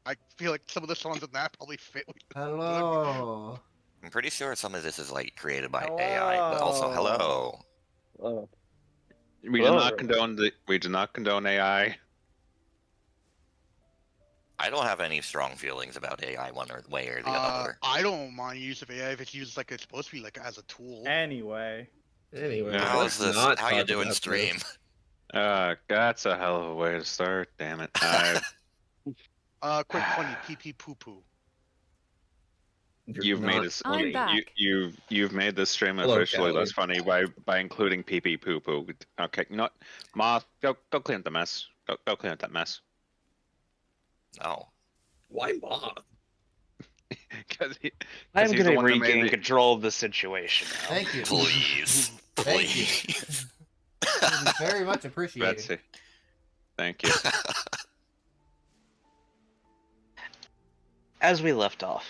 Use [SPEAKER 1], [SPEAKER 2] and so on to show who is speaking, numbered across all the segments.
[SPEAKER 1] I feel like some of the songs in that probably fit.
[SPEAKER 2] Hello.
[SPEAKER 3] I'm pretty sure some of this is like created by
[SPEAKER 4] Hello.
[SPEAKER 3] AI, but also hello.
[SPEAKER 4] Oh.
[SPEAKER 5] We do
[SPEAKER 4] Hello,
[SPEAKER 5] not
[SPEAKER 4] everyone.
[SPEAKER 5] condone AI.
[SPEAKER 3] I don't have any strong feelings about AI one way or the other.
[SPEAKER 1] I don't mind use of AI if it's used like it's supposed to be, like as a tool.
[SPEAKER 4] Anyway.
[SPEAKER 2] Anyway,
[SPEAKER 5] Yeah.
[SPEAKER 3] How's
[SPEAKER 2] let's
[SPEAKER 3] this?
[SPEAKER 2] not
[SPEAKER 3] How you
[SPEAKER 2] talk
[SPEAKER 3] doing,
[SPEAKER 2] about
[SPEAKER 3] stream?
[SPEAKER 2] this.
[SPEAKER 5] That's a hell of a way to start. Damn it.
[SPEAKER 1] Quick funny pee pee poo poo.
[SPEAKER 5] You've made
[SPEAKER 2] Not
[SPEAKER 5] this.
[SPEAKER 2] funny.
[SPEAKER 6] I'm back.
[SPEAKER 5] You've made this stream
[SPEAKER 2] Hello,
[SPEAKER 5] officially
[SPEAKER 2] Callie.
[SPEAKER 5] less funny by including pee pee poo poo. Okay, not Moth. Go clean up the mess. Go clean up that mess.
[SPEAKER 3] Oh,
[SPEAKER 2] Why moth?
[SPEAKER 5] Because
[SPEAKER 4] I'm
[SPEAKER 5] he's the
[SPEAKER 4] going to
[SPEAKER 5] one that made
[SPEAKER 4] regain
[SPEAKER 5] the.
[SPEAKER 4] control of the situation now.
[SPEAKER 2] Thank you.
[SPEAKER 3] please,
[SPEAKER 2] Thank you.
[SPEAKER 3] please.
[SPEAKER 2] It is very much appreciated.
[SPEAKER 5] Betsy. Thank you.
[SPEAKER 4] As we left off,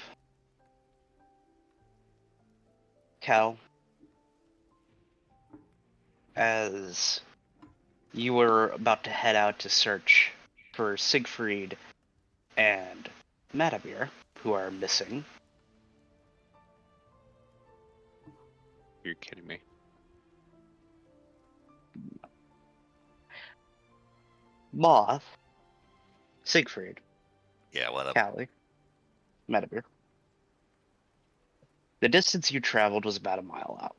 [SPEAKER 4] Cal, as you were about to head out to search for Siegfried and Mattivere, who are missing,
[SPEAKER 5] You're kidding me.
[SPEAKER 4] Moth, Siegfried,
[SPEAKER 3] Yeah, what up?
[SPEAKER 4] Callie, Mattivere. The distance you traveled was about a mile out.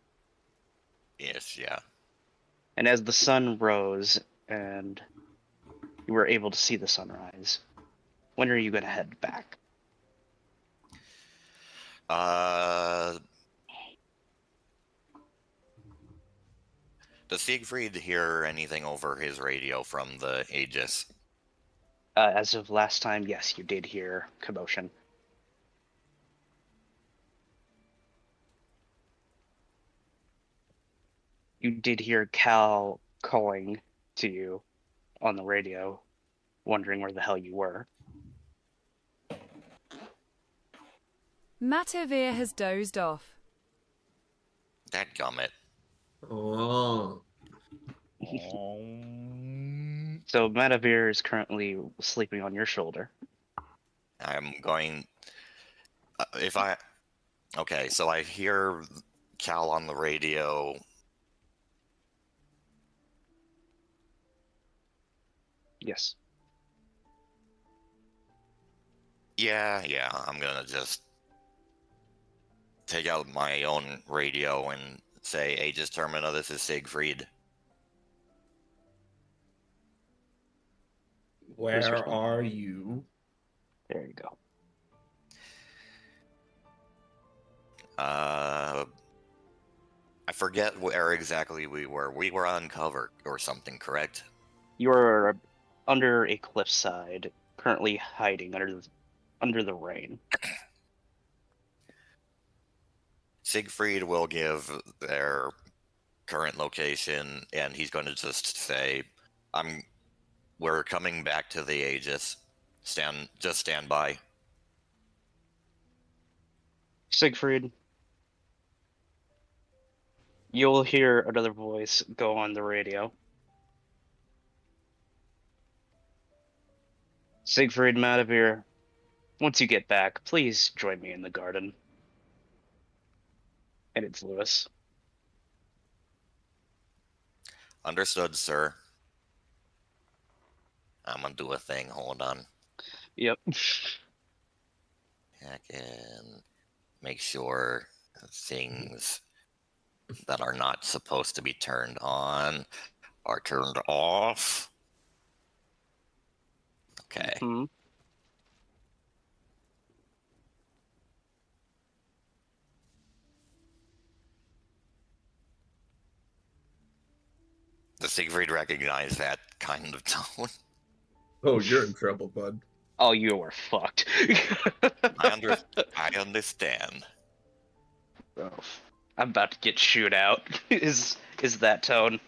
[SPEAKER 3] Yes, yeah.
[SPEAKER 4] And as the sun rose and you were able to see the sunrise, when are you going to head back?
[SPEAKER 3] Does Siegfried hear anything over his radio from the Aegis?
[SPEAKER 4] As of last time, yes, you did hear commotion. You did hear Cal calling to you on the radio, wondering where the hell you were.
[SPEAKER 6] Mattivere has dozed off.
[SPEAKER 3] Dadgummit.
[SPEAKER 2] Oh.
[SPEAKER 4] So Mattivere is currently sleeping on your shoulder.
[SPEAKER 3] I'm going. If I. Okay, so I hear Cal on the radio.
[SPEAKER 4] Yes.
[SPEAKER 3] Yeah, I'm gonna just take out my own radio and say, Aegis Termina, this is Siegfried.
[SPEAKER 2] Where are you?
[SPEAKER 4] There you go.
[SPEAKER 3] I forget where exactly we were. We were on cover or something, correct?
[SPEAKER 4] You're under a cliffside, currently hiding under the rain.
[SPEAKER 3] Siegfried will give their current location, and he's going to just say, we're coming back to the Aegis. Just stand by.
[SPEAKER 4] Siegfried, you'll hear another voice go on the radio. Siegfried, Mattivere, once you get back, please join me in the garden. And it's Lewis.
[SPEAKER 3] Understood, sir. I'm gonna do a thing. Hold on.
[SPEAKER 4] Yep.
[SPEAKER 3] I can make sure things that are not supposed to be turned on are turned off. Okay.
[SPEAKER 4] Mm-hmm.
[SPEAKER 3] Does Siegfried recognize that kind of tone?
[SPEAKER 2] Oh, you're in trouble, bud.
[SPEAKER 4] Oh, you are fucked.
[SPEAKER 3] I understand.
[SPEAKER 4] Oh, I'm about to get shoot out. Is that tone?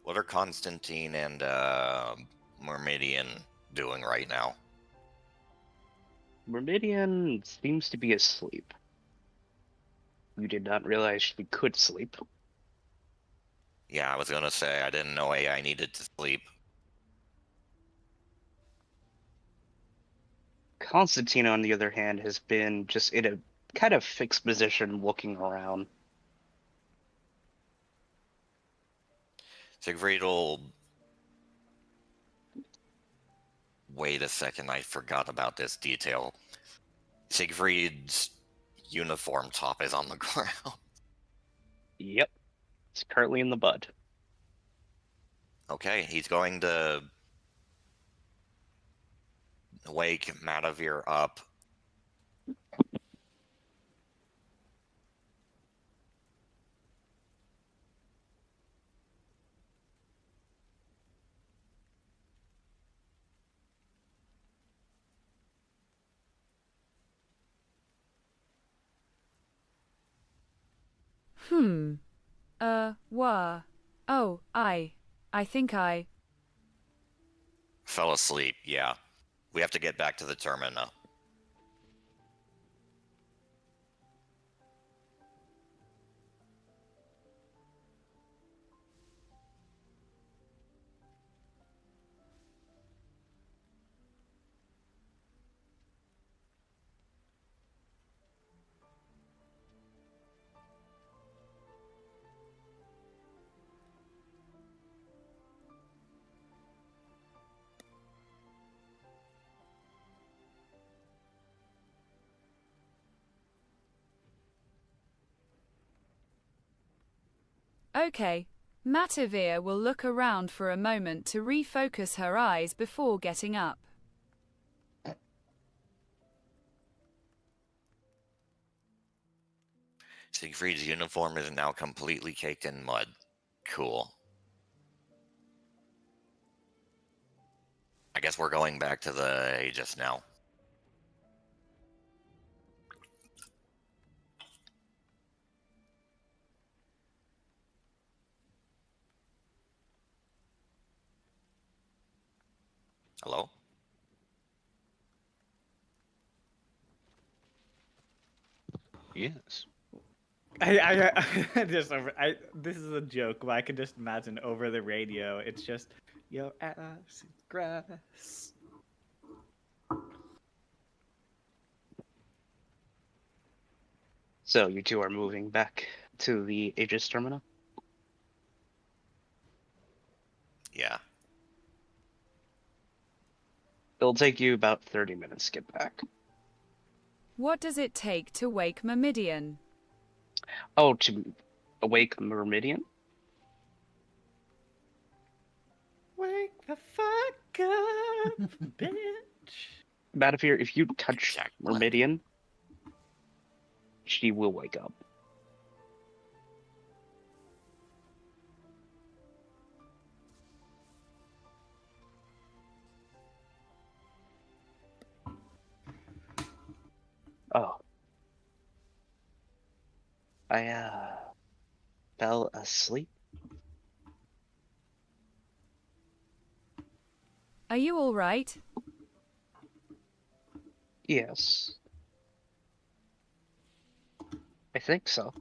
[SPEAKER 3] What are Constantine and Myrmidian doing right now?
[SPEAKER 4] Meridian seems to be asleep. You did not realize she could sleep.
[SPEAKER 3] Yeah, I was gonna say I didn't know AI needed to sleep.
[SPEAKER 4] Constantine, on the other hand, has been just in a kind of fixed position looking around.
[SPEAKER 3] Siegfried will. Wait a second, I forgot about this detail. Siegfried's uniform top is on the ground.
[SPEAKER 4] Yep. It's currently in the bud.
[SPEAKER 3] Okay, he's going to wake Mattivere up.
[SPEAKER 6] Oh, I think I.
[SPEAKER 3] Fell asleep, yeah. We have to get back to the terminal.
[SPEAKER 6] Okay. Mattivere will look around for a moment to refocus her eyes before getting up.
[SPEAKER 3] Siegfried's uniform is now completely caked in mud. Cool. I guess we're going back to the Aegis now. Hello?
[SPEAKER 5] Yes.
[SPEAKER 7] This is a joke, but I can just imagine over the radio. It's just, your ass is grass.
[SPEAKER 4] So you two are moving back to the Aegis terminal?
[SPEAKER 3] Yeah.
[SPEAKER 4] It'll take you about 30 minutes to get back.
[SPEAKER 6] What does it take to wake Myrmidian?
[SPEAKER 4] Oh, to awake Myrmidian?
[SPEAKER 7] Wake the fuck up, bitch.
[SPEAKER 4] Mattivere, if you touch
[SPEAKER 3] Jack
[SPEAKER 4] Myrmidian, she will wake up. Oh. I fell asleep.
[SPEAKER 6] Are you all right?
[SPEAKER 4] Yes. I think so.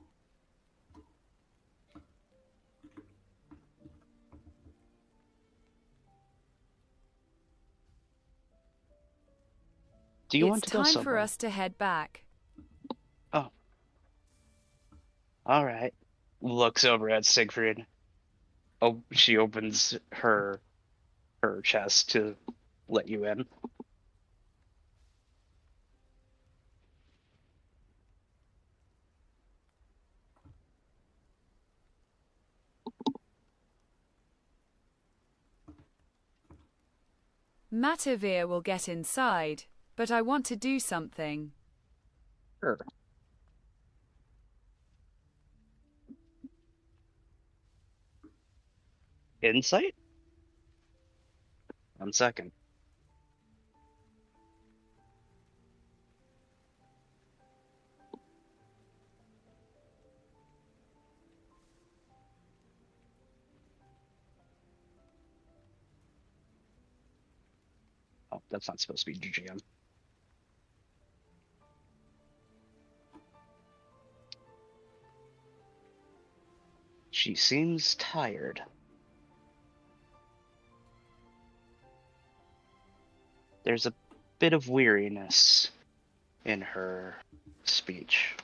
[SPEAKER 4] Do you want
[SPEAKER 6] It's
[SPEAKER 4] to go
[SPEAKER 6] time for
[SPEAKER 4] somewhere?
[SPEAKER 6] us to head back.
[SPEAKER 4] Oh. All right. Looks over at Siegfried. Oh, she opens her chest to let you in.
[SPEAKER 6] Mattivere will get inside, but I want to do something.
[SPEAKER 4] Sure. Insight? 1 second. Oh, that's not supposed to be GM. She seems tired. There's a bit of weariness in her speech.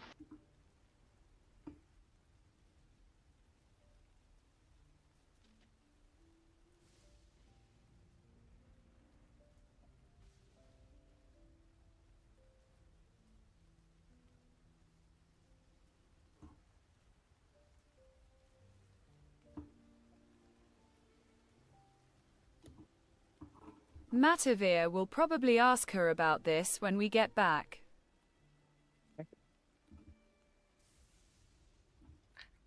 [SPEAKER 6] Mattivere will probably ask her about this when we get back.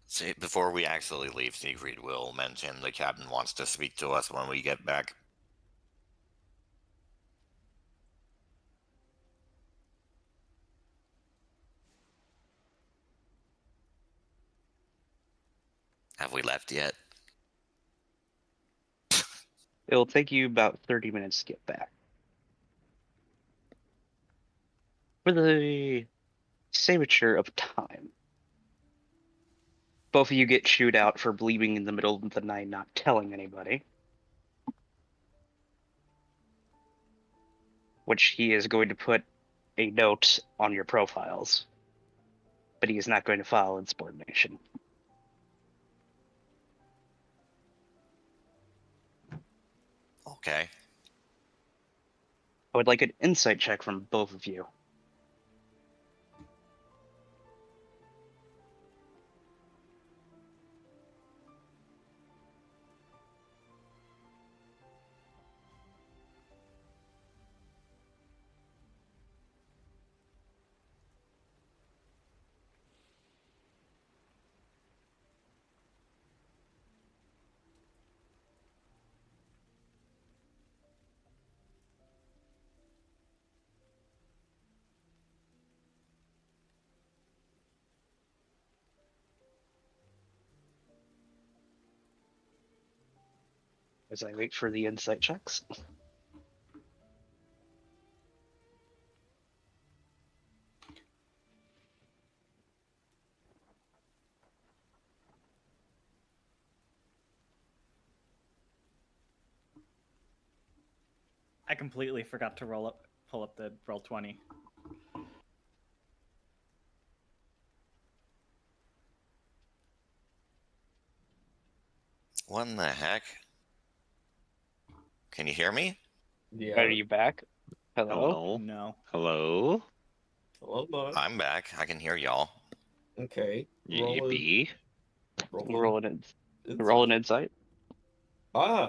[SPEAKER 3] See, before we actually leave, Siegfried will mention the captain wants to speak to us when we get back. Have we left yet?
[SPEAKER 4] It'll take you about 30 minutes to get back. For the savature of time, both of you get chewed out for bleeding in the middle of the night, not telling anybody. Which he is going to put a note on your profiles. But he is not going to file insubordination.
[SPEAKER 3] Okay.
[SPEAKER 4] I would like an insight check from both of you. As I wait for the insight checks.
[SPEAKER 7] I completely forgot to pull up the roll 20.
[SPEAKER 3] What in the heck? Can you hear me?
[SPEAKER 2] Yeah.
[SPEAKER 4] Are you back? Hello?
[SPEAKER 5] Hello?
[SPEAKER 7] No.
[SPEAKER 5] Hello?
[SPEAKER 2] Hello, bud.
[SPEAKER 3] I'm back. I can hear y'all.
[SPEAKER 2] Okay.
[SPEAKER 5] Yippee.
[SPEAKER 4] Roll an insight.
[SPEAKER 2] Ah,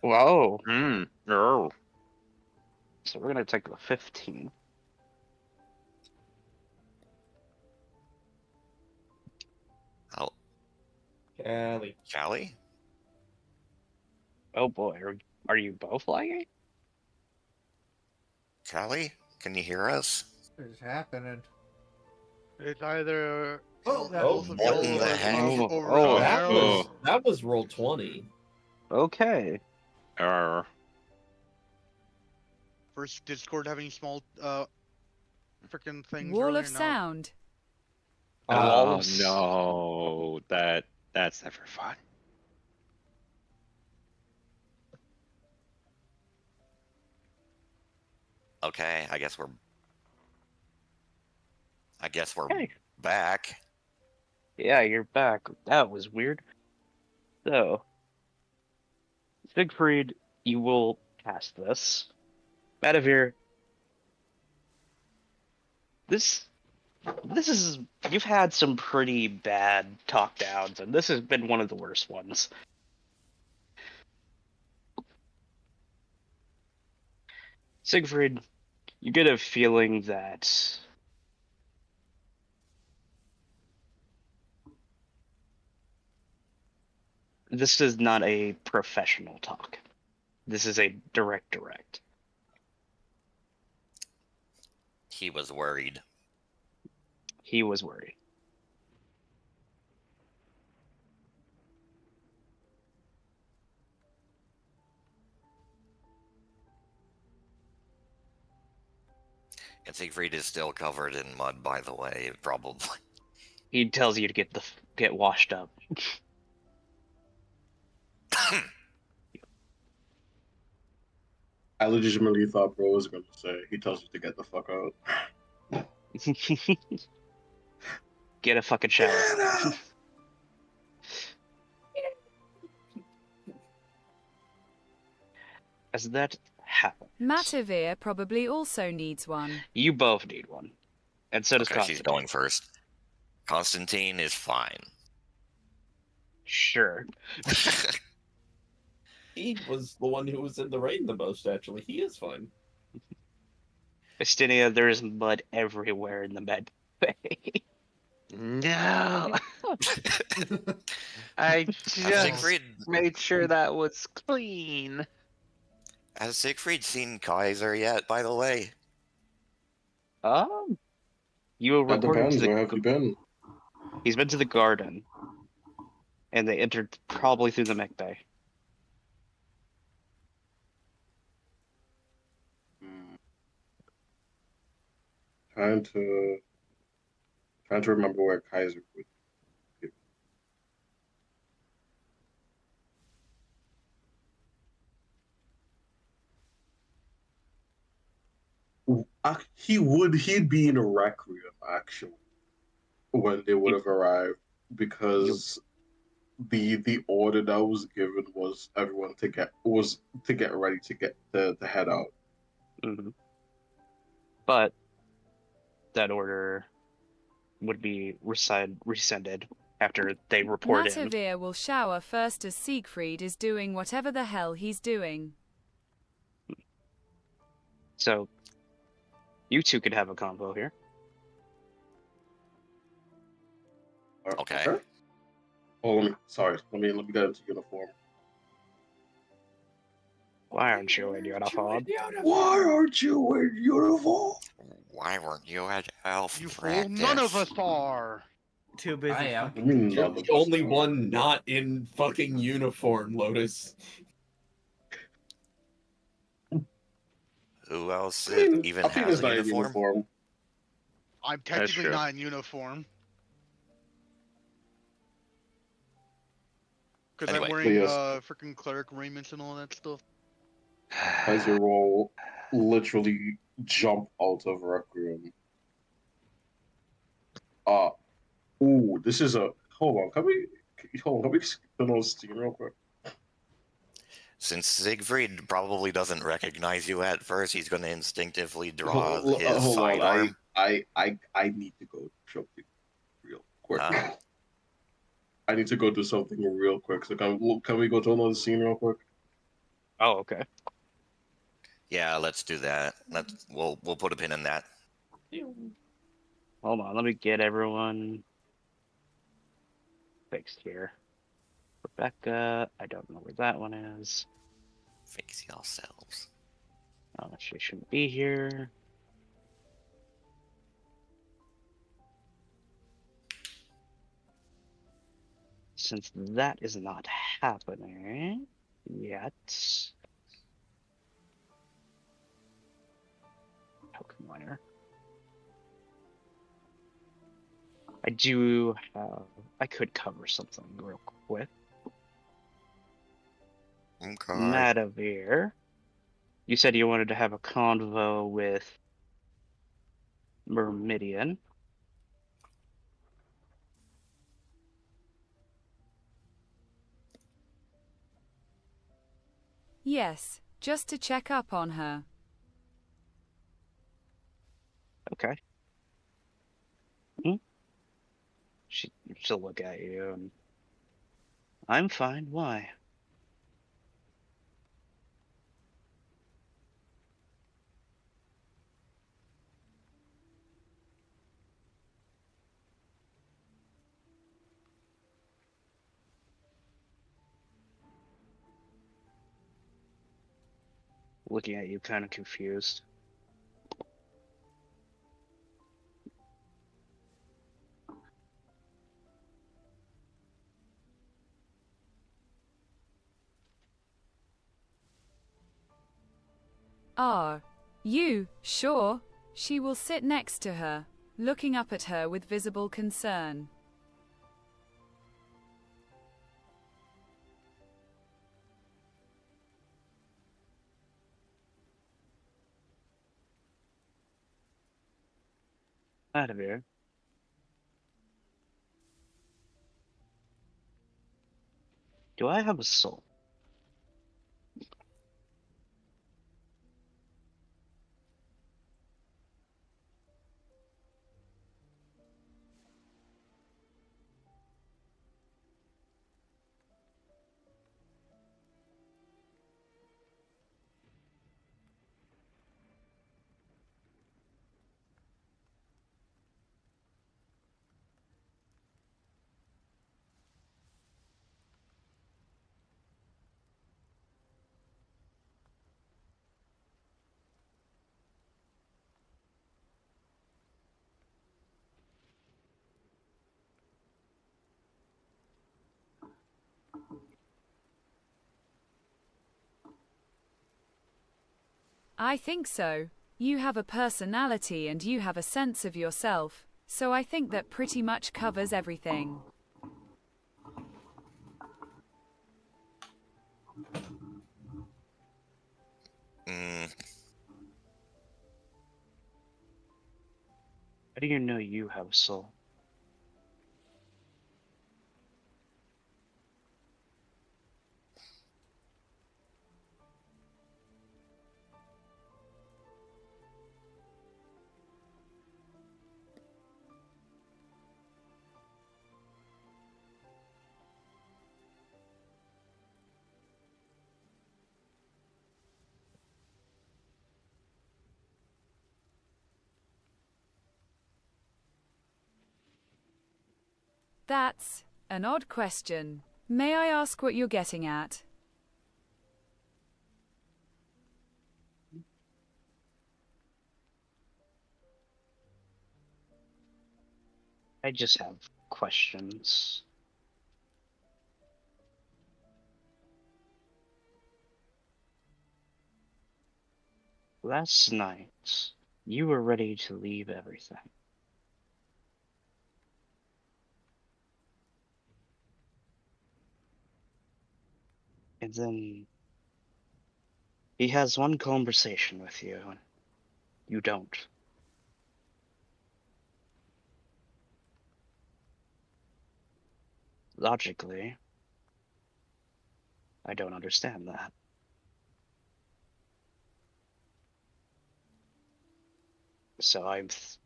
[SPEAKER 4] Whoa.
[SPEAKER 5] Oh.
[SPEAKER 4] So we're gonna take the 15.
[SPEAKER 3] Oh,
[SPEAKER 2] Callie.
[SPEAKER 3] Callie?
[SPEAKER 4] Oh boy, are you both lagging?
[SPEAKER 3] Callie? Can you hear us?
[SPEAKER 8] What's happening?
[SPEAKER 1] It's either
[SPEAKER 2] Oh,
[SPEAKER 1] both of
[SPEAKER 3] what
[SPEAKER 1] y'all
[SPEAKER 3] in the
[SPEAKER 1] are
[SPEAKER 3] heck?
[SPEAKER 1] over
[SPEAKER 4] Oh,
[SPEAKER 2] that
[SPEAKER 1] arrows.
[SPEAKER 2] was roll 20.
[SPEAKER 4] Okay.
[SPEAKER 1] First Discord having small freaking things
[SPEAKER 6] Wall
[SPEAKER 1] earlier
[SPEAKER 6] of
[SPEAKER 1] now.
[SPEAKER 6] sound.
[SPEAKER 5] Oh no, that's never fun.
[SPEAKER 3] Okay, I guess we're
[SPEAKER 4] Hey.
[SPEAKER 3] back.
[SPEAKER 4] Yeah, you're back. That was weird. So, Siegfried, you will cast this. Mattivere, this is you've had some pretty bad talk downs, and this has been one of the worst ones. Siegfried, you get a feeling that this is not a professional talk. This is a direct.
[SPEAKER 3] He was worried.
[SPEAKER 4] He was worried.
[SPEAKER 3] And Siegfried is still covered in mud, by the way, probably.
[SPEAKER 4] He tells you to get washed up.
[SPEAKER 8] I legitimately thought bro was gonna say he tells you to get the fuck out.
[SPEAKER 4] Get a fucking shower.
[SPEAKER 8] Get out!
[SPEAKER 4] As that happens,
[SPEAKER 6] Mattivere probably also needs one.
[SPEAKER 4] you both need one. And so does
[SPEAKER 3] Okay, she's
[SPEAKER 4] Constantine.
[SPEAKER 3] going first. Constantine is fine.
[SPEAKER 4] Sure.
[SPEAKER 2] He was the one who was in the rain the most, actually. He is fine.
[SPEAKER 4] Estinia, there's mud everywhere in the med bay.
[SPEAKER 5] No. I just
[SPEAKER 3] Siegfried,
[SPEAKER 5] made sure that was clean.
[SPEAKER 3] has Siegfried seen Kaiser yet, by the way?
[SPEAKER 4] You
[SPEAKER 8] That
[SPEAKER 4] reported
[SPEAKER 8] depends.
[SPEAKER 4] to
[SPEAKER 8] Where have you been?
[SPEAKER 4] He's been to the garden, and they entered probably through the mech bay.
[SPEAKER 8] Trying to remember where Kaiser would be. He'd be in a Requiem actually when they would have arrived, because the order that was given was everyone to get ready to head out.
[SPEAKER 4] Mm-hmm. But that order would be rescinded after they report in.
[SPEAKER 6] Mattivere will shower first as Siegfried is doing whatever the hell he's doing.
[SPEAKER 4] So you two could have a convo here.
[SPEAKER 3] Okay.
[SPEAKER 8] Oh, let me get into uniform.
[SPEAKER 4] Why aren't you in uniform?
[SPEAKER 8] Why aren't you in uniform?
[SPEAKER 3] Why weren't you at elf
[SPEAKER 1] You fool!
[SPEAKER 3] practice?
[SPEAKER 1] None of us are.
[SPEAKER 7] Too busy.
[SPEAKER 9] I am.
[SPEAKER 7] fucking-
[SPEAKER 8] I mean,
[SPEAKER 2] You're
[SPEAKER 8] none
[SPEAKER 2] the
[SPEAKER 8] of us
[SPEAKER 2] only
[SPEAKER 8] are.
[SPEAKER 2] one not in fucking uniform, Lotus.
[SPEAKER 3] Who else
[SPEAKER 8] I mean,
[SPEAKER 3] even
[SPEAKER 8] Athena's
[SPEAKER 3] has a
[SPEAKER 8] not in
[SPEAKER 3] uniform?
[SPEAKER 8] uniform.
[SPEAKER 1] I'm technically
[SPEAKER 5] true.
[SPEAKER 1] not in uniform. Because
[SPEAKER 3] Anyway.
[SPEAKER 1] I'm wearing
[SPEAKER 8] Yes.
[SPEAKER 1] freaking cleric raiments and all that stuff.
[SPEAKER 8] Kaiser will literally jump out of Requiem. Ooh, this is a hold on. Can we skip the nose scene real quick?
[SPEAKER 3] Since Siegfried probably doesn't recognize you at first, he's going to instinctively draw
[SPEAKER 8] Hold
[SPEAKER 3] his
[SPEAKER 8] on,
[SPEAKER 3] sidearm.
[SPEAKER 8] I need to go do something real quick.
[SPEAKER 3] Huh?
[SPEAKER 8] I need to go do something real quick. So can we go to another scene real quick?
[SPEAKER 4] Oh, okay.
[SPEAKER 3] Yeah, let's do that. We'll put a pin in that.
[SPEAKER 4] Hold on, let me get everyone fixed here. Rebecca, I don't know where that one is.
[SPEAKER 3] Fix yourselves.
[SPEAKER 4] Oh, she shouldn't be here. Since that is not happening yet. Token miner. I could cover something real quick.
[SPEAKER 3] Okay.
[SPEAKER 4] Mattivere. You said you wanted to have a convo with Myrmidian.
[SPEAKER 6] Yes, just to check up on her.
[SPEAKER 4] Okay. She'll look at you and I'm fine. Why? Looking at you, kind of confused.
[SPEAKER 6] Are you sure? She will sit next to her, looking up at her with visible concern.
[SPEAKER 4] Mattivere. Do I have a soul?
[SPEAKER 6] I think so. You have a personality and you have a sense of yourself, so I think that pretty much covers everything.
[SPEAKER 3] Mm,
[SPEAKER 4] How do you know you have a soul?
[SPEAKER 6] That's an odd question. May I ask what you're getting at?
[SPEAKER 4] I just have questions. Last night, you were ready to leave everything. And then he has one conversation with you, and you don't. Logically, I don't understand that. So I've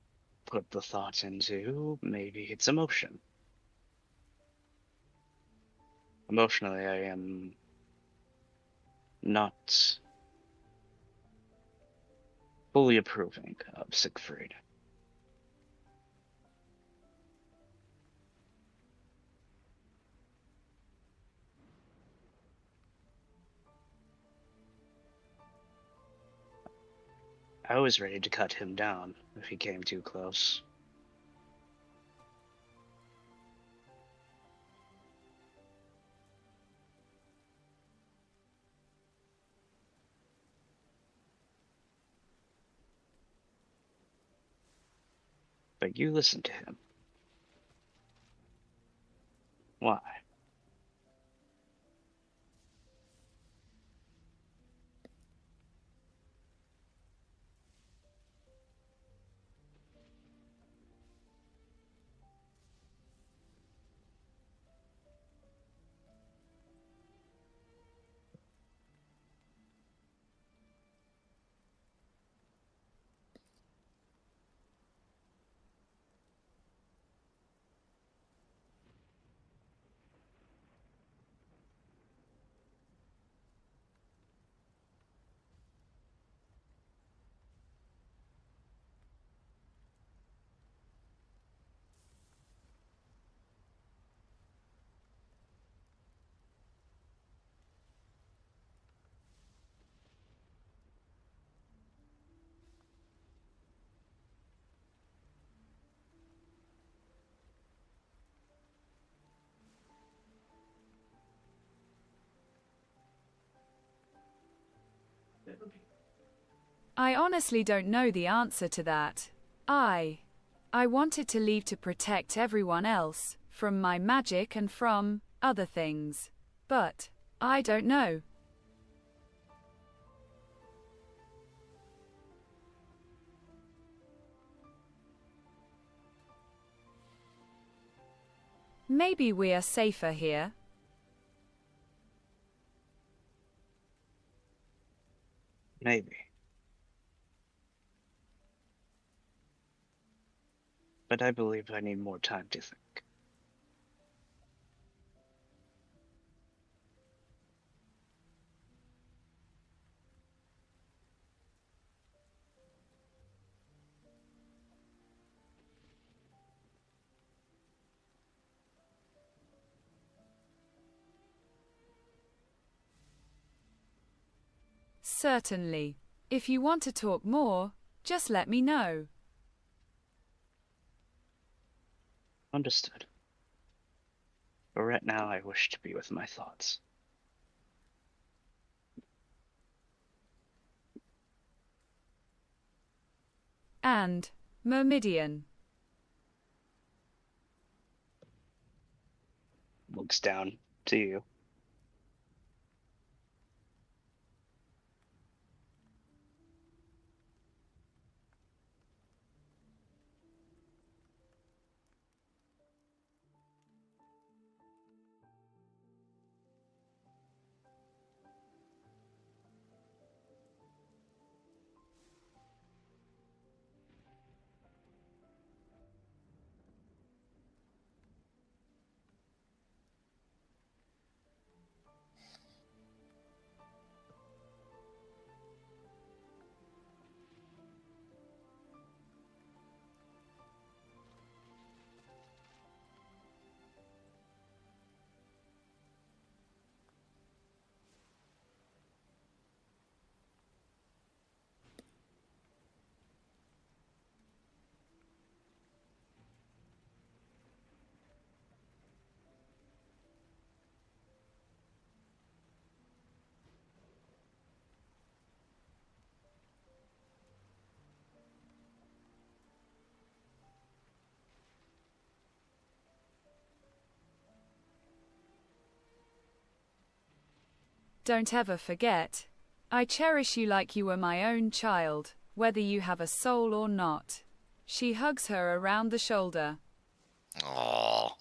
[SPEAKER 4] put the thought into maybe it's emotion. Emotionally, I am not fully approving of Siegfried. I was ready to cut him down if he came too close. But you listened to him. Why?
[SPEAKER 6] I honestly don't know the answer to that. I wanted to leave to protect everyone else, from my magic and from other things. But I don't know. Maybe we are safer here.
[SPEAKER 4] Maybe. But I believe I need more time to think.
[SPEAKER 6] Certainly. If you want to talk more, just let me know.
[SPEAKER 4] Understood. But right now I wish to be with my thoughts.
[SPEAKER 6] And Myrmidian.
[SPEAKER 4] Looks down to you.
[SPEAKER 6] Don't ever forget. I cherish you like you were my own child, whether you have a soul or not. She hugs her around the shoulder.
[SPEAKER 3] Aww.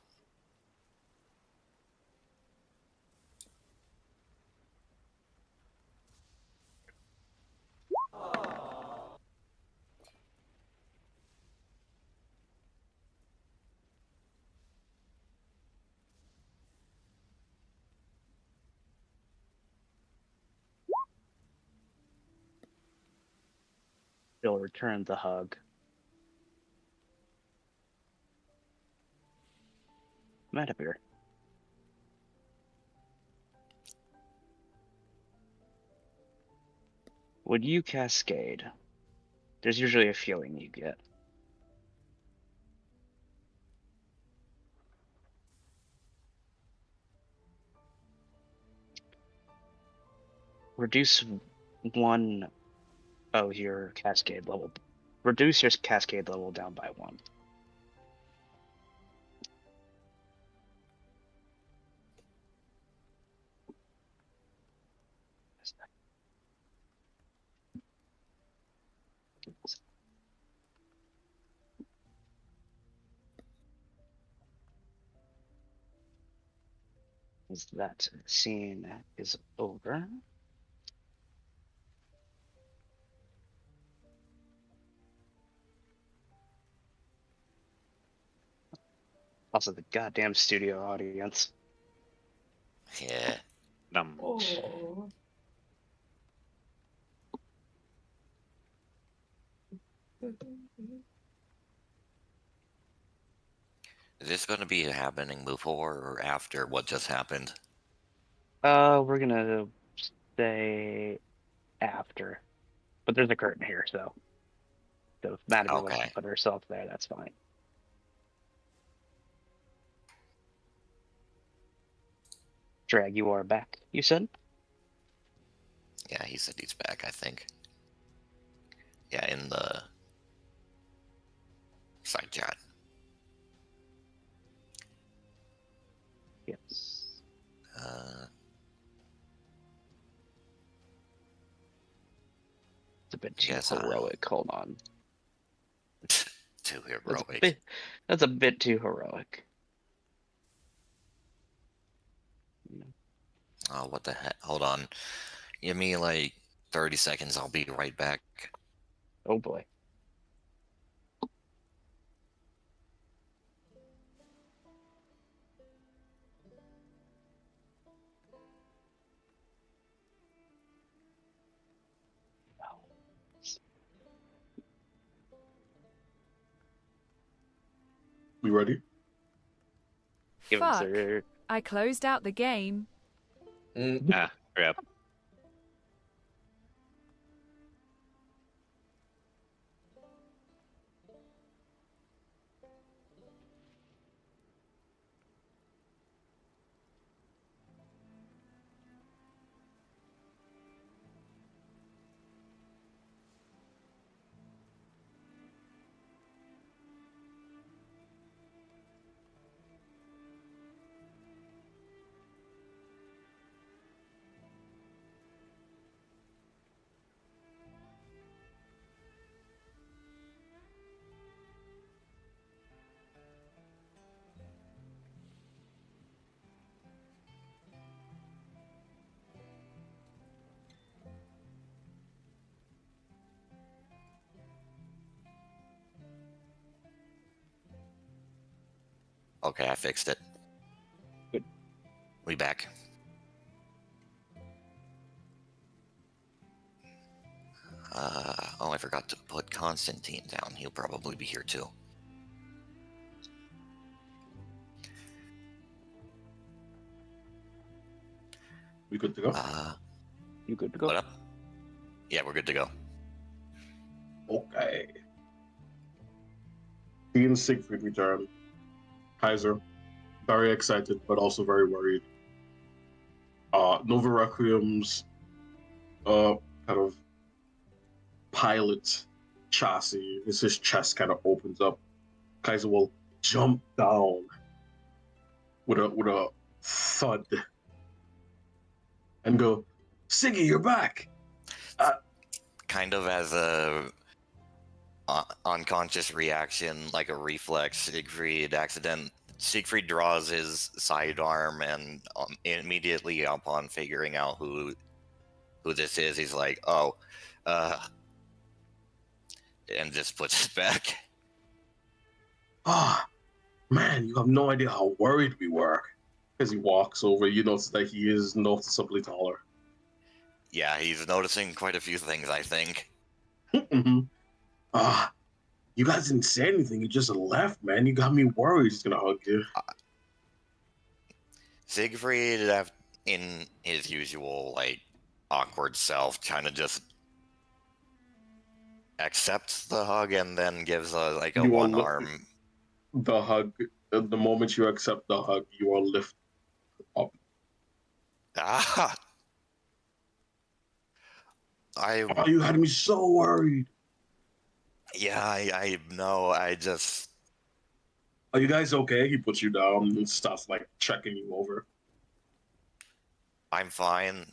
[SPEAKER 4] She'll return the hug. Mattivere. When you cascade, there's usually a feeling you get. Reduce one of your cascade level. Reduce your cascade level down by 1. As that scene is over. Also, the goddamn studio audience.
[SPEAKER 3] Yeah.
[SPEAKER 2] Oh.
[SPEAKER 3] Is this going to be happening before or after what just happened?
[SPEAKER 4] We're gonna say after, but there's a curtain here, so if Mattivere wants to
[SPEAKER 3] Okay.
[SPEAKER 4] put herself there, that's fine. Drag, you are back, you said?
[SPEAKER 3] Yeah, he said he's back, I think. Yeah, in the side chat.
[SPEAKER 4] Yes. It's a bit too
[SPEAKER 3] Yes,
[SPEAKER 4] heroic. Hold on.
[SPEAKER 3] Too
[SPEAKER 4] That's
[SPEAKER 3] heroic.
[SPEAKER 4] that's a bit too heroic.
[SPEAKER 3] Oh, what the heck? Hold on. Give me like 30 seconds. I'll be right back.
[SPEAKER 4] Oh boy.
[SPEAKER 8] We ready?
[SPEAKER 4] Give
[SPEAKER 6] Fuck.
[SPEAKER 4] sir.
[SPEAKER 6] I closed out the game.
[SPEAKER 5] Ah, crap.
[SPEAKER 3] Okay, I fixed it.
[SPEAKER 4] Good.
[SPEAKER 3] We back. Oh, I forgot to put Constantine down. He'll probably be here too.
[SPEAKER 8] We good to go?
[SPEAKER 4] You good to go?
[SPEAKER 3] What up? Yeah, we're good to go.
[SPEAKER 8] Okay. He and Siegfried return. Kaiser, very excited, but also very worried. Nova Requiem's kind of pilot chassis, his chest kind of opens up. Kaiser will jump down with a thud and go, Siggy, you're back.
[SPEAKER 3] Kind of as a unconscious reaction, like a reflex, Siegfried draws his sidearm, and immediately upon figuring out who this is, he's like, oh, and just puts it back.
[SPEAKER 8] Ah, man, you have no idea how worried we were. As he walks over, you notice that he is noticeably taller.
[SPEAKER 3] Yeah, he's noticing quite a few things, I think.
[SPEAKER 8] Mhm. You guys didn't say anything. You just left, man. You got me worried. He's gonna hug you.
[SPEAKER 3] Siegfried, in his usual, like, awkward self, kind of just accepts the hug and then gives a
[SPEAKER 8] You all
[SPEAKER 3] one
[SPEAKER 8] look-
[SPEAKER 3] arm.
[SPEAKER 8] The hug. The moment you accept the hug, you are lifted up.
[SPEAKER 3] Ah!
[SPEAKER 8] Oh, you had me so worried.
[SPEAKER 3] Yeah, I know. I just.
[SPEAKER 8] Are you guys okay? He puts you down and starts like checking you over.
[SPEAKER 3] I'm fine.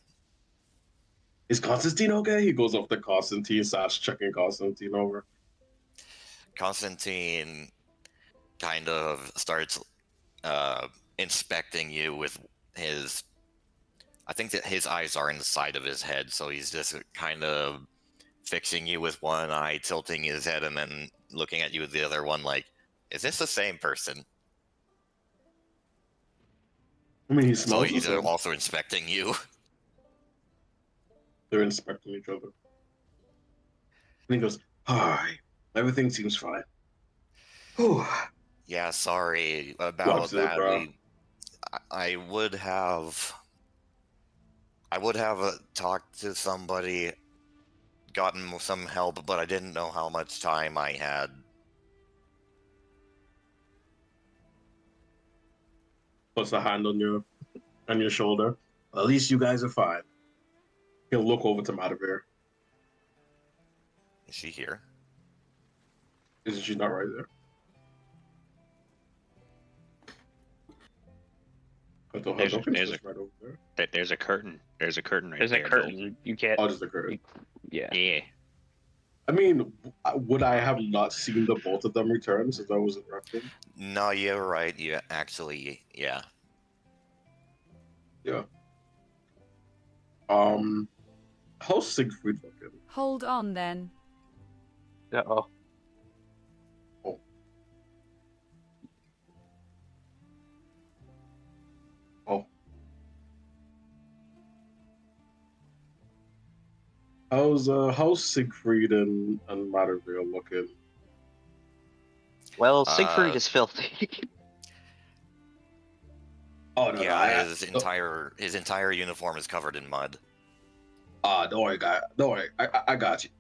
[SPEAKER 8] Is Constantine okay? He goes up to Constantine, starts checking Constantine over.
[SPEAKER 3] Constantine kind of starts inspecting you with his. I think that his eyes are inside of his head, so he's just kind of fixing you with one eye, tilting his head, and then looking at you with the other one, like, is this the same person?
[SPEAKER 8] I mean, he
[SPEAKER 3] So
[SPEAKER 8] smells
[SPEAKER 3] he's
[SPEAKER 8] the same.
[SPEAKER 3] also inspecting you.
[SPEAKER 8] They're inspecting each other. And he goes, all right, everything seems fine. Whew.
[SPEAKER 3] Yeah, sorry about
[SPEAKER 8] Wipes his
[SPEAKER 3] that.
[SPEAKER 8] brow.
[SPEAKER 3] I would have talked to somebody, gotten some help, but I didn't know how much time I had.
[SPEAKER 8] Puts a hand on your shoulder. Well, at least you guys are fine. He'll look over to Mattivere.
[SPEAKER 3] Is she here?
[SPEAKER 8] Isn't she not right there? I thought
[SPEAKER 5] There's a-
[SPEAKER 8] Duncan's
[SPEAKER 5] there's
[SPEAKER 8] just right over there.
[SPEAKER 5] There's a curtain. There's a curtain right
[SPEAKER 4] There's
[SPEAKER 5] there.
[SPEAKER 4] a curtain. You can't.
[SPEAKER 8] Oh, just the curtain.
[SPEAKER 4] Yeah.
[SPEAKER 5] Yeah.
[SPEAKER 8] I mean, would I have not seen the both of them return since I was in Rectum?
[SPEAKER 3] No, you're right. You actually, yeah.
[SPEAKER 8] Yeah. How's Siegfried looking?
[SPEAKER 6] Hold on then.
[SPEAKER 5] Uh-oh.
[SPEAKER 8] Oh. How's Siegfried and Mattivere looking?
[SPEAKER 4] Well, Siegfried is filthy.
[SPEAKER 8] Oh no,
[SPEAKER 3] Yeah,
[SPEAKER 8] no,
[SPEAKER 3] his entire uniform is covered in mud.
[SPEAKER 8] don't worry, guy. Don't worry, I got you.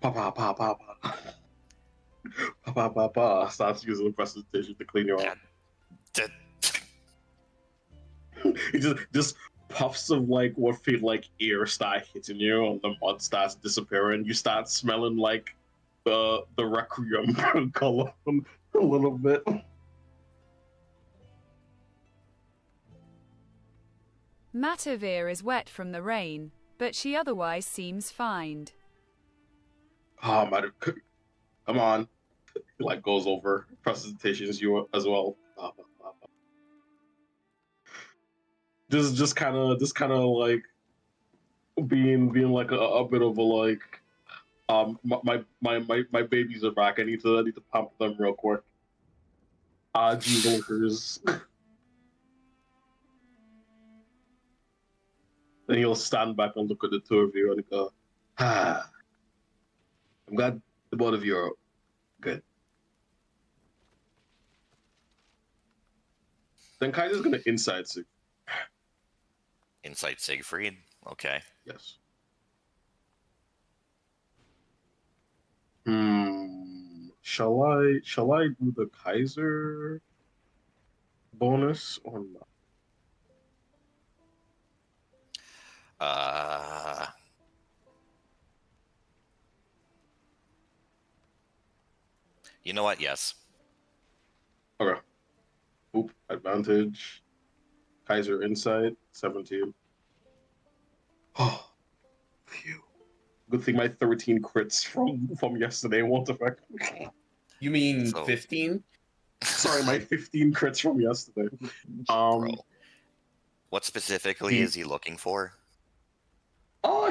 [SPEAKER 8] Pa. Pa. Starts using the presentation to clean your arm.
[SPEAKER 3] That-
[SPEAKER 8] He just puffs of like what feel like air start hitting you, and the mud starts disappearing. You start smelling like the Requiem color a little bit.
[SPEAKER 6] Mattivere is wet from the rain, but she otherwise seems fine.
[SPEAKER 8] Oh, come on. He like goes over presentations you as well. Just kind of like being like a bit of a like my babies are back. I need to pump them real quick. Gee willikers. Then he'll stand back and look at the two of you and go, I'm glad the both of you are good. Then Kaiser's gonna inside Sig.
[SPEAKER 3] Insight Siegfried. Okay.
[SPEAKER 8] Yes. Shall I do the Kaiser bonus or not?
[SPEAKER 3] You know what? Yes.
[SPEAKER 8] Okay. Oop, advantage. Kaiser insight, 17. Oh, phew. Good thing my 13 crits from yesterday won't affect me.
[SPEAKER 2] You mean
[SPEAKER 3] So-
[SPEAKER 2] 15?
[SPEAKER 8] Sorry, my 15 crits from yesterday.
[SPEAKER 3] Bro. What specifically is he looking for?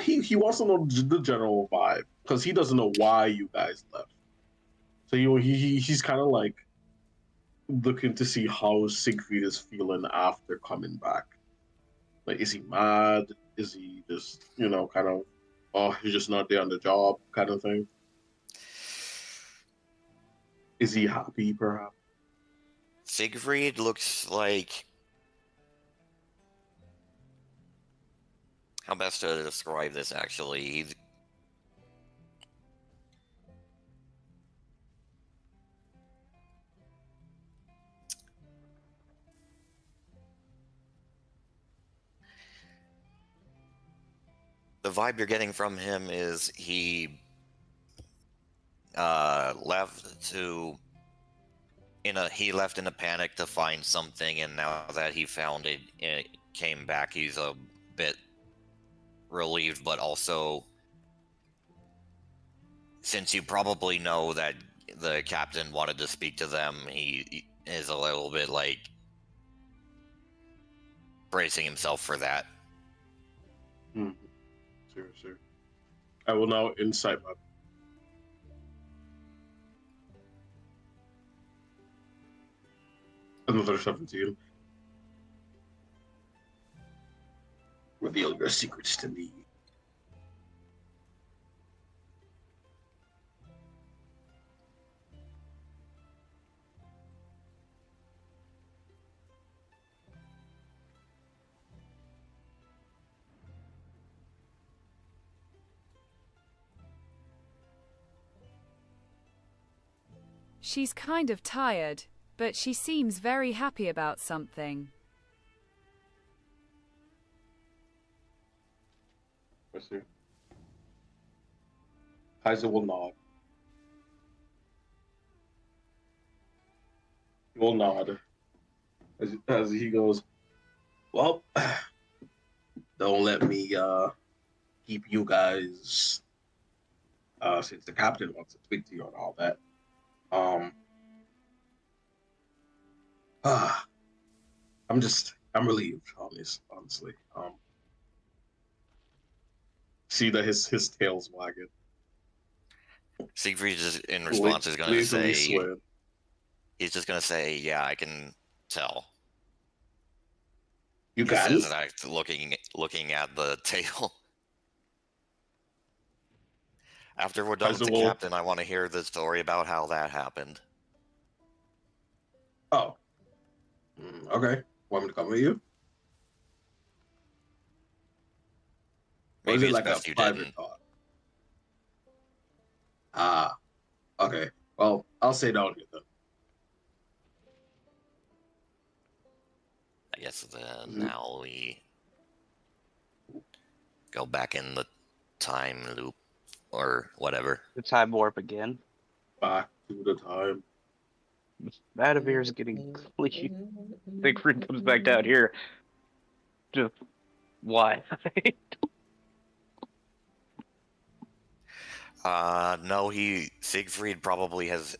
[SPEAKER 8] He wants to know the general vibe because he doesn't know why you guys left. So he's kind of like looking to see how Siegfried is feeling after coming back. Like, is he mad? Is he just kind of he's just not there on the job kind of thing? Is he happy perhaps?
[SPEAKER 3] Siegfried looks like. How best to describe this, actually? The vibe you're getting from him is he left in a panic to find something, and now that he found it, it came back. He's a bit relieved, but also, since you probably know that the captain wanted to speak to them, he is a little bit like bracing himself for that.
[SPEAKER 8] Sure. I will now insight my. Another 17. Reveal your secrets to me.
[SPEAKER 6] She's kind of tired, but she seems very happy about something.
[SPEAKER 8] Let's see. Kaiser will nod. He will nod as he goes, well, don't let me keep you guys since the captain wants to speak to you and all that. I'm relieved on this, honestly. See that his tail's wagging.
[SPEAKER 3] Siegfried just in response is going to
[SPEAKER 8] Lazily
[SPEAKER 3] say,
[SPEAKER 8] swaying.
[SPEAKER 3] he's just going to say, yeah, I can tell.
[SPEAKER 8] You
[SPEAKER 3] He
[SPEAKER 8] can?
[SPEAKER 3] says that looking at the tail. After we're done with
[SPEAKER 8] Kaiser
[SPEAKER 3] the
[SPEAKER 8] will.
[SPEAKER 3] captain, I want to hear the story about how that happened.
[SPEAKER 8] Oh. Okay. Want me to come with you? Or is
[SPEAKER 3] Maybe
[SPEAKER 8] it
[SPEAKER 3] it's
[SPEAKER 8] like a
[SPEAKER 3] best you
[SPEAKER 8] private
[SPEAKER 3] didn't.
[SPEAKER 8] thought? Ah. Okay. Well, I'll stay down here then.
[SPEAKER 3] I guess then
[SPEAKER 8] Mhm.
[SPEAKER 3] now we go back in the time loop or whatever.
[SPEAKER 4] The time warp again.
[SPEAKER 8] Back to the time.
[SPEAKER 4] Mattivere is getting clean. Siegfried comes back down here. Just why?
[SPEAKER 3] No, Siegfried probably has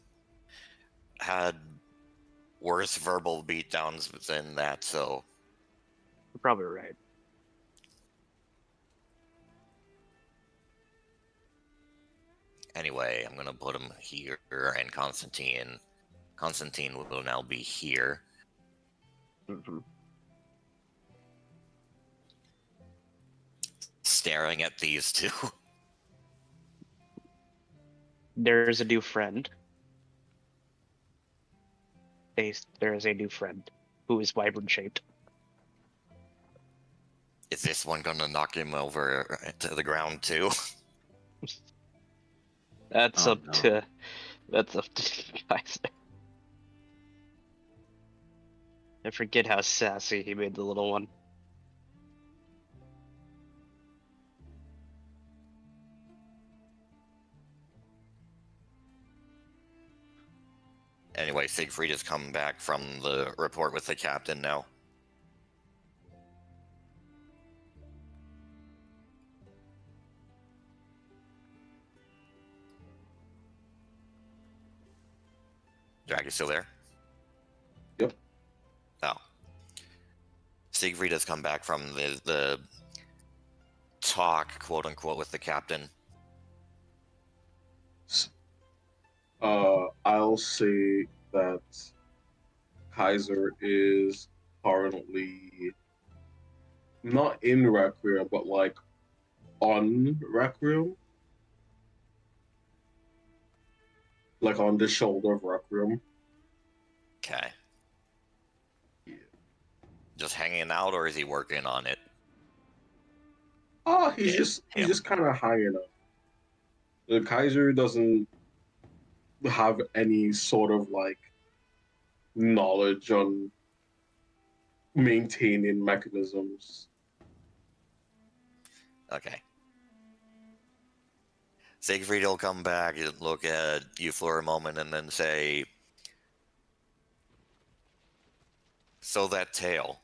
[SPEAKER 3] had worse verbal beatdowns than that, so
[SPEAKER 4] You're probably right.
[SPEAKER 3] anyway, I'm gonna put him here, and Constantine will now be here.
[SPEAKER 4] Mm-hmm.
[SPEAKER 3] Staring at these two.
[SPEAKER 4] There's a new friend. There is a new friend who is wyvern shaped.
[SPEAKER 3] Is this one gonna knock him over to the ground too?
[SPEAKER 4] That's
[SPEAKER 5] Oh,
[SPEAKER 4] up
[SPEAKER 5] no.
[SPEAKER 4] to you guys. I forget how sassy he made the little one.
[SPEAKER 3] Anyway, Siegfried has come back from the report with the captain now. Drag is still there?
[SPEAKER 8] Yep.
[SPEAKER 3] Oh. Siegfried has come back from the talk, quote unquote, with the captain.
[SPEAKER 8] I'll say that Kaiser is currently not in Requiem, but like on Requiem. Like on the shoulder of Requiem.
[SPEAKER 3] Okay.
[SPEAKER 8] Yeah.
[SPEAKER 3] Just hanging out, or is he working on it?
[SPEAKER 8] Oh,
[SPEAKER 3] Yeah,
[SPEAKER 8] he's
[SPEAKER 3] him.
[SPEAKER 8] just kind of hanging out. The Kaiser doesn't have any sort of like knowledge on maintaining mechanisms.
[SPEAKER 3] Okay. Siegfried will come back and look at you for a moment and then say, so that tail.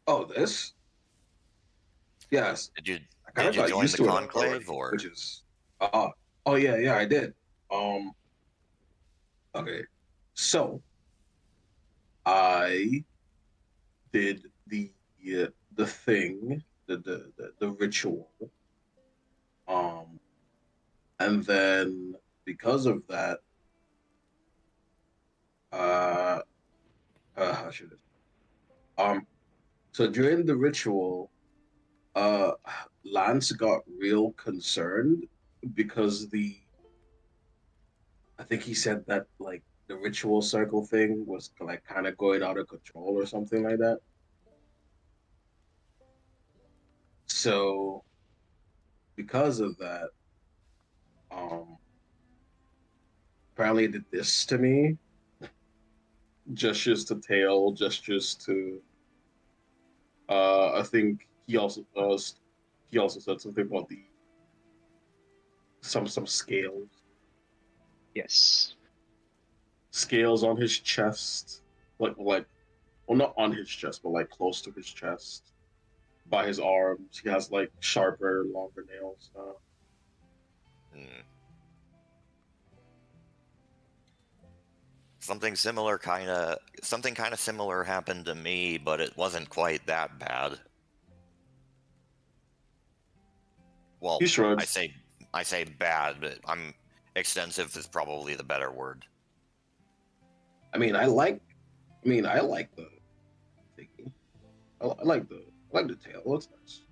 [SPEAKER 8] Oh, this? Yes. I kind of
[SPEAKER 3] Did you
[SPEAKER 8] got
[SPEAKER 3] join
[SPEAKER 8] used
[SPEAKER 3] the
[SPEAKER 8] to it
[SPEAKER 3] conclave,
[SPEAKER 8] already,
[SPEAKER 3] or?
[SPEAKER 8] which is oh yeah, I did. Okay. So I did the thing, the ritual. And then because of that, how should it? So during the ritual, uh, Lance got real concerned because I think he said that like the ritual circle thing was like kind of going out of control or something like that. So because of that, um, apparently did this to me. Gestures to tail, gestures to. I think he also said something about the some scales
[SPEAKER 4] Yes.
[SPEAKER 8] on his chest, like well, not on his chest, but like close to his chest, by his arms. He has like sharper, longer nails now.
[SPEAKER 3] Hmm. Something kind of similar happened to me, but it wasn't quite that bad. Well,
[SPEAKER 8] He shrugs.
[SPEAKER 3] I say bad, but extensive is probably the better word.
[SPEAKER 8] I mean, I like the thingy. I like the tail. It looks nice.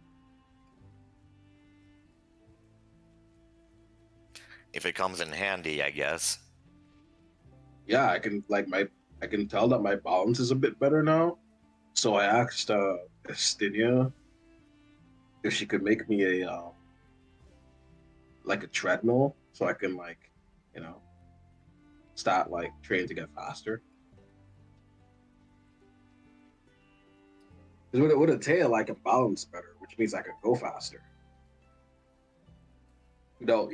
[SPEAKER 3] If it comes in handy, I guess.
[SPEAKER 8] Yeah, I can tell that my balance is a bit better now. So I asked Estinia if she could make me a like a treadmill so I can start training to get faster. Because with a tail, I can balance better, which means I can go faster. Without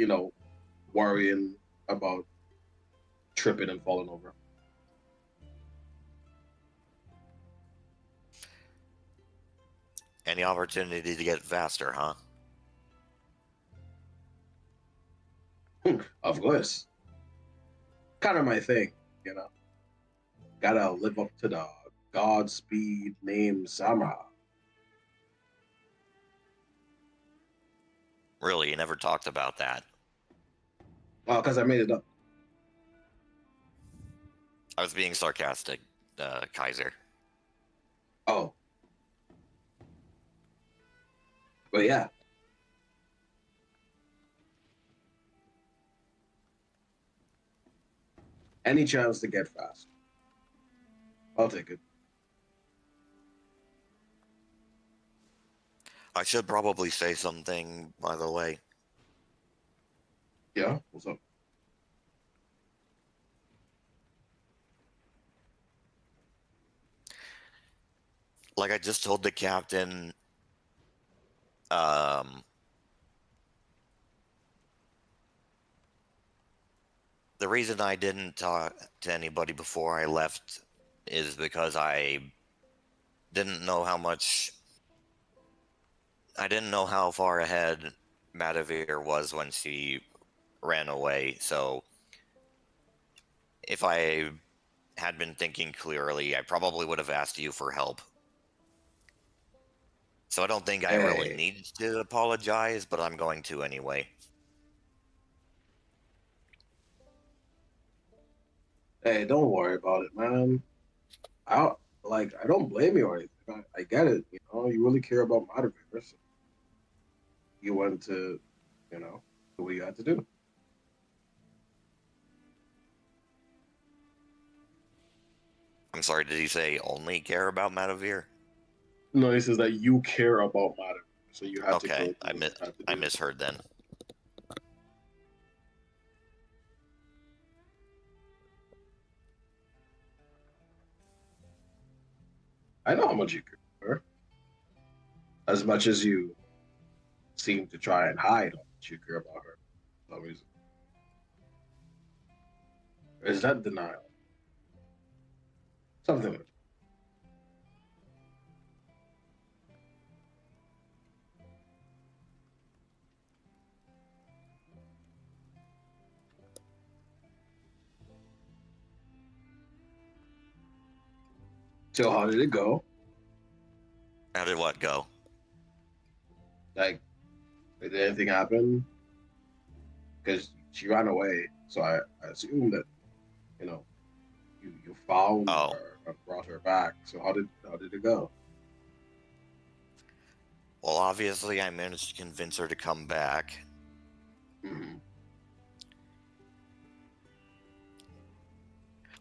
[SPEAKER 8] worrying about tripping and falling over.
[SPEAKER 3] Any opportunity to get faster, huh?
[SPEAKER 8] Of course. Kind of my thing, Gotta live up to the Godspeed name somehow.
[SPEAKER 3] Really, you never talked about that.
[SPEAKER 8] Well, because I made it up.
[SPEAKER 3] I was being sarcastic, Kaiser.
[SPEAKER 8] Oh. But yeah. Any chance to get fast. I'll take it.
[SPEAKER 3] I should probably say something, by the way.
[SPEAKER 8] Yeah, what's up?
[SPEAKER 3] Like I just told the captain, the reason I didn't talk to anybody before I left is because I didn't know how far ahead Mattivere was when she ran away. So if I had been thinking clearly, I probably would have asked you for help. So I don't think I really
[SPEAKER 8] Hey.
[SPEAKER 3] need to apologize, but I'm going to anyway.
[SPEAKER 8] Hey, don't worry about it, man. I don't blame you or anything. I get it. You really care about Mattivere. So you went to, do what you had to do.
[SPEAKER 3] I'm sorry, did he say only care about Mattivere?
[SPEAKER 8] No, he says that you care about Mattivere, so you had to go.
[SPEAKER 3] Okay,
[SPEAKER 8] Do what you had to
[SPEAKER 3] I
[SPEAKER 8] do.
[SPEAKER 3] misheard then.
[SPEAKER 8] I know how much you care about her. As much as you seem to try and hide how much you care about her. For some reason. Or is that denial? Something like that. So how did it go?
[SPEAKER 3] How did what go?
[SPEAKER 8] Like, did anything happen? Because she ran away, so I assume that you found
[SPEAKER 3] Oh.
[SPEAKER 8] her and brought her back. So how did it go?
[SPEAKER 3] Well, obviously I managed to convince her to come back.
[SPEAKER 8] Mm-hmm.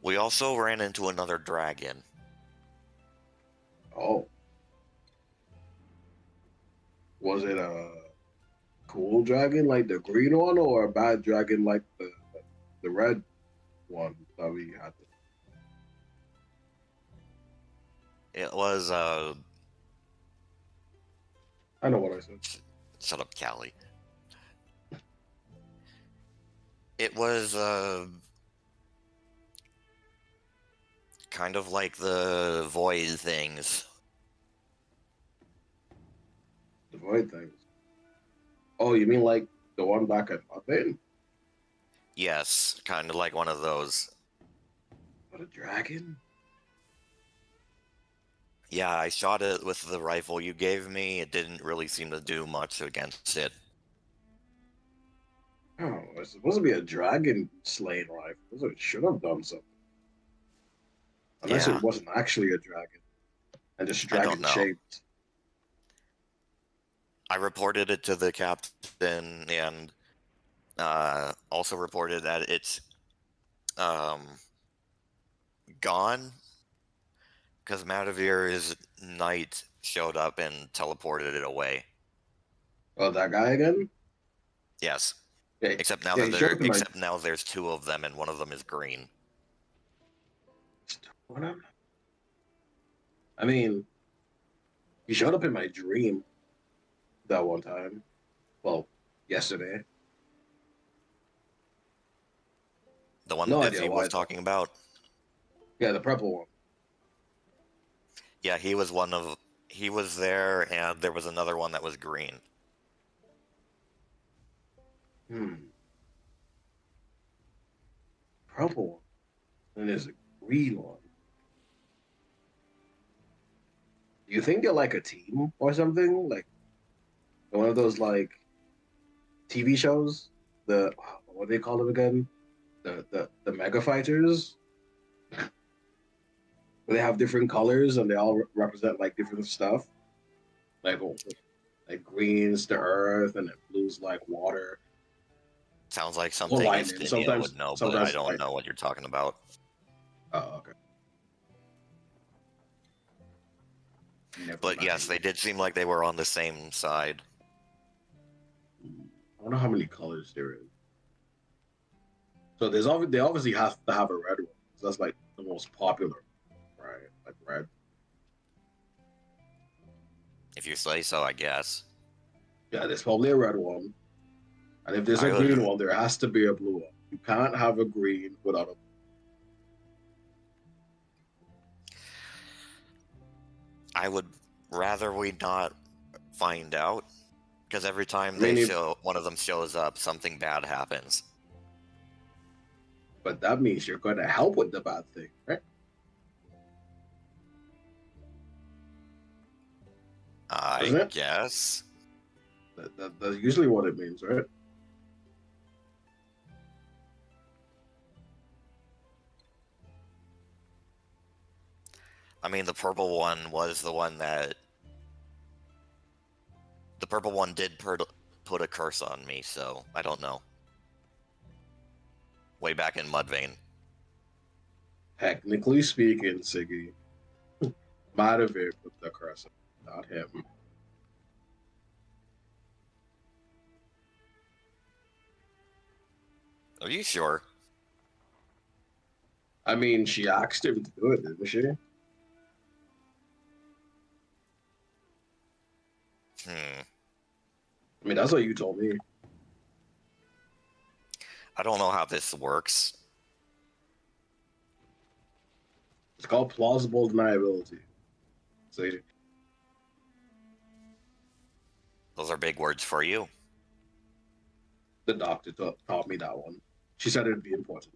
[SPEAKER 3] We also ran into another dragon.
[SPEAKER 8] Oh, was it a cool dragon like the green one, or a bad dragon like the red one that we had?
[SPEAKER 3] It was,
[SPEAKER 8] I know what I said.
[SPEAKER 3] shut up, Callie. It was, kind of like the void things.
[SPEAKER 8] The void things. Oh, you mean like the one back at Muppet?
[SPEAKER 3] Yes, kind of like one of those.
[SPEAKER 8] What, a dragon?
[SPEAKER 3] Yeah, I shot it with the rifle you gave me. It didn't really seem to do much against it.
[SPEAKER 8] Oh, it's supposed to be a dragon slaying rifle. So it should have done something. Unless
[SPEAKER 3] Yeah.
[SPEAKER 8] it wasn't actually a dragon. And just
[SPEAKER 3] I don't
[SPEAKER 8] dragon
[SPEAKER 3] know.
[SPEAKER 8] shaped.
[SPEAKER 3] I reported it to the captain and also reported that it's um, gone because Matavere's knight showed up and teleported it away.
[SPEAKER 8] Oh, that guy again?
[SPEAKER 3] Yes.
[SPEAKER 8] Yeah,
[SPEAKER 3] Except now
[SPEAKER 8] yeah,
[SPEAKER 3] that
[SPEAKER 8] he showed up in my
[SPEAKER 3] except now there's two of them and one of them is green.
[SPEAKER 8] What? I mean, he showed up in my dream that one time. Well, yesterday.
[SPEAKER 3] The one
[SPEAKER 8] No
[SPEAKER 3] that
[SPEAKER 8] idea
[SPEAKER 3] Dizzy
[SPEAKER 8] why,
[SPEAKER 3] was
[SPEAKER 8] though.
[SPEAKER 3] talking about.
[SPEAKER 8] Yeah, the purple one.
[SPEAKER 3] Yeah, he was one of. He was there, and there was another one that was green.
[SPEAKER 8] Purple one. And there's a green one. Do you think they're like a team or something? Like one of those like TV shows? The what do they call them again? The mega fighters? Where they have different colors and they all represent like different stuff. Like like green's the earth and then blue's like water.
[SPEAKER 3] Sounds like
[SPEAKER 8] Or
[SPEAKER 3] something
[SPEAKER 8] lightning.
[SPEAKER 3] Estenio would know, but I don't
[SPEAKER 8] lightning.
[SPEAKER 3] know what you're talking about.
[SPEAKER 8] Oh, okay. Never
[SPEAKER 3] But
[SPEAKER 8] mind.
[SPEAKER 3] yes, they did seem like they were on the same side.
[SPEAKER 8] I don't know how many colors there is. So they obviously have to have a red one. So that's like the most popular, right? Like red.
[SPEAKER 3] If you say so, I guess.
[SPEAKER 8] Yeah, there's probably a red one. And if there's a
[SPEAKER 3] I would-
[SPEAKER 8] green one, there has to be a blue one. You can't have a green without a
[SPEAKER 3] I would rather we not find out, because every time
[SPEAKER 8] I mean,
[SPEAKER 3] they
[SPEAKER 8] if-
[SPEAKER 3] show one of them shows up, something bad happens.
[SPEAKER 8] But that means you're going to help with the bad thing, right? Doesn't
[SPEAKER 3] I
[SPEAKER 8] it?
[SPEAKER 3] guess.
[SPEAKER 8] That's usually what it means, right?
[SPEAKER 3] I mean, the purple one was the one that. The purple one did put a curse on me, so I don't know. Way back in Mudvayne.
[SPEAKER 8] Technically speaking, Siggy, Mattivere put the curse on, not him.
[SPEAKER 3] Are you sure?
[SPEAKER 8] I mean, she asked him to do it, didn't she? I mean, that's what you told me.
[SPEAKER 3] I don't know how this works.
[SPEAKER 8] It's called plausible deniability. See,
[SPEAKER 3] Those are big words for you.
[SPEAKER 8] the doctor taught me that one. She said it'd be important.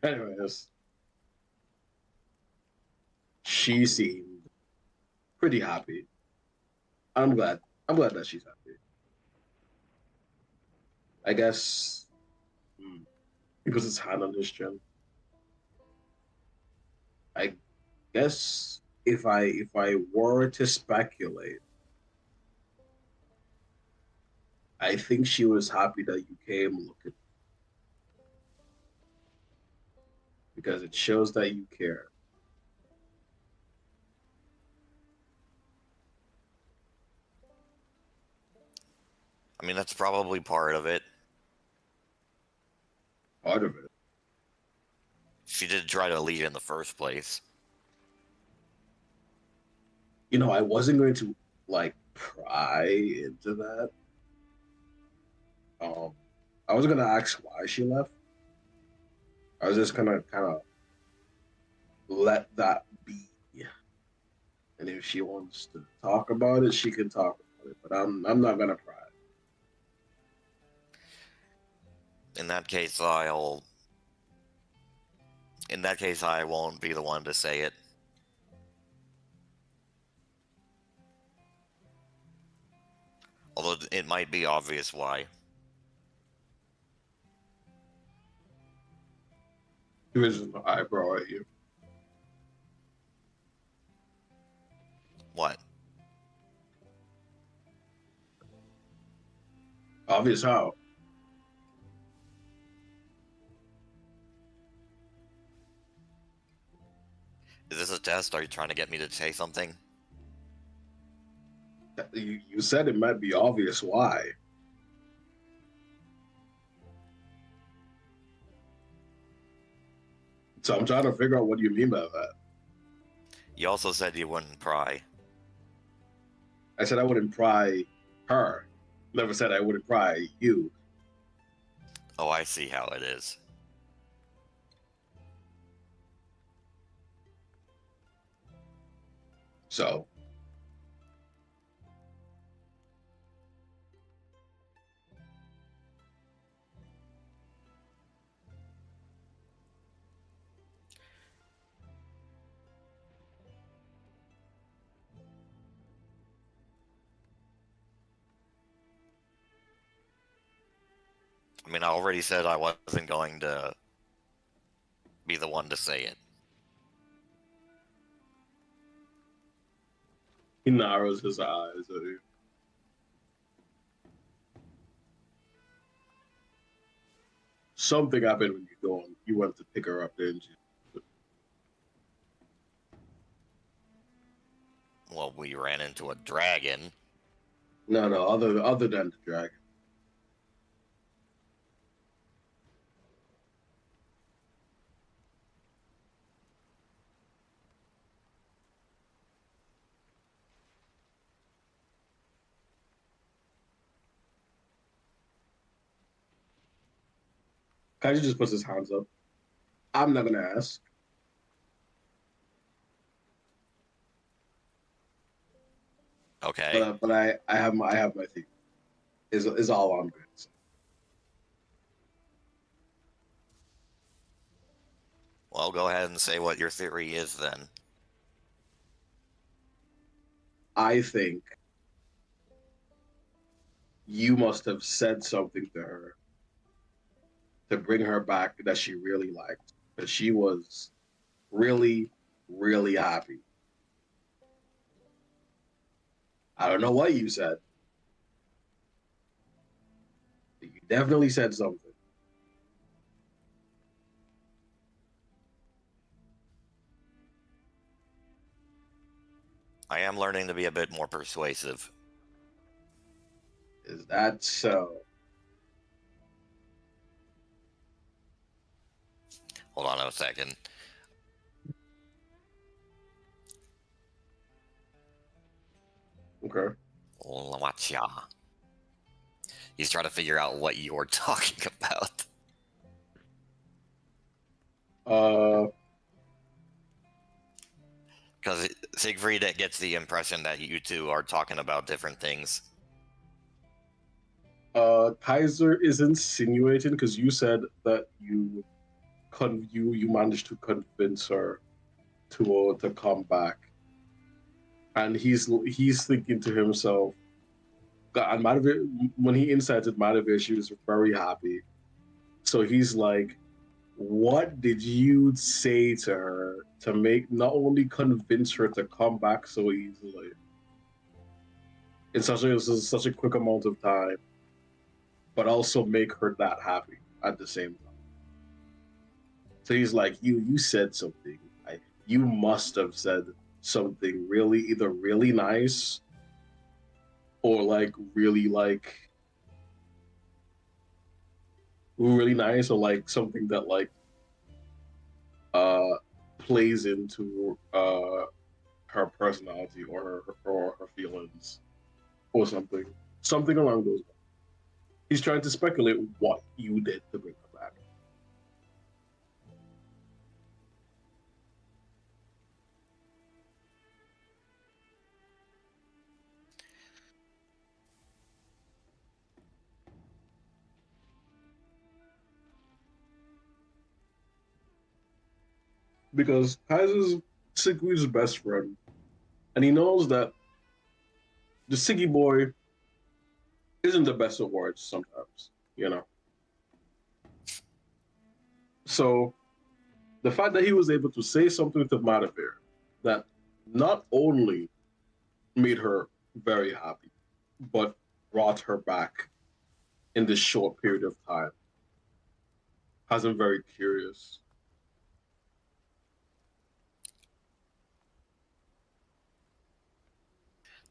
[SPEAKER 8] Anyways, she seemed pretty happy. I'm glad. I'm glad that she's happy. I guess he puts his hand on his chin. I guess if I were to speculate, I think she was happy that you came looking. Because it shows that you care.
[SPEAKER 3] I mean, that's probably part of it.
[SPEAKER 8] Part of it.
[SPEAKER 3] She did try to leave in the first place.
[SPEAKER 8] You know, I wasn't going to like pry into that. I was gonna ask why she left. I was just gonna kind of let that be. And if she wants to talk about it, she can talk about it. But I'm not gonna pry.
[SPEAKER 3] In that case, I'll In that case, I won't be the one to say it. Although it might be obvious why.
[SPEAKER 8] He raises an eyebrow at you.
[SPEAKER 3] What?
[SPEAKER 8] Obvious how?
[SPEAKER 3] Is this a test? Are you trying to get me to say something?
[SPEAKER 8] You said it might be obvious why. So I'm trying to figure out what you mean by that.
[SPEAKER 3] You also said you wouldn't pry.
[SPEAKER 8] I said I wouldn't pry her. Never said I wouldn't pry you.
[SPEAKER 3] Oh, I see how it is.
[SPEAKER 8] So
[SPEAKER 3] I mean, I already said I wasn't going to be the one to say it.
[SPEAKER 8] he narrows his eyes at you. Something happened when you went to pick her up, didn't you?
[SPEAKER 3] Well, we ran into a dragon.
[SPEAKER 8] No, other than the dragon. Kaiji just puts his hands up. I'm not gonna ask.
[SPEAKER 3] Okay.
[SPEAKER 8] But I have my thing. Is all I'm gonna say.
[SPEAKER 3] Well, go ahead and say what your theory is then.
[SPEAKER 8] I think you must have said something to her to bring her back that she really liked. Because she was really, really happy. I don't know what you said. But you definitely said something.
[SPEAKER 3] I am learning to be a bit more persuasive.
[SPEAKER 8] Is that so?
[SPEAKER 3] Hold on a second.
[SPEAKER 8] Okay.
[SPEAKER 3] Watcha. He's trying to figure out what you're talking about. Because Siegfried gets the impression that you two are talking about different things.
[SPEAKER 8] Kaiser is insinuating because you said that you managed to convince her to come back, and he's thinking to himself, and Mattivere, when he incited Mattivere, she was very happy. So he's like, what did you say to her to make not only convince her to come back so easily in such a quick amount of time, but also make her that happy at the same time? So he's like, you said something. You must have said something really either really nice or really nice or like something that like plays into her personality or her feelings or something along those lines. He's trying to speculate what you did to bring her back. because Kaiser's Siegfried's best friend, and he knows that the Siggy boy isn't the best at words sometimes, you know. So the fact that he was able to say something to Mattivere that not only made her very happy, but brought her back in this short period of time has him very curious.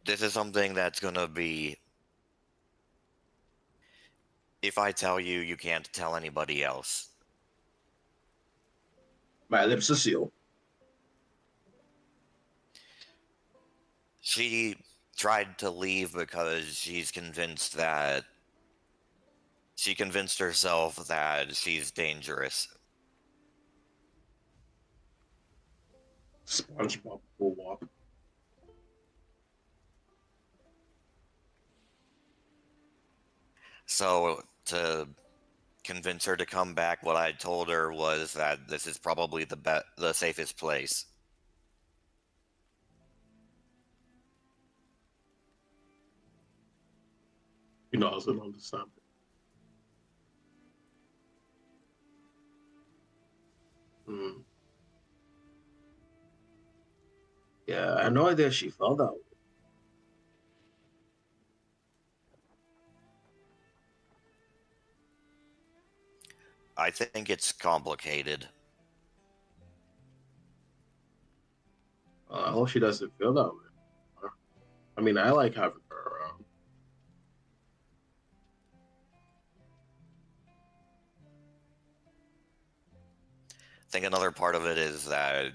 [SPEAKER 3] This is something that's gonna be. If I tell you, you can't tell anybody else.
[SPEAKER 8] My lips are sealed.
[SPEAKER 3] She tried to leave because she convinced herself that she's dangerous.
[SPEAKER 8] SpongeBob will walk.
[SPEAKER 3] So to convince her to come back, what I told her was that this is probably the safest place.
[SPEAKER 8] He doesn't understand it. Hmm. Yeah, I had no idea she felt that way.
[SPEAKER 3] I think it's complicated.
[SPEAKER 8] I hope she doesn't feel that way. I mean, I like having her around.
[SPEAKER 3] I think another part of it is that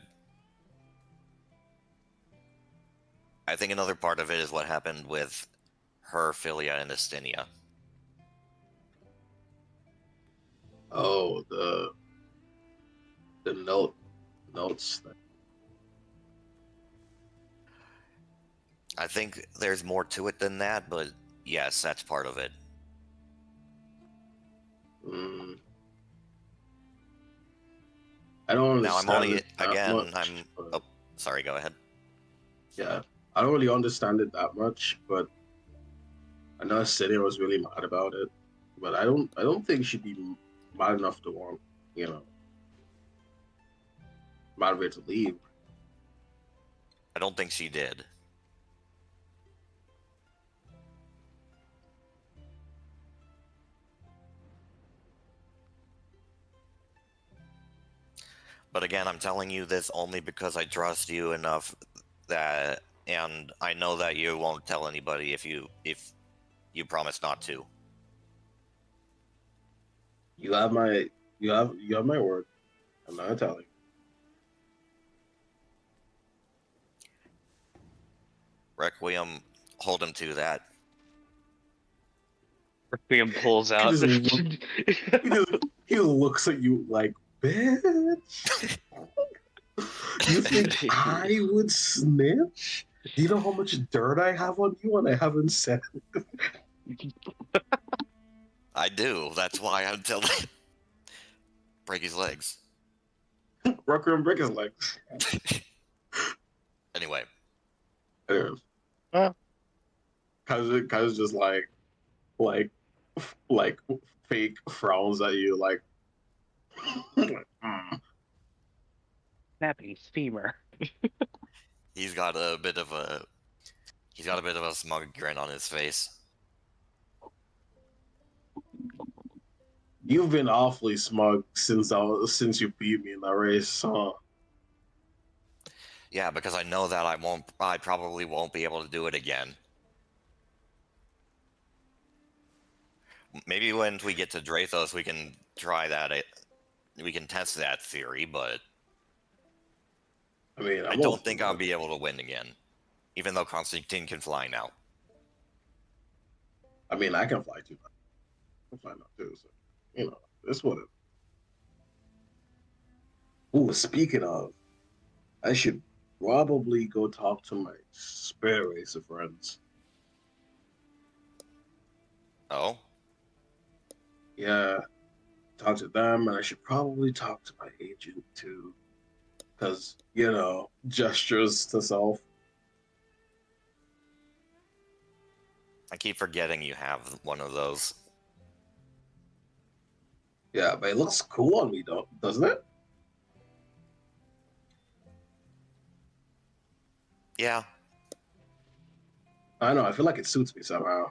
[SPEAKER 3] I think another part of it is what happened with her Philia and Astinia.
[SPEAKER 8] Oh, the notes thing.
[SPEAKER 3] I think there's more to it than that, but yes, that's part of it.
[SPEAKER 8] Mm. I don't
[SPEAKER 3] Now I'm
[SPEAKER 8] understand
[SPEAKER 3] only
[SPEAKER 8] it that
[SPEAKER 3] again.
[SPEAKER 8] much,
[SPEAKER 3] I'm.
[SPEAKER 8] but
[SPEAKER 3] Oh, sorry. Go ahead.
[SPEAKER 8] yeah, I don't really understand it that much, but I know City was really mad about it, but I don't think she'd be mad enough to want, you know, motivate to leave.
[SPEAKER 3] I don't think she did. But again, I'm telling you this only because I trust you enough that, and I know that you won't tell anybody if you promise not to.
[SPEAKER 8] You have you have my word. I'm not telling.
[SPEAKER 3] Requiem, hold him to that.
[SPEAKER 4] Requiem pulls out.
[SPEAKER 8] He looks at you like, bitch. You think I would snitch? Do you know how much dirt I have on you and I haven't said it?
[SPEAKER 3] I do. That's why I'm telling. Break his legs.
[SPEAKER 8] Rucker and Brick is like,
[SPEAKER 3] Anyway,
[SPEAKER 8] anyways. Cause just like fake frowns at you like
[SPEAKER 4] Snapping his femur.
[SPEAKER 3] he's got a bit of a smug grin on his face.
[SPEAKER 8] You've been awfully smug since you beat me in that race, huh?
[SPEAKER 3] Yeah, because I know that I probably won't be able to do it again. Maybe when we get to Drathos, we can try that. We can test that theory, but
[SPEAKER 8] I mean,
[SPEAKER 3] I don't think I'll be able to win again, even though Constantine can fly now.
[SPEAKER 8] I mean, I can fly too. I can fly now too. So, you know, it's what it. Ooh, speaking of, I should probably go talk to my spare racer friends.
[SPEAKER 3] Oh,
[SPEAKER 8] Yeah, talk to them, and I should probably talk to my agent too. Because, gestures to self.
[SPEAKER 3] I keep forgetting you have one of those.
[SPEAKER 8] Yeah, but it looks cool on me, though, doesn't it?
[SPEAKER 3] Yeah.
[SPEAKER 8] I know, I feel like it suits me somehow.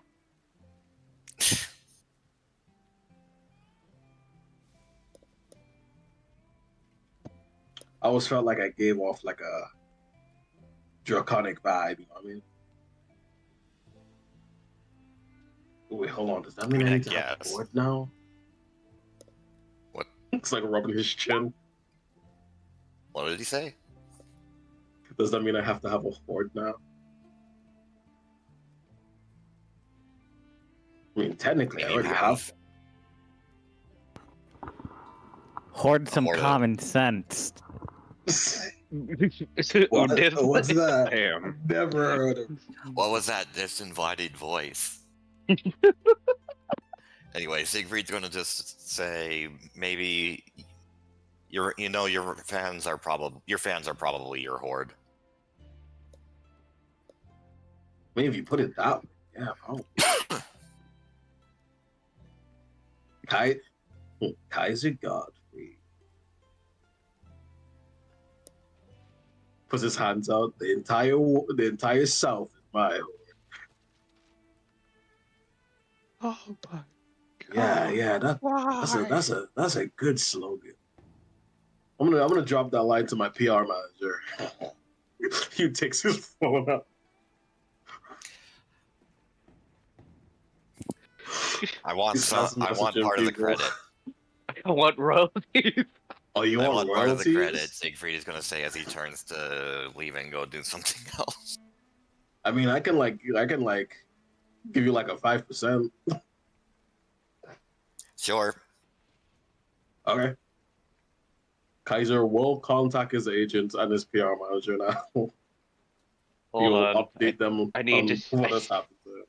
[SPEAKER 8] I always felt like I gave off like a draconic vibe, you know what I mean? Wait, hold on. Does that mean I need to have a
[SPEAKER 3] Yes.
[SPEAKER 8] horde now?
[SPEAKER 3] What?
[SPEAKER 8] It's like rubbing his chin.
[SPEAKER 3] What did he say?
[SPEAKER 8] Does that mean I have to have a horde now? I mean, technically, I
[SPEAKER 3] You
[SPEAKER 8] already have.
[SPEAKER 7] Hoard some
[SPEAKER 3] Hoard it.
[SPEAKER 7] common sense.
[SPEAKER 8] What?
[SPEAKER 4] Did
[SPEAKER 8] What's that?
[SPEAKER 5] Damn.
[SPEAKER 8] Never heard of.
[SPEAKER 3] What was that disinvited voice? Anyway, Siegfried's gonna just say maybe your fans are probably your horde.
[SPEAKER 8] Maybe if you put it that way, yeah, probably. Kaiser Godfrey puts his hands out. The entire South is my horde.
[SPEAKER 5] Oh my
[SPEAKER 8] Yeah. That's a good slogan. I'm gonna drop that line to my PR manager. He takes his phone out.
[SPEAKER 3] I want
[SPEAKER 8] He starts
[SPEAKER 3] part of the
[SPEAKER 8] messaging
[SPEAKER 3] credit.
[SPEAKER 4] I want royalties.
[SPEAKER 8] Oh, you
[SPEAKER 3] I
[SPEAKER 8] want
[SPEAKER 3] want part of the
[SPEAKER 8] royalties?
[SPEAKER 3] credit. Siegfried is gonna say as he turns to leave and go do something else.
[SPEAKER 8] I mean, I can give you like a 5%.
[SPEAKER 3] Sure.
[SPEAKER 8] Okay. Kaiser will contact his agents and his PR manager now.
[SPEAKER 4] Hold
[SPEAKER 8] You'll
[SPEAKER 4] on.
[SPEAKER 8] update them
[SPEAKER 4] I need
[SPEAKER 8] on
[SPEAKER 4] to-
[SPEAKER 8] what has happened to him.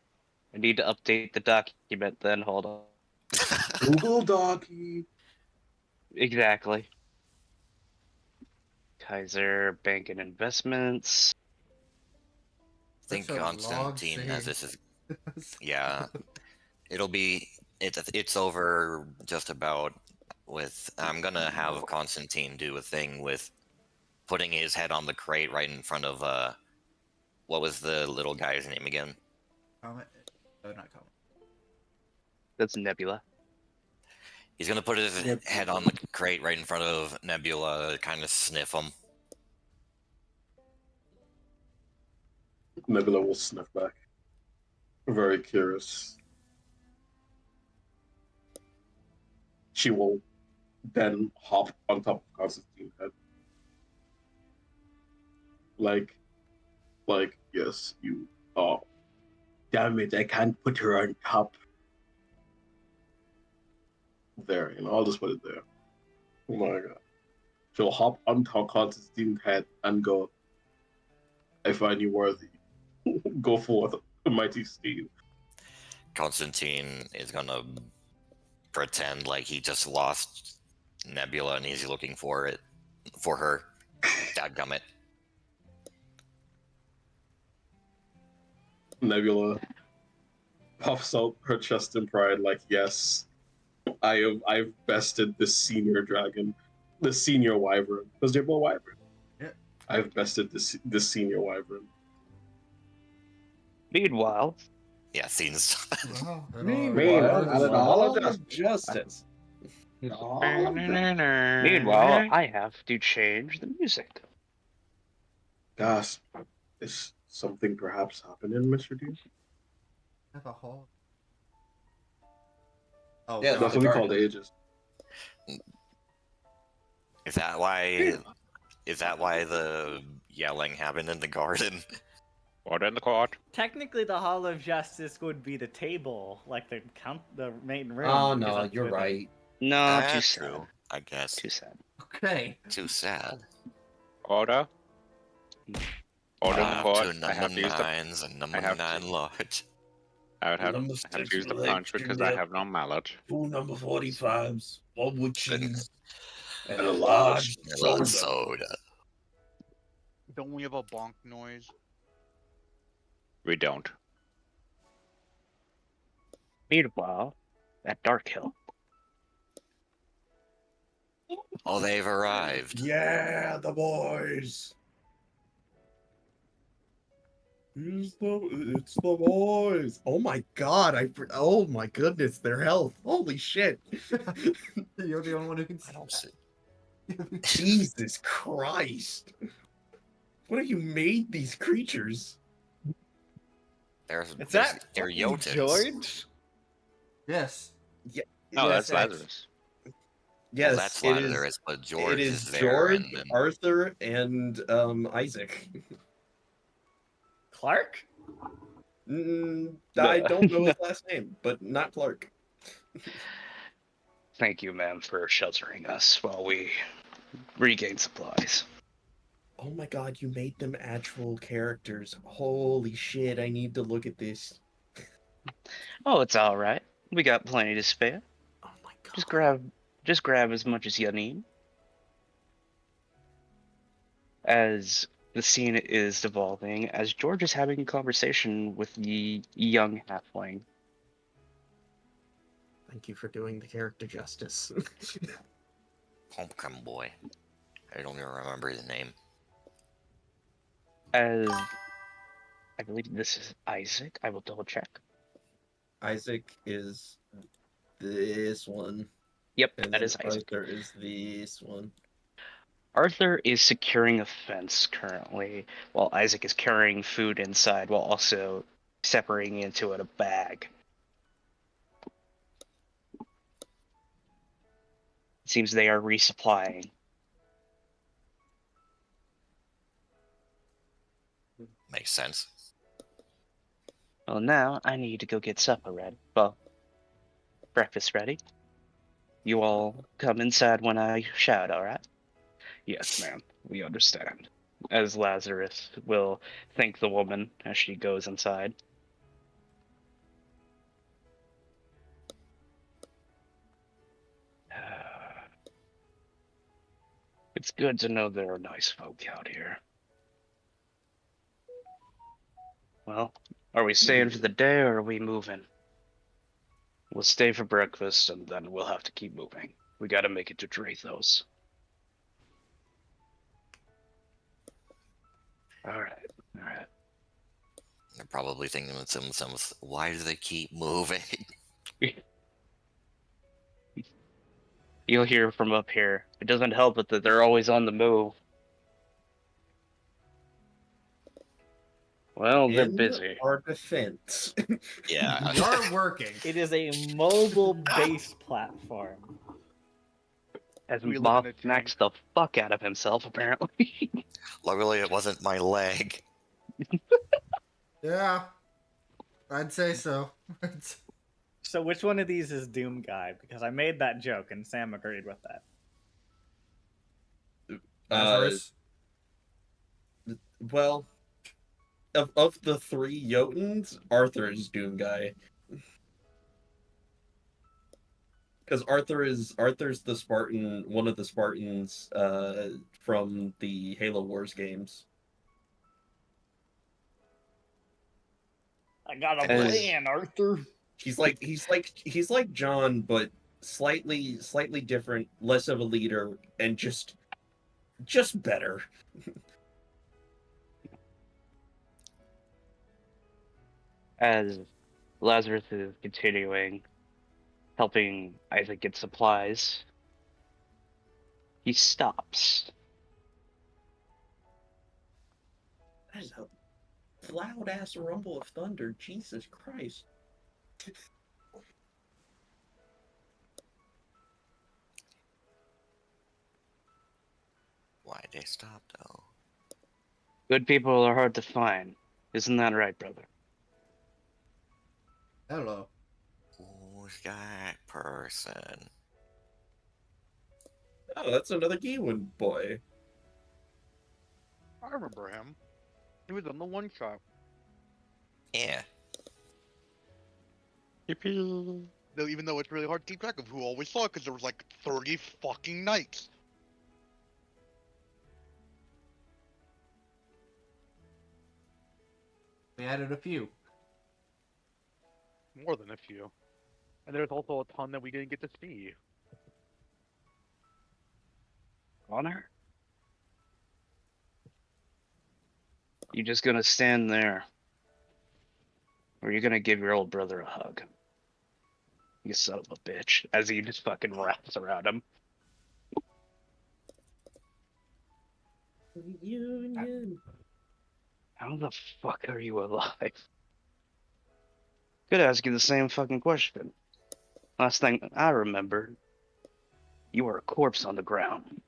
[SPEAKER 4] I need to update the document then. Hold on.
[SPEAKER 8] Google Docky.
[SPEAKER 4] Exactly. Kaiser Bank and Investments.
[SPEAKER 3] I think
[SPEAKER 9] That's a long
[SPEAKER 3] Constantine, as
[SPEAKER 9] save.
[SPEAKER 3] this is, yeah, it's over just about with. I'm gonna have Constantine do a thing with putting his head on the crate right in front of what was the little guy's name again?
[SPEAKER 9] Comment. Oh, not comment.
[SPEAKER 4] That's Nebula.
[SPEAKER 3] He's gonna put his head on the crate right in front of Nebula, kind of sniff him.
[SPEAKER 8] Nebula will sniff back. Very curious. She will then hop on top of Constantine's head. Like, yes, you. Oh, damn it! I can't put her on top. There, I'll just put it there. Oh my god. She'll hop on top of Constantine's head and go, I find you worthy. Go forth, mighty steed.
[SPEAKER 3] Constantine is gonna pretend like he just lost Nebula and he's looking for her. Dadgummit.
[SPEAKER 8] Nebula puffs out her chest in pride, like, yes, I've bested the senior dragon, the senior wyvern, because they're both wyvern.
[SPEAKER 9] Yeah.
[SPEAKER 8] I've bested the senior wyvern.
[SPEAKER 4] Meanwhile,
[SPEAKER 3] Yeah, scenes.
[SPEAKER 9] Wow.
[SPEAKER 8] Meanwhile, out of all of
[SPEAKER 2] justice.
[SPEAKER 4] meanwhile, I have to change the music.
[SPEAKER 8] Gasp. Is something perhaps happening, Mr. D?
[SPEAKER 9] Have a hole. Oh,
[SPEAKER 2] Yeah,
[SPEAKER 9] God.
[SPEAKER 8] That's what we call the ages.
[SPEAKER 3] Is that why? Is that why the yelling happened in the garden?
[SPEAKER 5] Order in the court.
[SPEAKER 7] Technically, the Hall of Justice would be the table, like the main room.
[SPEAKER 2] Oh
[SPEAKER 7] because
[SPEAKER 2] no,
[SPEAKER 7] that's
[SPEAKER 2] you're
[SPEAKER 7] where the-
[SPEAKER 2] right.
[SPEAKER 4] No, too
[SPEAKER 3] That's
[SPEAKER 4] sad.
[SPEAKER 3] true, I guess.
[SPEAKER 4] Too sad.
[SPEAKER 9] Okay.
[SPEAKER 3] Too sad.
[SPEAKER 5] Order. Order in the court.
[SPEAKER 3] Two
[SPEAKER 5] I have
[SPEAKER 3] number
[SPEAKER 5] to use the.
[SPEAKER 3] nines and number
[SPEAKER 5] I have to-
[SPEAKER 3] 9 large.
[SPEAKER 5] I would have
[SPEAKER 10] Number
[SPEAKER 5] to
[SPEAKER 10] six
[SPEAKER 5] use the
[SPEAKER 10] with
[SPEAKER 5] punch
[SPEAKER 10] extra
[SPEAKER 5] because I
[SPEAKER 10] dip.
[SPEAKER 5] have no mallet.
[SPEAKER 10] 2 number 45s, 1 with cheese, and
[SPEAKER 8] And
[SPEAKER 10] a
[SPEAKER 8] a
[SPEAKER 10] large
[SPEAKER 3] Large
[SPEAKER 10] soda.
[SPEAKER 3] soda.
[SPEAKER 1] Don't we have a bonk noise?
[SPEAKER 5] We don't.
[SPEAKER 4] Meanwhile, at Dark Hill.
[SPEAKER 3] Oh, they've arrived.
[SPEAKER 2] Yeah, the boys. It's the boys. Oh my god! Oh my goodness, their health. Holy shit!
[SPEAKER 9] You're the only one who can
[SPEAKER 3] I
[SPEAKER 9] see.
[SPEAKER 3] don't see.
[SPEAKER 2] Jesus Christ! What have you made these creatures?
[SPEAKER 7] Is that
[SPEAKER 3] they're
[SPEAKER 7] fucking
[SPEAKER 3] Jotuns.
[SPEAKER 7] George?
[SPEAKER 9] Yes.
[SPEAKER 5] Oh,
[SPEAKER 2] Yes,
[SPEAKER 5] that's Lazarus.
[SPEAKER 2] Yes,
[SPEAKER 3] Well, that's
[SPEAKER 2] it is.
[SPEAKER 3] Lazarus, but George
[SPEAKER 2] It is
[SPEAKER 3] is there.
[SPEAKER 2] George,
[SPEAKER 3] And then,
[SPEAKER 2] Arthur, and Isaac.
[SPEAKER 7] Clark?
[SPEAKER 2] I don't know his last name, but not Clark.
[SPEAKER 4] Thank you, ma'am, for sheltering us while we regain supplies.
[SPEAKER 2] Oh my god, you made them actual characters. Holy shit, I need to look at this.
[SPEAKER 4] Oh, it's all right. We got plenty to spare.
[SPEAKER 2] Oh my god.
[SPEAKER 4] Just grab as much as you need. As the scene is devolving, as George is having a conversation with the young halfling.
[SPEAKER 2] Thank you for doing the character justice.
[SPEAKER 3] Homecoming boy. I don't even remember his name.
[SPEAKER 4] As I believe this is Isaac. I will double check.
[SPEAKER 2] Isaac is this one.
[SPEAKER 4] Yep,
[SPEAKER 2] And
[SPEAKER 4] that
[SPEAKER 2] then
[SPEAKER 4] is Isaac.
[SPEAKER 2] Arthur is this one.
[SPEAKER 4] Arthur is securing a fence currently, while Isaac is carrying food inside while also separating into it a bag. It seems they are resupplying.
[SPEAKER 3] Makes sense.
[SPEAKER 4] Well, now I need to go get supper ready. Well, breakfast ready. You all come inside when I shout, alright? Yes, ma'am. We understand. As Lazarus will thank the woman as she goes inside. It's good to know there are nice folk out here. Well, are we staying for the day or are we moving? We'll stay for breakfast and then we'll have to keep moving. We gotta make it to Drathos. Alright.
[SPEAKER 3] They're probably thinking to themselves, why do they keep moving?
[SPEAKER 4] You'll hear from up here. It doesn't help it that they're always on the move. Well, they're
[SPEAKER 2] In
[SPEAKER 4] busy.
[SPEAKER 2] our defense.
[SPEAKER 3] Yeah.
[SPEAKER 9] We are working.
[SPEAKER 7] It is a mobile-based platform.
[SPEAKER 4] As
[SPEAKER 1] We live
[SPEAKER 4] Moth
[SPEAKER 1] in a tank.
[SPEAKER 4] smacks the fuck out of himself, apparently.
[SPEAKER 3] Luckily, it wasn't my leg.
[SPEAKER 9] Yeah. I'd say so.
[SPEAKER 7] So which one of these is Doom Guy? Because I made that joke and Sam agreed with that.
[SPEAKER 9] Lazarus.
[SPEAKER 2] Well, of the three Jotuns, Arthur is Doom Guy. Because Arthur's the Spartan, one of the Spartans from the Halo Wars games.
[SPEAKER 7] I got a
[SPEAKER 4] As-
[SPEAKER 7] plan, Arthur.
[SPEAKER 2] He's like John, but slightly different, less of a leader, and just better.
[SPEAKER 4] As Lazarus is continuing helping Isaac get supplies, he stops.
[SPEAKER 2] That is a loud ass rumble of thunder. Jesus Christ.
[SPEAKER 3] Why they stop though?
[SPEAKER 4] Good people are hard to find. Isn't that right, brother?
[SPEAKER 9] Hello.
[SPEAKER 3] Who's that person?
[SPEAKER 2] Oh, that's another Gewin boy.
[SPEAKER 1] I remember him. He was on the one shot.
[SPEAKER 3] Yeah.
[SPEAKER 5] Yippee.
[SPEAKER 1] Though, even though it's really hard to keep track of who always saw it, because there was like 30 fucking nights.
[SPEAKER 9] We added a few.
[SPEAKER 1] More than a few. And there's also a ton that we didn't get to see.
[SPEAKER 4] Connor? You just gonna stand there? Or are you gonna give your old brother a hug? You son of a bitch. As he just fucking wraps around him.
[SPEAKER 2] Reunion.
[SPEAKER 4] How the fuck are you alive? Could ask you the same fucking question. Last thing I remember, you were a corpse on the ground.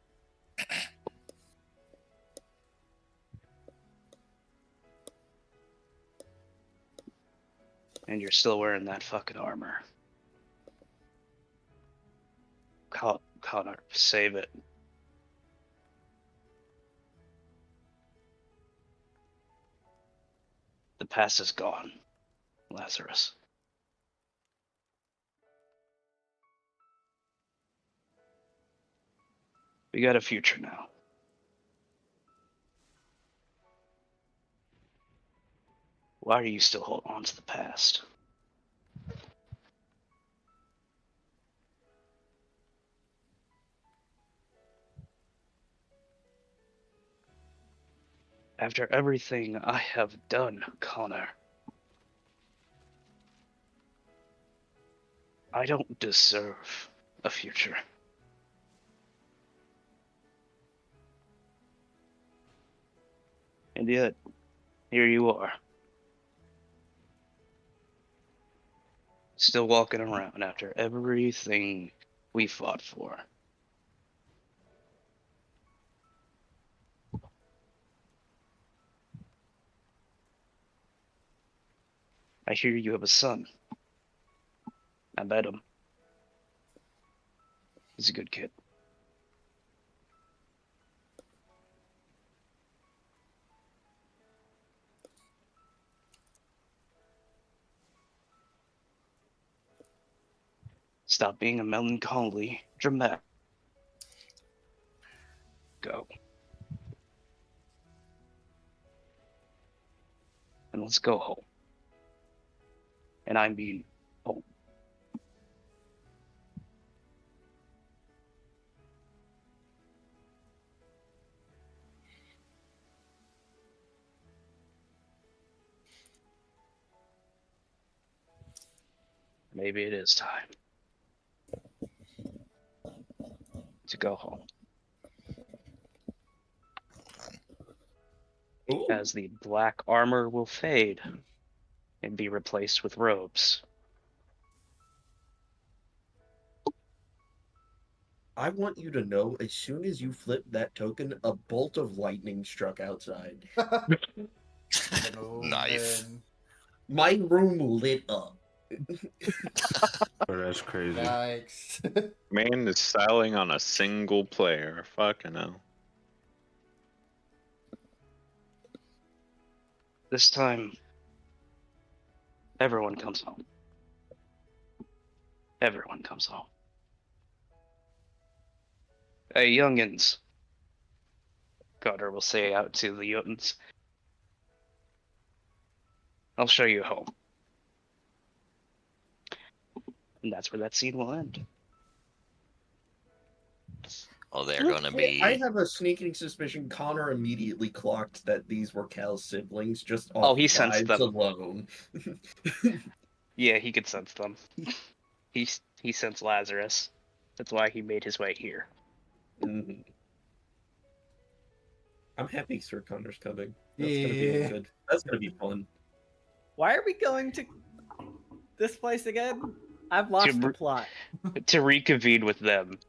[SPEAKER 4] And you're still wearing that fucking armor. Connor, save it. The past is gone, Lazarus. We got a future now. Why are you still holding on to the past? After everything I have done, Connor, I don't deserve a future. And yet, here you are. Still walking around after everything we fought for. I hear you have a son. I met him. He's a good kid. Stop being a melancholy dramatic. Go. And let's go home. And I mean home. Maybe it is time to go home.
[SPEAKER 2] Ooh.
[SPEAKER 4] As the black armor will fade and be replaced with robes.
[SPEAKER 2] I want you to know, as soon as you flipped that token, a bolt of lightning struck outside.
[SPEAKER 9] Oh,
[SPEAKER 3] Nice.
[SPEAKER 9] man.
[SPEAKER 2] My room lit up.
[SPEAKER 8] Oh, that's crazy.
[SPEAKER 9] Yikes.
[SPEAKER 5] Man is styling on a single player. Fucking hell.
[SPEAKER 4] This time, everyone comes home. Everyone comes home. Hey, youngins. Goddard will say out to the Jotuns. I'll show you home. And that's where that scene will end.
[SPEAKER 3] Oh, they're going to be.
[SPEAKER 2] I have a sneaking suspicion Connor immediately clocked that these were Cal's siblings just off
[SPEAKER 4] he sensed
[SPEAKER 2] vibes
[SPEAKER 4] them.
[SPEAKER 2] alone.
[SPEAKER 4] Yeah, he could sense them. He sensed Lazarus. That's why he made his way here.
[SPEAKER 2] Mhm. I'm happy Sir Connor's coming. That's gonna be
[SPEAKER 9] Yeah.
[SPEAKER 2] good. That's gonna be fun.
[SPEAKER 7] Why are we going to this place again? I've lost the
[SPEAKER 4] re-
[SPEAKER 7] plot.
[SPEAKER 4] To reconvene with them.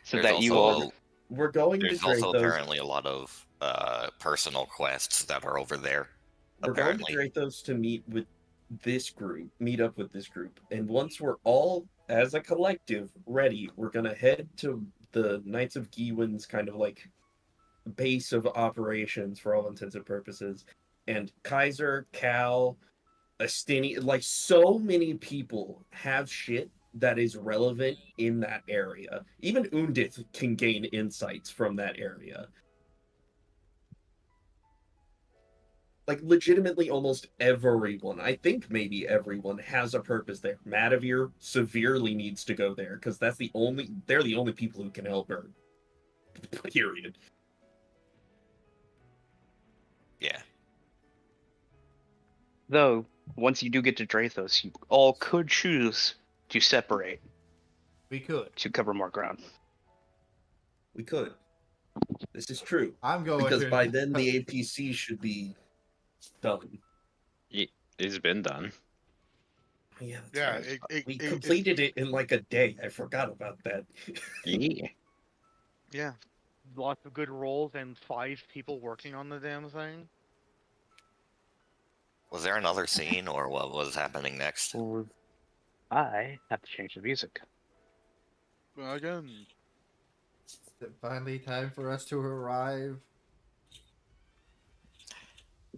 [SPEAKER 4] So
[SPEAKER 3] There's
[SPEAKER 4] that you
[SPEAKER 3] also-
[SPEAKER 4] all.
[SPEAKER 2] We're going to
[SPEAKER 3] There's
[SPEAKER 2] Drake
[SPEAKER 3] also
[SPEAKER 2] those.
[SPEAKER 3] apparently a lot of personal quests that are over there.
[SPEAKER 2] We're
[SPEAKER 3] apparently.
[SPEAKER 2] going to Draythos to meet up with this group. And once we're all, as a collective, ready, we're going to head to the Knights of Gewin's kind of like base of operations for all intents and purposes. And Kaiser, Cal, Astini, like so many people have shit that is relevant in that area. Even Undith can gain insights from that area. like legitimately almost everyone, I think maybe everyone has a purpose there. Mattivere severely needs to go there because they're the only people who can help her. Period.
[SPEAKER 3] Yeah.
[SPEAKER 4] Though, once you do get to Drathos, you all could choose to separate
[SPEAKER 9] We could.
[SPEAKER 4] to cover more ground.
[SPEAKER 2] We could. This is true.
[SPEAKER 9] I'm going
[SPEAKER 2] Because
[SPEAKER 9] to.
[SPEAKER 2] by then the APC should be done.
[SPEAKER 5] It's been done.
[SPEAKER 2] Yeah, that's
[SPEAKER 1] Yeah,
[SPEAKER 2] right. We completed it in like a day. I forgot about that.
[SPEAKER 5] Yeah.
[SPEAKER 1] Yeah, lots of good rolls and 5 people working on the damn thing.
[SPEAKER 3] Was there another scene, or what was happening next?
[SPEAKER 4] I have to change the music.
[SPEAKER 1] Again,
[SPEAKER 9] Is it finally time for us to arrive?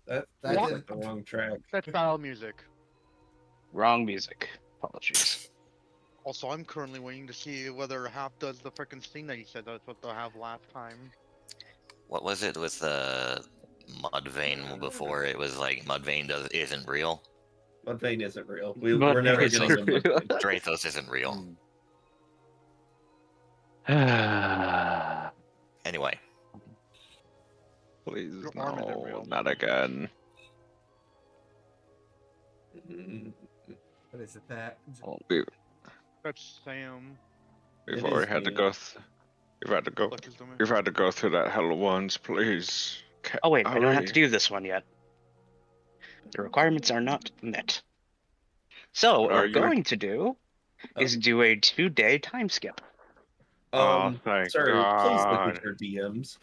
[SPEAKER 2] That's
[SPEAKER 1] What?
[SPEAKER 2] like the wrong track.
[SPEAKER 1] that's battle music.
[SPEAKER 4] Wrong music. Apologies.
[SPEAKER 1] Also, I'm currently waiting to see whether Half does the frickin' thing that he said that's what they'll have last time.
[SPEAKER 3] What was it with the Mudvayne before? It was like Mudvayne isn't real.
[SPEAKER 2] Mudvayne isn't real. We're never
[SPEAKER 4] Mudvayne's
[SPEAKER 2] getting the
[SPEAKER 4] real.
[SPEAKER 2] Mudvayne.
[SPEAKER 3] Drathos isn't real. Anyway,
[SPEAKER 5] Please,
[SPEAKER 1] Your arm isn't
[SPEAKER 5] no,
[SPEAKER 1] real.
[SPEAKER 5] not again.
[SPEAKER 9] What is it that?
[SPEAKER 1] That's Sam.
[SPEAKER 5] We've
[SPEAKER 2] It
[SPEAKER 5] already
[SPEAKER 2] is
[SPEAKER 5] had to
[SPEAKER 2] me.
[SPEAKER 5] go. We've had to go.
[SPEAKER 1] Look, his domain.
[SPEAKER 5] We've had to go through that hell once, please.
[SPEAKER 4] Oh wait, I don't have
[SPEAKER 5] hurry.
[SPEAKER 4] to do this one yet. The requirements are not met. So what
[SPEAKER 5] Are
[SPEAKER 4] we're
[SPEAKER 5] you-
[SPEAKER 4] going to do is do a 2-day time skip.
[SPEAKER 5] Oh, thank
[SPEAKER 2] Sir, please look
[SPEAKER 5] God.
[SPEAKER 2] at your DMs.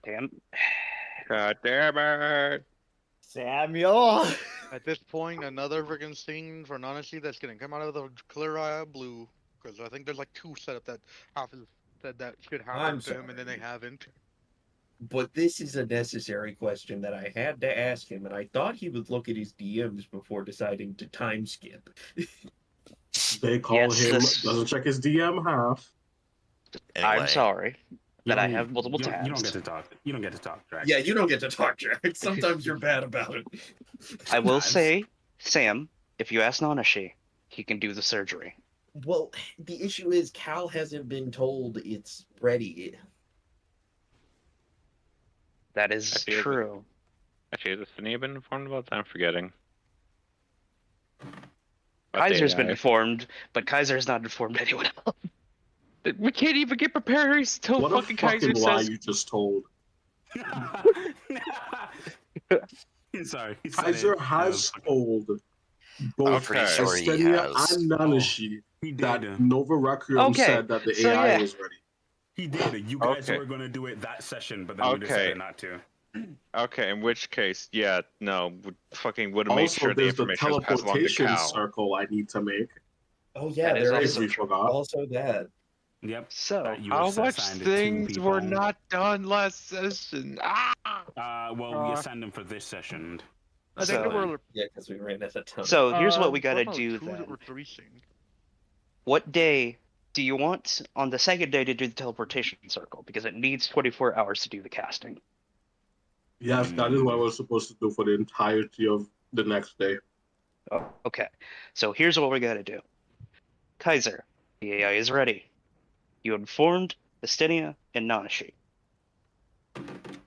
[SPEAKER 4] Damn.
[SPEAKER 5] God damn it!
[SPEAKER 7] Samuel.
[SPEAKER 1] At this point, another freaking thing for Nanashi that's gonna come out of the clear eye of blue. Because I think there's like 2 set up that half has said that should happen
[SPEAKER 2] I'm
[SPEAKER 1] to him, and then they
[SPEAKER 2] sorry.
[SPEAKER 1] haven't.
[SPEAKER 2] But this is a necessary question that I had to ask him, and I thought he would look at his DMs before deciding to time skip.
[SPEAKER 8] They call
[SPEAKER 4] Yes,
[SPEAKER 8] him,
[SPEAKER 4] this-
[SPEAKER 8] doesn't check his DM half.
[SPEAKER 3] anyway,
[SPEAKER 4] I'm sorry that I
[SPEAKER 10] You
[SPEAKER 4] have multiple
[SPEAKER 10] you don't
[SPEAKER 4] tabs.
[SPEAKER 10] get to talk. You don't get to talk, Drax.
[SPEAKER 2] Yeah, you don't get to talk, Jack. Sometimes you're bad about it.
[SPEAKER 4] I will
[SPEAKER 10] Sometimes.
[SPEAKER 4] say, Sam, if you ask Nanashi, he can do the surgery.
[SPEAKER 2] Well, the issue is Cal hasn't been told it's ready.
[SPEAKER 4] That is
[SPEAKER 5] I feel that-
[SPEAKER 4] true.
[SPEAKER 5] Actually, has Sania been informed about that? I'm forgetting.
[SPEAKER 4] Kaiser's been informed, but Kaiser's not informed anyone else.
[SPEAKER 5] We can't even get prepared till
[SPEAKER 8] What a
[SPEAKER 5] fucking Kaiser
[SPEAKER 8] fucking lie
[SPEAKER 5] says.
[SPEAKER 8] you just told.
[SPEAKER 10] Sorry. he said
[SPEAKER 8] Kaiser
[SPEAKER 10] it.
[SPEAKER 8] has
[SPEAKER 10] fucking-
[SPEAKER 8] told
[SPEAKER 3] I'm
[SPEAKER 8] both
[SPEAKER 3] pretty sure he
[SPEAKER 8] Estenia
[SPEAKER 3] has.
[SPEAKER 8] and Nanashi
[SPEAKER 10] He
[SPEAKER 8] that
[SPEAKER 10] did.
[SPEAKER 8] Nova Requiem
[SPEAKER 4] Okay,
[SPEAKER 8] said that the
[SPEAKER 4] so
[SPEAKER 8] AI
[SPEAKER 4] yeah.
[SPEAKER 8] was ready.
[SPEAKER 10] He did. You guys
[SPEAKER 5] Okay.
[SPEAKER 10] were gonna do it that session, but then we
[SPEAKER 5] Okay.
[SPEAKER 10] decided not to.
[SPEAKER 5] Okay, in which case, yeah, no, fucking would have made
[SPEAKER 8] Also,
[SPEAKER 5] sure the
[SPEAKER 8] there's the
[SPEAKER 5] information was passed along to
[SPEAKER 8] teleportation
[SPEAKER 5] Cal.
[SPEAKER 8] circle I need to make.
[SPEAKER 2] Oh yeah,
[SPEAKER 4] That is
[SPEAKER 2] there
[SPEAKER 8] If
[SPEAKER 2] is
[SPEAKER 8] we forgot.
[SPEAKER 2] also that.
[SPEAKER 10] Yep.
[SPEAKER 4] So,
[SPEAKER 10] You
[SPEAKER 5] How
[SPEAKER 10] were
[SPEAKER 5] much
[SPEAKER 10] assigned to 2
[SPEAKER 5] things were
[SPEAKER 10] people.
[SPEAKER 5] not done last session? Ah!
[SPEAKER 10] Well, we assigned them for this session.
[SPEAKER 1] I think there
[SPEAKER 4] So-
[SPEAKER 1] were.
[SPEAKER 2] Yeah, because we ran out of time.
[SPEAKER 4] so here's what we gotta
[SPEAKER 1] about
[SPEAKER 4] do
[SPEAKER 1] 2
[SPEAKER 4] then.
[SPEAKER 1] or 3 things.
[SPEAKER 4] What day do you want on the second day to do the teleportation circle? Because it needs 24 hours to do the casting.
[SPEAKER 8] Yes, that is what we're supposed to do for the entirety of the next day.
[SPEAKER 4] Oh, okay. So here's what we gotta do. Kaiser, the AI is ready. You informed Estenia and Nanashi.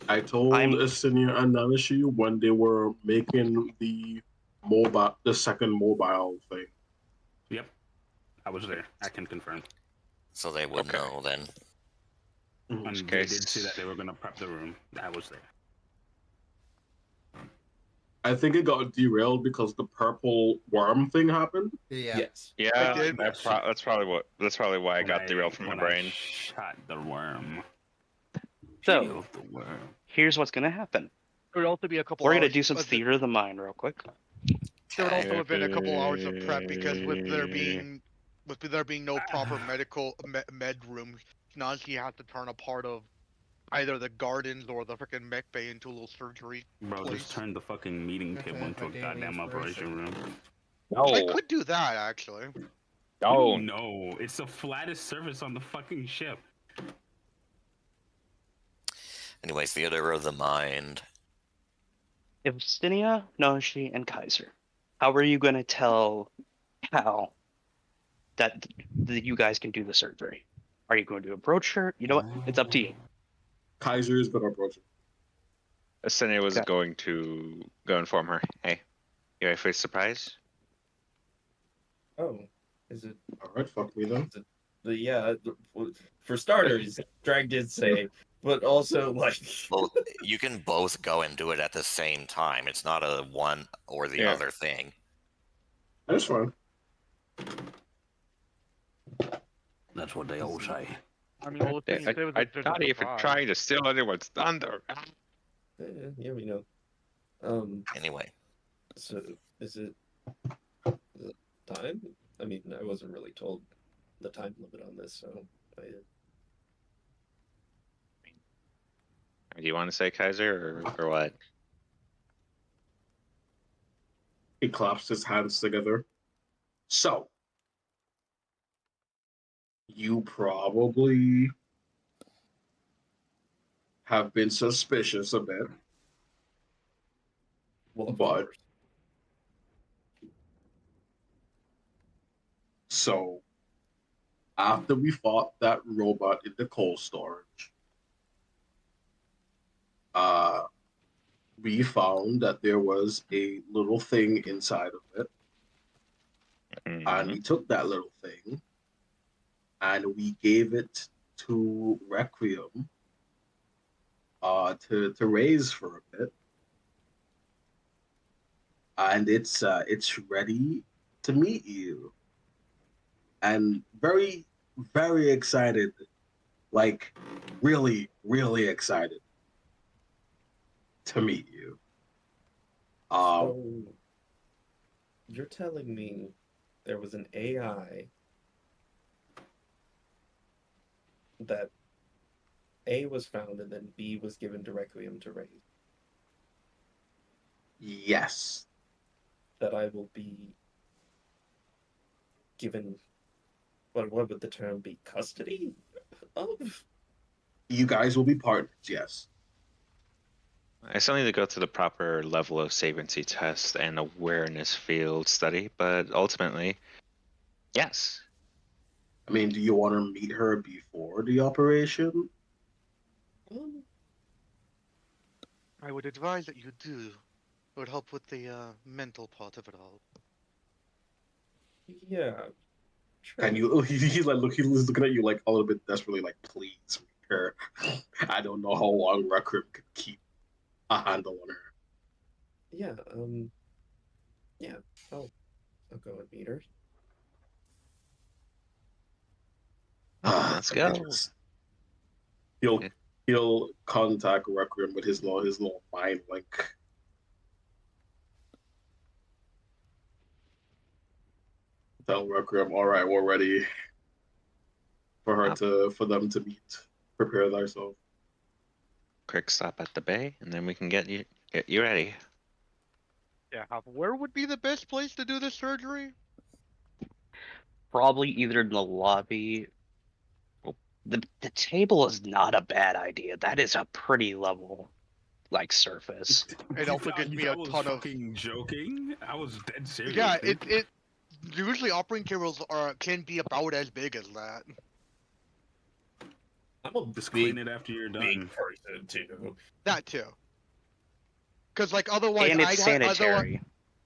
[SPEAKER 8] I told
[SPEAKER 4] I'm-
[SPEAKER 8] Estenia and Nanashi when they were making the second mobile thing.
[SPEAKER 10] Yep. I was there. I can confirm.
[SPEAKER 3] So they would
[SPEAKER 5] Okay.
[SPEAKER 3] know then.
[SPEAKER 10] And they
[SPEAKER 5] case-
[SPEAKER 10] did say that they were gonna prep the room. I was there.
[SPEAKER 8] I think it got derailed because the purple worm thing happened.
[SPEAKER 9] Yeah.
[SPEAKER 2] Yes.
[SPEAKER 5] Yeah,
[SPEAKER 1] did.
[SPEAKER 5] that's probably why I got derailed from my
[SPEAKER 10] When I
[SPEAKER 5] brain.
[SPEAKER 10] shot the worm.
[SPEAKER 4] So
[SPEAKER 10] Killed the worm.
[SPEAKER 4] here's what's gonna happen.
[SPEAKER 1] There would also be a couple.
[SPEAKER 4] We're gonna
[SPEAKER 1] hours
[SPEAKER 4] do some
[SPEAKER 1] of-
[SPEAKER 4] theater of the mind real quick.
[SPEAKER 1] There would also have been a couple hours of prep because with there being no proper med room, Nazi had to turn a part of either the gardens or the freaking mech bay into a little surgery.
[SPEAKER 10] Bro,
[SPEAKER 1] Please.
[SPEAKER 10] just turn the fucking meeting
[SPEAKER 9] That's
[SPEAKER 10] table
[SPEAKER 9] my
[SPEAKER 10] into a
[SPEAKER 9] daily
[SPEAKER 10] goddamn operation room.
[SPEAKER 1] I
[SPEAKER 5] No,
[SPEAKER 1] could do that actually.
[SPEAKER 5] no.
[SPEAKER 10] No, it's the flattest surface on the fucking ship.
[SPEAKER 3] Anyway, theater of the mind.
[SPEAKER 4] Evstinia, Noshi, and Kaiser. How are you going to tell Hal that you guys can do the surgery? Are you going to approach her? You know what? It's up to you.
[SPEAKER 8] Kaiser is gonna approach him.
[SPEAKER 5] Asenia was
[SPEAKER 4] Okay.
[SPEAKER 5] going to go inform her. Hey, you ready for a surprise?
[SPEAKER 2] Oh, is it?
[SPEAKER 8] All right, fuck me then.
[SPEAKER 2] Yeah, for starters, Drag did say, but also like.
[SPEAKER 3] Well, you can both go and do it at the same time. It's not a one or the
[SPEAKER 5] Yeah.
[SPEAKER 3] other thing.
[SPEAKER 8] That's fine.
[SPEAKER 10] That's what they all say.
[SPEAKER 1] I mean, well, the thing you say was
[SPEAKER 5] I
[SPEAKER 1] like, there's a
[SPEAKER 5] thought you for
[SPEAKER 1] surprise.
[SPEAKER 5] trying to steal anyone's thunder.
[SPEAKER 2] Yeah, we know.
[SPEAKER 3] Anyway,
[SPEAKER 2] So is it time? I mean, I wasn't really told the time limit on this, so
[SPEAKER 5] Do you want to say Kaiser or what?
[SPEAKER 8] He claps his hands together. So, you probably have been suspicious a bit,
[SPEAKER 2] well, of
[SPEAKER 8] but
[SPEAKER 2] course.
[SPEAKER 8] so after we fought that robot in the cold storage, we found that there was a little thing inside of it, and we took that little thing and we gave it to Requiem to raise for a bit, and it's ready to meet you, and very very excited, like really excited to meet you.
[SPEAKER 2] So you're telling me there was an AI that A was found and then B was given to Requiem to raise.
[SPEAKER 8] Yes.
[SPEAKER 2] That I will be given, what would the term be? Custody of?
[SPEAKER 8] You guys will be partners, yes.
[SPEAKER 5] I still need to go through the proper level of savancy test and awareness field study, but ultimately, yes.
[SPEAKER 8] I mean, do you want to meet her before the operation?
[SPEAKER 1] I would advise that you do. It would help with the mental part of it all.
[SPEAKER 2] Yeah. Sure.
[SPEAKER 8] Can you? He's looking at you like a little bit desperately, like, please meet her. I don't know how long Requiem could keep a handle on her.
[SPEAKER 2] Yeah. Yeah. I'll go and meet her.
[SPEAKER 5] Let's go.
[SPEAKER 8] He'll contact Requiem with his little mind link. Tell Requiem, all right, we're ready for them to meet. Prepare thyself.
[SPEAKER 5] Quick stop at the bay, and then we can get you ready.
[SPEAKER 1] Yeah, where would be the best place to do this surgery?
[SPEAKER 4] Probably either in the lobby. The table is not a bad idea. That is a pretty level, like, surface.
[SPEAKER 1] It also gives me a ton of.
[SPEAKER 10] Joking. I was dead serious.
[SPEAKER 1] Yeah, it usually operating tables can be about as big as that.
[SPEAKER 2] I'm a
[SPEAKER 10] just clean it after you're done.
[SPEAKER 2] Big person too.
[SPEAKER 1] That too. Because like otherwise,
[SPEAKER 4] And it's
[SPEAKER 1] I'd
[SPEAKER 4] sanitary.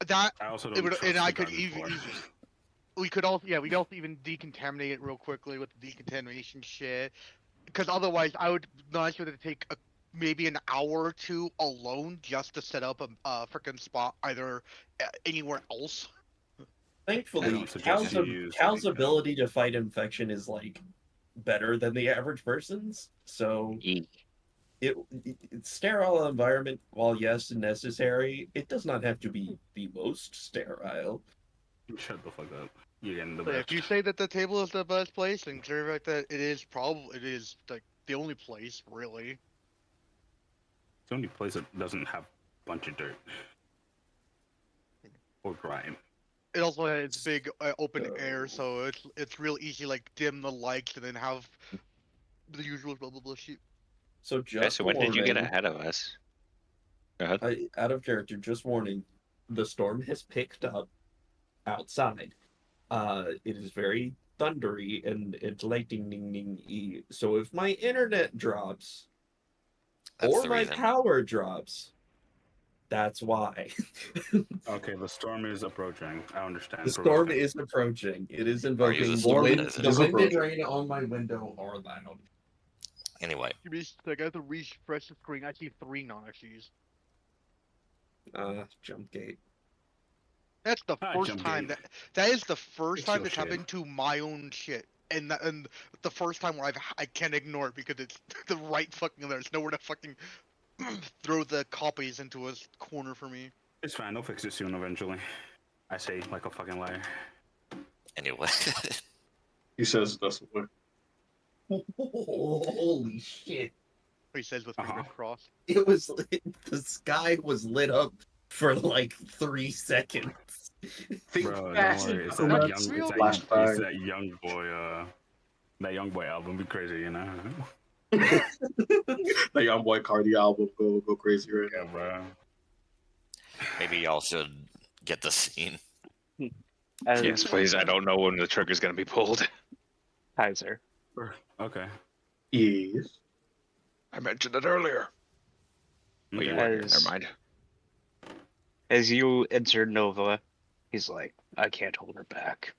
[SPEAKER 1] That
[SPEAKER 10] I also
[SPEAKER 1] it
[SPEAKER 10] don't
[SPEAKER 1] would,
[SPEAKER 10] trust
[SPEAKER 1] and I
[SPEAKER 10] the
[SPEAKER 1] could
[SPEAKER 10] dining
[SPEAKER 1] even.
[SPEAKER 10] floor.
[SPEAKER 1] We could also, yeah, we'd also even decontaminate it real quickly with the decontamination shit. Because otherwise, I would not sure to take maybe an hour or two alone just to set up a freaking spot either anywhere else.
[SPEAKER 2] Thankfully, Cal's ability to fight infection is like better than the average person's. So it's sterile environment, while yes necessary, it does not have to be the most sterile.
[SPEAKER 10] Shut the fuck up. You're getting the
[SPEAKER 1] But
[SPEAKER 10] best.
[SPEAKER 1] if you say that the table is the best place, and clear like that, it is like the only place really.
[SPEAKER 10] It's the only place that doesn't have a bunch of dirt or grime.
[SPEAKER 1] It also has big open air, so it's real easy like dim the lights and then have the usual blah blah blah shit.
[SPEAKER 2] So just
[SPEAKER 5] when did you get ahead of us? Go ahead.
[SPEAKER 2] Out of character, just warning, the storm has picked up outside. It is very thundery and lightning-y. So if my internet drops
[SPEAKER 3] That's
[SPEAKER 2] or
[SPEAKER 3] the
[SPEAKER 2] my
[SPEAKER 3] reason.
[SPEAKER 2] power drops, that's why.
[SPEAKER 10] Okay, the storm is approaching. I understand.
[SPEAKER 2] The storm
[SPEAKER 10] Provoking.
[SPEAKER 2] is approaching. It is
[SPEAKER 3] Are you
[SPEAKER 2] invoking
[SPEAKER 3] the
[SPEAKER 9] The
[SPEAKER 3] storm?
[SPEAKER 9] wind,
[SPEAKER 3] Is it?
[SPEAKER 9] the wind and
[SPEAKER 8] approaching.
[SPEAKER 9] rain on my window are loud.
[SPEAKER 3] Anyway,
[SPEAKER 1] I got to refresh the screen. I see 3 non-issues.
[SPEAKER 2] Jump gate.
[SPEAKER 1] That's the first
[SPEAKER 10] Jump
[SPEAKER 1] time
[SPEAKER 10] gate.
[SPEAKER 1] that is the first
[SPEAKER 10] It's
[SPEAKER 1] time
[SPEAKER 10] your
[SPEAKER 1] that's
[SPEAKER 10] shit.
[SPEAKER 1] happened to my own shit, and the first time where I can't ignore it because it's the right fucking there. There's nowhere to fucking throw the copies into a corner for me.
[SPEAKER 10] It's fine. They'll fix it soon eventually. I say like a fucking liar.
[SPEAKER 3] anyway.
[SPEAKER 8] He says that's what.
[SPEAKER 2] Holy shit!
[SPEAKER 1] He says with finger crossed.
[SPEAKER 2] It was the sky was lit up for like 3 seconds.
[SPEAKER 10] Bro, don't worry. It's that
[SPEAKER 1] That's
[SPEAKER 10] young.
[SPEAKER 1] real.
[SPEAKER 10] It's that young boy. That young boy album be crazy, you know.
[SPEAKER 8] The Young Boy Cardi album go crazy right
[SPEAKER 10] Yeah, bro.
[SPEAKER 3] Maybe y'all should get the scene.
[SPEAKER 5] Yes, please. I don't know when the trigger's going to be pulled.
[SPEAKER 4] Kaiser.
[SPEAKER 10] Okay.
[SPEAKER 8] now. Yes.
[SPEAKER 5] I mentioned it earlier. Oh, you
[SPEAKER 10] Okay.
[SPEAKER 5] weren't here. Never mind.
[SPEAKER 4] As you enter Nova, he's like, I can't hold her back.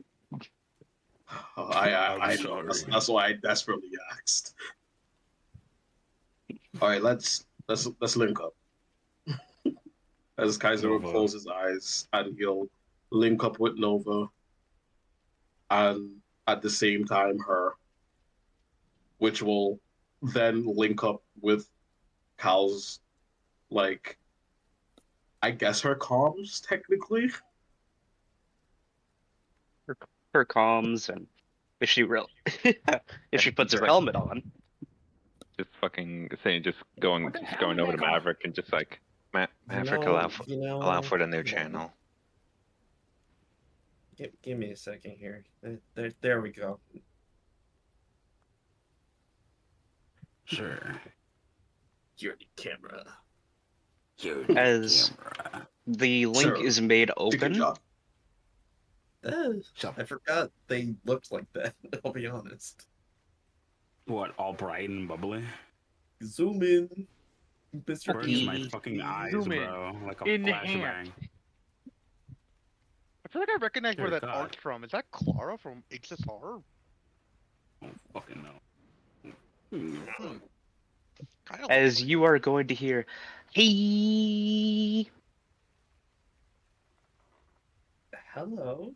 [SPEAKER 8] I know.
[SPEAKER 10] sorry.
[SPEAKER 8] That's why I desperately asked. All right, let's link up. As Kaiser will
[SPEAKER 10] Nova.
[SPEAKER 8] close his eyes and he'll link up with Nova, and at the same time her, which will then link up with Cal's, like, I guess her comms technically.
[SPEAKER 4] Her comms, and if she if she puts her helmet on.
[SPEAKER 5] Just fucking saying, just going over to Maverick and just like, Maverick, allow for it in their channel.
[SPEAKER 2] Give me a second here. There we go.
[SPEAKER 10] Sure.
[SPEAKER 2] You're the camera.
[SPEAKER 4] As the link
[SPEAKER 8] Sure.
[SPEAKER 4] is made
[SPEAKER 8] Do good
[SPEAKER 4] open,
[SPEAKER 8] job.
[SPEAKER 2] I forgot they looked like that. I'll be honest.
[SPEAKER 10] What? All bright and bubbly?
[SPEAKER 2] Zoom in, Mr.
[SPEAKER 10] Burns my
[SPEAKER 4] P.
[SPEAKER 10] fucking eyes,
[SPEAKER 1] Zoom in.
[SPEAKER 10] bro. Like a
[SPEAKER 1] Enhance.
[SPEAKER 10] flashbang.
[SPEAKER 1] I feel like I recognize where
[SPEAKER 10] Dear
[SPEAKER 1] that
[SPEAKER 10] God.
[SPEAKER 1] art's from. Is that Clara from HSR?
[SPEAKER 10] I don't fucking know. Hmm.
[SPEAKER 1] Kinda
[SPEAKER 4] as
[SPEAKER 1] looks like
[SPEAKER 4] you are going to hear, hey,
[SPEAKER 2] Hello.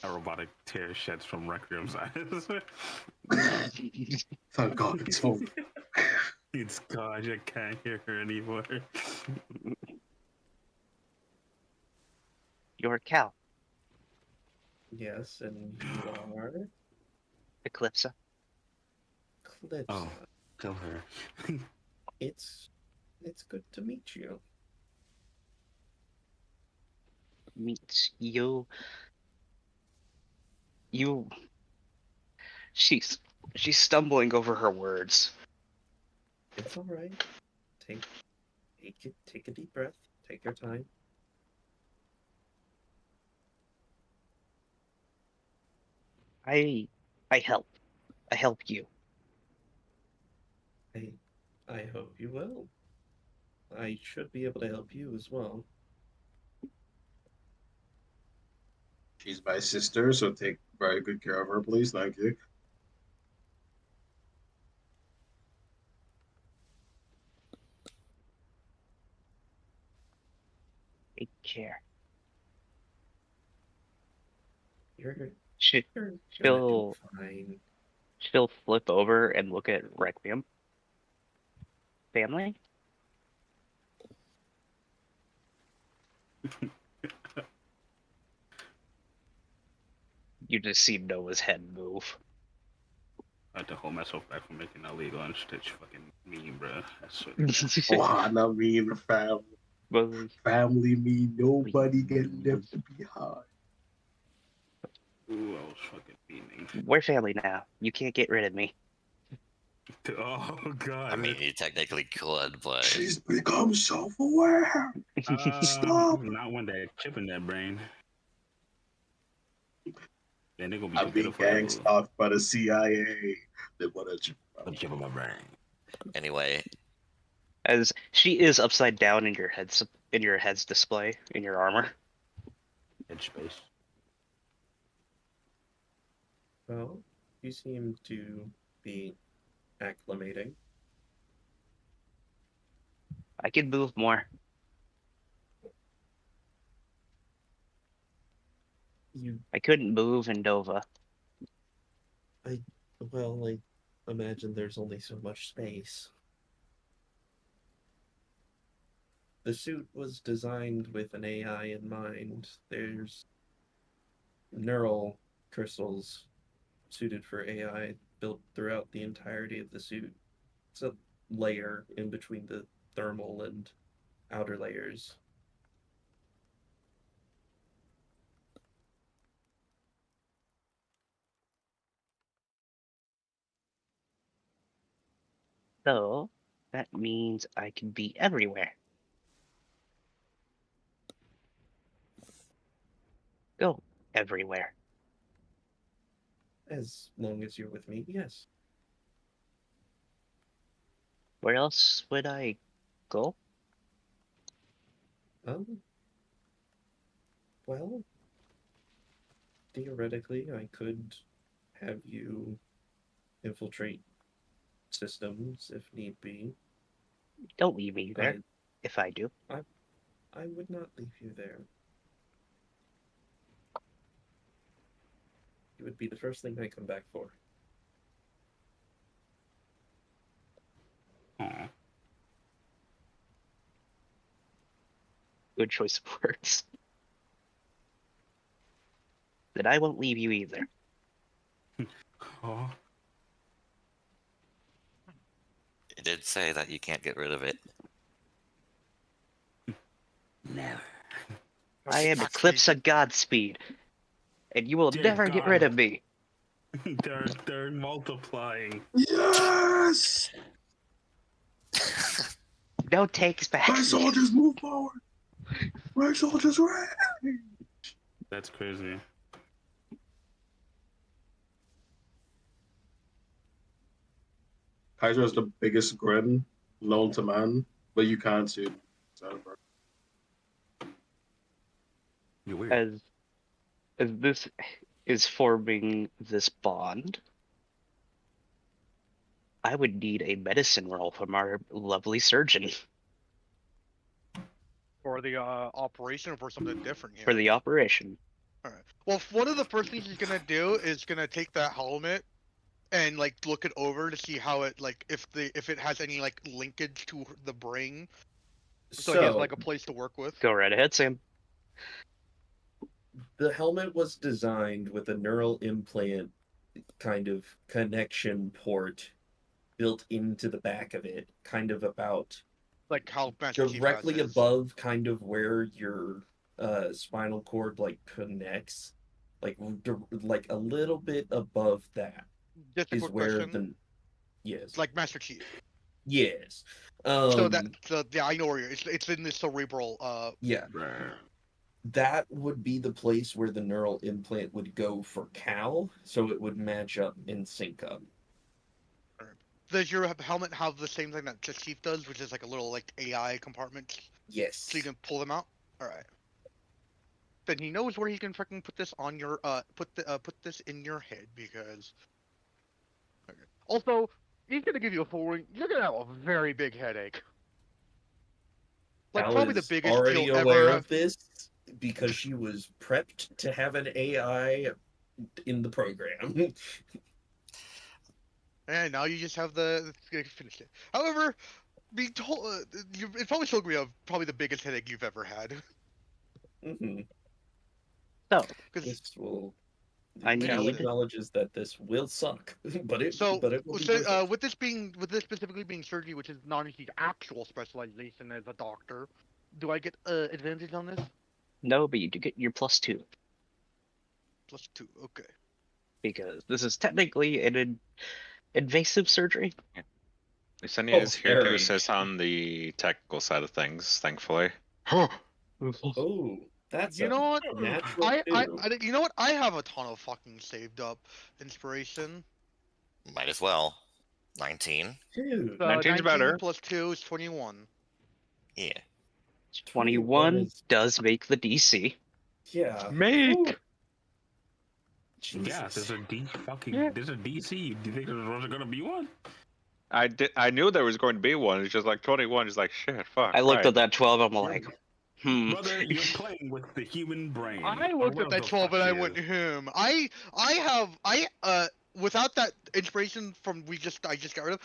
[SPEAKER 10] A robotic tear sheds from Requiem's eyes.
[SPEAKER 8] Thank God it's home.
[SPEAKER 10] It's God, I can't hear her anymore.
[SPEAKER 4] you're Cal,
[SPEAKER 2] Yes, and you are
[SPEAKER 4] Eclipse.
[SPEAKER 2] Clips.
[SPEAKER 10] Oh. Kill her.
[SPEAKER 2] It's good to meet you.
[SPEAKER 4] Meets you. She's stumbling over her words.
[SPEAKER 2] It's all right. Take a deep breath. Take your time.
[SPEAKER 4] I help you.
[SPEAKER 2] I hope you will. I should be able to help you as well.
[SPEAKER 8] She's my sister, so take very good care of her, please. Thank you.
[SPEAKER 4] Take care.
[SPEAKER 2] You're
[SPEAKER 4] She,
[SPEAKER 2] gonna
[SPEAKER 4] She'll-
[SPEAKER 2] do fine.
[SPEAKER 4] she'll flip over and look at Requiem. Family? You just see Noah's head move.
[SPEAKER 10] I had to hold myself back from making that legal and stitch fucking mean, bro. That's so
[SPEAKER 8] Oh, I mean, family mean nobody get left behind.
[SPEAKER 10] Ooh, I was fucking meaning.
[SPEAKER 4] We're family now. You can't get rid of me.
[SPEAKER 10] Oh god.
[SPEAKER 3] I mean, you technically could, but
[SPEAKER 8] She's become self-aware. Stop.
[SPEAKER 10] Not when that chip in that brain. Then they're gonna be
[SPEAKER 8] I'm being
[SPEAKER 10] together forever.
[SPEAKER 8] gang stalked by the CIA. They want to
[SPEAKER 10] A chip in my brain.
[SPEAKER 3] anyway,
[SPEAKER 4] As she is upside down in your head's display in your armor.
[SPEAKER 10] Headspace.
[SPEAKER 2] Well, you seem to be acclimating.
[SPEAKER 4] I could move more. I couldn't move in Nova.
[SPEAKER 2] Well, I imagine there's only so much space. The suit was designed with an AI in mind. There's neural crystals suited for AI built throughout the entirety of the suit. It's a layer in between the thermal and outer layers.
[SPEAKER 4] So that means I can be everywhere. Go everywhere.
[SPEAKER 2] As long as you're with me, yes.
[SPEAKER 4] Where else would I go?
[SPEAKER 2] Well, theoretically, I could have you infiltrate systems if need be.
[SPEAKER 4] Don't leave me there. If I do.
[SPEAKER 2] I would not leave you there. You would be the first thing I come back for.
[SPEAKER 10] Aww.
[SPEAKER 4] Good choice of words. Then I won't leave you either.
[SPEAKER 10] Oh.
[SPEAKER 3] it did say that you can't get rid of it.
[SPEAKER 10] Never.
[SPEAKER 4] I am Eclipse of Godspeed, and you will
[SPEAKER 10] Dear
[SPEAKER 4] never get rid
[SPEAKER 10] God.
[SPEAKER 4] of me.
[SPEAKER 10] They're multiplying.
[SPEAKER 8] Yes!
[SPEAKER 4] No takes back.
[SPEAKER 8] My soldiers move forward. My soldiers ready.
[SPEAKER 10] That's crazy.
[SPEAKER 8] Kaiser has the biggest grin known to man, but you can't see it.
[SPEAKER 10] You're weird.
[SPEAKER 4] As this is forming this bond, I would need a medicine roll from our lovely surgeon.
[SPEAKER 1] For the operation or for something different here?
[SPEAKER 4] For the operation.
[SPEAKER 1] Alright. Well, one of the first things he's gonna do is gonna take that helmet and like look it over to see how it like if it has any like linkage to the brain. So he has like a place to work with.
[SPEAKER 4] Go right ahead, Sam.
[SPEAKER 2] The helmet was designed with a neural implant kind of connection port built into the back of it, kind of about
[SPEAKER 1] Like how Master Chief
[SPEAKER 2] directly
[SPEAKER 1] has his.
[SPEAKER 2] above kind of where your spinal cord like connects, like a little bit above that
[SPEAKER 1] Just a
[SPEAKER 2] is
[SPEAKER 1] quick
[SPEAKER 2] where
[SPEAKER 1] question.
[SPEAKER 2] yes,
[SPEAKER 1] Like Master Chief.
[SPEAKER 2] yes.
[SPEAKER 1] So yeah, I know where you're. It's in the cerebral.
[SPEAKER 2] Yeah. That would be the place where the neural implant would go for Cal, so it would match up and sync up.
[SPEAKER 1] Does your helmet have the same thing that the Chief does, which is like a little like AI compartment?
[SPEAKER 2] Yes.
[SPEAKER 1] So you can pull them out. All right. Then he knows where he can freaking put this on your put this in your head because. Okay. Also, he's gonna give you a full ring. You're gonna have a very big headache. Like
[SPEAKER 2] Cal
[SPEAKER 1] probably the
[SPEAKER 2] is
[SPEAKER 1] biggest
[SPEAKER 2] already
[SPEAKER 1] you'll
[SPEAKER 2] aware
[SPEAKER 1] ever.
[SPEAKER 2] of this because she was prepped to have an AI in the program.
[SPEAKER 1] And now you just have the finish it. However, being told it probably still gonna be probably the biggest headache you've ever had.
[SPEAKER 2] Mm-hmm.
[SPEAKER 4] So
[SPEAKER 1] Because
[SPEAKER 2] Cal acknowledges that this will suck, but it will be worth it.
[SPEAKER 1] with this specifically being surgery, which is not his actual specialization as a doctor, do I get advantage on this?
[SPEAKER 4] No, but you do get your +2.
[SPEAKER 1] +2, okay.
[SPEAKER 4] Because this is technically an invasive surgery.
[SPEAKER 5] Yesenia is here to
[SPEAKER 2] very.
[SPEAKER 5] assist on the technical side of things, thankfully.
[SPEAKER 2] Oh, that's
[SPEAKER 1] You
[SPEAKER 2] a
[SPEAKER 1] know what?
[SPEAKER 2] natural two.
[SPEAKER 1] You know what? I have a ton of fucking saved up inspiration.
[SPEAKER 3] Might as well. 19.
[SPEAKER 2] Dude,
[SPEAKER 5] 19's better.
[SPEAKER 1] plus 2 is 21.
[SPEAKER 3] Yeah.
[SPEAKER 4] 21
[SPEAKER 2] is-
[SPEAKER 4] does make the DC.
[SPEAKER 2] Yeah.
[SPEAKER 5] Make!
[SPEAKER 2] Ooh.
[SPEAKER 10] Yeah,
[SPEAKER 2] Jesus.
[SPEAKER 10] there's a fucking
[SPEAKER 5] Yeah.
[SPEAKER 10] there's a DC. Do you think there's gonna be one?
[SPEAKER 5] I knew there was going to be one. It's just like 21 is like, shit, fuck.
[SPEAKER 4] I looked
[SPEAKER 5] right.
[SPEAKER 4] at that 12, I'm like,
[SPEAKER 10] Brother, you're playing with the human brain.
[SPEAKER 1] I
[SPEAKER 10] Or
[SPEAKER 1] looked at
[SPEAKER 10] whatever
[SPEAKER 1] that
[SPEAKER 10] the
[SPEAKER 1] 12 and
[SPEAKER 10] fuck
[SPEAKER 1] I
[SPEAKER 10] it
[SPEAKER 1] went,
[SPEAKER 10] is.
[SPEAKER 1] without that inspiration from I just got rid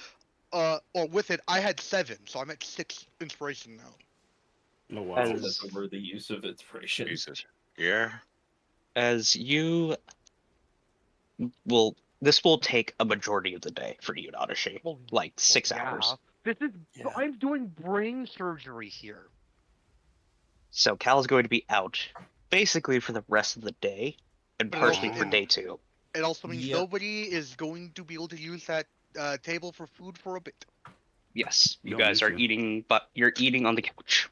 [SPEAKER 1] of, or with it, I had 7, so I'm at 6 inspiration now.
[SPEAKER 10] Oh wow.
[SPEAKER 4] As-
[SPEAKER 2] That's a worthy use of inspiration.
[SPEAKER 5] Jesus. Yeah.
[SPEAKER 4] as you will, this will take a majority of the day for you, Nadashi.
[SPEAKER 1] Well,
[SPEAKER 4] Like 6
[SPEAKER 1] yeah.
[SPEAKER 4] hours.
[SPEAKER 1] This is
[SPEAKER 2] Yeah.
[SPEAKER 1] I'm doing brain surgery here.
[SPEAKER 4] So Cal's going to be out basically for the rest of the day and
[SPEAKER 1] But
[SPEAKER 4] partially
[SPEAKER 1] also-
[SPEAKER 4] for day 2.
[SPEAKER 1] It also means
[SPEAKER 2] Yep.
[SPEAKER 1] nobody is going to be able to use that table for food for a bit.
[SPEAKER 4] Yes, you
[SPEAKER 10] Don't
[SPEAKER 4] guys
[SPEAKER 10] need
[SPEAKER 4] are
[SPEAKER 10] to.
[SPEAKER 4] eating, but you're eating on the couch.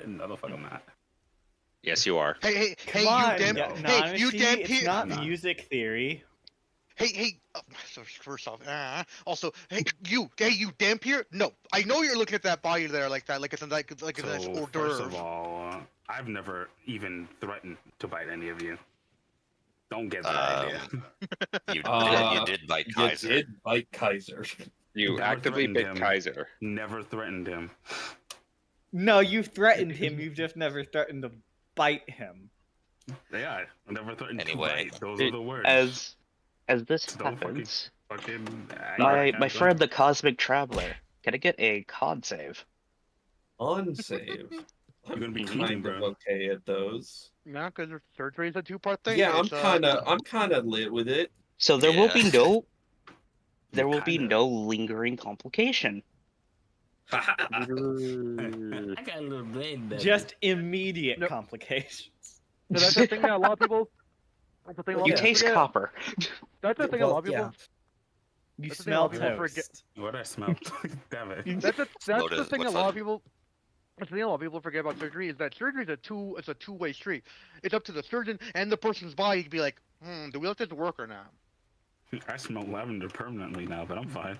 [SPEAKER 10] No, the fuck I'm not.
[SPEAKER 5] Yes, you are.
[SPEAKER 1] Hey,
[SPEAKER 7] Come
[SPEAKER 1] you
[SPEAKER 7] on,
[SPEAKER 1] damn, hey, you
[SPEAKER 7] Nanashi,
[SPEAKER 1] damn
[SPEAKER 7] it's
[SPEAKER 1] pe-
[SPEAKER 7] not
[SPEAKER 10] Nah.
[SPEAKER 7] music theory.
[SPEAKER 1] Hey, so first off, also, you damn peer. No, I know you're looking at that body there like that, like it's a hors
[SPEAKER 10] So first
[SPEAKER 1] d'oeuvre.
[SPEAKER 10] of all, I've never even threatened to bite any of you. Don't get that idea.
[SPEAKER 3] You did bite
[SPEAKER 2] You
[SPEAKER 3] Kaiser.
[SPEAKER 2] did bite Kaiser.
[SPEAKER 5] You
[SPEAKER 10] Never
[SPEAKER 5] actively
[SPEAKER 10] threatened
[SPEAKER 5] bit
[SPEAKER 10] him.
[SPEAKER 5] Kaiser.
[SPEAKER 10] Never threatened him.
[SPEAKER 7] No, you've threatened him. You've just never threatened to bite him.
[SPEAKER 10] Yeah, I never threatened
[SPEAKER 3] Anyway,
[SPEAKER 10] to bite. Those are the words.
[SPEAKER 4] As this
[SPEAKER 10] Don't
[SPEAKER 4] happens,
[SPEAKER 10] fucking.
[SPEAKER 4] my friend the Cosmic Traveler, can I get a con save?
[SPEAKER 2] On save.
[SPEAKER 10] You're gonna be
[SPEAKER 2] I'm
[SPEAKER 10] cleaning,
[SPEAKER 2] kind of
[SPEAKER 10] bro.
[SPEAKER 2] okay at those.
[SPEAKER 1] Yeah, because surgery is a 2-part thing.
[SPEAKER 2] Yeah, I'm
[SPEAKER 1] It's,
[SPEAKER 2] kind of lit with it.
[SPEAKER 4] So there will be
[SPEAKER 3] Yeah.
[SPEAKER 4] no lingering complication.
[SPEAKER 10] I got a little brain there.
[SPEAKER 7] Just immediate
[SPEAKER 1] No.
[SPEAKER 7] complications.
[SPEAKER 1] So that's the thing that a lot of people. That's the thing a lot
[SPEAKER 4] You
[SPEAKER 1] of people
[SPEAKER 4] taste
[SPEAKER 1] forget.
[SPEAKER 4] copper.
[SPEAKER 1] That's the thing a lot of people.
[SPEAKER 2] Yeah.
[SPEAKER 7] You
[SPEAKER 1] That's the thing a lot
[SPEAKER 7] smell
[SPEAKER 1] of people forget.
[SPEAKER 7] toast.
[SPEAKER 10] What I smell. Damn it.
[SPEAKER 1] That's the
[SPEAKER 3] Lotus,
[SPEAKER 1] thing a
[SPEAKER 3] what's
[SPEAKER 1] lot
[SPEAKER 3] up?
[SPEAKER 1] of people. That's the thing a lot of people forget about surgery is that surgery is a two-way street. It's up to the surgeon and the person's body to be like, do we let this work or not?
[SPEAKER 10] I smell lavender permanently now, but I'm fine.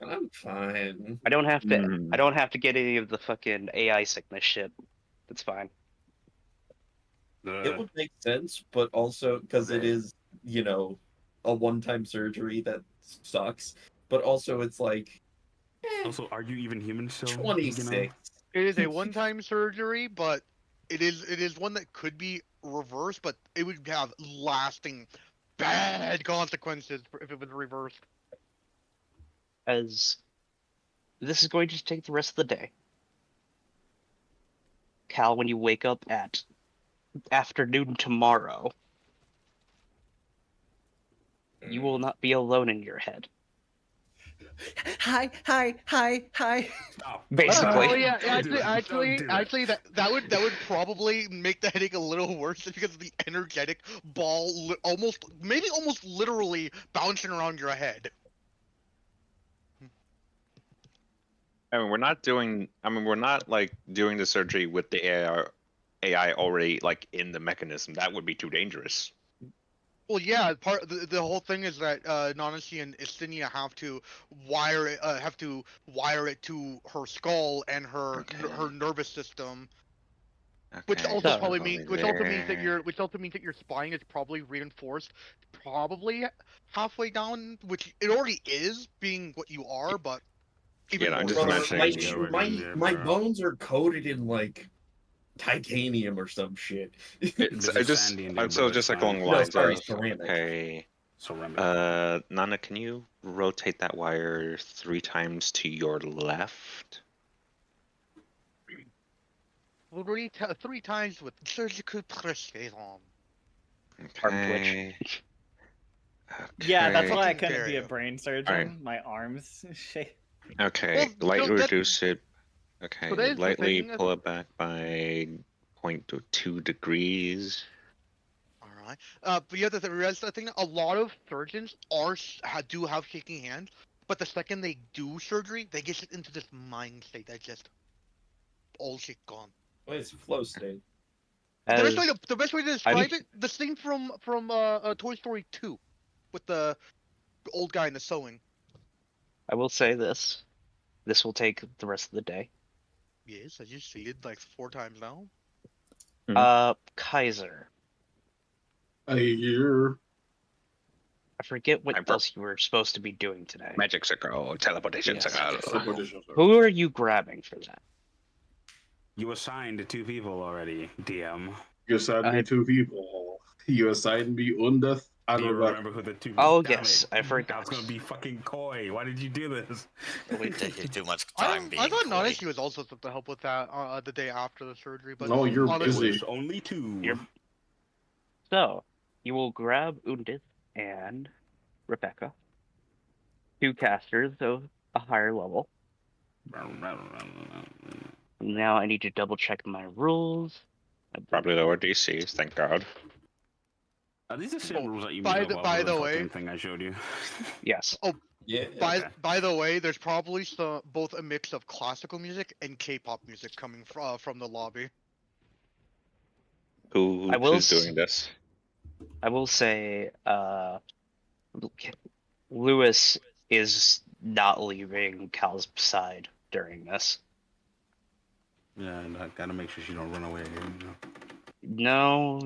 [SPEAKER 2] I'm fine.
[SPEAKER 4] I don't have to.
[SPEAKER 5] Mm.
[SPEAKER 4] I don't have to get any of the fucking AI sickness shit. That's fine.
[SPEAKER 2] It would make sense, but also because it is, a one-time surgery that sucks. But also, it's like
[SPEAKER 10] Also, are you even human still?
[SPEAKER 2] 26.
[SPEAKER 1] It is a one-time surgery, but it is one that could be reversed, but it would have lasting bad consequences if it was reversed.
[SPEAKER 4] As this is going to take the rest of the day. Cal, when you wake up at afternoon tomorrow, you will not be alone in your head.
[SPEAKER 7] Hi.
[SPEAKER 10] Stop.
[SPEAKER 4] Basically.
[SPEAKER 1] Oh yeah,
[SPEAKER 10] Don't do it.
[SPEAKER 1] actually,
[SPEAKER 10] Don't do it.
[SPEAKER 1] actually, that would probably make the headache a little worse just because of the energetic ball, almost literally bouncing around your head.
[SPEAKER 5] I mean, we're not like doing the surgery with the AI already like in the mechanism. That would be too dangerous.
[SPEAKER 1] Well, yeah, the whole thing is that Nanashi and Istinia have to wire it to her skull and her nervous system, which
[SPEAKER 5] Okay,
[SPEAKER 1] also
[SPEAKER 4] So-
[SPEAKER 1] probably means which also means that
[SPEAKER 5] there.
[SPEAKER 1] your spine is probably reinforced, probably halfway down, which it already is, being what you are, but even
[SPEAKER 5] Yeah, I'm
[SPEAKER 1] more
[SPEAKER 5] just
[SPEAKER 1] so.
[SPEAKER 2] Brother,
[SPEAKER 5] imagining-
[SPEAKER 2] my bones are coated in like titanium or some shit.
[SPEAKER 5] It's
[SPEAKER 10] There's
[SPEAKER 5] just
[SPEAKER 10] sandy in there,
[SPEAKER 5] I'm still
[SPEAKER 10] but
[SPEAKER 5] just
[SPEAKER 10] it's
[SPEAKER 5] like along
[SPEAKER 10] fine.
[SPEAKER 5] the
[SPEAKER 2] No,
[SPEAKER 5] lines
[SPEAKER 2] sorry,
[SPEAKER 5] of
[SPEAKER 2] ceramic.
[SPEAKER 5] okay.
[SPEAKER 10] Ceramic.
[SPEAKER 5] Nana, can you rotate that wire 3 times to your left?
[SPEAKER 1] Already 3 times with surgical precision.
[SPEAKER 4] Arm
[SPEAKER 5] Okay.
[SPEAKER 7] Yeah, that's
[SPEAKER 5] Okay.
[SPEAKER 7] why I
[SPEAKER 1] Fucking
[SPEAKER 7] couldn't be a
[SPEAKER 1] dare
[SPEAKER 7] brain surgeon. My arms shake.
[SPEAKER 5] Okay,
[SPEAKER 1] Well,
[SPEAKER 5] lightly
[SPEAKER 1] no, that-
[SPEAKER 5] reduce it. Okay,
[SPEAKER 1] So that is the
[SPEAKER 5] lightly
[SPEAKER 1] thing,
[SPEAKER 5] pull it back by 0.2 degrees.
[SPEAKER 1] All right. But yeah, the rest, I think a lot of surgeons do have shaking hands, But the second they do surgery, they get into this mind state that just all shit gone.
[SPEAKER 2] Well, it's flow state.
[SPEAKER 1] The best way to describe it, the scene from Toy Story 2, with the old guy in the sewing.
[SPEAKER 4] I will say this. This will take the rest of the day.
[SPEAKER 1] Yes, I just see it like 4 times now.
[SPEAKER 4] Kaiser.
[SPEAKER 8] I hear.
[SPEAKER 4] I forget what else you were supposed to be doing today.
[SPEAKER 5] Magic circle, teleportation
[SPEAKER 4] Yes.
[SPEAKER 5] circle.
[SPEAKER 8] Teleportation circle.
[SPEAKER 4] Who are you grabbing for that?
[SPEAKER 10] You assigned 2 people already, DM.
[SPEAKER 8] You assigned me 2 people. You assigned me Undeth and
[SPEAKER 10] Do you
[SPEAKER 8] Rebecca.
[SPEAKER 10] remember who the 2
[SPEAKER 4] Oh,
[SPEAKER 10] Damn
[SPEAKER 4] yes,
[SPEAKER 10] it.
[SPEAKER 4] I forgot.
[SPEAKER 10] I was gonna be fucking coy. Why did you do this?
[SPEAKER 3] We take you too much
[SPEAKER 1] I
[SPEAKER 3] time being
[SPEAKER 1] thought
[SPEAKER 3] coy.
[SPEAKER 1] Nanashi was also supposed to help with that the day after the surgery, but
[SPEAKER 8] No, you're
[SPEAKER 1] honestly,
[SPEAKER 8] busy.
[SPEAKER 10] Only 2.
[SPEAKER 4] So, you will grab Undith and Rebecca. 2 casters of a higher level. Now I need to double check my rules.
[SPEAKER 5] Probably lower DCs, thank God.
[SPEAKER 10] Are these the same
[SPEAKER 1] Oh,
[SPEAKER 10] rules that you
[SPEAKER 1] by
[SPEAKER 10] made
[SPEAKER 1] the-
[SPEAKER 10] up
[SPEAKER 1] by
[SPEAKER 10] over
[SPEAKER 1] the way-
[SPEAKER 10] fucking thing I showed you?
[SPEAKER 4] Yes.
[SPEAKER 2] Yeah.
[SPEAKER 10] Okay.
[SPEAKER 1] by the way, there's probably both a mix of classical music and K-pop music coming from the lobby.
[SPEAKER 5] Who's doing this?
[SPEAKER 4] I will say, Lewis is not leaving Cal's side during this.
[SPEAKER 10] Yeah, and I gotta make sure she don't run away again.
[SPEAKER 4] No,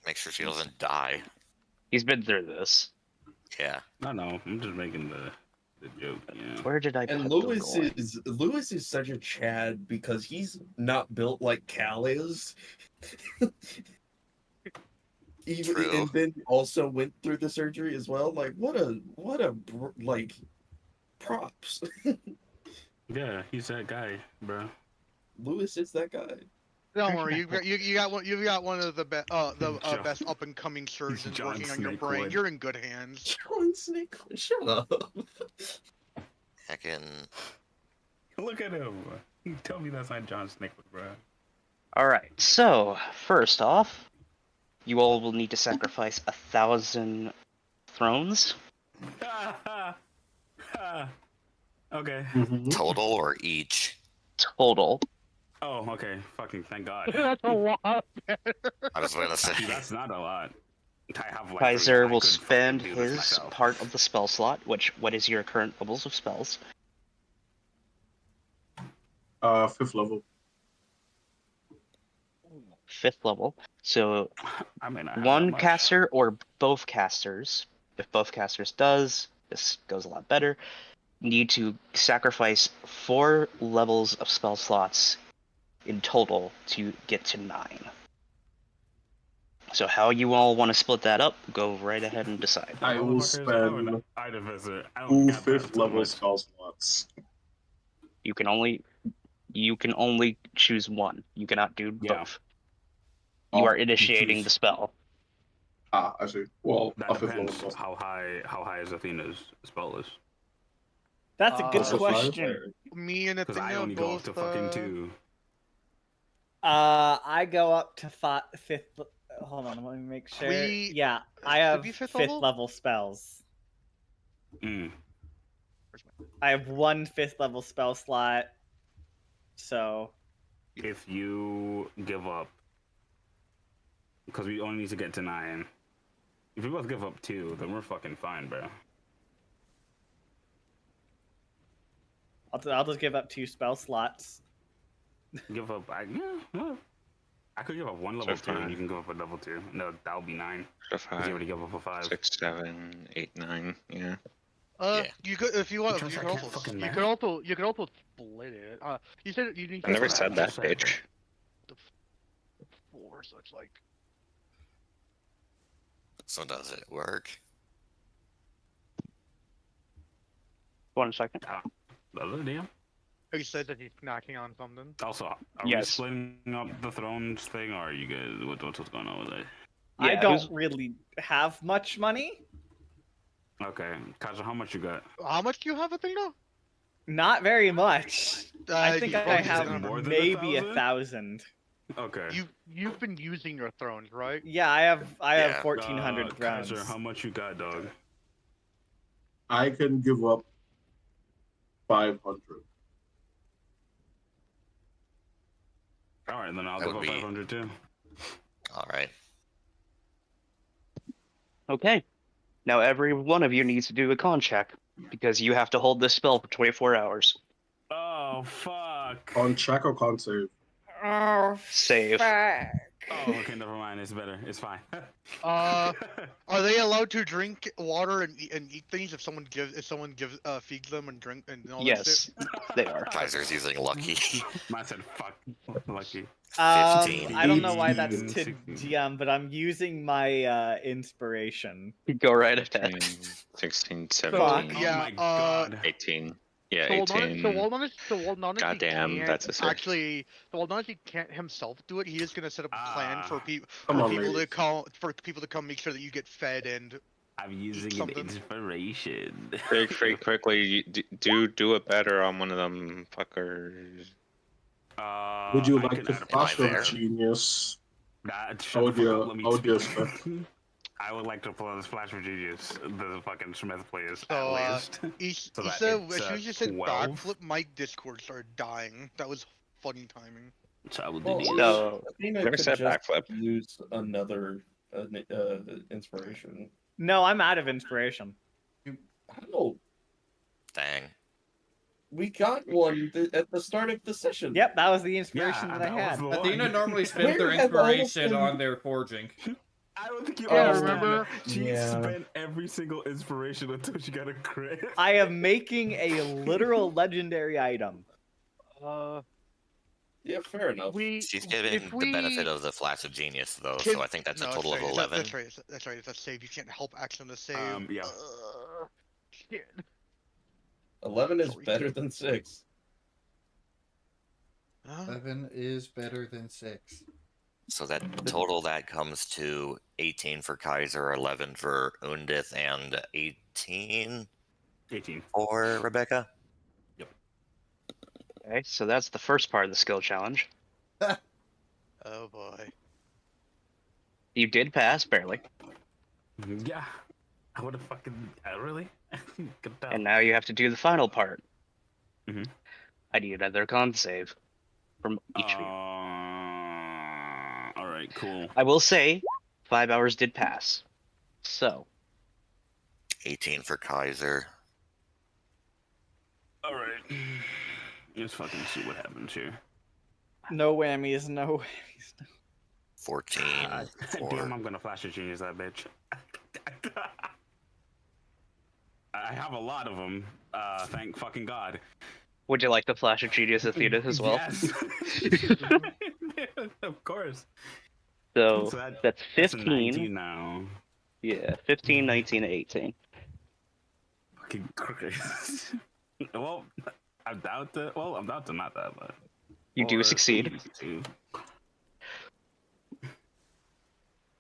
[SPEAKER 3] Make sure she doesn't die.
[SPEAKER 4] he's been through this.
[SPEAKER 3] Yeah.
[SPEAKER 10] I know. I'm just making the joke. Yeah.
[SPEAKER 4] Where did I
[SPEAKER 2] And
[SPEAKER 4] put
[SPEAKER 2] Lewis
[SPEAKER 4] the
[SPEAKER 2] Lewis is such a Chad because he's not built like Cal is.
[SPEAKER 3] True.
[SPEAKER 2] And then also went through the surgery as well. Like like props.
[SPEAKER 10] Yeah, he's that guy, bro.
[SPEAKER 2] Lewis is that guy.
[SPEAKER 1] Don't worry, you got one of the best up and coming surgeons
[SPEAKER 10] John
[SPEAKER 1] working on your brain.
[SPEAKER 10] Snakewood.
[SPEAKER 1] You're in good hands.
[SPEAKER 2] John Snakewood, shut up.
[SPEAKER 3] Heckin'.
[SPEAKER 10] Look at him. You tell me that's not John Snakewood, bro.
[SPEAKER 4] Alright, so, first off, you all will need to sacrifice 1,000 thrones.
[SPEAKER 10] Okay.
[SPEAKER 3] Total or each?
[SPEAKER 4] Total.
[SPEAKER 10] Oh, okay. Fucking thank God.
[SPEAKER 1] That's a lot.
[SPEAKER 3] I was gonna say.
[SPEAKER 10] That's not a lot. I have like
[SPEAKER 4] Kaiser
[SPEAKER 10] I
[SPEAKER 4] will
[SPEAKER 10] could
[SPEAKER 4] spend
[SPEAKER 10] fucking do this
[SPEAKER 4] his
[SPEAKER 10] myself.
[SPEAKER 4] part of the spell slot, what is your current levels of spells?
[SPEAKER 8] 5th level.
[SPEAKER 4] 5th level. So,
[SPEAKER 10] I mean, I have
[SPEAKER 4] one
[SPEAKER 10] that much.
[SPEAKER 4] caster or both casters, if both casters does, this goes a lot better, need to sacrifice 4 levels of spell slots in total to get to 9. So how you all want to split that up, go right ahead and decide.
[SPEAKER 8] I will
[SPEAKER 10] Motherfuckers, I'm an
[SPEAKER 8] spend
[SPEAKER 10] artificer. I
[SPEAKER 8] 2
[SPEAKER 10] don't got time
[SPEAKER 8] 5th
[SPEAKER 10] too
[SPEAKER 8] level
[SPEAKER 10] much.
[SPEAKER 8] spell slots.
[SPEAKER 4] You can only choose one. You cannot do
[SPEAKER 10] Yeah.
[SPEAKER 4] both. You
[SPEAKER 8] Oh,
[SPEAKER 4] are
[SPEAKER 10] you
[SPEAKER 4] initiating
[SPEAKER 10] choose.
[SPEAKER 4] the spell.
[SPEAKER 8] Ah, I see. Well,
[SPEAKER 10] That
[SPEAKER 8] a 5th level
[SPEAKER 10] depends
[SPEAKER 8] spell slot.
[SPEAKER 10] how high is Athena's spell list.
[SPEAKER 7] That's a good
[SPEAKER 8] Also five?
[SPEAKER 7] question.
[SPEAKER 1] Me and
[SPEAKER 10] Because I
[SPEAKER 1] Athena
[SPEAKER 10] only go up
[SPEAKER 1] both.
[SPEAKER 10] to fucking 2.
[SPEAKER 7] I go up to 5th. Hold on, let me make sure.
[SPEAKER 1] We-
[SPEAKER 7] Yeah, I have
[SPEAKER 1] we 5th
[SPEAKER 7] 5th
[SPEAKER 1] level?
[SPEAKER 7] level spells.
[SPEAKER 10] Mm.
[SPEAKER 7] I have 1 5th level spell slot. So
[SPEAKER 10] If you give up, because we only need to get to 9. If we both give up 2, then we're fucking fine, bro.
[SPEAKER 7] I'll just give up 2 spell slots.
[SPEAKER 10] Give up, I could give up 1 level 2, and you can give up a level 2. No, that would be 9.
[SPEAKER 5] So
[SPEAKER 10] Because you already give up a 5.
[SPEAKER 5] 6, 7, 8, 9. Yeah.
[SPEAKER 3] Yeah.
[SPEAKER 1] You could if you want.
[SPEAKER 10] Because
[SPEAKER 1] You
[SPEAKER 10] I
[SPEAKER 1] could
[SPEAKER 10] can't
[SPEAKER 1] also
[SPEAKER 10] fucking
[SPEAKER 1] you
[SPEAKER 10] math.
[SPEAKER 1] could also you could also split it. You said you need.
[SPEAKER 5] I never
[SPEAKER 10] what
[SPEAKER 5] said
[SPEAKER 10] I
[SPEAKER 5] that,
[SPEAKER 10] just said.
[SPEAKER 5] bitch.
[SPEAKER 1] 4, so it's like.
[SPEAKER 3] So does it work?
[SPEAKER 4] 1 second.
[SPEAKER 10] The other DM?
[SPEAKER 1] He said that he's knocking on something.
[SPEAKER 10] Also, are we
[SPEAKER 4] Yes.
[SPEAKER 10] splitting up the thrones thing, or are you guys, what's going on with it?
[SPEAKER 7] I
[SPEAKER 4] Yeah,
[SPEAKER 7] don't
[SPEAKER 4] who's-
[SPEAKER 7] really have much money.
[SPEAKER 10] Okay, Kaja, how much you got?
[SPEAKER 1] How much do you have, Athena?
[SPEAKER 7] Not very much. I think
[SPEAKER 1] you
[SPEAKER 7] I
[SPEAKER 1] probably
[SPEAKER 7] have
[SPEAKER 1] just-
[SPEAKER 10] more than
[SPEAKER 7] maybe
[SPEAKER 10] 1,000?
[SPEAKER 7] 1,000.
[SPEAKER 10] Okay.
[SPEAKER 1] You've been using your thrones, right?
[SPEAKER 7] Yeah, I have
[SPEAKER 3] Yeah.
[SPEAKER 7] 1,400 thrones.
[SPEAKER 10] Kaiser, how much you got, dog?
[SPEAKER 8] I can give up 500.
[SPEAKER 10] All right, then I'll
[SPEAKER 3] That
[SPEAKER 10] give
[SPEAKER 3] would
[SPEAKER 10] up
[SPEAKER 3] be-
[SPEAKER 10] 500 too.
[SPEAKER 3] All right.
[SPEAKER 4] Okay. Now every one of you needs to do a con check because you have to hold this spell for 24 hours.
[SPEAKER 10] Oh fuck.
[SPEAKER 8] On check or con save?
[SPEAKER 7] Oh,
[SPEAKER 4] Save.
[SPEAKER 7] fuck.
[SPEAKER 10] Oh, okay, never mind. It's better. It's fine.
[SPEAKER 1] Are they allowed to drink water and eat things if someone feeds them and drink and all that shit?
[SPEAKER 4] Yes, they are.
[SPEAKER 3] Kaiser's using lucky.
[SPEAKER 10] Mine said fuck. Lucky.
[SPEAKER 3] 15.
[SPEAKER 7] I don't know why that's
[SPEAKER 10] 18,
[SPEAKER 7] to
[SPEAKER 10] 16.
[SPEAKER 7] DM, but I'm using my inspiration.
[SPEAKER 4] Go right ahead.
[SPEAKER 5] 16,
[SPEAKER 7] Fuck.
[SPEAKER 5] 17,
[SPEAKER 1] Yeah,
[SPEAKER 10] Oh my god.
[SPEAKER 5] 18. Yeah,
[SPEAKER 1] So
[SPEAKER 5] 18.
[SPEAKER 1] Walnut
[SPEAKER 5] Goddamn,
[SPEAKER 1] can't
[SPEAKER 5] that's a six.
[SPEAKER 1] actually. So Walnut can't himself do it. He is gonna set up a plan for
[SPEAKER 8] Come on,
[SPEAKER 1] people to
[SPEAKER 8] ladies.
[SPEAKER 1] come make sure that you get fed and.
[SPEAKER 10] I'm using an
[SPEAKER 1] something.
[SPEAKER 10] inspiration.
[SPEAKER 5] Very quickly, do it better on one of them fuckers.
[SPEAKER 8] Would you
[SPEAKER 10] I
[SPEAKER 8] like
[SPEAKER 10] can
[SPEAKER 8] to
[SPEAKER 10] add a
[SPEAKER 8] flash
[SPEAKER 3] there.
[SPEAKER 8] of genius?
[SPEAKER 10] Shut the fuck up, let me
[SPEAKER 8] Oh dear,
[SPEAKER 10] speak.
[SPEAKER 8] Smith.
[SPEAKER 10] I would like to pull out Splash of Genius, the fucking Smith plays
[SPEAKER 1] So,
[SPEAKER 10] at least. So that it's,
[SPEAKER 1] as soon as you said
[SPEAKER 10] 12.
[SPEAKER 1] backflip, my Discord started dying. That was funny timing.
[SPEAKER 10] So I will do
[SPEAKER 2] Well,
[SPEAKER 10] this.
[SPEAKER 4] So,
[SPEAKER 2] Athena
[SPEAKER 5] Never
[SPEAKER 2] could
[SPEAKER 5] said
[SPEAKER 2] just
[SPEAKER 5] backflip.
[SPEAKER 2] use another inspiration.
[SPEAKER 7] No, I'm out of inspiration.
[SPEAKER 2] Oh,
[SPEAKER 3] Dang.
[SPEAKER 2] we got one at the start of the session.
[SPEAKER 7] Yep, that was the inspiration
[SPEAKER 10] Yeah,
[SPEAKER 7] that I
[SPEAKER 10] that
[SPEAKER 7] had.
[SPEAKER 10] was the
[SPEAKER 9] Athena
[SPEAKER 10] one.
[SPEAKER 9] normally spends
[SPEAKER 2] Where
[SPEAKER 9] their
[SPEAKER 2] have all of
[SPEAKER 9] inspiration
[SPEAKER 2] them-
[SPEAKER 9] on their forging.
[SPEAKER 10] I don't think you
[SPEAKER 1] Yeah,
[SPEAKER 10] understand.
[SPEAKER 1] remember?
[SPEAKER 10] She
[SPEAKER 2] Yeah.
[SPEAKER 10] spent every single inspiration until she got a crit.
[SPEAKER 7] I am making a literal legendary item.
[SPEAKER 2] Yeah, fair enough.
[SPEAKER 3] She's getting the benefit of the flash of genius, though,
[SPEAKER 1] Can-
[SPEAKER 3] so I think that's a
[SPEAKER 1] no,
[SPEAKER 3] total of
[SPEAKER 1] sorry,
[SPEAKER 3] 11.
[SPEAKER 1] That's right. That's right. It's a save. You can't help action to save.
[SPEAKER 10] Yeah.
[SPEAKER 1] Shit.
[SPEAKER 2] 11 is
[SPEAKER 1] Sorry.
[SPEAKER 2] better than 6.
[SPEAKER 1] Huh?
[SPEAKER 9] 7 is better than 6.
[SPEAKER 3] So that total that comes to 18 for Kaiser, 11 for Undith, and 18
[SPEAKER 10] 18.
[SPEAKER 3] for Rebecca.
[SPEAKER 4] okay, so that's the first part of the skill challenge.
[SPEAKER 1] Oh boy.
[SPEAKER 4] You did pass, barely.
[SPEAKER 10] Yeah. I would have fucking. Really? Good job.
[SPEAKER 4] And now you have to do the final part.
[SPEAKER 10] Mhm.
[SPEAKER 4] I need another con save from each of you.
[SPEAKER 10] Alright, cool.
[SPEAKER 4] I will say, 5 hours did pass. So,
[SPEAKER 3] 18 for Kaiser.
[SPEAKER 10] Alright. Let's fucking see what happens here.
[SPEAKER 7] No whammies, no whammies.
[SPEAKER 3] 14
[SPEAKER 10] Damn,
[SPEAKER 3] for...
[SPEAKER 10] I'm gonna flash a genius, that bitch. I have a lot of them. Thank fucking God.
[SPEAKER 4] would you like the flash of genius Athena as well?
[SPEAKER 10] Yes. Of course.
[SPEAKER 4] So,
[SPEAKER 10] So
[SPEAKER 4] that's
[SPEAKER 10] That's a
[SPEAKER 4] 15.
[SPEAKER 10] 19 now.
[SPEAKER 4] Yeah, 15, 19, and 18.
[SPEAKER 10] Fucking Christ. Well, I doubt that. Well, I'm about to not that, but
[SPEAKER 4] You do
[SPEAKER 10] or
[SPEAKER 4] succeed.
[SPEAKER 10] 82.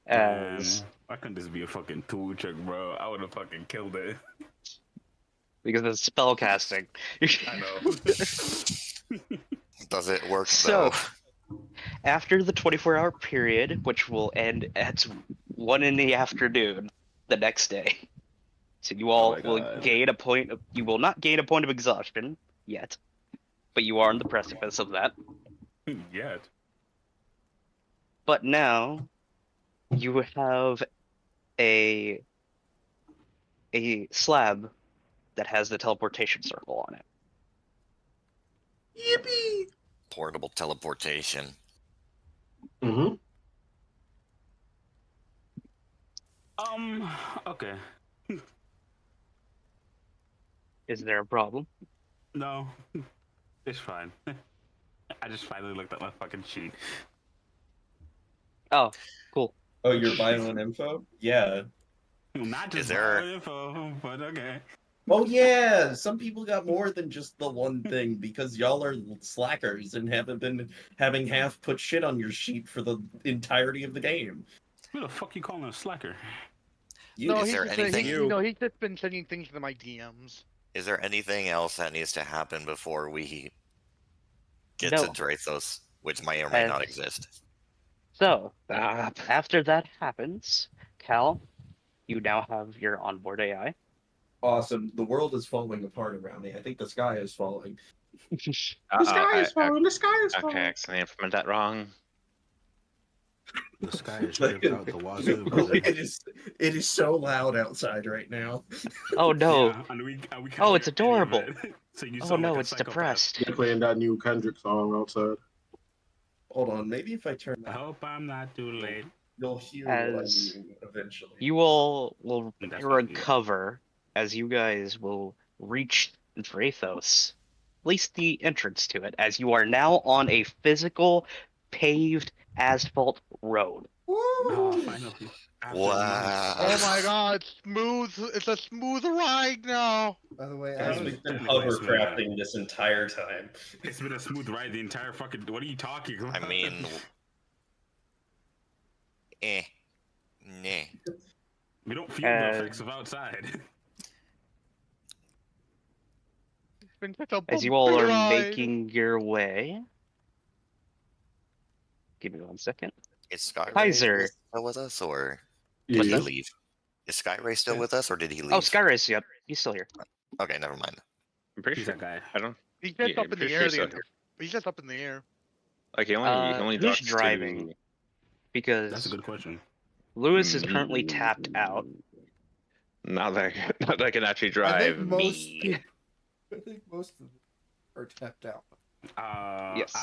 [SPEAKER 4] As
[SPEAKER 10] Why couldn't this be a fucking tool check, bro? I would have fucking killed it.
[SPEAKER 4] because of spell casting.
[SPEAKER 10] I know.
[SPEAKER 3] Does it work,
[SPEAKER 4] So,
[SPEAKER 3] though?
[SPEAKER 4] after the 24-hour period, which will end at 1 in the afternoon the next day, so you all
[SPEAKER 10] my
[SPEAKER 4] will
[SPEAKER 10] God.
[SPEAKER 4] gain a point of. You will not gain a point of exhaustion yet, but you are on the precipice of that.
[SPEAKER 10] Yet.
[SPEAKER 4] But now, you have a slab that has the teleportation circle on it.
[SPEAKER 8] Yippee!
[SPEAKER 3] Portable teleportation.
[SPEAKER 8] Mm-hmm.
[SPEAKER 10] Okay.
[SPEAKER 4] Is there a problem?
[SPEAKER 10] No. It's fine. I just finally looked at my fucking sheet.
[SPEAKER 4] Oh, cool.
[SPEAKER 2] Oh, your violent info? Yeah.
[SPEAKER 10] Not just
[SPEAKER 3] there-
[SPEAKER 10] info, but okay.
[SPEAKER 2] Oh yeah, some people got more than just the one thing because y'all are slackers and haven't been having half put shit on your sheet for the entirety of the game.
[SPEAKER 10] Who the fuck you calling a slacker?
[SPEAKER 2] You,
[SPEAKER 1] No,
[SPEAKER 3] Is
[SPEAKER 1] he's
[SPEAKER 3] there
[SPEAKER 1] just
[SPEAKER 3] anything-
[SPEAKER 1] he's just been sending things to my DMs.
[SPEAKER 3] Is there anything else that needs to happen before we get
[SPEAKER 4] No.
[SPEAKER 3] to Drathos, which may or may not
[SPEAKER 4] As-
[SPEAKER 3] exist?
[SPEAKER 4] So, after that happens, Cal, you now have your onboard AI.
[SPEAKER 2] Awesome. The world is falling apart around me. I think the sky is falling.
[SPEAKER 8] The sky is falling. The sky is
[SPEAKER 5] Okay, I
[SPEAKER 8] falling.
[SPEAKER 5] accidentally implemented that wrong.
[SPEAKER 10] The sky is stripped out the wazoo.
[SPEAKER 2] It is so loud outside right now.
[SPEAKER 4] Oh no!
[SPEAKER 10] Yeah, and we can't
[SPEAKER 4] Oh, it's
[SPEAKER 10] hear any of
[SPEAKER 4] adorable.
[SPEAKER 10] it. So you
[SPEAKER 4] Oh
[SPEAKER 10] sound
[SPEAKER 4] no,
[SPEAKER 10] like a
[SPEAKER 4] it's
[SPEAKER 10] psychopath.
[SPEAKER 4] depressed.
[SPEAKER 8] They're playing that new Kendrick song outside.
[SPEAKER 2] Hold on, maybe if I turn
[SPEAKER 10] I
[SPEAKER 2] that,
[SPEAKER 10] hope I'm not too late.
[SPEAKER 2] you'll hear what I'm
[SPEAKER 4] As
[SPEAKER 2] doing eventually.
[SPEAKER 4] you all will
[SPEAKER 10] That's not good.
[SPEAKER 4] recover as you guys will reach Drathos, at least the entrance to it, as you are now on a physical paved asphalt road.
[SPEAKER 10] Oh, finally. After months.
[SPEAKER 3] Wow.
[SPEAKER 1] Oh my god, smooth! It's a smooth ride now.
[SPEAKER 9] By the way,
[SPEAKER 2] Guys,
[SPEAKER 10] As
[SPEAKER 2] we've been
[SPEAKER 10] technically it's been a-
[SPEAKER 2] hovercrafting this entire time.
[SPEAKER 10] It's been a smooth ride the entire fucking. What are you talking about?
[SPEAKER 3] I mean, nah.
[SPEAKER 10] we don't feel the effects of outside.
[SPEAKER 1] It's been such a
[SPEAKER 4] As you all are
[SPEAKER 1] bumpy ride.
[SPEAKER 4] making your way. Give me 1 second.
[SPEAKER 3] Is Skyray
[SPEAKER 4] Kaiser.
[SPEAKER 3] still with us, or
[SPEAKER 8] Yeah.
[SPEAKER 3] did he leave? Is Skyray still with us, or did he leave?
[SPEAKER 4] Oh, Skyrace, yep. He's still here.
[SPEAKER 3] Okay, never mind.
[SPEAKER 5] I'm pretty
[SPEAKER 10] He's
[SPEAKER 5] sure.
[SPEAKER 10] that guy.
[SPEAKER 5] I don't.
[SPEAKER 1] He's just
[SPEAKER 5] Yeah,
[SPEAKER 1] up in
[SPEAKER 5] pretty
[SPEAKER 1] the
[SPEAKER 5] sure
[SPEAKER 1] air.
[SPEAKER 5] so.
[SPEAKER 1] He's just up in the air.
[SPEAKER 5] Like he only
[SPEAKER 4] Who's
[SPEAKER 5] docks
[SPEAKER 4] driving?
[SPEAKER 5] to.
[SPEAKER 4] Because
[SPEAKER 10] That's a good question.
[SPEAKER 4] Lewis is currently tapped out.
[SPEAKER 5] Not that I can actually
[SPEAKER 9] I
[SPEAKER 5] drive
[SPEAKER 9] think most
[SPEAKER 5] me.
[SPEAKER 9] people, I think most of them are tapped out.
[SPEAKER 4] Yes.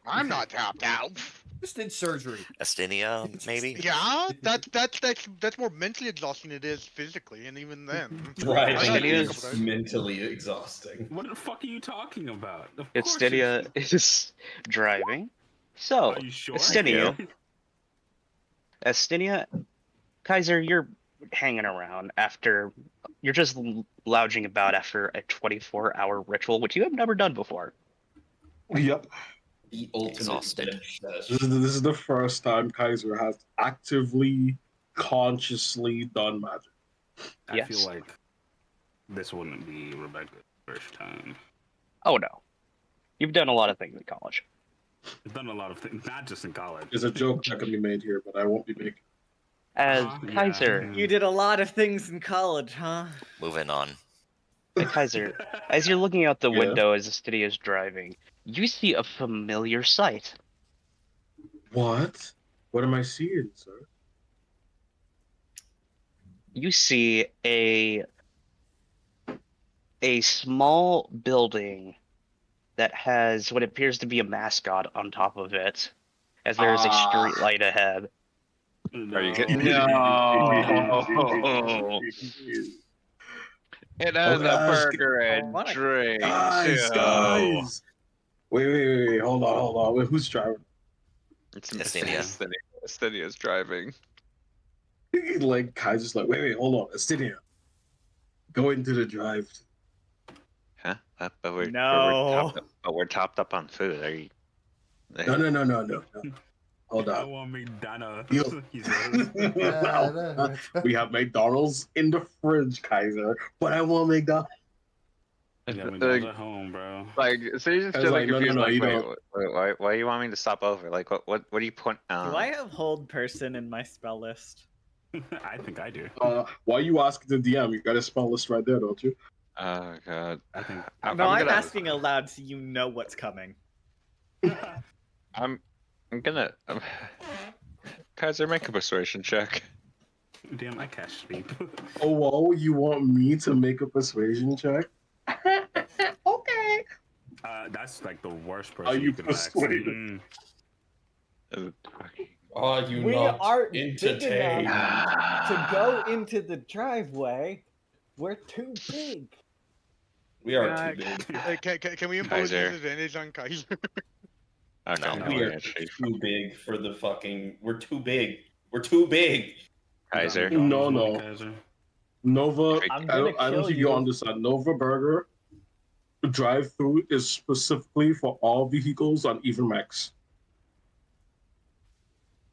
[SPEAKER 1] I'm not tapped out.
[SPEAKER 9] Just did surgery.
[SPEAKER 3] Astinia, maybe?
[SPEAKER 1] Yeah, that's more mentally exhausting than it is physically, and even then.
[SPEAKER 2] Driving
[SPEAKER 1] I gotta
[SPEAKER 2] is
[SPEAKER 1] do a couple days.
[SPEAKER 2] mentally exhausting.
[SPEAKER 10] What the fuck are you talking about? Of
[SPEAKER 4] It's
[SPEAKER 10] course it's-
[SPEAKER 4] Stydia is driving. So,
[SPEAKER 10] Are you sure?
[SPEAKER 4] Estinia, Kaiser, you're hanging around after. You're just lounging about after a 24-hour ritual, which you have never done before.
[SPEAKER 8] Yep.
[SPEAKER 2] The ultimate
[SPEAKER 3] Exhausted.
[SPEAKER 2] bench test.
[SPEAKER 8] This is the first time Kaiser has actively, consciously done magic.
[SPEAKER 10] I
[SPEAKER 4] Yes.
[SPEAKER 10] feel like this wouldn't be Rebecca's first time.
[SPEAKER 4] Oh no. You've done a lot of things in college.
[SPEAKER 10] I've done a lot of things, not just in college.
[SPEAKER 8] There's a joke that can be made here, but I won't be making.
[SPEAKER 4] As
[SPEAKER 10] Yeah.
[SPEAKER 4] Kaiser,
[SPEAKER 7] You did a lot of things in college, huh?
[SPEAKER 3] Moving on.
[SPEAKER 4] Kaiser, as you're looking out the
[SPEAKER 8] Yeah.
[SPEAKER 4] window as Estinia is driving, you see a familiar sight.
[SPEAKER 8] What? What am I seeing, sir?
[SPEAKER 4] You see a small building that has what appears to be a mascot on top of it, as there is a street light ahead.
[SPEAKER 10] No.
[SPEAKER 5] Are you kidding?
[SPEAKER 2] No.
[SPEAKER 5] It
[SPEAKER 8] has a burger
[SPEAKER 7] and
[SPEAKER 5] drink.
[SPEAKER 8] Guys! Wait, hold on. Wait, who's driving?
[SPEAKER 5] It's
[SPEAKER 3] Astinia.
[SPEAKER 5] Astinia's driving.
[SPEAKER 8] Like, Kaiser's like, wait, hold on. Astinia. Go into the drive.
[SPEAKER 5] Huh? But we're
[SPEAKER 7] No.
[SPEAKER 5] we're topped up on food. Are you?
[SPEAKER 8] No. Hold
[SPEAKER 10] I
[SPEAKER 8] on.
[SPEAKER 10] want McDonald's.
[SPEAKER 8] You-
[SPEAKER 10] He says.
[SPEAKER 8] We have McDonald's in the fridge, Kaiser, but I want McDonald's.
[SPEAKER 10] Yeah, McDonald's at home, bro.
[SPEAKER 5] Like, so you're just
[SPEAKER 8] I was like, no,
[SPEAKER 5] confused.
[SPEAKER 8] no,
[SPEAKER 5] Like,
[SPEAKER 8] you
[SPEAKER 5] wait,
[SPEAKER 8] don't.
[SPEAKER 5] why do you want me to stop over? Like, what do you point?
[SPEAKER 7] Do I have hold person in my spell list?
[SPEAKER 10] I think I do.
[SPEAKER 8] Why you asking the DM? You got a spell list right there, don't you?
[SPEAKER 5] Oh god.
[SPEAKER 10] I think.
[SPEAKER 5] I'm
[SPEAKER 7] No, I'm
[SPEAKER 5] gonna-
[SPEAKER 7] asking aloud so you know what's coming.
[SPEAKER 5] I'm gonna. Kaiser, make a persuasion check.
[SPEAKER 10] Damn, I cast sleep.
[SPEAKER 8] Oh, whoa, you want me to make a persuasion check? Okay.
[SPEAKER 10] That's like the worst person
[SPEAKER 8] Are you
[SPEAKER 10] could ask.
[SPEAKER 8] persuaded?
[SPEAKER 2] Are you
[SPEAKER 7] We
[SPEAKER 2] not
[SPEAKER 7] aren't big
[SPEAKER 2] entertained?
[SPEAKER 7] enough to go into the driveway. We're too big.
[SPEAKER 2] We are too big.
[SPEAKER 1] Can we impose
[SPEAKER 5] Kaiser.
[SPEAKER 1] disadvantage on Kaiser?
[SPEAKER 5] Oh no,
[SPEAKER 3] No,
[SPEAKER 5] no,
[SPEAKER 2] We are
[SPEAKER 5] actually,
[SPEAKER 2] too big for the fucking. We're too big. We're too big.
[SPEAKER 5] Kaiser.
[SPEAKER 8] No.
[SPEAKER 10] Kaiser.
[SPEAKER 8] Nova,
[SPEAKER 7] I'm
[SPEAKER 8] I
[SPEAKER 7] gonna
[SPEAKER 8] don't
[SPEAKER 7] kill
[SPEAKER 8] think
[SPEAKER 7] you.
[SPEAKER 8] you understand. Nova Burger drive-through is specifically for all vehicles on even max.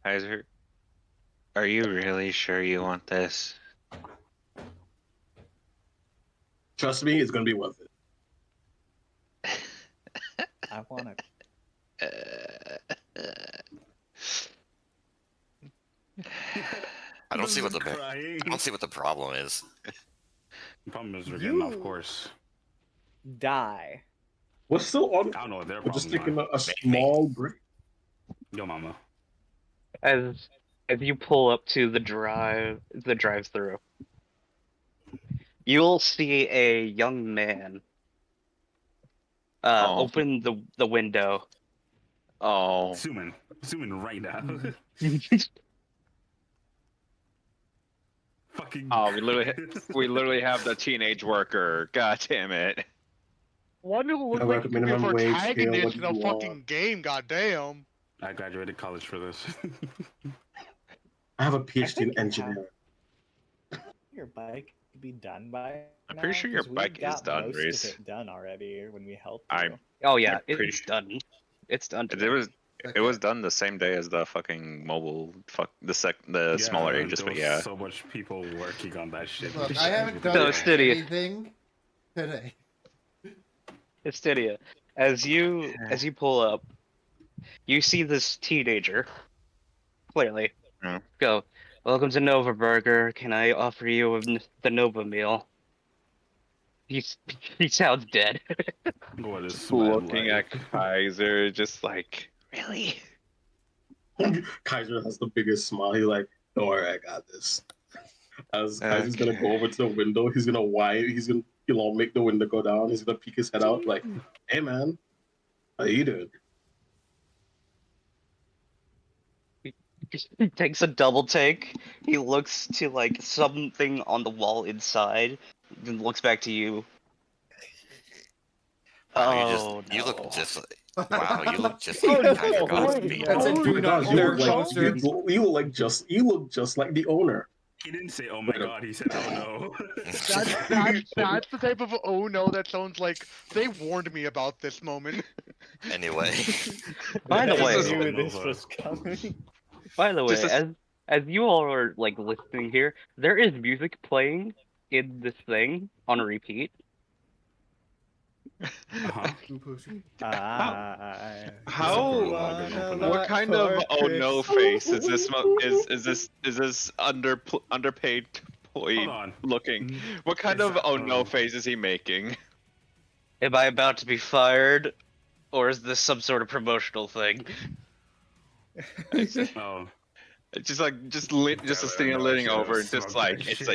[SPEAKER 5] Kaiser, are you really sure you want this?
[SPEAKER 8] Trust me, it's gonna be worth it.
[SPEAKER 7] I want it.
[SPEAKER 3] I don't see what the
[SPEAKER 10] Crying.
[SPEAKER 3] I don't see what the problem is.
[SPEAKER 10] The problem is we're getting off course.
[SPEAKER 7] Die.
[SPEAKER 8] We're still on.
[SPEAKER 10] I don't know what their
[SPEAKER 8] We're just
[SPEAKER 10] problems
[SPEAKER 8] taking
[SPEAKER 10] are.
[SPEAKER 8] a small break.
[SPEAKER 10] Yo, mama.
[SPEAKER 4] As you pull up to the drive-through, you'll see a young man open the window.
[SPEAKER 5] Oh.
[SPEAKER 10] Assuming right now. Fucking.
[SPEAKER 5] Oh, we literally have the teenage worker. God damn it.
[SPEAKER 1] One who looks
[SPEAKER 8] I
[SPEAKER 1] like
[SPEAKER 8] work
[SPEAKER 1] the
[SPEAKER 8] minimum wage, scale,
[SPEAKER 1] protagonist
[SPEAKER 8] what
[SPEAKER 1] in
[SPEAKER 8] do
[SPEAKER 1] a
[SPEAKER 8] you
[SPEAKER 1] fucking
[SPEAKER 8] want?
[SPEAKER 1] game, goddamn.
[SPEAKER 10] I graduated college for this.
[SPEAKER 8] I have a
[SPEAKER 7] I
[SPEAKER 8] PhD in
[SPEAKER 7] think
[SPEAKER 8] engineering.
[SPEAKER 7] your bike could be done by
[SPEAKER 5] I'm pretty sure your
[SPEAKER 7] 'cause we
[SPEAKER 5] bike is
[SPEAKER 7] got
[SPEAKER 5] done,
[SPEAKER 7] most
[SPEAKER 5] Reese.
[SPEAKER 7] of it done already when we helped
[SPEAKER 5] I-
[SPEAKER 7] you.
[SPEAKER 4] Oh yeah,
[SPEAKER 5] I'm pretty
[SPEAKER 4] it's
[SPEAKER 5] sure-
[SPEAKER 4] done. It's done.
[SPEAKER 5] It was done the same day as the fucking mobile the smaller ages,
[SPEAKER 10] there
[SPEAKER 5] but
[SPEAKER 10] was
[SPEAKER 5] yeah.
[SPEAKER 10] so much people working on that shit.
[SPEAKER 9] Look, I haven't done
[SPEAKER 4] So, Stydia.
[SPEAKER 9] anything today.
[SPEAKER 4] It's Stydia. As you pull up, you see this teenager. Clearly.
[SPEAKER 5] Yeah.
[SPEAKER 4] Go. Welcome to Nova Burger. Can I offer you the Nova meal? He sounds dead.
[SPEAKER 10] What is
[SPEAKER 5] Looking at Kaiser, just like, really?
[SPEAKER 8] Kaiser has the biggest smile. He's like, "Don't worry, I got this." As Kaiser's gonna go over to the window, he's gonna make the window go down. He's gonna peek his head out, like, "Hey, man, how you doing?"
[SPEAKER 4] He takes a double take. He looks to like something on the wall inside, then looks back to you.
[SPEAKER 3] You look just like, wow, you look just
[SPEAKER 9] Oh,
[SPEAKER 3] like Kaiser
[SPEAKER 9] no.
[SPEAKER 3] Godspeed.
[SPEAKER 9] That's a do not
[SPEAKER 8] you
[SPEAKER 9] dare
[SPEAKER 8] look
[SPEAKER 9] poster.
[SPEAKER 8] you look just like the owner.
[SPEAKER 10] He didn't say, "Oh my god," he said, "Oh no."
[SPEAKER 1] That's the type of oh no that sounds like they warned me about this moment.
[SPEAKER 3] Anyway.
[SPEAKER 4] By the
[SPEAKER 7] I
[SPEAKER 4] way,
[SPEAKER 7] knew this was coming.
[SPEAKER 4] By the way,
[SPEAKER 5] Just
[SPEAKER 4] as you all are like listening here, there is music playing in this thing on repeat.
[SPEAKER 10] Uh-huh.
[SPEAKER 5] How? What kind of oh no face is this? Is this underpaid
[SPEAKER 10] Hold
[SPEAKER 5] employee
[SPEAKER 10] on.
[SPEAKER 5] looking? What kind
[SPEAKER 10] Is
[SPEAKER 5] of
[SPEAKER 10] that-
[SPEAKER 5] oh no face is he making?
[SPEAKER 4] Am I about to be fired, or is this some sort of promotional thing?
[SPEAKER 10] Oh.
[SPEAKER 5] It's just like just sitting and leaning over and just like it's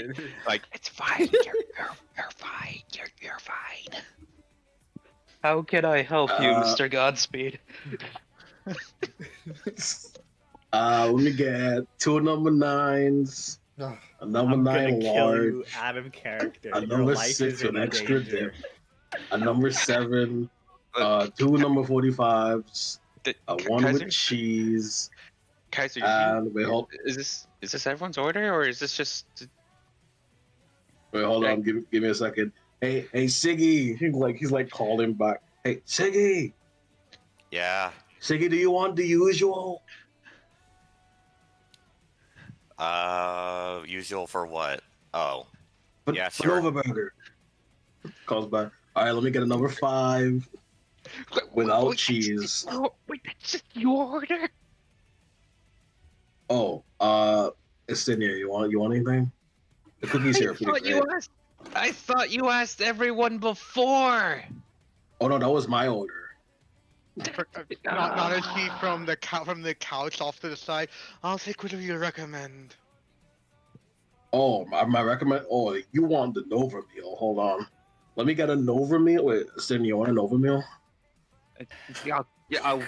[SPEAKER 5] like it's fine. You're fine. You're fine.
[SPEAKER 4] How can I help you, Mr. Godspeed?
[SPEAKER 8] Let me get 2 number 9s, a number
[SPEAKER 7] I'm
[SPEAKER 8] 9
[SPEAKER 7] gonna kill
[SPEAKER 8] large,
[SPEAKER 7] you out of character.
[SPEAKER 8] a
[SPEAKER 7] Your
[SPEAKER 8] number
[SPEAKER 7] life
[SPEAKER 8] 6
[SPEAKER 7] is in
[SPEAKER 8] with extra
[SPEAKER 7] danger.
[SPEAKER 8] dip, a number 7, 2 number 45s, a 1
[SPEAKER 5] Kaiser?
[SPEAKER 8] with cheese,
[SPEAKER 5] Kaiser,
[SPEAKER 8] and wait, hold
[SPEAKER 5] is this everyone's order or is this just?
[SPEAKER 8] on, give me a second. Hey, Siggy, he's like calling back. Hey, Siggy,
[SPEAKER 3] Yeah.
[SPEAKER 8] Siggy, do you want the usual?
[SPEAKER 3] Usual for what? Oh.
[SPEAKER 8] But
[SPEAKER 3] Yeah, sure.
[SPEAKER 8] Nova Burger. Calls back. All right, let me get a number 5 without cheese.
[SPEAKER 4] Wait, that's just your order?
[SPEAKER 8] Oh, it's in here. You want anything? The cookies here are pretty great.
[SPEAKER 4] I thought you asked everyone before.
[SPEAKER 8] Oh no, that was my order.
[SPEAKER 1] Not as he from the couch off to the side. I'll take whatever you recommend.
[SPEAKER 8] Oh, my recommend. Oh, you want the Nova meal? Hold on. Let me get a Nova meal. Wait, Sydney, you want a Nova meal?
[SPEAKER 5] Yeah, I'll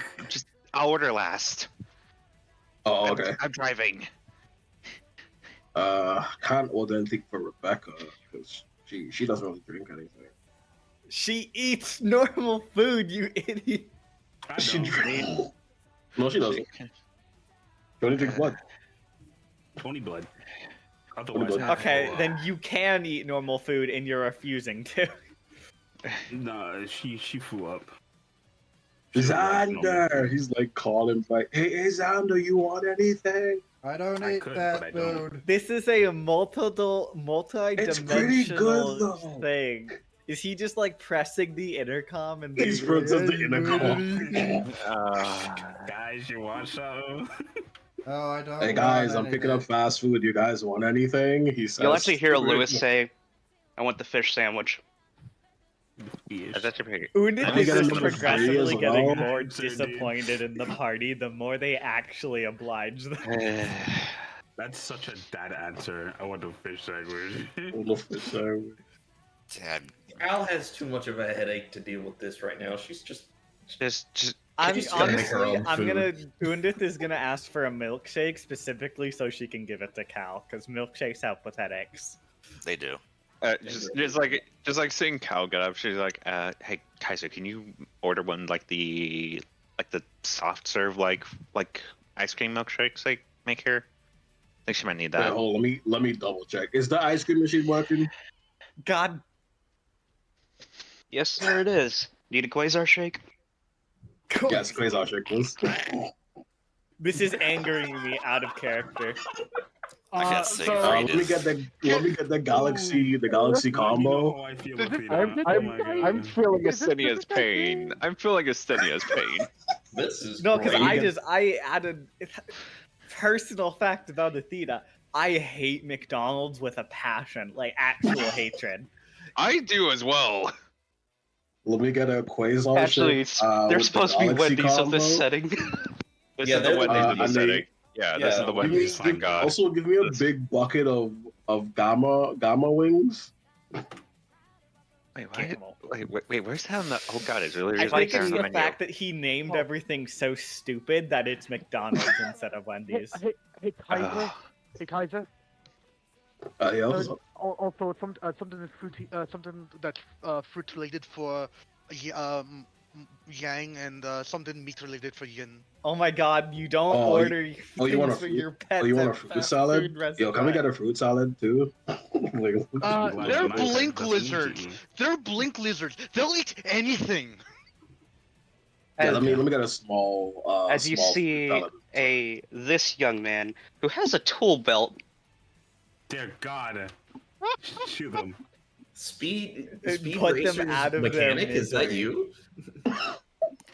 [SPEAKER 5] order last.
[SPEAKER 8] Oh, okay.
[SPEAKER 5] I'm driving.
[SPEAKER 8] Can't order anything for Rebecca because she doesn't really drink anything.
[SPEAKER 7] She eats normal food, you idiot.
[SPEAKER 8] She drinks. No, she doesn't. She only drinks blood.
[SPEAKER 10] Only blood.
[SPEAKER 7] Okay, then you can eat normal food and you're refusing to.
[SPEAKER 10] Nah, she flew up.
[SPEAKER 8] Xander, he's like calling back. Hey, Xander, you want anything?
[SPEAKER 9] I don't eat that food.
[SPEAKER 7] This is a multi-dimensional
[SPEAKER 8] though.
[SPEAKER 7] thing. Is he just like pressing the intercom and
[SPEAKER 8] He's pressing the intercom.
[SPEAKER 10] Guys, you want something?
[SPEAKER 9] Oh, I don't.
[SPEAKER 8] Hey guys,
[SPEAKER 9] want
[SPEAKER 8] I'm picking up
[SPEAKER 9] anything.
[SPEAKER 8] fast food. You guys want anything? He says.
[SPEAKER 4] You'll actually hear Lewis say, I want the fish sandwich.
[SPEAKER 5] That's your pick.
[SPEAKER 7] Undith
[SPEAKER 8] Let me
[SPEAKER 7] is
[SPEAKER 8] get a
[SPEAKER 7] just
[SPEAKER 8] number 3
[SPEAKER 7] progressively
[SPEAKER 8] as
[SPEAKER 7] getting
[SPEAKER 8] well.
[SPEAKER 7] more
[SPEAKER 10] Answer, dude.
[SPEAKER 7] disappointed in the party the more they actually oblige them.
[SPEAKER 10] That's such a dad answer. I want a fish sandwich.
[SPEAKER 8] All of this,
[SPEAKER 3] Dad,
[SPEAKER 2] Al has too much of a headache to deal with this right now. She's just
[SPEAKER 7] I'm
[SPEAKER 2] She's gonna make her
[SPEAKER 7] honestly,
[SPEAKER 2] own
[SPEAKER 7] I'm gonna.
[SPEAKER 2] food.
[SPEAKER 7] Undith is gonna ask for a milkshake specifically so she can give it to Cal, because milkshakes have patetics.
[SPEAKER 3] they do.
[SPEAKER 5] Just like seeing Cal get up, she's like, "Hey, Kaiser, can you order one like the soft serve like ice cream milkshakes they make here? I think she might need
[SPEAKER 8] Wait,
[SPEAKER 5] that."
[SPEAKER 8] hold. Let me double check. Is the ice cream machine working?
[SPEAKER 7] God,
[SPEAKER 4] Yes, sir, it is. Need a Quasar shake?
[SPEAKER 8] Yes, Quasar shake was.
[SPEAKER 7] this is angering me out of character.
[SPEAKER 3] I guess
[SPEAKER 1] so-
[SPEAKER 3] Siegfried
[SPEAKER 8] Let me
[SPEAKER 3] is.
[SPEAKER 8] get the galaxy
[SPEAKER 10] Let me know
[SPEAKER 8] combo.
[SPEAKER 10] how I feel
[SPEAKER 1] Does
[SPEAKER 10] about
[SPEAKER 1] it-
[SPEAKER 10] Athena.
[SPEAKER 5] I'm,
[SPEAKER 10] Oh my God.
[SPEAKER 5] I'm feeling
[SPEAKER 1] Is this
[SPEAKER 5] Estinia's
[SPEAKER 1] the
[SPEAKER 5] pain. I'm feeling Estinia's pain.
[SPEAKER 2] this is
[SPEAKER 7] No, because
[SPEAKER 2] great.
[SPEAKER 7] I added personal fact about Athena. I hate McDonald's with a passion, like actual hatred.
[SPEAKER 5] I do as well.
[SPEAKER 8] Let me get a Quasar
[SPEAKER 4] Actually,
[SPEAKER 8] shake.
[SPEAKER 4] they're
[SPEAKER 8] with the
[SPEAKER 4] supposed to be
[SPEAKER 8] galaxy
[SPEAKER 4] Wendy's of this
[SPEAKER 8] combo.
[SPEAKER 4] setting.
[SPEAKER 5] This
[SPEAKER 2] Yeah,
[SPEAKER 5] is the
[SPEAKER 2] they're-
[SPEAKER 5] Wendy's in the
[SPEAKER 8] and they-
[SPEAKER 5] setting. Yeah, this is the
[SPEAKER 8] Give
[SPEAKER 5] Wendy's.
[SPEAKER 8] me-
[SPEAKER 5] Thank God.
[SPEAKER 8] Also, give me a
[SPEAKER 5] This-
[SPEAKER 8] big bucket of gamma wings.
[SPEAKER 5] Wait,
[SPEAKER 7] Camel.
[SPEAKER 5] wait, where's that on the? Oh God, it's really
[SPEAKER 7] I
[SPEAKER 5] right
[SPEAKER 7] think
[SPEAKER 5] there
[SPEAKER 7] it's
[SPEAKER 5] on the
[SPEAKER 7] the
[SPEAKER 5] menu.
[SPEAKER 7] fact that he named everything so stupid that it's McDonald's instead of Wendy's.
[SPEAKER 1] Hey, Kaiser.
[SPEAKER 5] Ugh.
[SPEAKER 1] Hey, Kaiser.
[SPEAKER 8] Yeah, what's up?
[SPEAKER 1] Also, something that's fruit related for Yang, and something meat related for Yin.
[SPEAKER 7] Oh my God! You don't
[SPEAKER 8] Oh,
[SPEAKER 7] order
[SPEAKER 8] you
[SPEAKER 7] things
[SPEAKER 8] want a
[SPEAKER 7] for
[SPEAKER 8] fruit-
[SPEAKER 7] your pets.
[SPEAKER 8] Oh, you want a
[SPEAKER 7] at
[SPEAKER 8] fruit
[SPEAKER 7] fast
[SPEAKER 8] salad?
[SPEAKER 7] food
[SPEAKER 8] Yo, can we get
[SPEAKER 7] restaurant.
[SPEAKER 8] a fruit salad too? Like,
[SPEAKER 10] I'm glad
[SPEAKER 1] They're
[SPEAKER 10] you like that.
[SPEAKER 1] blink
[SPEAKER 10] That's
[SPEAKER 1] lizards.
[SPEAKER 10] easy.
[SPEAKER 1] They're blink lizards. They'll eat anything.
[SPEAKER 8] yeah,
[SPEAKER 4] As,
[SPEAKER 8] let me get a small.
[SPEAKER 4] as you
[SPEAKER 8] small fruit
[SPEAKER 4] see
[SPEAKER 8] salad.
[SPEAKER 4] this young man who has a tool belt.
[SPEAKER 10] Dear God. Shoot them.
[SPEAKER 2] Speed
[SPEAKER 7] Put them
[SPEAKER 2] Racer's
[SPEAKER 7] out of their
[SPEAKER 2] mechanic. Is that
[SPEAKER 7] misery.
[SPEAKER 2] you?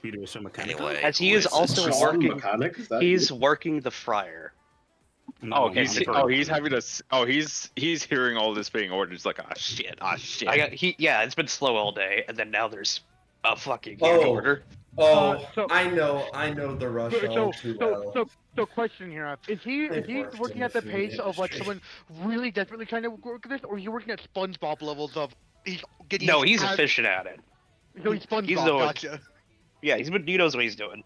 [SPEAKER 10] Peter is a mechanic.
[SPEAKER 3] Anyway,
[SPEAKER 4] As he
[SPEAKER 3] who
[SPEAKER 4] is
[SPEAKER 3] this?
[SPEAKER 4] also
[SPEAKER 8] Sean
[SPEAKER 4] working.
[SPEAKER 8] mechanic. Is that
[SPEAKER 4] He's
[SPEAKER 8] you?
[SPEAKER 4] working the fryer.
[SPEAKER 10] No,
[SPEAKER 5] Oh,
[SPEAKER 10] I'm
[SPEAKER 5] he's
[SPEAKER 10] sorry.
[SPEAKER 5] having a. Oh, he's hearing all this being ordered. He's like, ah shit.
[SPEAKER 4] Yeah, it's been slow all day, and then now there's a fucking
[SPEAKER 2] Oh.
[SPEAKER 4] order.
[SPEAKER 2] Oh,
[SPEAKER 1] so-
[SPEAKER 2] I know the rush all too well.
[SPEAKER 1] So question here: Is he
[SPEAKER 2] worked
[SPEAKER 1] working
[SPEAKER 2] in
[SPEAKER 1] at the
[SPEAKER 2] the
[SPEAKER 1] pace
[SPEAKER 2] food
[SPEAKER 1] of like
[SPEAKER 2] industry.
[SPEAKER 1] someone really desperately trying to work this, or is he working at SpongeBob levels of he's getting?
[SPEAKER 4] No, he's efficient at it.
[SPEAKER 1] So he's SpongeBob.
[SPEAKER 4] He's the one-
[SPEAKER 1] Gotcha.
[SPEAKER 4] Yeah, he knows what he's doing.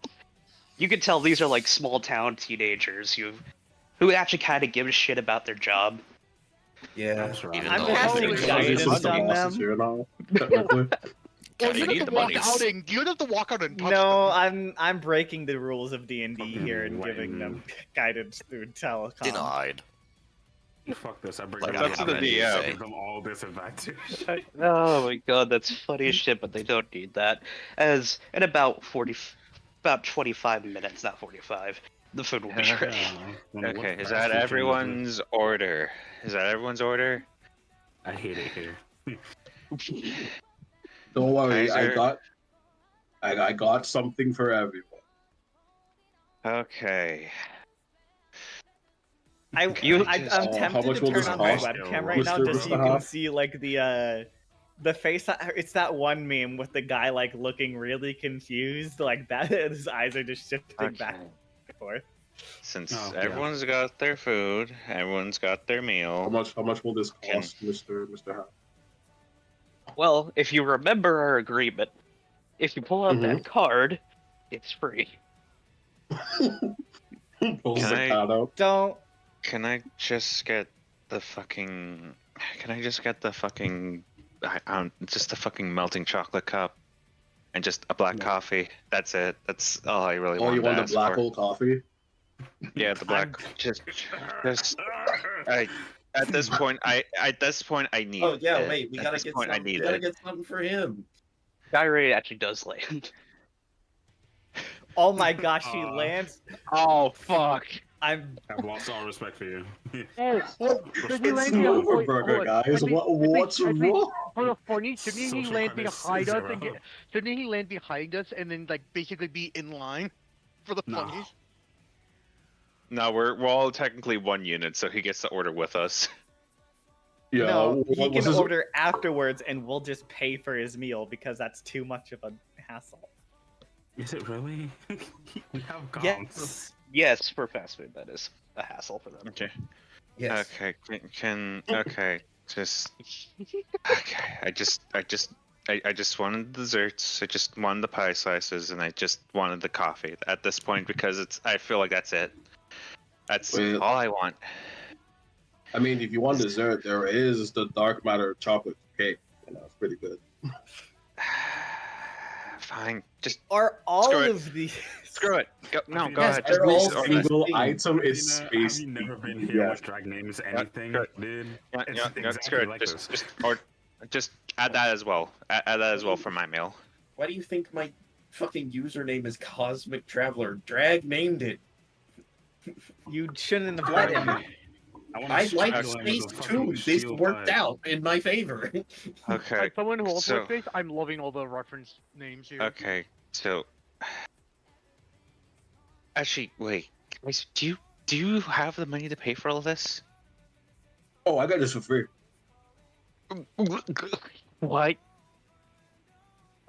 [SPEAKER 4] You can tell these are like small town teenagers who actually kind of give a shit about their job.
[SPEAKER 2] Yeah.
[SPEAKER 3] Even
[SPEAKER 7] I'm
[SPEAKER 3] though
[SPEAKER 7] casting
[SPEAKER 3] I
[SPEAKER 8] Because
[SPEAKER 3] think
[SPEAKER 8] he's
[SPEAKER 7] guidance
[SPEAKER 8] just the
[SPEAKER 7] on
[SPEAKER 8] bosses
[SPEAKER 7] them.
[SPEAKER 8] here now. Technically.
[SPEAKER 1] Well, you
[SPEAKER 3] they
[SPEAKER 1] don't
[SPEAKER 3] need
[SPEAKER 1] have
[SPEAKER 3] the
[SPEAKER 1] to walk
[SPEAKER 3] monies.
[SPEAKER 1] out and you don't have to walk out and touch
[SPEAKER 7] No,
[SPEAKER 1] them.
[SPEAKER 7] I'm breaking the rules of D&D
[SPEAKER 10] Fucking
[SPEAKER 7] here and giving them
[SPEAKER 10] lame.
[SPEAKER 7] guidance through telecom.
[SPEAKER 3] Denied.
[SPEAKER 10] Fuck this. I bring
[SPEAKER 3] Like,
[SPEAKER 10] them
[SPEAKER 3] I
[SPEAKER 5] That's
[SPEAKER 3] don't
[SPEAKER 5] to
[SPEAKER 3] have
[SPEAKER 5] the
[SPEAKER 3] anything to
[SPEAKER 5] DM.
[SPEAKER 3] say.
[SPEAKER 10] give them all disadvantage.
[SPEAKER 4] Oh my god, that's funny as shit, but they don't need that. As in about 25 minutes, not 45, the food will be ready.
[SPEAKER 5] Okay, is that everyone's order? Is that everyone's order?
[SPEAKER 10] I hate it here.
[SPEAKER 8] Don't worry,
[SPEAKER 5] Kaiser.
[SPEAKER 8] I got something for everyone.
[SPEAKER 5] Okay.
[SPEAKER 7] I'm
[SPEAKER 8] how
[SPEAKER 7] tempted
[SPEAKER 8] much
[SPEAKER 7] to
[SPEAKER 8] will
[SPEAKER 7] turn
[SPEAKER 8] this
[SPEAKER 7] on my
[SPEAKER 8] cost,
[SPEAKER 7] webcam right now
[SPEAKER 8] Mr.
[SPEAKER 7] just so you
[SPEAKER 8] Mr.
[SPEAKER 7] can
[SPEAKER 8] Huff?
[SPEAKER 7] see like the face. It's that one meme with the guy like looking really confused, like that. His eyes are just shifting back
[SPEAKER 5] Okay.
[SPEAKER 7] and forth.
[SPEAKER 5] Since
[SPEAKER 10] Oh, yeah.
[SPEAKER 5] everyone's got their food, everyone's got their meal.
[SPEAKER 8] How much will this
[SPEAKER 5] Can-
[SPEAKER 8] cost, Mr. Huff?
[SPEAKER 4] Well, if you remember our agreement, if you pull out that card, it's free.
[SPEAKER 8] Pulls
[SPEAKER 5] Can
[SPEAKER 8] the
[SPEAKER 5] I-
[SPEAKER 8] card out.
[SPEAKER 7] Don't.
[SPEAKER 5] Can I just get the fucking? Can I just get the fucking? Just the fucking melting chocolate cup, and just a black
[SPEAKER 8] No.
[SPEAKER 5] coffee. That's it. That's all I really
[SPEAKER 8] Oh,
[SPEAKER 5] want.
[SPEAKER 8] you
[SPEAKER 5] to
[SPEAKER 8] want the
[SPEAKER 5] ask
[SPEAKER 8] black
[SPEAKER 5] for.
[SPEAKER 8] hole coffee?
[SPEAKER 5] Yeah, the black. Just. At this point, I need.
[SPEAKER 2] Oh yeah,
[SPEAKER 5] it.
[SPEAKER 2] wait, we
[SPEAKER 5] At
[SPEAKER 2] gotta
[SPEAKER 5] this
[SPEAKER 2] get
[SPEAKER 5] point, I
[SPEAKER 2] something. We
[SPEAKER 5] need
[SPEAKER 2] gotta
[SPEAKER 5] it.
[SPEAKER 2] get something for him.
[SPEAKER 4] Gyre actually does land.
[SPEAKER 7] Oh my gosh, he lands.
[SPEAKER 4] Oh fuck!
[SPEAKER 7] I'm.
[SPEAKER 10] I've lost all respect for you.
[SPEAKER 1] Oh, well, did he
[SPEAKER 8] It's
[SPEAKER 1] land
[SPEAKER 8] an
[SPEAKER 1] behind- wait,
[SPEAKER 8] overburger,
[SPEAKER 1] hold on.
[SPEAKER 8] guys.
[SPEAKER 1] I think-
[SPEAKER 8] What's
[SPEAKER 1] I think-
[SPEAKER 8] wrong?
[SPEAKER 1] Hold on, funny. Shouldn't he
[SPEAKER 10] Social
[SPEAKER 1] land
[SPEAKER 10] credits
[SPEAKER 1] behind us
[SPEAKER 10] zero.
[SPEAKER 1] and shouldn't he land behind us and then like basically be in line for the
[SPEAKER 10] No.
[SPEAKER 1] funnies?
[SPEAKER 5] No, we're all technically one unit, so he gets to order with us.
[SPEAKER 8] Yeah,
[SPEAKER 7] No, he
[SPEAKER 8] what was
[SPEAKER 7] can
[SPEAKER 8] his?
[SPEAKER 7] order afterwards, and we'll just pay for his meal because that's too much of a hassle.
[SPEAKER 10] Is it really? We have comps.
[SPEAKER 7] Yes.
[SPEAKER 4] Yes, for fast food, that is a hassle for them.
[SPEAKER 5] Okay.
[SPEAKER 2] Yes.
[SPEAKER 5] Okay. Okay. Just. Okay. I just wanted desserts. I just wanted the pie slices, and I just wanted the coffee at this point because I feel like that's it. That's
[SPEAKER 8] Well,
[SPEAKER 5] all I want.
[SPEAKER 8] I mean, if you want dessert, there is the dark matter chocolate cake. You know, it's pretty good.
[SPEAKER 5] Fine. Just
[SPEAKER 7] Are all
[SPEAKER 5] Screw it.
[SPEAKER 7] of these?
[SPEAKER 5] screw it. Go, no, go
[SPEAKER 2] Yes,
[SPEAKER 5] ahead.
[SPEAKER 2] they're
[SPEAKER 8] Every
[SPEAKER 2] all
[SPEAKER 8] single
[SPEAKER 2] thing.
[SPEAKER 8] item
[SPEAKER 10] Have
[SPEAKER 8] is
[SPEAKER 10] you,
[SPEAKER 8] space.
[SPEAKER 10] have you never been
[SPEAKER 8] themed,
[SPEAKER 10] here
[SPEAKER 8] yeah.
[SPEAKER 10] with drag names anything,
[SPEAKER 5] good.
[SPEAKER 10] dude?
[SPEAKER 5] Yeah,
[SPEAKER 10] It's
[SPEAKER 5] yeah,
[SPEAKER 10] exactly
[SPEAKER 5] screw it.
[SPEAKER 10] like
[SPEAKER 5] Just,
[SPEAKER 10] this.
[SPEAKER 5] just add that as well. Add that as well for my meal.
[SPEAKER 2] Why do you think my fucking username is Cosmic Traveler? Drag named it.
[SPEAKER 7] You shouldn't have let him.
[SPEAKER 2] I like
[SPEAKER 10] strangle him
[SPEAKER 2] space
[SPEAKER 10] with a fucking
[SPEAKER 2] too. This
[SPEAKER 10] steel
[SPEAKER 2] worked
[SPEAKER 10] pipe.
[SPEAKER 2] out in my favor.
[SPEAKER 5] Okay.
[SPEAKER 1] As someone who also
[SPEAKER 5] so-
[SPEAKER 1] likes space, I'm loving all the reference names here.
[SPEAKER 5] Okay. So. Actually, wait. Guys, do you have the money to pay for all this?
[SPEAKER 8] Oh, I got this for free.
[SPEAKER 5] What?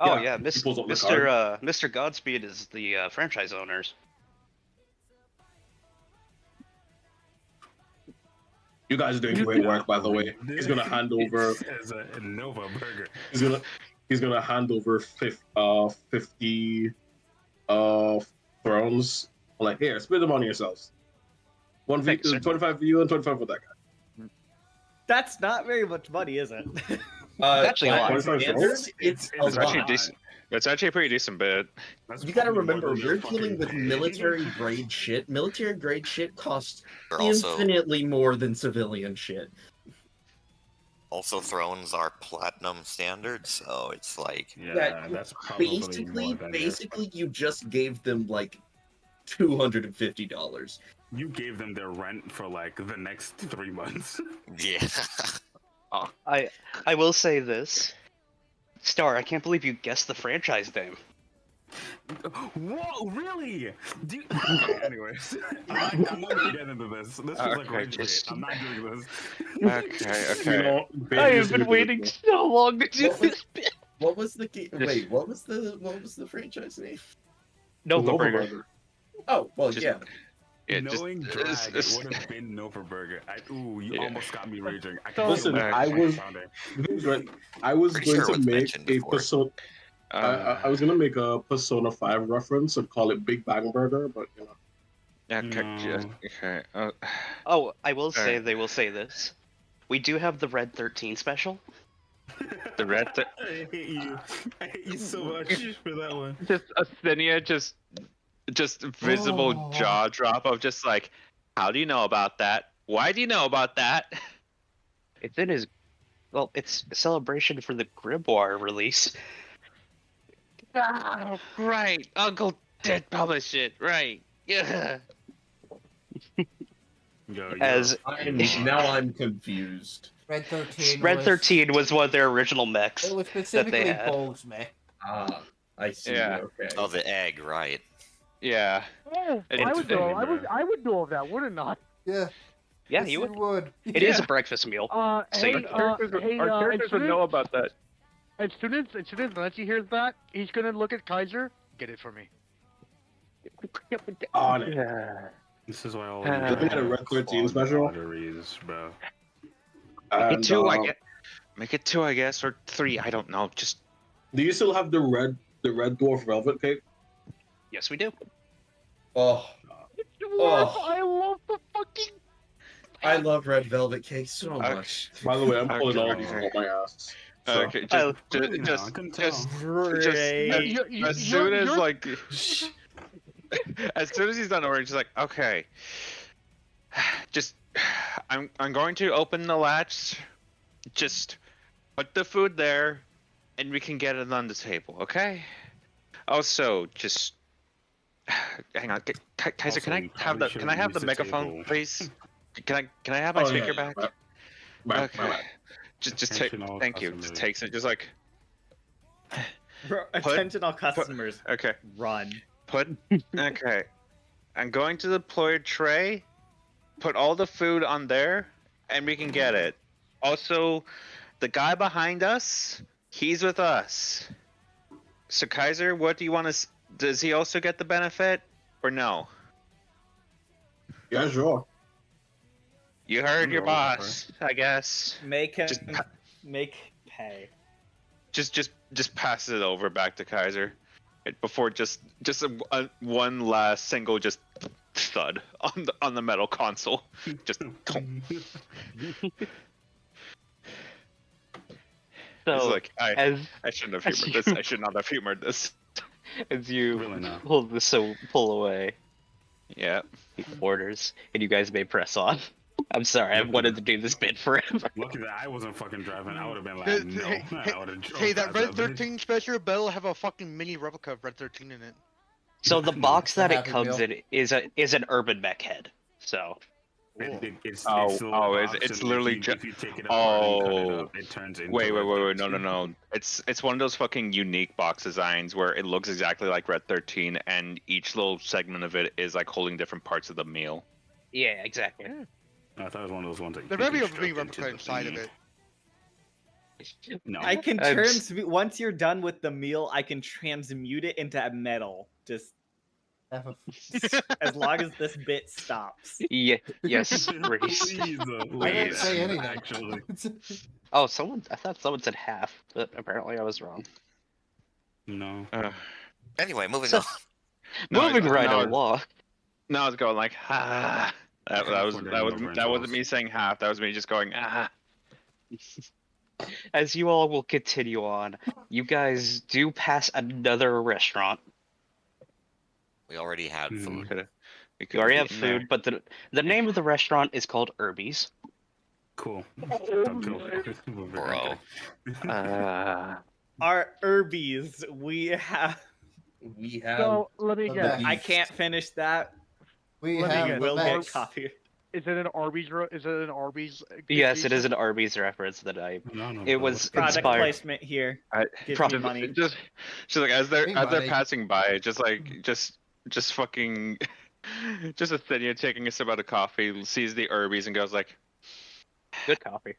[SPEAKER 4] Oh
[SPEAKER 8] Yeah,
[SPEAKER 4] yeah,
[SPEAKER 8] he pulls up the card.
[SPEAKER 4] Mr. Godspeed is the franchise owners.
[SPEAKER 8] You guys are doing great work, by the way. He's gonna hand over.
[SPEAKER 10] As a Nova burger.
[SPEAKER 8] He's gonna hand over 50 thrones. I'm like, here, split them on yourselves.
[SPEAKER 4] Thanks, sir.
[SPEAKER 8] 25 for you and 25 for that guy.
[SPEAKER 7] That's not very much money, is it?
[SPEAKER 4] Actually a lot.
[SPEAKER 8] What is that,
[SPEAKER 2] Standards, it's a
[SPEAKER 5] It's actually
[SPEAKER 2] lot.
[SPEAKER 5] decent. It's actually a pretty decent bid.
[SPEAKER 10] That's
[SPEAKER 2] You gotta
[SPEAKER 10] probably more
[SPEAKER 2] remember,
[SPEAKER 10] than your
[SPEAKER 2] we're dealing with
[SPEAKER 10] fucking-
[SPEAKER 2] military grade shit. Military grade shit costs
[SPEAKER 3] They're also
[SPEAKER 2] infinitely more than civilian shit.
[SPEAKER 3] thrones are platinum standard, so it's like
[SPEAKER 10] Yeah,
[SPEAKER 2] That
[SPEAKER 10] that's probably
[SPEAKER 2] Basically,
[SPEAKER 10] more than your-
[SPEAKER 2] you just gave them like $250.
[SPEAKER 10] You gave them their rent for like the next 3 months.
[SPEAKER 3] yeah.
[SPEAKER 4] I will say this. Star, I can't believe you guessed the franchise name.
[SPEAKER 10] Whoa, really? Okay, anyways, I'm not gonna get into this. This was like
[SPEAKER 5] Okay,
[SPEAKER 10] rage bait.
[SPEAKER 5] just-
[SPEAKER 10] I'm not doing this.
[SPEAKER 5] Okay.
[SPEAKER 8] You know,
[SPEAKER 4] I have been waiting so long to do
[SPEAKER 2] What was-
[SPEAKER 4] this bit.
[SPEAKER 2] What was the wait? What was the franchise name?
[SPEAKER 4] Nova Burger.
[SPEAKER 2] Oh, well,
[SPEAKER 5] Just-
[SPEAKER 2] yeah.
[SPEAKER 10] Knowing drag, it would have been Nova Burger. You
[SPEAKER 5] Yeah.
[SPEAKER 10] almost got me raging. I
[SPEAKER 1] So-
[SPEAKER 8] Listen,
[SPEAKER 10] feel
[SPEAKER 8] I
[SPEAKER 10] like
[SPEAKER 8] was-
[SPEAKER 10] found it.
[SPEAKER 8] I was
[SPEAKER 3] Pretty
[SPEAKER 8] going
[SPEAKER 3] sure it
[SPEAKER 8] to
[SPEAKER 3] was
[SPEAKER 8] make
[SPEAKER 3] mentioned
[SPEAKER 8] a
[SPEAKER 3] before.
[SPEAKER 8] Persona. I was gonna make a Persona 5 reference and call it Big Bang Burger, but you know.
[SPEAKER 5] Okay.
[SPEAKER 4] Oh, I will say
[SPEAKER 5] Alright.
[SPEAKER 4] they will say this. We do have the Red 13 special.
[SPEAKER 5] The red.
[SPEAKER 10] I hate you. I hate you so much for that one.
[SPEAKER 5] Just Athenia, just visible
[SPEAKER 9] Oh.
[SPEAKER 5] jaw drop of just like, how do you know about that? Why do you know about that?
[SPEAKER 4] It's in his. Well, it's a celebration for the Grimoire release.
[SPEAKER 5] Oh, right, Uncle did publish it, right? Yeah.
[SPEAKER 4] As
[SPEAKER 2] I'm confused.
[SPEAKER 9] Red 13.
[SPEAKER 4] Red
[SPEAKER 9] was,
[SPEAKER 4] 13 was one of their original mechs.
[SPEAKER 9] It was specifically
[SPEAKER 4] had.
[SPEAKER 9] Bulls mech.
[SPEAKER 2] Ah, I see.
[SPEAKER 5] Yeah.
[SPEAKER 2] Okay.
[SPEAKER 3] Oh, the egg, right?
[SPEAKER 5] Yeah.
[SPEAKER 1] Oh,
[SPEAKER 5] It's
[SPEAKER 1] I would know.
[SPEAKER 10] funny,
[SPEAKER 1] I would know of that, wouldn't I?
[SPEAKER 9] Yeah.
[SPEAKER 4] Yeah,
[SPEAKER 9] yes,
[SPEAKER 4] you would.
[SPEAKER 9] would.
[SPEAKER 4] It is a breakfast meal.
[SPEAKER 1] Hey,
[SPEAKER 4] Hey,
[SPEAKER 1] our characters would know
[SPEAKER 5] about that.
[SPEAKER 1] As soon as Nancy hears that, he's gonna look at Kaiser. Get it for me.
[SPEAKER 8] On it.
[SPEAKER 10] This is why all
[SPEAKER 8] Looking at a Red 13 special?
[SPEAKER 10] arteries, bro.
[SPEAKER 5] Make it
[SPEAKER 8] And,
[SPEAKER 5] two, I guess. Make it two, I guess, or three. I don't know. Just
[SPEAKER 8] do you still have the red dwarf velvet cake?
[SPEAKER 4] Yes, we do.
[SPEAKER 2] Oh, Oh.
[SPEAKER 1] I love the fucking.
[SPEAKER 2] I love red velvet cake so
[SPEAKER 5] Okay.
[SPEAKER 2] much.
[SPEAKER 8] By the way, I'm pulling all
[SPEAKER 5] Okay.
[SPEAKER 8] these on my ass. So,
[SPEAKER 5] okay.
[SPEAKER 4] Oh,
[SPEAKER 10] Really now, I couldn't tell.
[SPEAKER 7] Great.
[SPEAKER 5] As soon as like, as soon as he's done orange, he's like, okay, just, I'm going to open the latch, just put the food there, and we can get it on the table, okay? Also, just, hang on, Kaiser,
[SPEAKER 10] Also,
[SPEAKER 5] can
[SPEAKER 10] you
[SPEAKER 5] I have
[SPEAKER 10] probably
[SPEAKER 5] the
[SPEAKER 10] shouldn't
[SPEAKER 5] have
[SPEAKER 10] use
[SPEAKER 5] the
[SPEAKER 10] the
[SPEAKER 5] megaphone,
[SPEAKER 10] table.
[SPEAKER 5] please? Can I have my
[SPEAKER 8] Oh,
[SPEAKER 5] speaker
[SPEAKER 8] yeah,
[SPEAKER 5] back?
[SPEAKER 8] my
[SPEAKER 5] Okay.
[SPEAKER 8] bad.
[SPEAKER 5] Just take.
[SPEAKER 10] Attention all
[SPEAKER 5] Thank you.
[SPEAKER 10] customers.
[SPEAKER 5] Just takes it. Just like
[SPEAKER 7] Attention all customers.
[SPEAKER 5] okay.
[SPEAKER 7] Run.
[SPEAKER 5] Put okay. I'm going to deploy a tray. Put all the food on there, and we can get it. Also, the guy behind us, he's with us. So Kaiser, what do you want to? Does he also get the benefit or no?
[SPEAKER 8] Yeah, sure.
[SPEAKER 5] You heard your
[SPEAKER 10] No,
[SPEAKER 5] boss, I guess.
[SPEAKER 7] Make him
[SPEAKER 5] Just
[SPEAKER 7] make pay.
[SPEAKER 5] Just pass it over back to Kaiser before just one last single just thud on the metal console. Just
[SPEAKER 4] So,
[SPEAKER 5] it's like
[SPEAKER 4] as
[SPEAKER 5] I shouldn't have
[SPEAKER 4] as
[SPEAKER 5] humored
[SPEAKER 4] you-
[SPEAKER 5] this. I should not have humored this.
[SPEAKER 4] as you
[SPEAKER 10] Really not.
[SPEAKER 4] pull away,
[SPEAKER 5] Yeah.
[SPEAKER 4] he orders, and you guys may press on. I'm sorry, I've wanted to do this bit forever.
[SPEAKER 10] Lucky that I wasn't fucking driving. I would have been like,
[SPEAKER 1] Hey,
[SPEAKER 10] no.
[SPEAKER 1] hey,
[SPEAKER 10] I would have
[SPEAKER 1] Hey, that Red 13 special better have a fucking mini replica of Red 13 in it.
[SPEAKER 4] So the box that it
[SPEAKER 9] Happy
[SPEAKER 4] comes
[SPEAKER 9] Meal.
[SPEAKER 4] in is an urban mech head. So
[SPEAKER 10] It's
[SPEAKER 5] It's literally
[SPEAKER 10] if you take it apart and cut it
[SPEAKER 5] Oh.
[SPEAKER 10] up, it turns into
[SPEAKER 5] Wait,
[SPEAKER 10] Red
[SPEAKER 5] no,
[SPEAKER 10] 13.
[SPEAKER 5] It's one of those fucking unique box designs where it looks exactly like Red 13, and each little segment of it is like holding different parts of the meal.
[SPEAKER 4] yeah, exactly.
[SPEAKER 10] I thought it was one of those ones that
[SPEAKER 1] There
[SPEAKER 10] you
[SPEAKER 1] better be a
[SPEAKER 10] construct
[SPEAKER 1] mini
[SPEAKER 10] into
[SPEAKER 1] replica
[SPEAKER 10] the
[SPEAKER 1] inside of
[SPEAKER 10] thing.
[SPEAKER 1] it.
[SPEAKER 10] No.
[SPEAKER 7] I can
[SPEAKER 4] I'm
[SPEAKER 7] once you're done with the meal, I can transmute it into metal. Just
[SPEAKER 9] Have a-
[SPEAKER 7] as long as this bit stops.
[SPEAKER 4] Yeah, yes, Reese.
[SPEAKER 10] Please,
[SPEAKER 9] I didn't say anything.
[SPEAKER 10] Actually.
[SPEAKER 4] Oh, I thought someone said half, but apparently I was wrong.
[SPEAKER 10] No.
[SPEAKER 3] Anyway, moving
[SPEAKER 4] So-
[SPEAKER 3] on.
[SPEAKER 4] Moving right
[SPEAKER 5] no,
[SPEAKER 4] along.
[SPEAKER 5] Now it's going like ah. That wasn't me saying half. That was me just going ah.
[SPEAKER 4] As you all will continue on, you guys do pass another restaurant.
[SPEAKER 3] We already had food.
[SPEAKER 4] You already have food, but the name of the restaurant is called Irby's.
[SPEAKER 10] Cool.
[SPEAKER 3] Bro.
[SPEAKER 7] Our Irbies, we have.
[SPEAKER 2] have
[SPEAKER 1] let me
[SPEAKER 9] the
[SPEAKER 1] guess.
[SPEAKER 9] beef.
[SPEAKER 7] I can't finish that.
[SPEAKER 9] We
[SPEAKER 1] Let me
[SPEAKER 9] have
[SPEAKER 1] guess.
[SPEAKER 9] the
[SPEAKER 7] Will get
[SPEAKER 9] Vex.
[SPEAKER 7] copy.
[SPEAKER 1] Is it an Arby's? Is it an Arby's?
[SPEAKER 4] Yes, it is an Arby's reference that I.
[SPEAKER 10] No,
[SPEAKER 4] It was
[SPEAKER 7] Product
[SPEAKER 4] inspired.
[SPEAKER 7] placement here. Give me money.
[SPEAKER 5] Just like as they're
[SPEAKER 9] Hey,
[SPEAKER 5] as they're
[SPEAKER 9] buddy.
[SPEAKER 5] passing by, just fucking, just a Athenia taking a sip out of coffee, sees the Irbies and goes like,
[SPEAKER 4] Good coffee.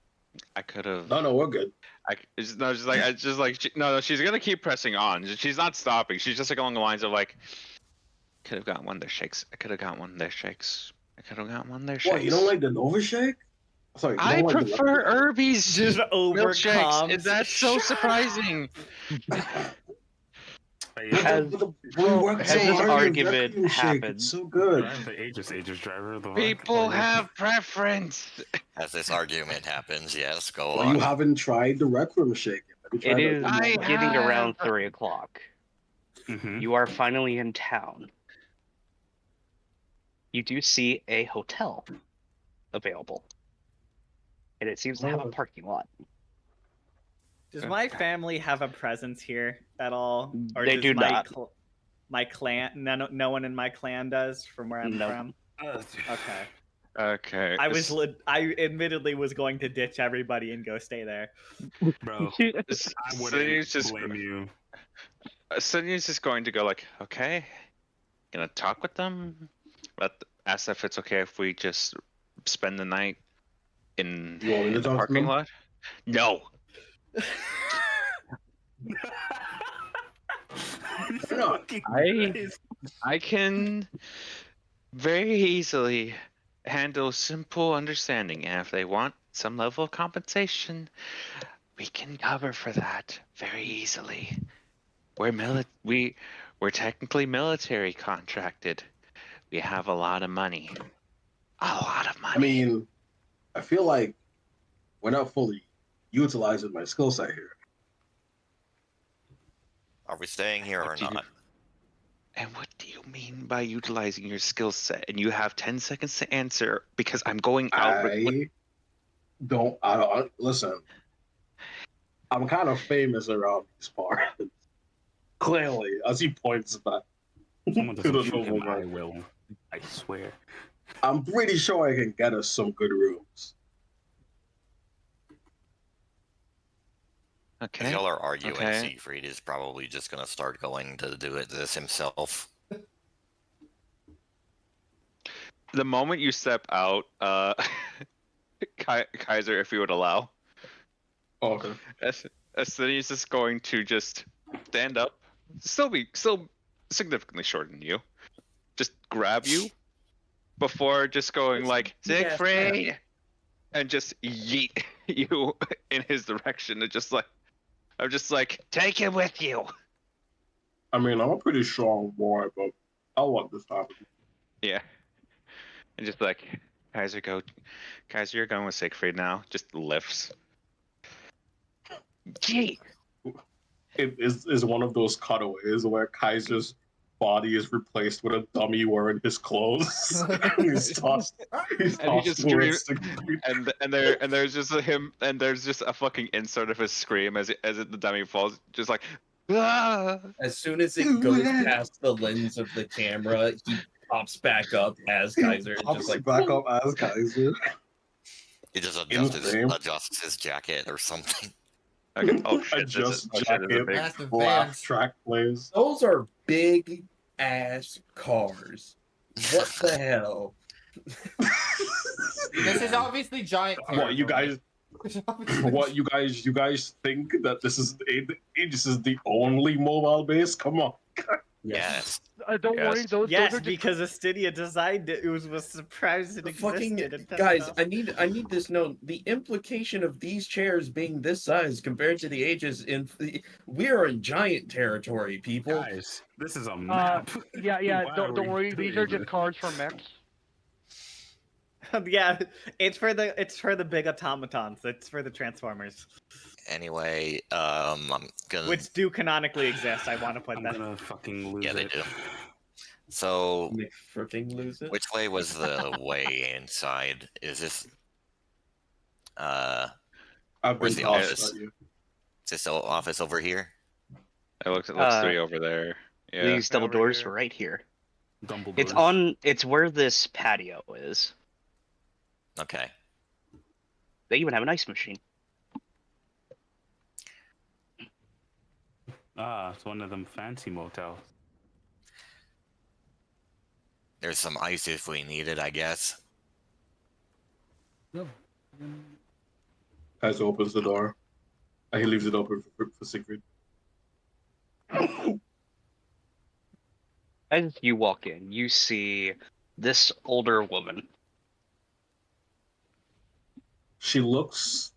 [SPEAKER 5] I could have.
[SPEAKER 8] No, we're good.
[SPEAKER 5] No, she's gonna keep pressing on. She's not stopping. She's just like along the lines of like, could have gotten one of their shakes. I could have gotten one of their shakes. I could have gotten one of their shakes.
[SPEAKER 8] What, you don't like the Nova Shake? Sorry, you
[SPEAKER 5] I
[SPEAKER 8] don't like the
[SPEAKER 5] prefer Irby's
[SPEAKER 7] Just
[SPEAKER 5] milkshakes.
[SPEAKER 7] overcomes.
[SPEAKER 5] That's so surprising.
[SPEAKER 4] As this argument happens,
[SPEAKER 8] It's so good.
[SPEAKER 10] I'm the Aegis driver. The
[SPEAKER 5] People have preference.
[SPEAKER 3] As this argument happens, yes, go
[SPEAKER 8] Well,
[SPEAKER 3] on.
[SPEAKER 8] you haven't tried the Requiem Shake. Have you
[SPEAKER 4] it
[SPEAKER 8] tried
[SPEAKER 4] is
[SPEAKER 5] I
[SPEAKER 4] getting
[SPEAKER 5] have-
[SPEAKER 4] around 3 o'clock.
[SPEAKER 10] Mm-hmm.
[SPEAKER 4] You are finally in town. You do see a hotel available, and it seems to have a parking lot.
[SPEAKER 7] Does my family have a presence here at all? Or
[SPEAKER 4] They
[SPEAKER 7] does
[SPEAKER 4] do
[SPEAKER 7] my
[SPEAKER 4] not.
[SPEAKER 7] My clan, no one in my clan does, from where I'm
[SPEAKER 4] No.
[SPEAKER 7] from. Okay.
[SPEAKER 5] Okay.
[SPEAKER 7] I admittedly was going to ditch everybody and go stay there.
[SPEAKER 10] Bro, I
[SPEAKER 5] Cindy's
[SPEAKER 10] wouldn't
[SPEAKER 5] just
[SPEAKER 10] blame you.
[SPEAKER 5] Cindy's just going to go like, okay, gonna talk with them, but ask if it's okay if we just spend the night in
[SPEAKER 8] You want me to
[SPEAKER 5] the
[SPEAKER 8] talk to
[SPEAKER 5] parking
[SPEAKER 8] them?
[SPEAKER 5] lot. No. I can very easily handle simple understanding, and if they want some level of compensation, we can cover for that very easily. We're technically military contracted. We have a lot of money. A lot of money.
[SPEAKER 8] I mean, I feel like we're not fully utilizing my skill set here.
[SPEAKER 3] Are we staying here or
[SPEAKER 5] What do you-
[SPEAKER 3] not?
[SPEAKER 5] And what do you mean by utilizing your skill set? And you have 10 seconds to answer because I'm going out.
[SPEAKER 8] I don't listen. I'm kind of famous around these parts. Clearly, as he points back.
[SPEAKER 10] Someone
[SPEAKER 8] to
[SPEAKER 10] doesn't
[SPEAKER 8] the
[SPEAKER 10] shoot him,
[SPEAKER 8] Nova
[SPEAKER 10] I
[SPEAKER 8] Guard.
[SPEAKER 10] will. I swear.
[SPEAKER 8] I'm pretty sure I can get us some good rooms.
[SPEAKER 3] As
[SPEAKER 5] Okay.
[SPEAKER 3] y'all are arguing,
[SPEAKER 5] Okay.
[SPEAKER 3] Siegfried is probably just gonna start going to do this himself.
[SPEAKER 5] The moment you step out, Kaiser, if you would allow.
[SPEAKER 8] Oh, okay.
[SPEAKER 5] Asinius is going to just stand up, still significantly shorter than you, just grab you before just going like Siegfried, and just yeet you in his direction. And I'm just like, take him with you.
[SPEAKER 8] I mean, I'm a pretty strong boy, but I'll let this happen.
[SPEAKER 5] Yeah, and just like Kaiser, you're going with Siegfried now. Just lifts. Gee.
[SPEAKER 8] It is one of those cutaways where Kaiser's body is replaced with a dummy wearing his clothes. he's tossed. He's
[SPEAKER 5] And he
[SPEAKER 8] tossed
[SPEAKER 5] just
[SPEAKER 8] towards
[SPEAKER 5] screams,
[SPEAKER 8] Siegfried.
[SPEAKER 5] and there's just there's just a fucking insert of his scream as the dummy falls, just like, ah!
[SPEAKER 2] As soon as it goes past the lens of the camera, he pops back up as Kaiser, and just like
[SPEAKER 8] back up as Kaiser.
[SPEAKER 3] He just
[SPEAKER 8] Insane.
[SPEAKER 3] adjusts his jacket or something.
[SPEAKER 5] Okay. Oh shit!
[SPEAKER 8] Adjust
[SPEAKER 5] this is
[SPEAKER 8] jacket,
[SPEAKER 5] a big.
[SPEAKER 9] Massive
[SPEAKER 8] laugh
[SPEAKER 9] fans.
[SPEAKER 8] track plays.
[SPEAKER 2] those are big ass cars. What the hell?
[SPEAKER 9] This is obviously giant.
[SPEAKER 8] What you
[SPEAKER 9] territory.
[SPEAKER 8] guys? What you guys think that this is the only mobile base? Come on.
[SPEAKER 3] Yes.
[SPEAKER 1] Don't
[SPEAKER 5] Yes.
[SPEAKER 1] worry, those
[SPEAKER 7] Yes,
[SPEAKER 1] are just
[SPEAKER 7] because Astidia designed it. It was surprised it
[SPEAKER 2] The
[SPEAKER 7] existed.
[SPEAKER 2] fucking
[SPEAKER 7] and
[SPEAKER 2] guys,
[SPEAKER 7] tested
[SPEAKER 2] I need this known. The implication of these chairs being this size compared to the ages we are in giant territory, people.
[SPEAKER 10] Guys, this is a map.
[SPEAKER 1] yeah.
[SPEAKER 10] Why
[SPEAKER 1] Don't
[SPEAKER 10] are we
[SPEAKER 1] worry, these are
[SPEAKER 10] doing
[SPEAKER 1] just
[SPEAKER 10] this?
[SPEAKER 1] cards for mechs.
[SPEAKER 7] Yeah, it's for the big automatons. It's for the Transformers,
[SPEAKER 3] Anyway, I'm gonna.
[SPEAKER 7] which do canonically exist. I want to put
[SPEAKER 10] I'm
[SPEAKER 7] that.
[SPEAKER 10] gonna fucking lose
[SPEAKER 3] Yeah, they
[SPEAKER 10] it.
[SPEAKER 3] do. So,
[SPEAKER 2] They freaking lose it.
[SPEAKER 3] which way was the way inside? Is this?
[SPEAKER 8] I've
[SPEAKER 3] Where's
[SPEAKER 8] been
[SPEAKER 3] the
[SPEAKER 8] tossed
[SPEAKER 3] office?
[SPEAKER 8] at you.
[SPEAKER 3] Is this the office over here?
[SPEAKER 5] It looks
[SPEAKER 4] Uh,
[SPEAKER 5] 3 over there. Yeah.
[SPEAKER 4] These double
[SPEAKER 1] over
[SPEAKER 4] doors
[SPEAKER 1] here.
[SPEAKER 4] right here.
[SPEAKER 10] Dumbledore.
[SPEAKER 4] It's where this patio is.
[SPEAKER 3] Okay.
[SPEAKER 4] They even have an ice machine.
[SPEAKER 10] Ah, it's one of them fancy motels.
[SPEAKER 3] There's some ice if we need it, I guess.
[SPEAKER 8] Kaiser opens the door. And he leaves it open for Siegfried.
[SPEAKER 4] As you walk in, you see this older woman.
[SPEAKER 8] She looks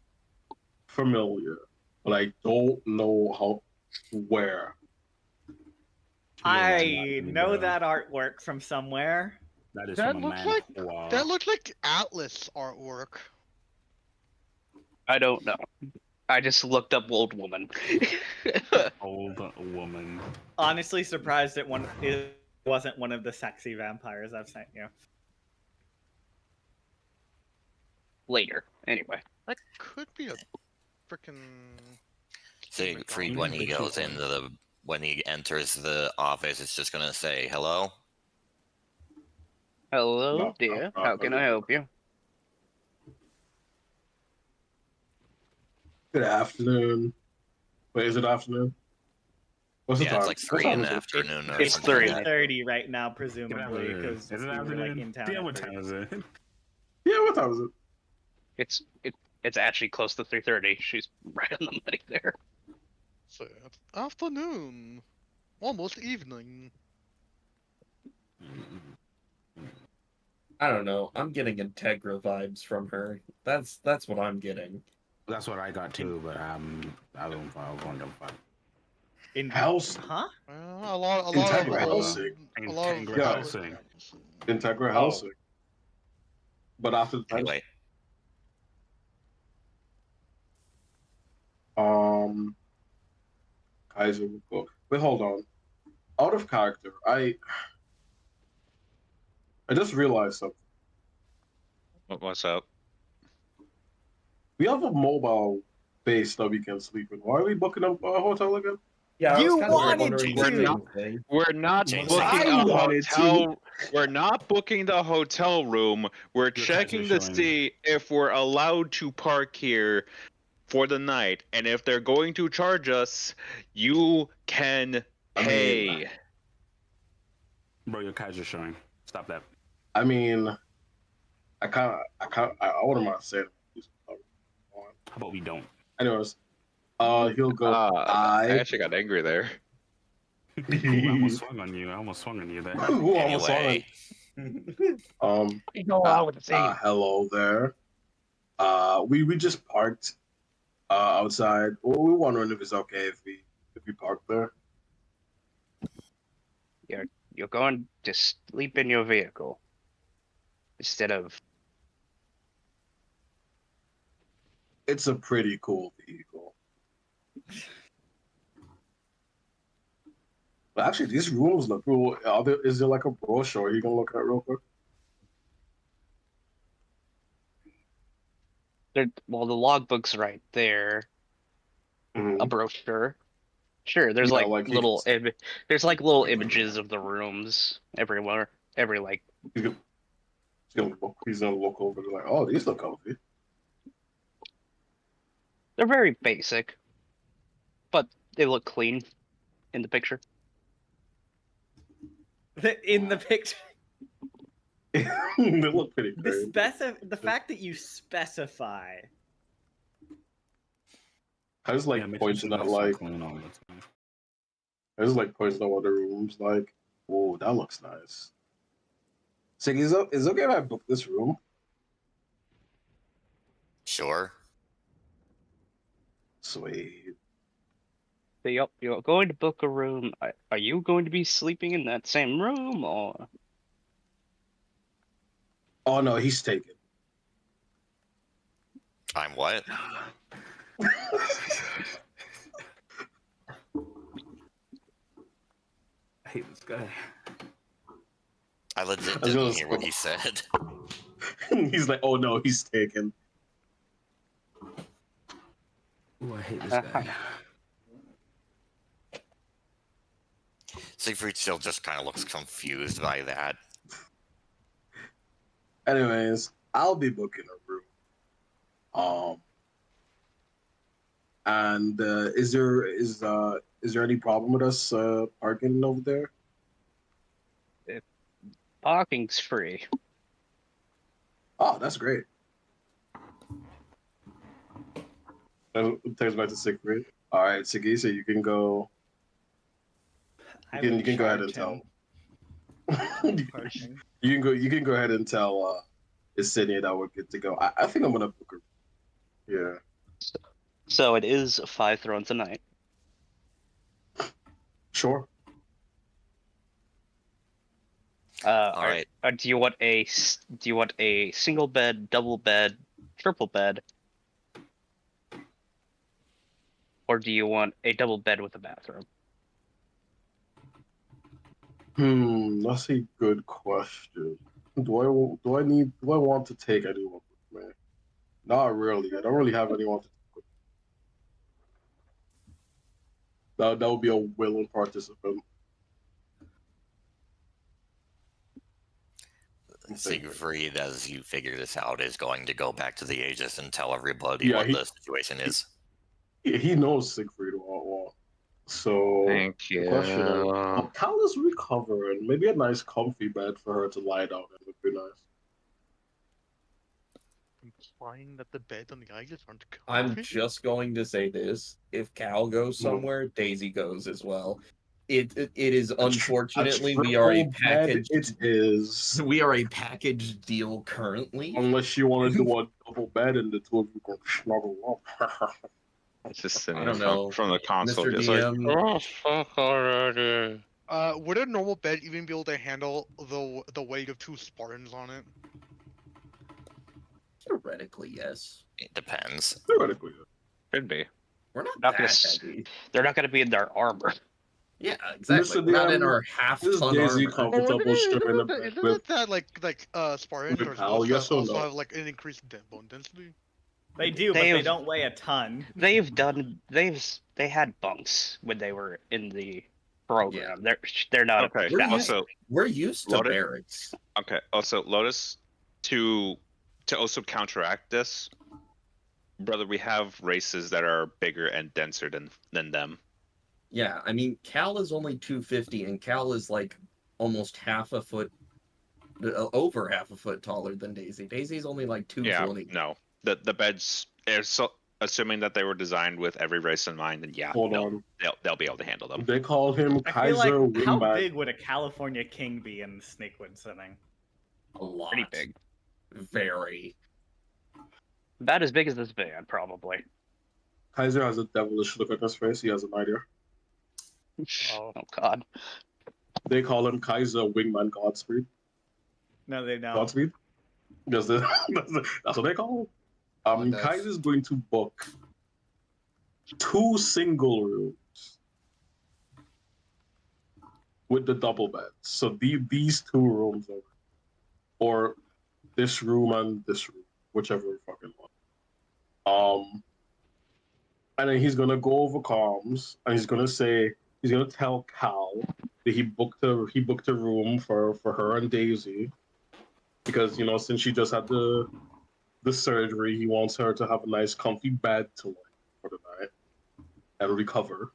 [SPEAKER 8] familiar, but I don't know where.
[SPEAKER 7] I know that artwork from somewhere.
[SPEAKER 10] That is
[SPEAKER 1] That
[SPEAKER 10] from a
[SPEAKER 1] looks
[SPEAKER 10] man.
[SPEAKER 1] like-
[SPEAKER 10] Wow.
[SPEAKER 1] That looks like Atlas artwork.
[SPEAKER 4] I don't know. I just looked up old woman.
[SPEAKER 10] Old woman.
[SPEAKER 7] Honestly, surprised it wasn't one of the sexy vampires I've sent you.
[SPEAKER 4] Later. Anyway.
[SPEAKER 1] That could be a freaking.
[SPEAKER 3] Siegfried, when he goes into when he enters the office, it's just gonna say hello.
[SPEAKER 4] Hello,
[SPEAKER 8] No,
[SPEAKER 4] dear.
[SPEAKER 8] no,
[SPEAKER 4] How can I help you?
[SPEAKER 8] Good afternoon. Wait, is it afternoon? What's the
[SPEAKER 3] Yeah,
[SPEAKER 8] time?
[SPEAKER 3] it's like
[SPEAKER 8] What
[SPEAKER 3] 3
[SPEAKER 8] time
[SPEAKER 3] in
[SPEAKER 8] is
[SPEAKER 3] the
[SPEAKER 8] it?
[SPEAKER 3] afternoon or
[SPEAKER 4] It's
[SPEAKER 3] something like
[SPEAKER 4] 3.
[SPEAKER 3] that.
[SPEAKER 7] 30 right now, presumably, because
[SPEAKER 10] Is it
[SPEAKER 7] we were like
[SPEAKER 10] afternoon?
[SPEAKER 7] in town.
[SPEAKER 10] Yeah,
[SPEAKER 7] at
[SPEAKER 10] what
[SPEAKER 7] 30.
[SPEAKER 10] time is it?
[SPEAKER 8] Yeah, what time is it?
[SPEAKER 4] It's actually close to 3:30. She's right on the money there.
[SPEAKER 1] So, afternoon. Almost evening.
[SPEAKER 2] I don't know. I'm getting Integra vibes from her. That's what I'm getting.
[SPEAKER 10] That's what I got too, but I don't want to fight.
[SPEAKER 7] In
[SPEAKER 8] House.
[SPEAKER 7] Huh?
[SPEAKER 1] Well, a lot
[SPEAKER 8] Integra
[SPEAKER 1] of
[SPEAKER 8] housing.
[SPEAKER 1] a lot of
[SPEAKER 10] Integra
[SPEAKER 8] Yeah.
[SPEAKER 10] housing.
[SPEAKER 8] Integra housing. But after the time,
[SPEAKER 3] Anyway,
[SPEAKER 8] Kaiser will go. Wait, hold on. Out of character, I just realized something.
[SPEAKER 5] What's up?
[SPEAKER 8] We have a mobile base that we can sleep in. Why are we booking a hotel again?
[SPEAKER 2] Yeah,
[SPEAKER 7] You
[SPEAKER 2] I was kind of
[SPEAKER 7] wanted
[SPEAKER 2] wondering
[SPEAKER 7] to!
[SPEAKER 2] the same thing.
[SPEAKER 5] We're not
[SPEAKER 3] Change
[SPEAKER 5] booking
[SPEAKER 3] that.
[SPEAKER 5] a
[SPEAKER 8] I wanted
[SPEAKER 5] hotel. We're not booking the hotel room. We're
[SPEAKER 10] Your
[SPEAKER 5] checking
[SPEAKER 10] cards
[SPEAKER 5] to
[SPEAKER 10] are showing.
[SPEAKER 5] see if we're allowed to park here for the night. And if they're going to charge us, you can pay.
[SPEAKER 10] Bro, your cards are showing. Stop that.
[SPEAKER 8] I mean, I wouldn't mind saying.
[SPEAKER 10] How about we don't?
[SPEAKER 8] Anyways, he'll go.
[SPEAKER 5] I actually got angry there.
[SPEAKER 10] I almost swung on you. I almost swung on you there.
[SPEAKER 8] Ooh, almost
[SPEAKER 3] Anyway,
[SPEAKER 8] hello there. We just parked outside. Well, we were wondering if it's okay if we park there.
[SPEAKER 4] You're going to sleep in your vehicle instead of.
[SPEAKER 8] It's a pretty cool vehicle. But actually, these rooms look cool. Is there like a brochure you can look at real quick?
[SPEAKER 4] Well, the logbook's right there.
[SPEAKER 8] Mhm.
[SPEAKER 4] A brochure. Sure, there's
[SPEAKER 8] Yeah,
[SPEAKER 4] like
[SPEAKER 8] like
[SPEAKER 4] little there's like little images of the rooms everywhere. Every like.
[SPEAKER 8] He's gonna look over there like, oh, these look comfy.
[SPEAKER 4] They're very basic, but they look clean in the picture.
[SPEAKER 7] In the picture,
[SPEAKER 8] They look pretty
[SPEAKER 7] the
[SPEAKER 8] great.
[SPEAKER 7] the fact that you specify.
[SPEAKER 8] I was like
[SPEAKER 10] Yeah,
[SPEAKER 8] pointing at like I was like pointing at what the rooms like. Oh, that looks nice. So is it okay if I book this room?
[SPEAKER 3] sure.
[SPEAKER 8] Sweet.
[SPEAKER 4] So you're going to book a room. Are you going to be sleeping in that same room, or?
[SPEAKER 8] Oh no, he's taken.
[SPEAKER 3] I'm what?
[SPEAKER 10] I hate this guy.
[SPEAKER 3] I legit didn't hear what he said.
[SPEAKER 8] He's like, oh no, he's taken.
[SPEAKER 10] Ooh, I hate this guy.
[SPEAKER 3] Siegfried still just kind of looks confused by that.
[SPEAKER 8] Anyways, I'll be booking a room. And is there any problem with us parking over there?
[SPEAKER 4] Parking's free.
[SPEAKER 8] Oh, that's great. That takes back to Siegfried. All right, Siggy, so you can go. You can go ahead and tell. You can go ahead and tell Sydney that we're good to go. I think I'm gonna book her. Yeah.
[SPEAKER 4] So it is 5 thrones a night.
[SPEAKER 8] Sure.
[SPEAKER 3] All right.
[SPEAKER 4] Do you want a single bed, double bed, triple bed, or do you want a double bed with a bathroom?
[SPEAKER 8] That's a good question. Do I want to take anyone with me? Not really. I don't really have anyone to take with me. That would be a willing participant.
[SPEAKER 3] Siegfried, as you figure this out, is going to go back to the Aegis and tell everybody what the situation is.
[SPEAKER 8] He knows Siegfried well. So
[SPEAKER 5] Thank you.
[SPEAKER 8] the question is, Cal is recovering. Maybe a nice comfy bed for her to lie down in would be nice.
[SPEAKER 1] Implying that the beds on the Aegis aren't comfy?
[SPEAKER 2] I'm just going to say this. If Cal goes somewhere, Daisy goes as well. It is unfortunately we are a package.
[SPEAKER 8] It is.
[SPEAKER 2] We are a package deal currently.
[SPEAKER 8] Unless you want to do a double bed and the two of you can snuggle up.
[SPEAKER 5] It's just sitting
[SPEAKER 2] I don't know.
[SPEAKER 5] from the console,
[SPEAKER 2] Mr.
[SPEAKER 5] just
[SPEAKER 2] DM.
[SPEAKER 5] like, oh fuck already.
[SPEAKER 1] Would a normal bed even be able to handle the weight of 2 Spartans on it?
[SPEAKER 2] Theoretically, yes.
[SPEAKER 3] It depends.
[SPEAKER 8] Theoretically,
[SPEAKER 5] Could be.
[SPEAKER 2] We're not
[SPEAKER 4] Not
[SPEAKER 2] that
[SPEAKER 4] gonna,
[SPEAKER 2] heavy.
[SPEAKER 4] they're not going to be in their armor.
[SPEAKER 2] Yeah, exactly. We're not in our half-ton armor.
[SPEAKER 8] Comfortable stripping the bed
[SPEAKER 1] Isn't
[SPEAKER 8] with
[SPEAKER 1] it that like Spartans
[SPEAKER 8] with
[SPEAKER 1] are
[SPEAKER 8] Pal,
[SPEAKER 1] supposed
[SPEAKER 8] yes
[SPEAKER 1] to
[SPEAKER 8] or
[SPEAKER 1] also
[SPEAKER 8] no?
[SPEAKER 1] have like an increased bone density?
[SPEAKER 7] They do, but they don't weigh a ton.
[SPEAKER 4] They had bunks when they were in the program. They're not
[SPEAKER 5] Okay.
[SPEAKER 2] We're used to
[SPEAKER 5] Lotus-
[SPEAKER 2] barracks.
[SPEAKER 5] Okay. Also, Lotus, to also counteract this, brother, we have races that are bigger and denser than them.
[SPEAKER 2] Yeah, I mean, Cal is only 250, and Cal is like almost over half a foot taller than Daisy. Daisy's only like 220.
[SPEAKER 5] Yeah, no. The beds assuming that they were designed with every race in mind, then yeah,
[SPEAKER 8] Hold on.
[SPEAKER 5] they'll be able to handle them.
[SPEAKER 8] They call him
[SPEAKER 7] I feel like,
[SPEAKER 8] Kaiser
[SPEAKER 7] how
[SPEAKER 8] Wingman.
[SPEAKER 7] big would a California king be in Snakewood setting?
[SPEAKER 2] A lot.
[SPEAKER 4] Pretty big.
[SPEAKER 2] Very.
[SPEAKER 4] About as big as this van, probably.
[SPEAKER 8] Kaiser has a devilish look on his face. He has an idea.
[SPEAKER 4] Oh God.
[SPEAKER 8] They call him Kaiser Wingman Godspeed.
[SPEAKER 7] No, they don't.
[SPEAKER 8] Godspeed? That's what they call him.
[SPEAKER 9] does.
[SPEAKER 8] Kaiser's going to book 2 single rooms with the double beds. So these 2 rooms or this room and this room, whichever fucking one. And then he's gonna go over comms and he's gonna tell Cal that he booked a room for her and Daisy because since she just had the surgery, he wants her to have a nice comfy bed to lie for the night and recover.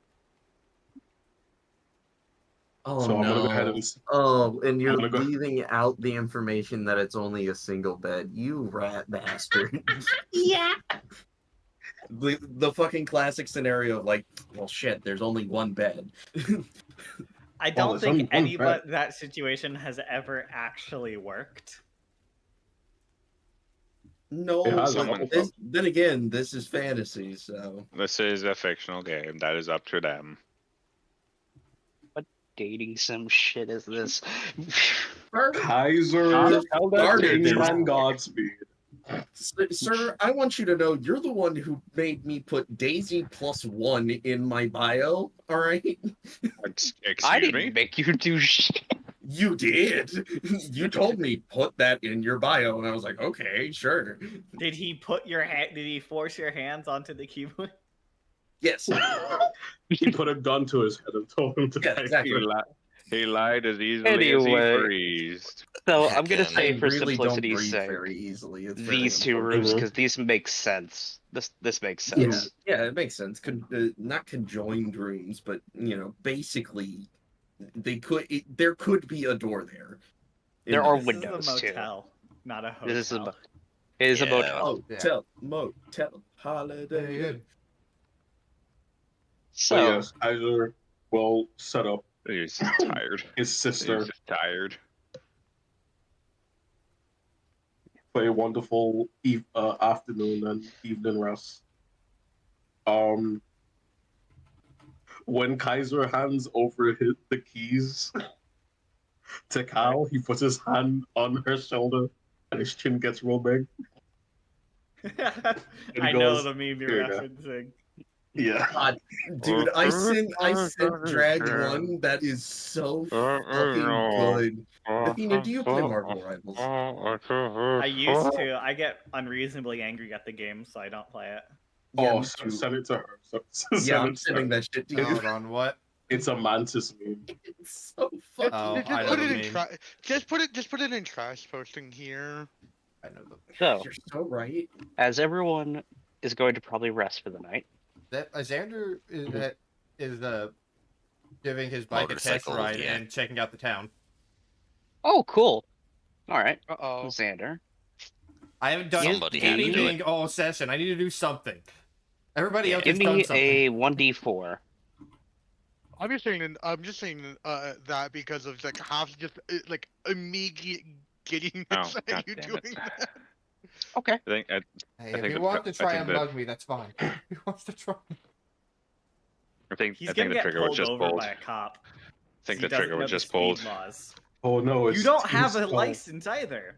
[SPEAKER 11] Oh
[SPEAKER 8] So I'm
[SPEAKER 11] no!
[SPEAKER 8] gonna go ahead and
[SPEAKER 11] and you're
[SPEAKER 8] gonna go-
[SPEAKER 11] leaving out the information that it's only a single bed. You rat bastard!
[SPEAKER 2] Yeah. The fucking classic scenario of like, well, shit, there's only one bed.
[SPEAKER 7] I don't
[SPEAKER 8] there's only
[SPEAKER 7] think
[SPEAKER 8] one
[SPEAKER 7] anybody that situation has ever actually worked.
[SPEAKER 2] No,
[SPEAKER 8] It has
[SPEAKER 2] but
[SPEAKER 8] a-
[SPEAKER 2] then again, this is fantasy, so.
[SPEAKER 5] This is a fictional game. That is up to them.
[SPEAKER 4] Dating sim shit is this?
[SPEAKER 8] Kaiser Wingman Godspeed.
[SPEAKER 2] Sir, I want you to know you're the one who made me put Daisy +1 in my bio, alright?
[SPEAKER 5] Excuse
[SPEAKER 4] I didn't
[SPEAKER 5] me?
[SPEAKER 4] make you do shit.
[SPEAKER 2] You did. You told me put that in your bio, and I was like, okay, sure.
[SPEAKER 7] Did he Did he force your hands onto the keyboard?
[SPEAKER 2] Yes.
[SPEAKER 8] He put a gun to his head and told him to
[SPEAKER 2] Yeah,
[SPEAKER 8] take
[SPEAKER 2] exactly.
[SPEAKER 5] He lied as easily as
[SPEAKER 4] Anyway.
[SPEAKER 5] he breathed.
[SPEAKER 4] So
[SPEAKER 3] Heck
[SPEAKER 4] I'm gonna
[SPEAKER 3] yeah.
[SPEAKER 4] say
[SPEAKER 2] I
[SPEAKER 4] for
[SPEAKER 2] really don't
[SPEAKER 4] simplicity's
[SPEAKER 2] breathe
[SPEAKER 4] sake,
[SPEAKER 2] very easily. It's very
[SPEAKER 4] these 2
[SPEAKER 2] important.
[SPEAKER 4] rooms because these make sense. This makes
[SPEAKER 2] Yeah,
[SPEAKER 4] sense.
[SPEAKER 2] yeah, it makes sense. Not conjoined rooms, but basically, there could be a door there.
[SPEAKER 4] There are
[SPEAKER 7] This
[SPEAKER 4] windows
[SPEAKER 7] is a
[SPEAKER 4] too.
[SPEAKER 7] motel, not a hotel.
[SPEAKER 4] This is it is a
[SPEAKER 3] Yeah.
[SPEAKER 4] motel.
[SPEAKER 2] Motel, holiday.
[SPEAKER 9] Very good.
[SPEAKER 8] So
[SPEAKER 4] So
[SPEAKER 8] yes, Kaiser will set up
[SPEAKER 5] He's just tired.
[SPEAKER 8] his sister
[SPEAKER 5] He's just tired.
[SPEAKER 8] for a wonderful afternoon and evening rest. When Kaiser hands over the keys to Cal, he puts his hand on her shoulder and his chin gets real big.
[SPEAKER 7] I know
[SPEAKER 8] goes,
[SPEAKER 7] the meme you're
[SPEAKER 8] "Here you go."
[SPEAKER 7] referencing.
[SPEAKER 8] Yeah.
[SPEAKER 2] God, dude, I sent Drag 1 that is so fucking good. Athena, do you play Marvel Rivals?
[SPEAKER 7] I used to. I get unreasonably angry at the game, so I don't play it.
[SPEAKER 2] Yeah,
[SPEAKER 8] Oh,
[SPEAKER 2] me
[SPEAKER 8] so
[SPEAKER 2] too.
[SPEAKER 8] send it to her.
[SPEAKER 2] Yeah, I'm sending that shit to you.
[SPEAKER 9] Hold on, what?
[SPEAKER 8] It's a mantis meme.
[SPEAKER 2] It's so fucking.
[SPEAKER 9] Oh,
[SPEAKER 1] Just
[SPEAKER 9] I know
[SPEAKER 1] put
[SPEAKER 9] the
[SPEAKER 1] it in
[SPEAKER 9] meme.
[SPEAKER 1] just put it in trash posting here.
[SPEAKER 9] I know the.
[SPEAKER 4] so
[SPEAKER 2] You're so right.
[SPEAKER 4] as everyone is going to probably rest for the night.
[SPEAKER 9] That Xander is giving his bike a test
[SPEAKER 3] Motorcycle,
[SPEAKER 9] ride
[SPEAKER 3] yeah.
[SPEAKER 9] and checking out the town.
[SPEAKER 4] Oh, cool. All right,
[SPEAKER 1] Uh-oh.
[SPEAKER 4] Xander.
[SPEAKER 9] I haven't done
[SPEAKER 3] Somebody had to do
[SPEAKER 9] anything all session. I need to do something. Everybody else
[SPEAKER 4] Give
[SPEAKER 9] has
[SPEAKER 4] me
[SPEAKER 9] done something.
[SPEAKER 4] a 1d4.
[SPEAKER 1] I'm just saying that because of like half just like immediate getting
[SPEAKER 5] Oh,
[SPEAKER 1] this at
[SPEAKER 5] God
[SPEAKER 1] you
[SPEAKER 5] damn it.
[SPEAKER 1] doing that.
[SPEAKER 4] Okay.
[SPEAKER 5] I think
[SPEAKER 9] Hey,
[SPEAKER 5] I
[SPEAKER 9] if
[SPEAKER 5] think
[SPEAKER 9] he
[SPEAKER 5] the
[SPEAKER 9] wants
[SPEAKER 5] tr-
[SPEAKER 9] to try
[SPEAKER 5] I
[SPEAKER 9] and
[SPEAKER 5] think
[SPEAKER 9] bug me, that's fine. If he wants to try.
[SPEAKER 7] He's
[SPEAKER 5] I
[SPEAKER 7] gonna
[SPEAKER 5] think the
[SPEAKER 7] get
[SPEAKER 5] trigger was
[SPEAKER 7] pulled
[SPEAKER 5] just
[SPEAKER 7] over
[SPEAKER 5] pulled.
[SPEAKER 7] by a cop.
[SPEAKER 5] I think
[SPEAKER 7] He
[SPEAKER 5] the
[SPEAKER 7] doesn't
[SPEAKER 5] trigger
[SPEAKER 7] know
[SPEAKER 5] was
[SPEAKER 7] the
[SPEAKER 5] just
[SPEAKER 7] speed
[SPEAKER 5] pulled.
[SPEAKER 7] laws.
[SPEAKER 8] Oh no, it's
[SPEAKER 7] You don't have a
[SPEAKER 8] Tuesday.
[SPEAKER 7] license either.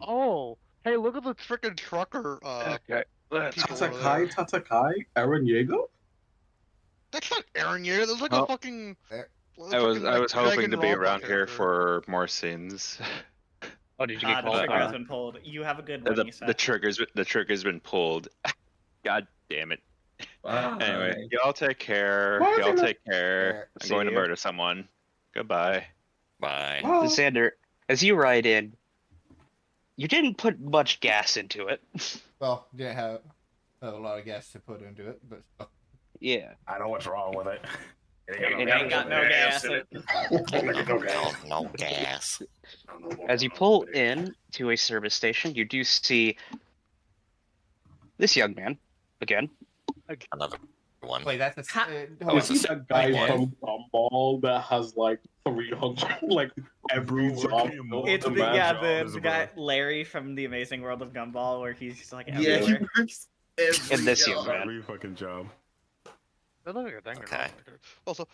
[SPEAKER 1] Oh, hey, look at the frickin' trucker.
[SPEAKER 5] Okay.
[SPEAKER 1] People over
[SPEAKER 8] Tatakai,
[SPEAKER 1] there.
[SPEAKER 8] Tatakai, Aaron Yeager?
[SPEAKER 1] That's not Aaron Yeager. That's like
[SPEAKER 5] Oh.
[SPEAKER 1] a fucking.
[SPEAKER 5] I was hoping to be
[SPEAKER 1] Dragon
[SPEAKER 5] around
[SPEAKER 1] Robot
[SPEAKER 5] here
[SPEAKER 1] character.
[SPEAKER 5] for more sins.
[SPEAKER 4] Oh, did you
[SPEAKER 7] The
[SPEAKER 4] get called?
[SPEAKER 7] trigger has been pulled. You have a good one,
[SPEAKER 5] the
[SPEAKER 7] Yusef.
[SPEAKER 5] trigger's been pulled. God damn it.
[SPEAKER 2] Bye.
[SPEAKER 5] Anyway, y'all take care.
[SPEAKER 8] Bye,
[SPEAKER 5] Y'all
[SPEAKER 8] Tina.
[SPEAKER 5] take care. I'm
[SPEAKER 4] See
[SPEAKER 5] going to
[SPEAKER 4] you.
[SPEAKER 5] murder someone. Goodbye.
[SPEAKER 3] Bye.
[SPEAKER 4] Xander, as you ride in, you didn't put much gas into it.
[SPEAKER 9] Well, didn't have a lot of gas to put into it, but
[SPEAKER 4] Yeah.
[SPEAKER 10] I know what's wrong with it.
[SPEAKER 7] It ain't got no gas in it.
[SPEAKER 3] No gas.
[SPEAKER 4] As you pull in to a service station, you do see this young man, again.
[SPEAKER 3] Another one.
[SPEAKER 9] Wait, that's a.
[SPEAKER 4] Oh,
[SPEAKER 8] Is he
[SPEAKER 3] it's a
[SPEAKER 8] that guy
[SPEAKER 3] Snakewood.
[SPEAKER 8] from Gumball that has like 300, like every
[SPEAKER 10] Bro,
[SPEAKER 8] job?
[SPEAKER 10] working more
[SPEAKER 7] It's
[SPEAKER 10] than
[SPEAKER 7] the
[SPEAKER 10] my
[SPEAKER 7] yeah
[SPEAKER 10] job
[SPEAKER 7] the,
[SPEAKER 10] is,
[SPEAKER 7] the
[SPEAKER 10] bro.
[SPEAKER 7] guy Larry from the Amazing World of Gumball, where he's just like
[SPEAKER 2] Yeah, he
[SPEAKER 7] everywhere.
[SPEAKER 2] works every
[SPEAKER 4] And this young
[SPEAKER 2] job.
[SPEAKER 4] man.
[SPEAKER 10] Every fucking job.
[SPEAKER 1] That looks like a thing.
[SPEAKER 3] Okay.
[SPEAKER 1] Also,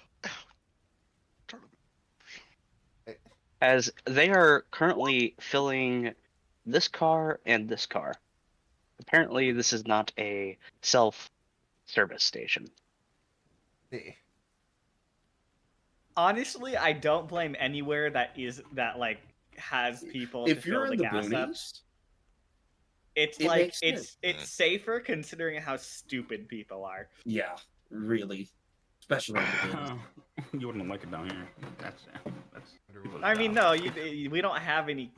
[SPEAKER 4] As they are currently filling this car and this car. Apparently, this is not a self-service station.
[SPEAKER 7] Honestly, I don't blame anywhere that like has people
[SPEAKER 2] If
[SPEAKER 7] to
[SPEAKER 2] you're
[SPEAKER 7] fill
[SPEAKER 2] in
[SPEAKER 7] the
[SPEAKER 2] the
[SPEAKER 7] gas up.
[SPEAKER 2] boonies,
[SPEAKER 7] It's
[SPEAKER 2] it
[SPEAKER 7] like
[SPEAKER 2] makes sense.
[SPEAKER 7] it's safer considering how stupid people are.
[SPEAKER 2] yeah, really, especially in the boonies.
[SPEAKER 10] You wouldn't like it down here. That's
[SPEAKER 7] I mean, no, we don't have any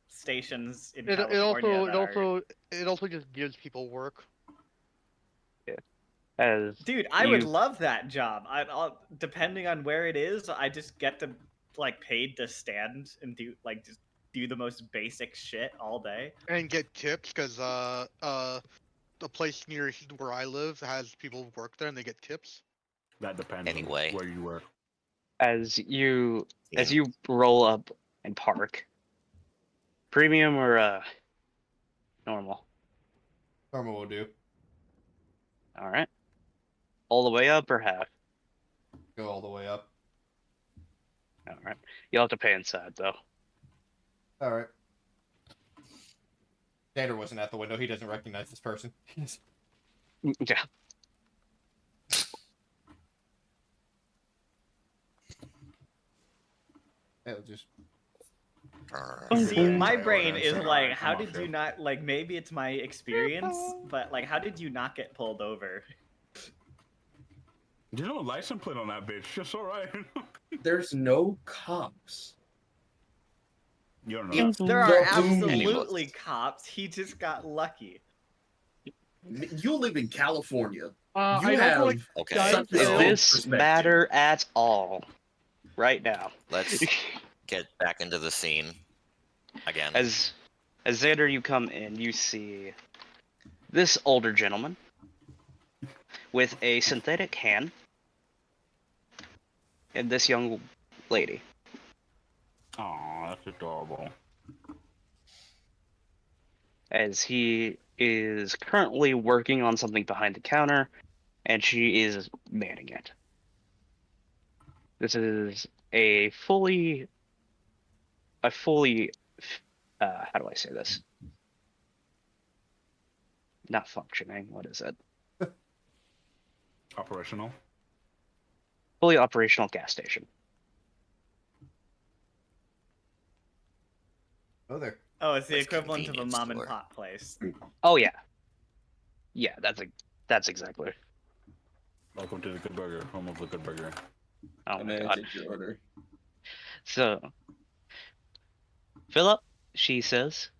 [SPEAKER 7] stations in California.
[SPEAKER 1] it also just gives people work.
[SPEAKER 4] As
[SPEAKER 7] Dude, I would
[SPEAKER 4] you-
[SPEAKER 7] love that job. I'll depending on where it is, I just get to like paid to stand and do like just do the most basic shit all day.
[SPEAKER 1] And get tips because the place near where I live has people work there and they get tips.
[SPEAKER 10] That depends
[SPEAKER 3] Anyway.
[SPEAKER 10] on where you work.
[SPEAKER 4] as you roll up and park, premium or normal?
[SPEAKER 9] Normal will do.
[SPEAKER 4] All right. All the way up or half?
[SPEAKER 9] Go all the way up.
[SPEAKER 4] All right. You'll have to pay inside though.
[SPEAKER 9] All right. Xander wasn't at the window. He doesn't recognize this person.
[SPEAKER 4] Yeah.
[SPEAKER 9] It'll just.
[SPEAKER 7] See, my
[SPEAKER 10] Okay,
[SPEAKER 7] brain
[SPEAKER 10] okay,
[SPEAKER 7] is
[SPEAKER 10] so,
[SPEAKER 7] like,
[SPEAKER 10] I'm
[SPEAKER 7] how
[SPEAKER 10] off
[SPEAKER 7] did you
[SPEAKER 10] here.
[SPEAKER 7] not like? Maybe it's my experience, but like, how did you not get pulled over?
[SPEAKER 10] There's no license plate on that bitch. Just alright.
[SPEAKER 2] There's no cops.
[SPEAKER 10] You don't know.
[SPEAKER 7] There are
[SPEAKER 2] The boonies.
[SPEAKER 7] absolutely cops. He just got lucky.
[SPEAKER 2] You live in California.
[SPEAKER 1] I
[SPEAKER 2] You
[SPEAKER 1] also
[SPEAKER 2] have
[SPEAKER 1] like
[SPEAKER 3] Okay.
[SPEAKER 1] guys
[SPEAKER 2] such
[SPEAKER 1] that-
[SPEAKER 4] Does
[SPEAKER 2] Oh,
[SPEAKER 4] this
[SPEAKER 2] perspective.
[SPEAKER 4] matter at all? Right now.
[SPEAKER 3] Let's get back into the scene again.
[SPEAKER 4] As Xander, you come in, you see this older gentleman with a synthetic hand and this young lady.
[SPEAKER 10] Aw, that's adorable.
[SPEAKER 4] As he is currently working on something behind the counter and she is manning it. This is a fully how do I say this? Not functioning, what is it?
[SPEAKER 10] Operational.
[SPEAKER 4] Fully operational gas station.
[SPEAKER 9] Oh, there.
[SPEAKER 7] Oh, it's the
[SPEAKER 3] It's
[SPEAKER 7] equivalent of a
[SPEAKER 3] convenience
[SPEAKER 7] mom and
[SPEAKER 3] store.
[SPEAKER 7] pop place.
[SPEAKER 4] Oh yeah. Yeah, that's exactly.
[SPEAKER 10] Welcome to the Good Burger, home of the Good Burger.
[SPEAKER 4] Oh
[SPEAKER 2] And
[SPEAKER 4] my
[SPEAKER 2] then
[SPEAKER 4] god.
[SPEAKER 2] take your order.
[SPEAKER 4] So Philip, she says,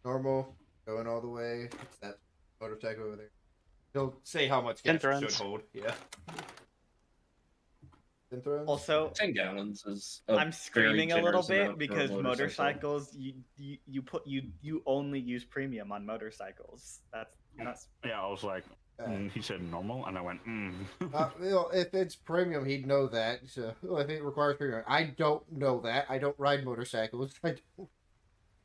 [SPEAKER 9] Normal, going all the way. It's that motorcycle over there. He'll say how much gas it
[SPEAKER 4] Synth
[SPEAKER 9] should
[SPEAKER 4] runs.
[SPEAKER 9] hold. Yeah. Synth runs?
[SPEAKER 7] Also,
[SPEAKER 2] 10 gallons is. A
[SPEAKER 7] I'm
[SPEAKER 2] very
[SPEAKER 7] screaming a little
[SPEAKER 2] generous
[SPEAKER 7] bit
[SPEAKER 2] amount for a
[SPEAKER 7] because
[SPEAKER 2] motorcycle.
[SPEAKER 7] motorcycles, you only use premium on motorcycles. That's
[SPEAKER 10] Yeah, I was like, he said normal, and I went,
[SPEAKER 9] If it's premium, he'd know that. So if it requires premium, I don't know that. I don't ride motorcycles.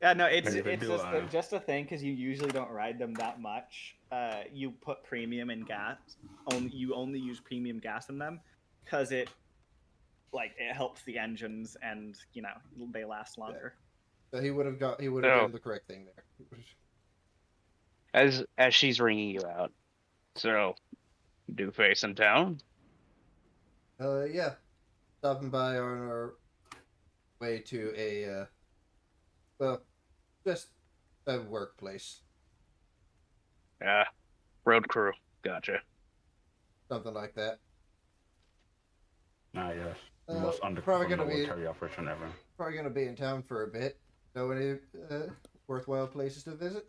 [SPEAKER 7] Yeah, no, it's
[SPEAKER 10] Maybe they
[SPEAKER 7] it's
[SPEAKER 10] do,
[SPEAKER 7] just a thing because you usually don't ride them that much. You put premium in gas. You only use premium gas in them because it helps the engines and they last longer.
[SPEAKER 9] So he would have
[SPEAKER 4] Oh.
[SPEAKER 9] done the correct thing there.
[SPEAKER 4] as she's ringing you out. So, do face in town?
[SPEAKER 9] Yeah. Stopping by on our way to a just a workplace.
[SPEAKER 4] Yeah. Road crew. Gotcha.
[SPEAKER 9] Something like that.
[SPEAKER 10] yes. The
[SPEAKER 9] Uh,
[SPEAKER 10] most
[SPEAKER 9] probably
[SPEAKER 10] underperforming
[SPEAKER 9] gonna be-
[SPEAKER 10] military operation ever.
[SPEAKER 9] Probably gonna be in town for a bit. Know any worthwhile places to visit?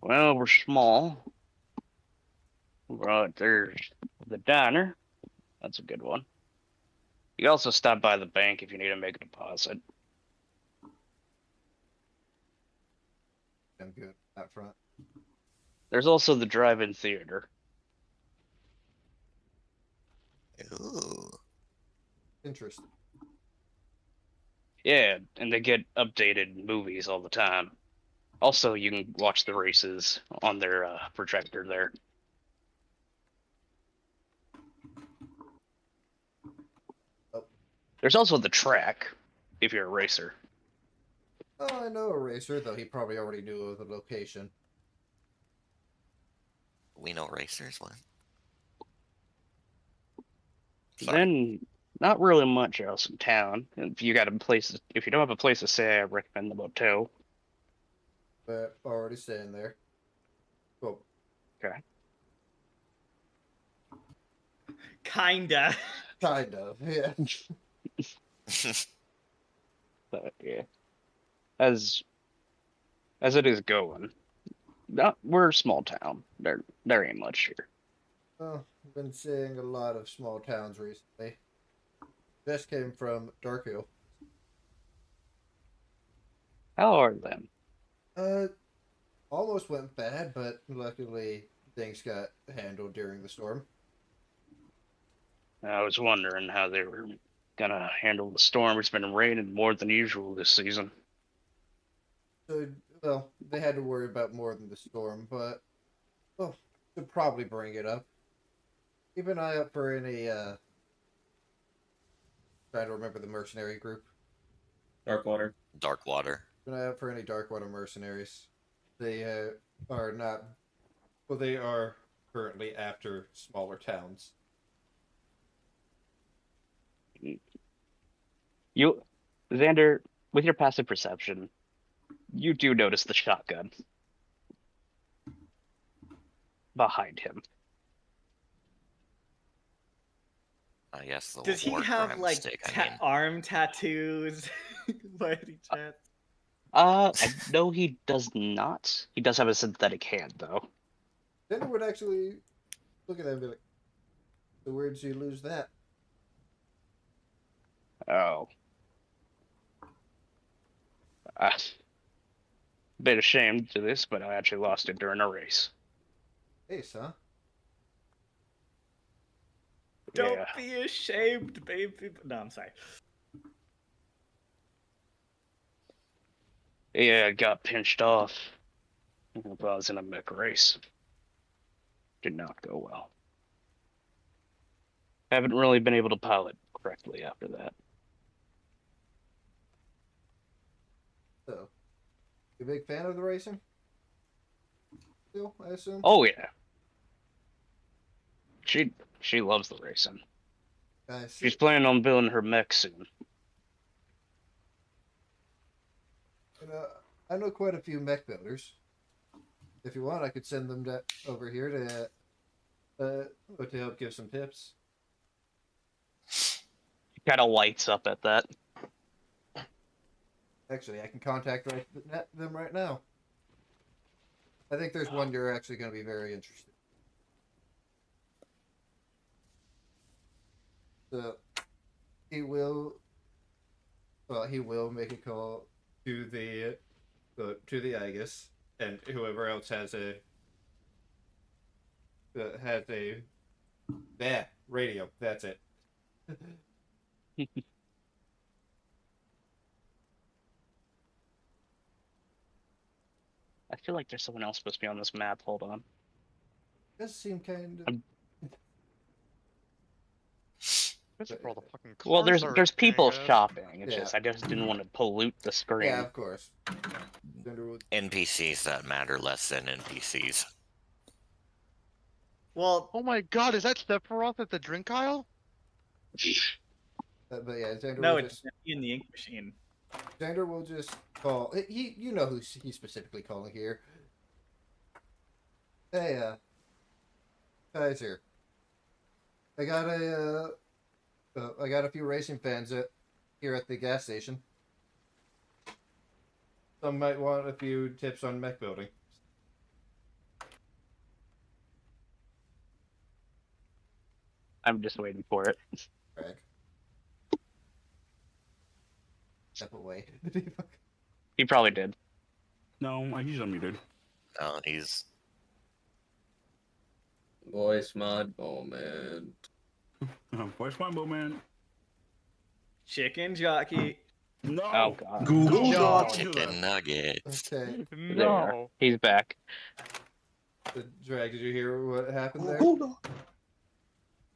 [SPEAKER 4] Well, we're small. Right, there's the diner. That's a good one. You can also stop by the bank if you need to make a deposit.
[SPEAKER 9] I'm good up front.
[SPEAKER 4] There's also the drive-in theater.
[SPEAKER 3] Ooh.
[SPEAKER 9] Interesting.
[SPEAKER 4] Yeah, and they get updated movies all the time. Also, you can watch the races on their projector there.
[SPEAKER 9] Oh.
[SPEAKER 4] There's also the track, if you're a racer.
[SPEAKER 9] Oh, I know a racer, though he probably already knew the location.
[SPEAKER 3] We know racers. What?
[SPEAKER 4] Then, not really much else in town. If you got a place, if you don't have a place to stay, I recommend the motel.
[SPEAKER 9] But already staying there. Cool.
[SPEAKER 4] Okay.
[SPEAKER 7] Kinda.
[SPEAKER 9] Kind of, yeah.
[SPEAKER 4] But yeah, as it is going, we're a small town. There ain't much here.
[SPEAKER 9] Well, I've been seeing a lot of small towns recently. This came from Darkhill.
[SPEAKER 4] How are them?
[SPEAKER 9] Almost went bad, but luckily things got handled during the storm.
[SPEAKER 4] I was wondering how they were gonna handle the storm. It's been raining more than usual this season.
[SPEAKER 9] So, well, they had to worry about more than the storm, but, well, should probably bring it up. Keep an eye out for any, trying to remember the mercenary group.
[SPEAKER 2] Darkwater.
[SPEAKER 3] Darkwater.
[SPEAKER 9] Keep an eye out for any Darkwater mercenaries. They, are not, well, they are currently after smaller towns.
[SPEAKER 4] You, Xander, with your passive perception, you do notice the shotgun behind him.
[SPEAKER 3] Yes, the
[SPEAKER 7] Does he
[SPEAKER 3] war
[SPEAKER 7] have
[SPEAKER 3] crime
[SPEAKER 7] like
[SPEAKER 3] stick, I mean.
[SPEAKER 7] arm tattoos? By any chance?
[SPEAKER 4] I know he does not. He does have a synthetic hand, though.
[SPEAKER 9] Then it would actually look at that and be like, so where'd you lose that?
[SPEAKER 4] Oh. Bit ashamed to this, but I actually lost it during a race.
[SPEAKER 9] Ace, huh?
[SPEAKER 7] Don't
[SPEAKER 4] Yeah.
[SPEAKER 7] be ashamed, baby. No, I'm sorry.
[SPEAKER 4] Yeah, I got pinched off. I was in a mech race. Did not go well. Haven't really been able to pilot correctly after that.
[SPEAKER 9] So, you a big fan of the racing? Still, I assume?
[SPEAKER 4] Oh yeah. She loves the racing.
[SPEAKER 9] I see.
[SPEAKER 4] She's planning on building her mech soon.
[SPEAKER 9] You know, I know quite a few mech builders. If you want, I could send them over here to help give some tips.
[SPEAKER 4] She kind of lights up at that.
[SPEAKER 9] Actually, I can contact them right now. I think there's one you're actually going to be very interested. So he will make a call to the Aegis and whoever else has a radio. That's it.
[SPEAKER 4] I feel like there's someone else supposed to be on this map. Hold on.
[SPEAKER 9] Does seem kind of.
[SPEAKER 1] For all the fucking
[SPEAKER 4] Well,
[SPEAKER 1] cars
[SPEAKER 4] there's people
[SPEAKER 1] are-
[SPEAKER 4] shopping. It's
[SPEAKER 9] Yeah.
[SPEAKER 4] just I just didn't want to pollute the screen.
[SPEAKER 9] Yeah, of course.
[SPEAKER 3] NPCs that matter less than NPCs.
[SPEAKER 7] Well,
[SPEAKER 1] Oh my god, is that Sephiroth at the drink aisle?
[SPEAKER 9] But yeah, Xander
[SPEAKER 7] no,
[SPEAKER 9] will
[SPEAKER 7] it's
[SPEAKER 9] just,
[SPEAKER 7] in the ink machine.
[SPEAKER 9] Xander will just call. You know who he's specifically calling here. Hey, Kaiser. I got a few racing fans here at the gas station. Some might want a few tips on mech building.
[SPEAKER 4] I'm just waiting for it.
[SPEAKER 9] Craig. Step away.
[SPEAKER 4] He probably did.
[SPEAKER 10] No, he's unmuted.
[SPEAKER 3] No, he's
[SPEAKER 2] Voice mod moment.
[SPEAKER 10] Voice my moment.
[SPEAKER 7] Chicken jockey.
[SPEAKER 10] No.
[SPEAKER 4] Oh god.
[SPEAKER 8] Google
[SPEAKER 10] No,
[SPEAKER 8] Doc.
[SPEAKER 10] don't do
[SPEAKER 3] chicken
[SPEAKER 10] that.
[SPEAKER 3] nuggets.
[SPEAKER 9] Okay,
[SPEAKER 4] There. He's back.
[SPEAKER 9] Drag, did you hear what happened there?
[SPEAKER 8] Google Doc.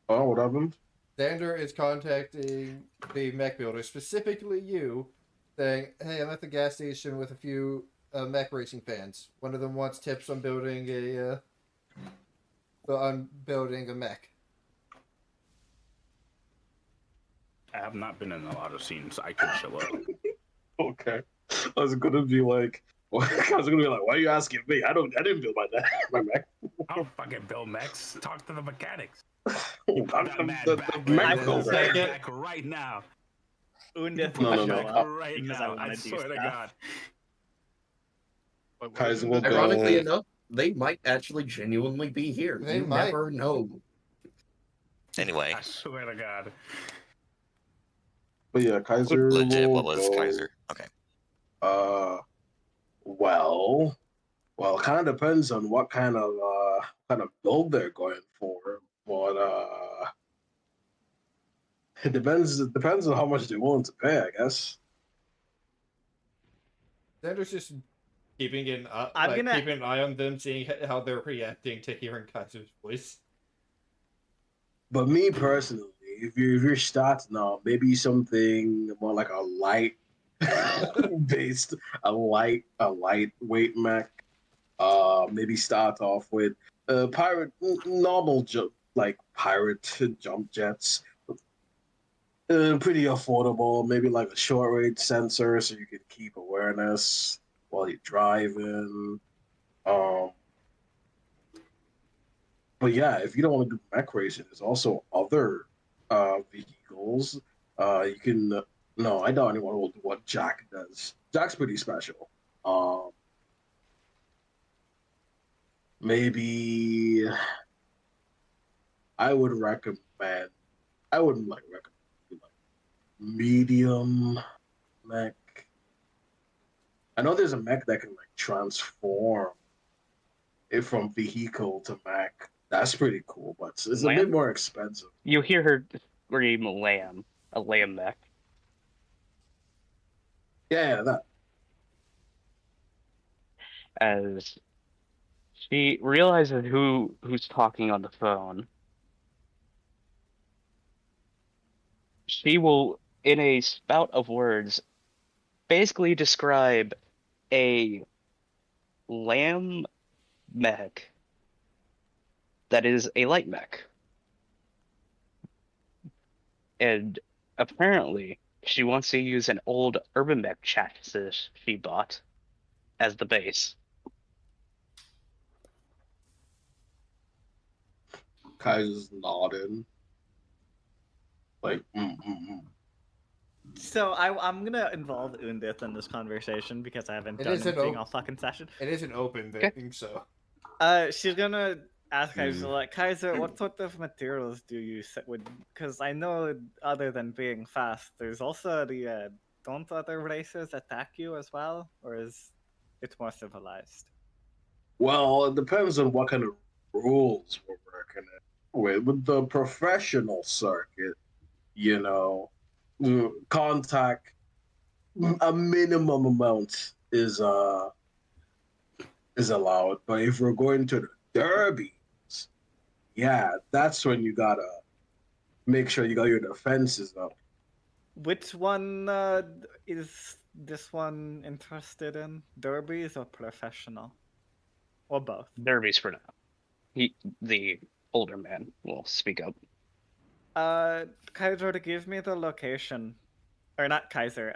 [SPEAKER 8] Oh, what happened?
[SPEAKER 9] Xander is contacting the mech builder, specifically you, saying, "Hey, I'm at the gas station with a few mech racing fans. One of them wants tips on building a mech."
[SPEAKER 10] I have not been in a lot of scenes. I can chill up.
[SPEAKER 8] Okay. I was gonna be like, why are you asking me? I didn't build my mech.
[SPEAKER 10] I don't fucking build mechs. Talk to the mechanics.
[SPEAKER 8] I'm the
[SPEAKER 9] Wait,
[SPEAKER 8] mech
[SPEAKER 9] wait,
[SPEAKER 8] builder.
[SPEAKER 9] wait.
[SPEAKER 10] Back right now.
[SPEAKER 7] Undith
[SPEAKER 8] No,
[SPEAKER 7] will
[SPEAKER 8] no,
[SPEAKER 7] show
[SPEAKER 8] no.
[SPEAKER 7] up
[SPEAKER 10] Right
[SPEAKER 7] because
[SPEAKER 10] now.
[SPEAKER 7] I
[SPEAKER 10] I
[SPEAKER 7] want to do
[SPEAKER 10] swear to
[SPEAKER 7] stuff.
[SPEAKER 10] God.
[SPEAKER 1] Wait,
[SPEAKER 8] Kaiser will
[SPEAKER 2] Ironically
[SPEAKER 8] go.
[SPEAKER 2] enough, they might actually genuinely be here.
[SPEAKER 9] They
[SPEAKER 2] You
[SPEAKER 9] might.
[SPEAKER 2] never know.
[SPEAKER 3] Anyway,
[SPEAKER 10] I swear to God.
[SPEAKER 8] But yeah, Kaiser
[SPEAKER 3] legit,
[SPEAKER 8] will
[SPEAKER 3] what was
[SPEAKER 8] go.
[SPEAKER 3] Kaiser? Okay.
[SPEAKER 8] Well, it kind of depends on what kind of build they're going for. But it depends. It depends on how much they're willing to pay, I guess.
[SPEAKER 9] Xander's just keeping an eye on them, seeing how they're reacting to hearing Kaiser's voice.
[SPEAKER 8] But me personally, if you're starting off, maybe something more like a light based, a lightweight mech. Maybe start off with normal like pirate jump jets. Pretty affordable. Maybe like a short range sensor, so you can keep awareness while you're driving. But yeah, if you don't want to do mech racing, there's also other vehicles. You can. No, I doubt anyone will do what Jack does. Jack's pretty special. Maybe I would recommend. I wouldn't recommend medium mech. I know there's a mech that can transform it from vehicle to mech. That's pretty cool, but it's a bit more expensive.
[SPEAKER 4] You hear her scream lamb. A lamb mech.
[SPEAKER 8] Yeah, that.
[SPEAKER 4] As she realizes who's talking on the phone, she will, in a spout of words, basically describe a lamb mech that is a light mech. And apparently, she wants to use an old urban mech chassis she bought as the base.
[SPEAKER 8] Kaiser's nodding.
[SPEAKER 7] So I'm gonna involve Undith in this conversation because I haven't done anything all fucking session.
[SPEAKER 9] It is an open thing, so.
[SPEAKER 7] She's gonna ask Kaiser, like, Kaiser, what sort of materials do you set with? Because I know, other than being fast, there's also the don't other races attack you as well, or is it more civilized?
[SPEAKER 8] Well, it depends on what kind of rules we're working with. With the professional circuit, contact a minimum amount is allowed. But if we're going to the derbies, yeah, that's when you gotta make sure you got your defenses up.
[SPEAKER 7] Which one is this one interested in? Derbies or professional? Or both?
[SPEAKER 4] Derbies for now. The older man will speak up.
[SPEAKER 7] Kaiser, to give me the location. Or not Kaiser,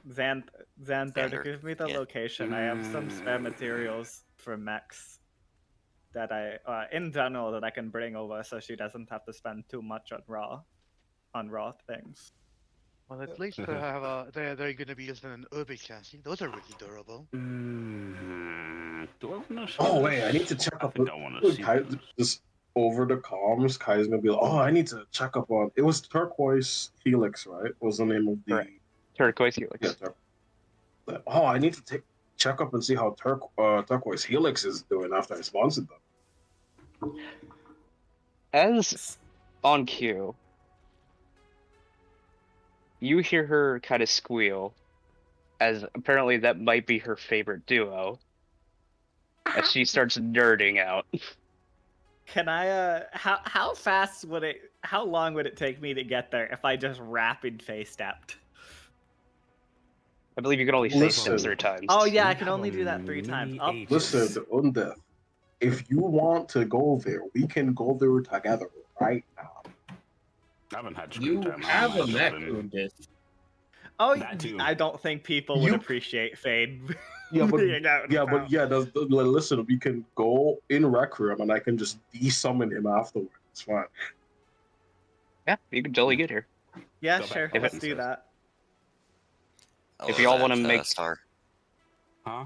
[SPEAKER 7] Xander, to give me the location. I have some spare materials for mechs that in general, that I can bring over so she doesn't have to spend too much on raw things.
[SPEAKER 1] Well, at least they have they're going to be using an urban chassis. Those are really durable.
[SPEAKER 10] Do I want to see
[SPEAKER 8] Oh
[SPEAKER 10] this?
[SPEAKER 8] wait, I need to check
[SPEAKER 10] I
[SPEAKER 8] up.
[SPEAKER 10] think I want to see this.
[SPEAKER 8] Just over the comms, Kai's gonna be like, "Oh, I need to check up on." It was Turquoise Helix, right? Was the name of the
[SPEAKER 4] Turquoise Helix.
[SPEAKER 8] Yeah, I need to check up and see how Turquoise Helix is doing after I sponsored them.
[SPEAKER 4] As on cue, you hear her kind of squeal, as apparently that might be her favorite duo, as she starts nerding out.
[SPEAKER 7] Can I? How fast would it? How long would it take me to get there if I just rapid face stepped?
[SPEAKER 4] I believe you can only face
[SPEAKER 8] Listen.
[SPEAKER 4] step 3 times.
[SPEAKER 7] Oh yeah, I
[SPEAKER 10] We
[SPEAKER 7] can
[SPEAKER 10] have
[SPEAKER 7] only
[SPEAKER 10] a
[SPEAKER 7] do that 3 times. Oh,
[SPEAKER 10] mini
[SPEAKER 8] Listen,
[SPEAKER 10] Aegis.
[SPEAKER 8] Undef, if you want to go there, we can go there together right now.
[SPEAKER 10] I haven't had screen
[SPEAKER 2] You
[SPEAKER 10] time.
[SPEAKER 2] have a mech,
[SPEAKER 10] Jordan.
[SPEAKER 2] Undis.
[SPEAKER 7] oh,
[SPEAKER 10] That too.
[SPEAKER 7] I don't think people would
[SPEAKER 8] You-
[SPEAKER 7] appreciate Fade
[SPEAKER 8] Yeah, but
[SPEAKER 7] being out and about.
[SPEAKER 8] listen, we can go in Rec Room and I can just de-summon him afterwards. It's fine.
[SPEAKER 4] Yeah, you can totally get here.
[SPEAKER 7] Yeah,
[SPEAKER 10] Go back
[SPEAKER 7] sure.
[SPEAKER 10] home,
[SPEAKER 7] Let's
[SPEAKER 10] he
[SPEAKER 7] do
[SPEAKER 10] says.
[SPEAKER 7] that.
[SPEAKER 4] If y'all wanna make-
[SPEAKER 3] Star,
[SPEAKER 10] Huh?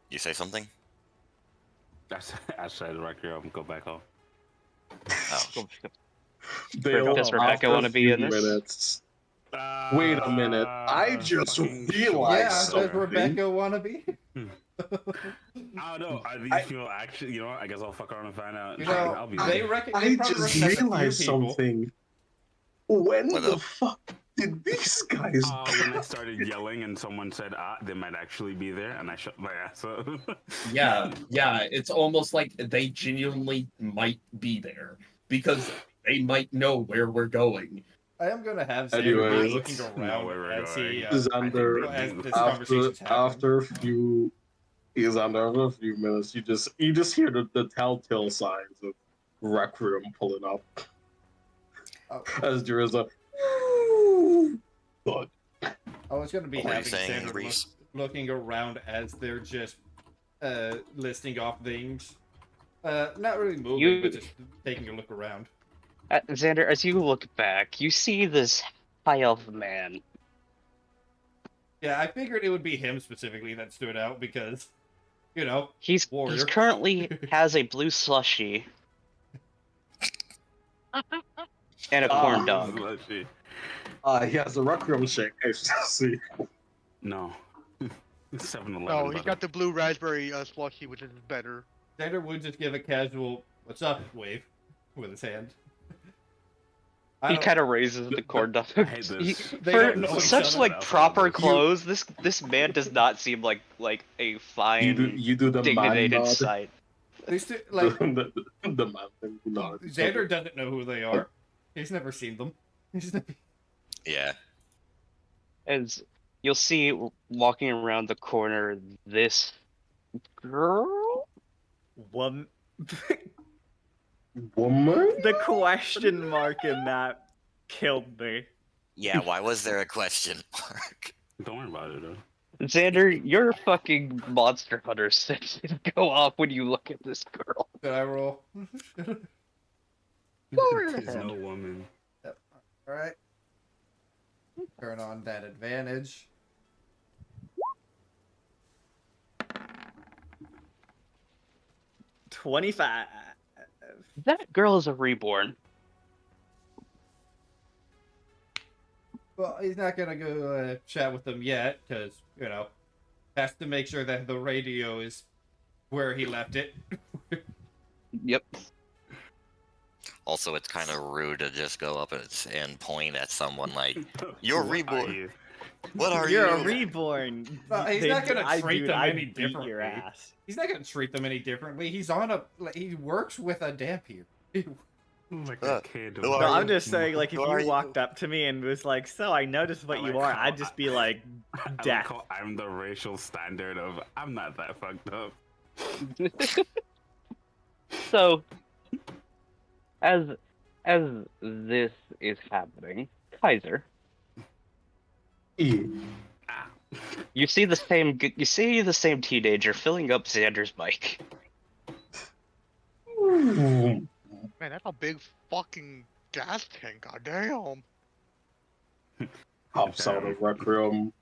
[SPEAKER 3] you say something?
[SPEAKER 10] I said right here, I'm go back home.
[SPEAKER 3] Oh,
[SPEAKER 8] Dale,
[SPEAKER 4] Does Rebecca
[SPEAKER 8] after
[SPEAKER 4] wanna
[SPEAKER 8] a
[SPEAKER 4] be
[SPEAKER 8] few
[SPEAKER 4] in this?
[SPEAKER 8] minutes- Wait a minute. I just realized
[SPEAKER 9] Yeah, does
[SPEAKER 8] something.
[SPEAKER 9] Rebecca want to be?
[SPEAKER 10] I don't know. Are these people actually? You know, I guess I'll fuck around and find out.
[SPEAKER 9] You know,
[SPEAKER 10] I'll be
[SPEAKER 9] they
[SPEAKER 10] there.
[SPEAKER 9] reckon.
[SPEAKER 8] I
[SPEAKER 9] They probably
[SPEAKER 8] just
[SPEAKER 9] recognize a few
[SPEAKER 8] realized
[SPEAKER 9] people.
[SPEAKER 8] something. When
[SPEAKER 3] What
[SPEAKER 8] the
[SPEAKER 3] up?
[SPEAKER 8] fuck did these guys
[SPEAKER 10] When I started yelling and someone said, they might actually be there, and I shut my ass up.
[SPEAKER 2] Yeah, it's almost like they genuinely might be there because they might know where we're going.
[SPEAKER 9] I am gonna have Xander
[SPEAKER 8] Anyways,
[SPEAKER 9] be looking
[SPEAKER 10] know
[SPEAKER 9] around
[SPEAKER 10] where we're
[SPEAKER 9] as he
[SPEAKER 10] going.
[SPEAKER 8] Xander,
[SPEAKER 9] as this
[SPEAKER 8] after
[SPEAKER 9] conversation's happening.
[SPEAKER 8] after a few minutes, you just hear the telltale signs of Rec Room pulling up
[SPEAKER 9] Oh,
[SPEAKER 8] as there is a thud.
[SPEAKER 9] I was gonna be
[SPEAKER 3] What were you
[SPEAKER 9] having
[SPEAKER 3] saying,
[SPEAKER 9] Xander
[SPEAKER 3] Reese?
[SPEAKER 9] looking around as they're just listing off things. Not really moving, but just taking a look around.
[SPEAKER 4] Xander, as you look back, you see this high elf man.
[SPEAKER 9] Yeah, I figured it would be him specifically that stood out because, you know,
[SPEAKER 4] He's
[SPEAKER 9] Warrior.
[SPEAKER 4] currently has a blue slushy and a corn dog.
[SPEAKER 8] He has a Rec Room shake. See.
[SPEAKER 10] No. 7-Eleven.
[SPEAKER 1] No, he's
[SPEAKER 10] brother.
[SPEAKER 1] got the blue raspberry slushy, which is better.
[SPEAKER 9] Xander would just give a casual "What's up?" wave with his hand.
[SPEAKER 4] He kind of raises the corn dog.
[SPEAKER 10] I hate this.
[SPEAKER 9] They
[SPEAKER 4] For
[SPEAKER 9] don't know each
[SPEAKER 4] such
[SPEAKER 9] other.
[SPEAKER 4] like proper clothes, this man does not seem like a fine,
[SPEAKER 8] You do the man
[SPEAKER 4] dignified
[SPEAKER 8] nod.
[SPEAKER 4] sight.
[SPEAKER 9] They still like
[SPEAKER 8] the man thing nod.
[SPEAKER 9] Xander doesn't know who they are. He's never seen them. He's never...
[SPEAKER 3] yeah.
[SPEAKER 4] As you'll see walking around the corner, this girl.
[SPEAKER 7] One.
[SPEAKER 8] Woman?
[SPEAKER 7] The question mark in that killed me.
[SPEAKER 3] Yeah, why was there a question mark?
[SPEAKER 10] Don't worry about it, though.
[SPEAKER 4] Xander, your fucking monster hunter sense go off when you look at this girl.
[SPEAKER 9] Did I roll?
[SPEAKER 10] There's no woman.
[SPEAKER 9] All right. Turn on that advantage.
[SPEAKER 7] $25.
[SPEAKER 4] That girl is a reborn.
[SPEAKER 9] Well, he's not gonna go chat with them yet, because has to make sure that the radio is where he left it.
[SPEAKER 4] Yep.
[SPEAKER 3] Also, it's kind of rude to just go up and point at someone like, "You're
[SPEAKER 10] What
[SPEAKER 3] reborn."
[SPEAKER 10] are you?
[SPEAKER 3] What are
[SPEAKER 7] You're
[SPEAKER 3] you?
[SPEAKER 7] a reborn.
[SPEAKER 9] No, he's not gonna treat them any
[SPEAKER 7] beat
[SPEAKER 9] differently.
[SPEAKER 7] your ass.
[SPEAKER 9] He's not gonna treat them any differently. He works with a dampier.
[SPEAKER 10] Like
[SPEAKER 3] Uh,
[SPEAKER 10] a kid.
[SPEAKER 3] who
[SPEAKER 7] No,
[SPEAKER 3] are
[SPEAKER 7] I'm
[SPEAKER 3] you?
[SPEAKER 7] just saying, like, if
[SPEAKER 3] Who are
[SPEAKER 7] you
[SPEAKER 3] you?
[SPEAKER 7] walked up to me and was like, "So, I noticed what
[SPEAKER 10] I
[SPEAKER 7] you
[SPEAKER 10] like
[SPEAKER 7] are,"
[SPEAKER 10] how
[SPEAKER 7] I'd just be like,
[SPEAKER 10] I like
[SPEAKER 7] "Death."
[SPEAKER 10] how I'm the racial standard of I'm not that fucked up.
[SPEAKER 4] So, as this is happening, Kaiser, you see the same teenager filling up Xander's bike.
[SPEAKER 1] Man, that's a big fucking gas tank. Goddamn.
[SPEAKER 8] Hops out of Rec Room.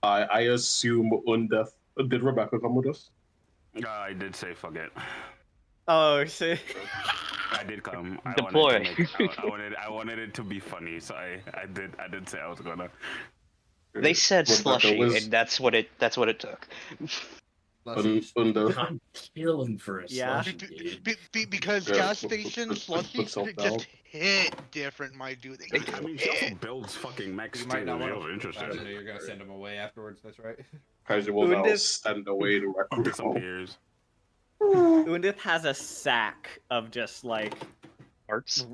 [SPEAKER 8] I assume Undef. Did Rebecca come with us?
[SPEAKER 10] I did say fuck it.
[SPEAKER 7] Oh, shit.
[SPEAKER 10] I did come.
[SPEAKER 4] Deploy.
[SPEAKER 10] I wanted it to be funny, so I did say I was gonna.
[SPEAKER 4] They said
[SPEAKER 8] Rebecca
[SPEAKER 4] slushy,
[SPEAKER 8] was
[SPEAKER 4] and that's what it took.
[SPEAKER 8] under.
[SPEAKER 2] I'm killing for a
[SPEAKER 7] Yeah.
[SPEAKER 2] slushy, dude.
[SPEAKER 1] Because
[SPEAKER 8] Yeah,
[SPEAKER 1] gas
[SPEAKER 8] put
[SPEAKER 1] stations, slushies
[SPEAKER 8] yourself
[SPEAKER 1] just
[SPEAKER 8] down.
[SPEAKER 1] hit different, my dude. They just
[SPEAKER 10] I mean, she also
[SPEAKER 1] hit.
[SPEAKER 10] builds fucking mechs
[SPEAKER 9] You
[SPEAKER 10] too.
[SPEAKER 9] might not
[SPEAKER 10] If
[SPEAKER 9] want
[SPEAKER 10] you're
[SPEAKER 9] to.
[SPEAKER 10] interested.
[SPEAKER 9] Actually, you're gonna send him away afterwards. That's right.
[SPEAKER 8] Kaiser will now
[SPEAKER 7] Undis-
[SPEAKER 8] send away the Rec Room.
[SPEAKER 10] Disappears.
[SPEAKER 7] Undith has a sack of just like
[SPEAKER 4] Parts.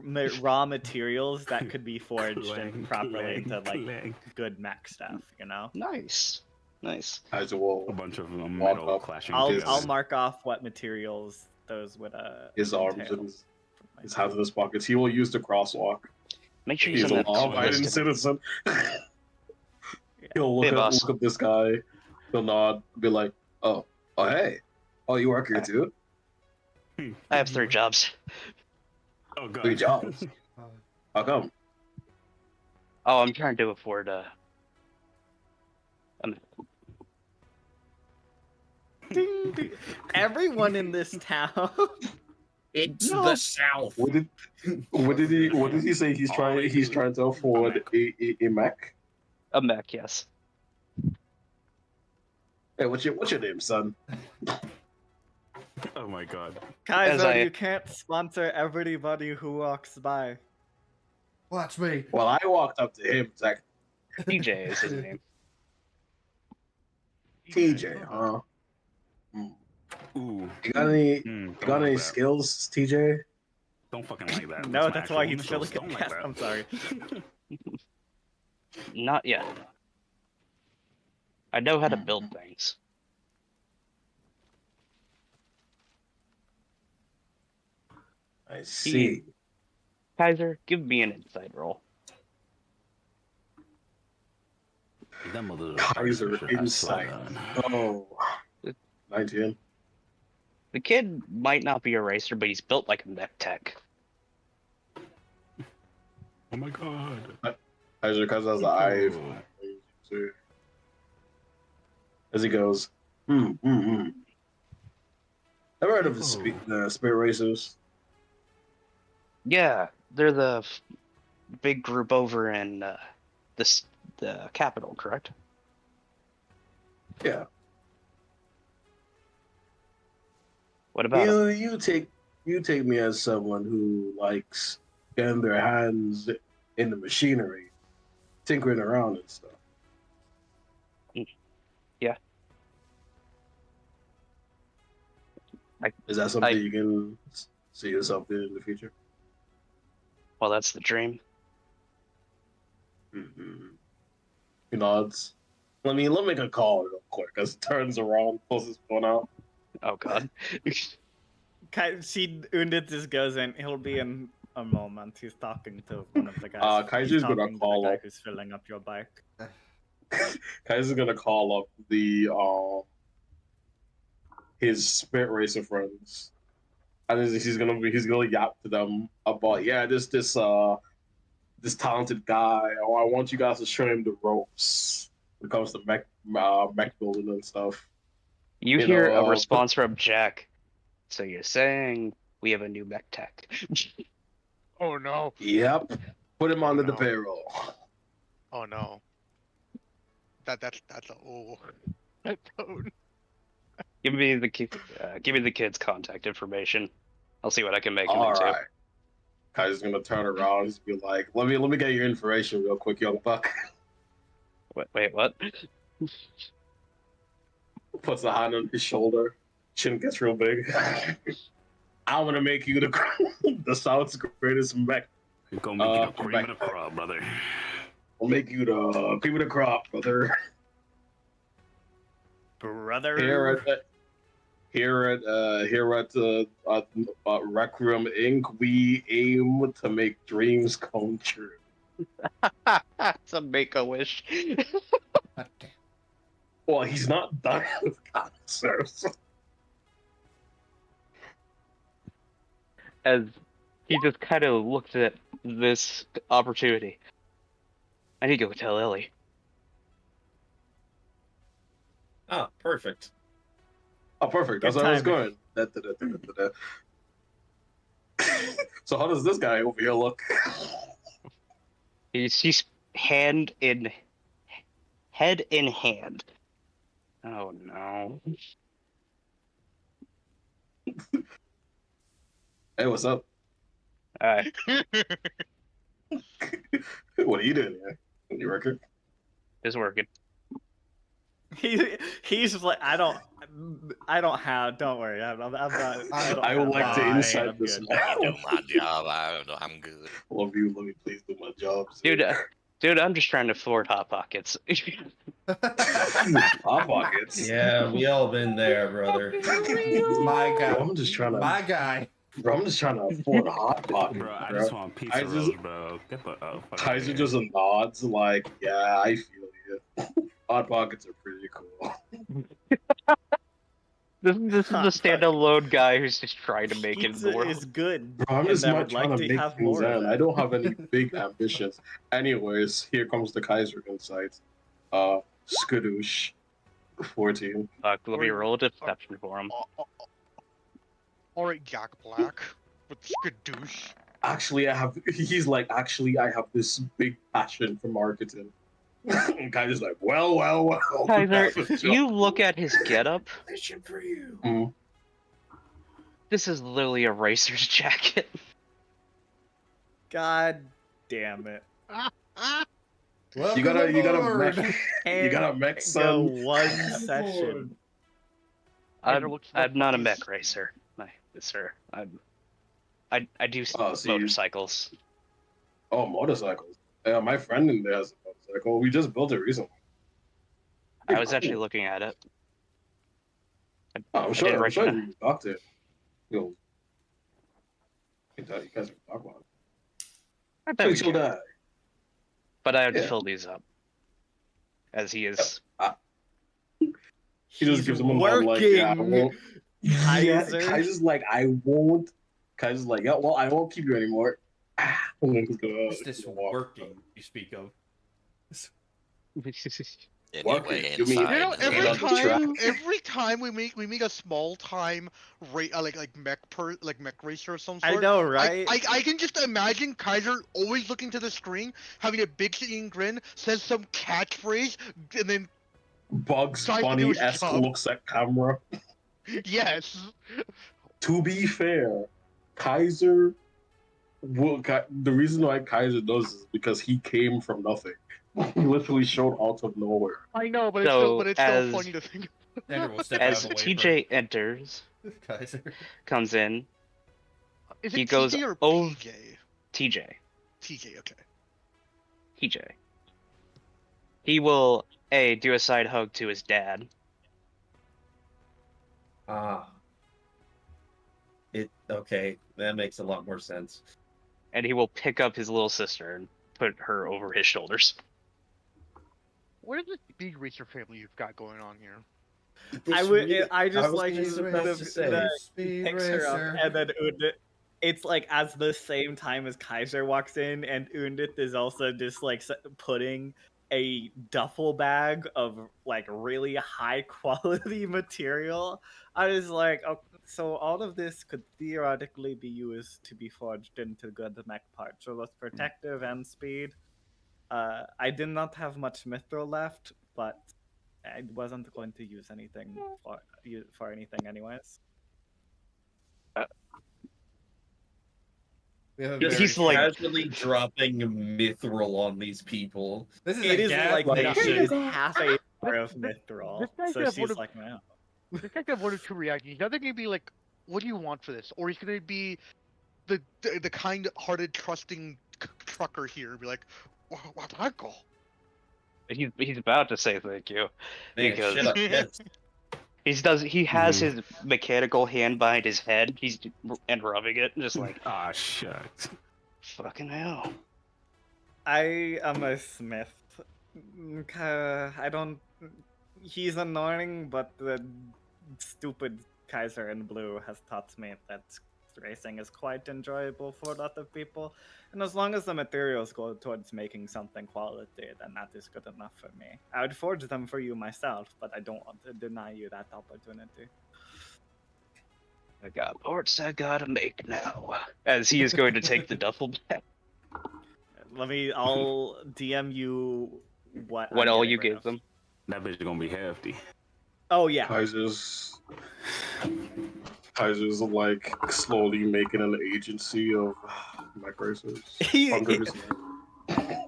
[SPEAKER 7] raw materials that could be forged
[SPEAKER 10] Clang,
[SPEAKER 7] and properly
[SPEAKER 10] clang,
[SPEAKER 7] into like
[SPEAKER 10] clang.
[SPEAKER 7] good mech stuff, you know?
[SPEAKER 4] Nice.
[SPEAKER 8] Kaiser
[SPEAKER 10] A
[SPEAKER 8] will
[SPEAKER 10] bunch of
[SPEAKER 8] walk
[SPEAKER 10] metal
[SPEAKER 8] up
[SPEAKER 10] clashing
[SPEAKER 7] I'll
[SPEAKER 10] together.
[SPEAKER 7] mark off what materials those would
[SPEAKER 8] his arms
[SPEAKER 7] entail.
[SPEAKER 8] and his hands in his pockets. He will use the crosswalk.
[SPEAKER 4] Make sure you
[SPEAKER 8] He's
[SPEAKER 4] send
[SPEAKER 8] a
[SPEAKER 4] that
[SPEAKER 8] law-abiding
[SPEAKER 4] list to me.
[SPEAKER 8] citizen. He'll
[SPEAKER 4] Hey, boss.
[SPEAKER 8] look at this guy. He'll nod, be like, "Oh, hey, oh, you work here too?
[SPEAKER 4] I have 3 jobs.
[SPEAKER 10] Oh god.
[SPEAKER 8] 3 jobs. How come?
[SPEAKER 4] Oh, I'm trying to afford
[SPEAKER 7] Ding, ding. Everyone in this town.
[SPEAKER 2] It's the South.
[SPEAKER 8] What did he say? He's trying to afford a Mac.
[SPEAKER 4] a mech, yes.
[SPEAKER 8] Hey, what's your name, son?
[SPEAKER 10] Oh my god.
[SPEAKER 7] Kaiser, you can't sponsor everybody who walks by.
[SPEAKER 9] Watch me.
[SPEAKER 8] Well, I walked up to him. It's like,
[SPEAKER 4] TJ is his name.
[SPEAKER 8] TJ, huh?
[SPEAKER 10] Ooh.
[SPEAKER 8] You got any?
[SPEAKER 10] Don't
[SPEAKER 8] You got
[SPEAKER 10] like
[SPEAKER 8] any
[SPEAKER 10] that.
[SPEAKER 8] skills, TJ?
[SPEAKER 10] Don't fucking like that.
[SPEAKER 7] No,
[SPEAKER 10] my
[SPEAKER 7] that's why
[SPEAKER 10] actual
[SPEAKER 7] he's still a
[SPEAKER 10] initials. Don't like
[SPEAKER 7] guest.
[SPEAKER 10] that.
[SPEAKER 7] I'm sorry.
[SPEAKER 4] Not yet. I know how to build things.
[SPEAKER 8] I see.
[SPEAKER 4] Kaiser, give me an insight roll.
[SPEAKER 8] Kaiser Insight. Oh, 19.
[SPEAKER 4] The kid might not be a racer, but he's built like a mech tech.
[SPEAKER 10] Oh my god.
[SPEAKER 8] Kaiser has the eye. As he goes, Ever heard of the Spirit Racers?
[SPEAKER 4] Yeah, they're the big group over in the capital, correct?
[SPEAKER 8] Yeah.
[SPEAKER 4] What about it?
[SPEAKER 8] You take me as someone who likes getting their hands in the machinery, tinkering around and stuff.
[SPEAKER 4] Yeah.
[SPEAKER 8] Is that something you can see yourself doing in the future?
[SPEAKER 4] Well, that's the dream.
[SPEAKER 8] Mm-hmm. He nods. Let me make a call real quick. As he turns around, pulls his phone out.
[SPEAKER 4] Oh god.
[SPEAKER 7] Undith just goes in. He'll be in a moment. He's talking to one of the guys.
[SPEAKER 8] Kaiser's gonna
[SPEAKER 7] talking to
[SPEAKER 8] call
[SPEAKER 7] the guy
[SPEAKER 8] up.
[SPEAKER 7] who's filling up your bike.
[SPEAKER 8] Kaiser's gonna call up the his Spirit Racer friends, and he's gonna yap to them about this talented guy. I want you guys to show him the ropes when it comes to mech building and stuff.
[SPEAKER 4] You hear a response from Jack. So you're saying we have a new mech tech?
[SPEAKER 1] Oh no.
[SPEAKER 8] Yep. Put him onto the payroll.
[SPEAKER 1] Oh no. That's a oh.
[SPEAKER 4] Give me the kid's contact information. I'll see what I can make him
[SPEAKER 8] All
[SPEAKER 4] into.
[SPEAKER 8] right. Kaiser's gonna turn around and be like, "Let me get your information real quick, young buck."
[SPEAKER 4] Wait, what?
[SPEAKER 8] Puts a hand on his shoulder. Chin gets real big. I want to make you the South's greatest mech.
[SPEAKER 10] You're gonna make you the cream of the crop, brother.
[SPEAKER 8] I'll make you the cream of the crop, brother.
[SPEAKER 7] Brother.
[SPEAKER 8] Here at Rec Room Inc., we aim to make dreams come true.
[SPEAKER 4] It's a make-a-wish.
[SPEAKER 8] Well, he's not done with concerts.
[SPEAKER 4] As he just kind of looks at this opportunity. I need to go tell Ellie.
[SPEAKER 2] Ah, perfect.
[SPEAKER 8] Oh, perfect. That's
[SPEAKER 7] Good
[SPEAKER 8] where I was
[SPEAKER 7] timing.
[SPEAKER 8] going. So how does this guy over here look?
[SPEAKER 4] He's hand in head in hand. Oh no.
[SPEAKER 8] Hey, what's up?
[SPEAKER 4] Alright.
[SPEAKER 8] What are you doing here? You record?
[SPEAKER 4] It's working.
[SPEAKER 7] He's just like, I don't have. Don't worry, I'm not.
[SPEAKER 8] I would like to
[SPEAKER 9] Fine,
[SPEAKER 8] inside
[SPEAKER 7] I'm
[SPEAKER 8] this
[SPEAKER 7] good.
[SPEAKER 3] Let me
[SPEAKER 8] now.
[SPEAKER 3] do my job. I'm good.
[SPEAKER 8] Love you. Let me please do my job. sir.
[SPEAKER 4] Dude, I'm just trying to afford Hot Pockets.
[SPEAKER 8] Hot pockets.
[SPEAKER 2] Yeah, we all been there, brother.
[SPEAKER 9] My
[SPEAKER 8] Bro,
[SPEAKER 9] guy.
[SPEAKER 8] I'm just trying to.
[SPEAKER 9] My guy.
[SPEAKER 8] Bro, I'm just trying to afford hot pockets.
[SPEAKER 10] Bro, I
[SPEAKER 8] bro.
[SPEAKER 10] just want pizza
[SPEAKER 8] I
[SPEAKER 10] rolls,
[SPEAKER 8] just-
[SPEAKER 10] bro. Get the fuck
[SPEAKER 8] Kaiser
[SPEAKER 10] outta
[SPEAKER 8] just nods like, yeah, I feel you. Hot pockets are pretty cool.
[SPEAKER 4] This is the
[SPEAKER 7] Hot
[SPEAKER 4] standalone guy who's just trying to make it in the
[SPEAKER 7] Pizza
[SPEAKER 4] world.
[SPEAKER 7] is good.
[SPEAKER 8] Bro, I'm
[SPEAKER 7] and
[SPEAKER 8] just
[SPEAKER 7] I
[SPEAKER 8] not
[SPEAKER 7] would
[SPEAKER 8] trying
[SPEAKER 7] like
[SPEAKER 8] to
[SPEAKER 7] to
[SPEAKER 8] make
[SPEAKER 7] have
[SPEAKER 8] things
[SPEAKER 7] more of
[SPEAKER 8] end.
[SPEAKER 7] it.
[SPEAKER 8] I don't have any big ambitions. Anyways, here comes the Kaiser insight. Skadoosh. 14.
[SPEAKER 4] Fuck, let me roll a deception for him.
[SPEAKER 1] Alright, Jack Black. With skadoosh.
[SPEAKER 8] Actually, he's like, actually, I have this big passion for marketing. And Kaiser's like, well.
[SPEAKER 4] Kaiser,
[SPEAKER 8] that's a job.
[SPEAKER 4] you look at his getup.
[SPEAKER 2] Mission for you.
[SPEAKER 8] Mm.
[SPEAKER 4] This is literally a racer's jacket.
[SPEAKER 7] God damn it.
[SPEAKER 9] Welcome
[SPEAKER 8] You gotta
[SPEAKER 9] aboard.
[SPEAKER 8] mech
[SPEAKER 7] Go
[SPEAKER 8] son.
[SPEAKER 7] one session.
[SPEAKER 4] I'm not a mech racer, sir. I do
[SPEAKER 8] Oh, so
[SPEAKER 4] motorcycles.
[SPEAKER 8] Oh, motorcycles. Yeah, my friend in there has a motorcycle. We just built it recently.
[SPEAKER 4] I was actually looking at it.
[SPEAKER 8] Oh, I'm
[SPEAKER 4] I
[SPEAKER 8] sure.
[SPEAKER 4] didn't
[SPEAKER 8] I'm sure
[SPEAKER 4] recognize-
[SPEAKER 8] you talked to him. You guys can talk about it.
[SPEAKER 4] I bet we
[SPEAKER 8] Please, you'll
[SPEAKER 4] can.
[SPEAKER 8] die.
[SPEAKER 4] But I have to
[SPEAKER 8] Yeah.
[SPEAKER 4] fill these up, as he is.
[SPEAKER 8] He just gives him a nod like, yeah, I won't. Yeah,
[SPEAKER 7] Kaiser.
[SPEAKER 8] Kaiser's like, I won't. Kaiser's like, yeah, well, I won't keep you anymore. And then he's gonna,
[SPEAKER 9] Is this
[SPEAKER 8] walk.
[SPEAKER 9] working you speak of?
[SPEAKER 3] Anyway,
[SPEAKER 8] You mean-
[SPEAKER 3] inside.
[SPEAKER 1] You know,
[SPEAKER 8] Right
[SPEAKER 1] every
[SPEAKER 8] on the track.
[SPEAKER 1] time we meet a small time like mech racer of some sort.
[SPEAKER 7] I know, right?
[SPEAKER 1] I can just imagine Kaiser always looking to the screen, having a big seeing grin, says some catchphrase, and then
[SPEAKER 8] Bugs
[SPEAKER 1] Tries to do
[SPEAKER 8] Bunny
[SPEAKER 1] his
[SPEAKER 8] esque
[SPEAKER 1] job.
[SPEAKER 8] looks at camera.
[SPEAKER 1] yes.
[SPEAKER 8] To be fair, Kaiser. The reason why Kaiser does this is because he came from nothing. He literally showed out of nowhere.
[SPEAKER 1] I know, but
[SPEAKER 4] So,
[SPEAKER 1] it's still
[SPEAKER 4] as-
[SPEAKER 1] funny to think.
[SPEAKER 9] Andrew will step
[SPEAKER 4] As
[SPEAKER 9] out of the way
[SPEAKER 4] TJ enters,
[SPEAKER 9] for Kaiser.
[SPEAKER 4] comes in,
[SPEAKER 1] Is
[SPEAKER 4] He
[SPEAKER 1] it
[SPEAKER 4] goes,
[SPEAKER 1] TJ or
[SPEAKER 4] "Oh."
[SPEAKER 1] PJ?
[SPEAKER 4] TJ.
[SPEAKER 1] TJ, okay.
[SPEAKER 4] TJ. He will do a side hug to his dad.
[SPEAKER 2] Okay, that makes a lot more sense.
[SPEAKER 4] And he will pick up his little sister and put her over his shoulders.
[SPEAKER 1] What is this big racer family you've got going on here?
[SPEAKER 7] I just
[SPEAKER 2] was
[SPEAKER 7] like
[SPEAKER 2] just
[SPEAKER 7] the
[SPEAKER 2] about to say.
[SPEAKER 7] the
[SPEAKER 9] Speed
[SPEAKER 7] picture of,
[SPEAKER 9] racer.
[SPEAKER 7] and then Undit. It's like as the same time as Kaiser walks in, and Undit is also just like putting a duffel bag of like really high quality material. I was like, oh, so all of this could theoretically be used to be forged into good mech parts, so both protective and speed. I did not have much mithril left, but I wasn't going to use anything for anything anyways.
[SPEAKER 9] We have a
[SPEAKER 2] Just
[SPEAKER 9] very
[SPEAKER 4] He's like-
[SPEAKER 2] casually dropping mithril on these people.
[SPEAKER 9] This is
[SPEAKER 7] It
[SPEAKER 9] a
[SPEAKER 7] is
[SPEAKER 9] gas
[SPEAKER 7] like
[SPEAKER 9] station.
[SPEAKER 7] it is half a bar of
[SPEAKER 1] This
[SPEAKER 7] mithril,
[SPEAKER 1] guy
[SPEAKER 7] so
[SPEAKER 1] could have
[SPEAKER 7] she's
[SPEAKER 1] would've-
[SPEAKER 7] like, no.
[SPEAKER 1] This guy got one or two reactions. He's either gonna be like, "What do you want for this?" or he's gonna be the kind-hearted, trusting trucker here, and be like, "What uncle?"
[SPEAKER 4] He's about to say thank you.
[SPEAKER 2] Man,
[SPEAKER 4] Because-
[SPEAKER 2] shut up. Yes.
[SPEAKER 4] He has his mechanical hand behind his head. He's and rubbing it, just like
[SPEAKER 10] Ah, shucks.
[SPEAKER 4] fucking hell.
[SPEAKER 7] I am a smith. I don't. He's annoying, but the stupid Kaiser in blue has taught me that racing is quite enjoyable for a lot of people. And as long as the materials go towards making something quality, then that is good enough for me. I would forge them for you myself, but I don't want to deny you that opportunity.
[SPEAKER 4] I got parts I gotta make now. As he is going to take the duffel bag.
[SPEAKER 7] I'll DM you what
[SPEAKER 4] all
[SPEAKER 7] getting
[SPEAKER 4] you
[SPEAKER 7] rid
[SPEAKER 4] gave
[SPEAKER 7] of.
[SPEAKER 4] them.
[SPEAKER 10] That bitch is gonna be hefty.
[SPEAKER 7] Oh yeah.
[SPEAKER 8] Kaiser's like slowly making an agency of mech racers under his name.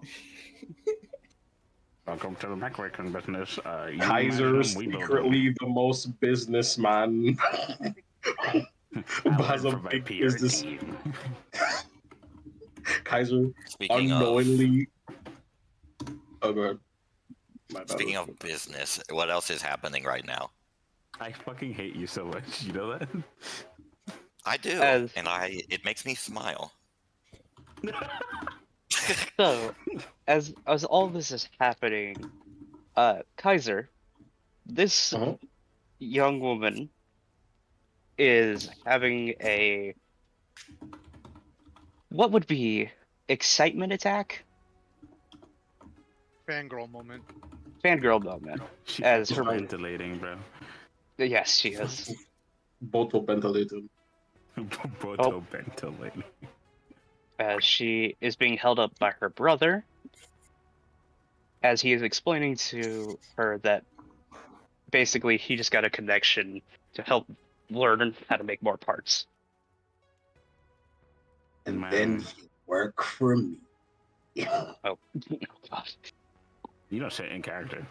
[SPEAKER 10] Welcome to the mech racing business. You
[SPEAKER 8] Kaiser
[SPEAKER 10] manage them, we build them.
[SPEAKER 8] secretly the most businessman.
[SPEAKER 10] I
[SPEAKER 8] has
[SPEAKER 10] learned
[SPEAKER 8] a
[SPEAKER 10] from my
[SPEAKER 8] big
[SPEAKER 10] peer
[SPEAKER 8] business.
[SPEAKER 10] team.
[SPEAKER 8] Kaiser
[SPEAKER 3] Speaking
[SPEAKER 8] unknowingly. Oh, go ahead. My bad.
[SPEAKER 3] Speaking of business, what else is happening right now?
[SPEAKER 10] I fucking hate you so much. You know that?
[SPEAKER 3] I do,
[SPEAKER 4] As-
[SPEAKER 3] and it makes me smile.
[SPEAKER 4] So, as all this is happening, Kaiser, this
[SPEAKER 8] Uh-huh.
[SPEAKER 4] young woman is having a what would be excitement attack,
[SPEAKER 1] Fangirl moment.
[SPEAKER 4] fangirl moment.
[SPEAKER 10] She
[SPEAKER 4] As her-
[SPEAKER 10] ventilating, bro.
[SPEAKER 4] Yes, she is.
[SPEAKER 8] Botoventilated.
[SPEAKER 10] Boto ventilating.
[SPEAKER 4] As she is being held up by her brother, as he is explaining to her that basically he just got a connection to help learn how to make more parts.
[SPEAKER 8] And
[SPEAKER 10] Man.
[SPEAKER 8] then you work for me.
[SPEAKER 4] Oh, God.
[SPEAKER 10] You don't say in character.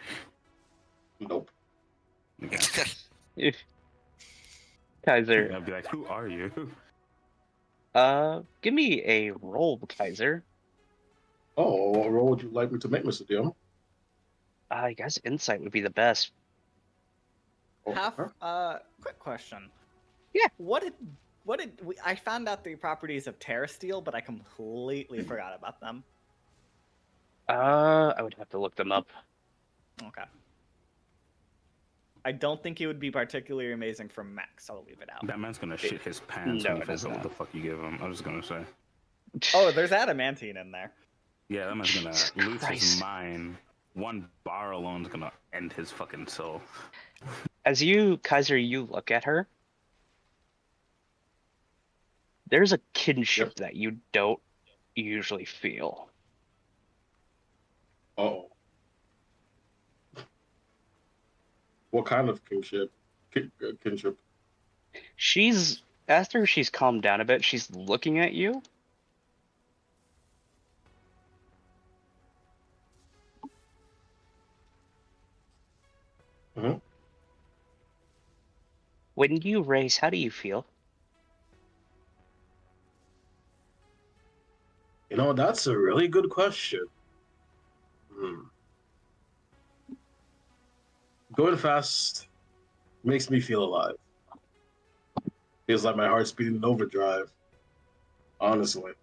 [SPEAKER 8] Nope.
[SPEAKER 10] Okay.
[SPEAKER 4] Kaiser,
[SPEAKER 10] I'll be like, who are you?
[SPEAKER 4] give me a roll, Kaiser.
[SPEAKER 8] Oh, what role would you like me to make, Mr. Dion?
[SPEAKER 4] I guess insight would be the best.
[SPEAKER 7] Quick question.
[SPEAKER 4] Yeah.
[SPEAKER 7] What did I found out the properties of Terra Steel, but I completely forgot about them.
[SPEAKER 4] I would have to look them up.
[SPEAKER 7] Okay. I don't think it would be particularly amazing for mechs. I'll leave it out.
[SPEAKER 10] That man's gonna shit his pants
[SPEAKER 4] No,
[SPEAKER 10] when he
[SPEAKER 4] it
[SPEAKER 10] finds
[SPEAKER 4] is
[SPEAKER 10] out what
[SPEAKER 4] not.
[SPEAKER 10] the fuck you give him. I'm just gonna say.
[SPEAKER 7] Oh, there's adamantine in there.
[SPEAKER 10] Yeah, that man's gonna
[SPEAKER 4] Jesus
[SPEAKER 10] lose his
[SPEAKER 4] Christ.
[SPEAKER 10] mind. One bar alone is gonna end his fucking soul.
[SPEAKER 4] As you, Kaiser, you look at her, there's a kinship that you don't usually feel.
[SPEAKER 8] Uh-oh. What kind of kinship? Kinship.
[SPEAKER 4] She's, after she's calmed down a bit, she's looking at you.
[SPEAKER 8] Mhm.
[SPEAKER 4] When you race, how do you feel?
[SPEAKER 8] You know, that's a really good question. Going fast makes me feel alive. Feels like my heart's beating in overdrive. Honestly.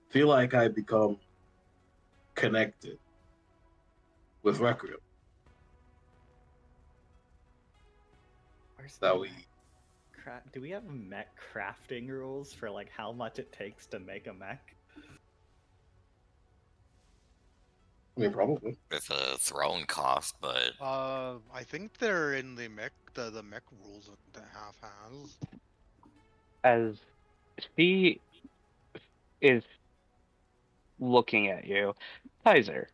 [SPEAKER 8] Feel like I become connected with Requiem.
[SPEAKER 7] Where's
[SPEAKER 8] That
[SPEAKER 7] the
[SPEAKER 8] we
[SPEAKER 7] do we have mech crafting rules for like how much it takes to make a mech?
[SPEAKER 8] I mean, probably.
[SPEAKER 3] With a throne cost, but
[SPEAKER 1] I think they're in the mech rules that half has.
[SPEAKER 4] As she is looking at you, Kaiser,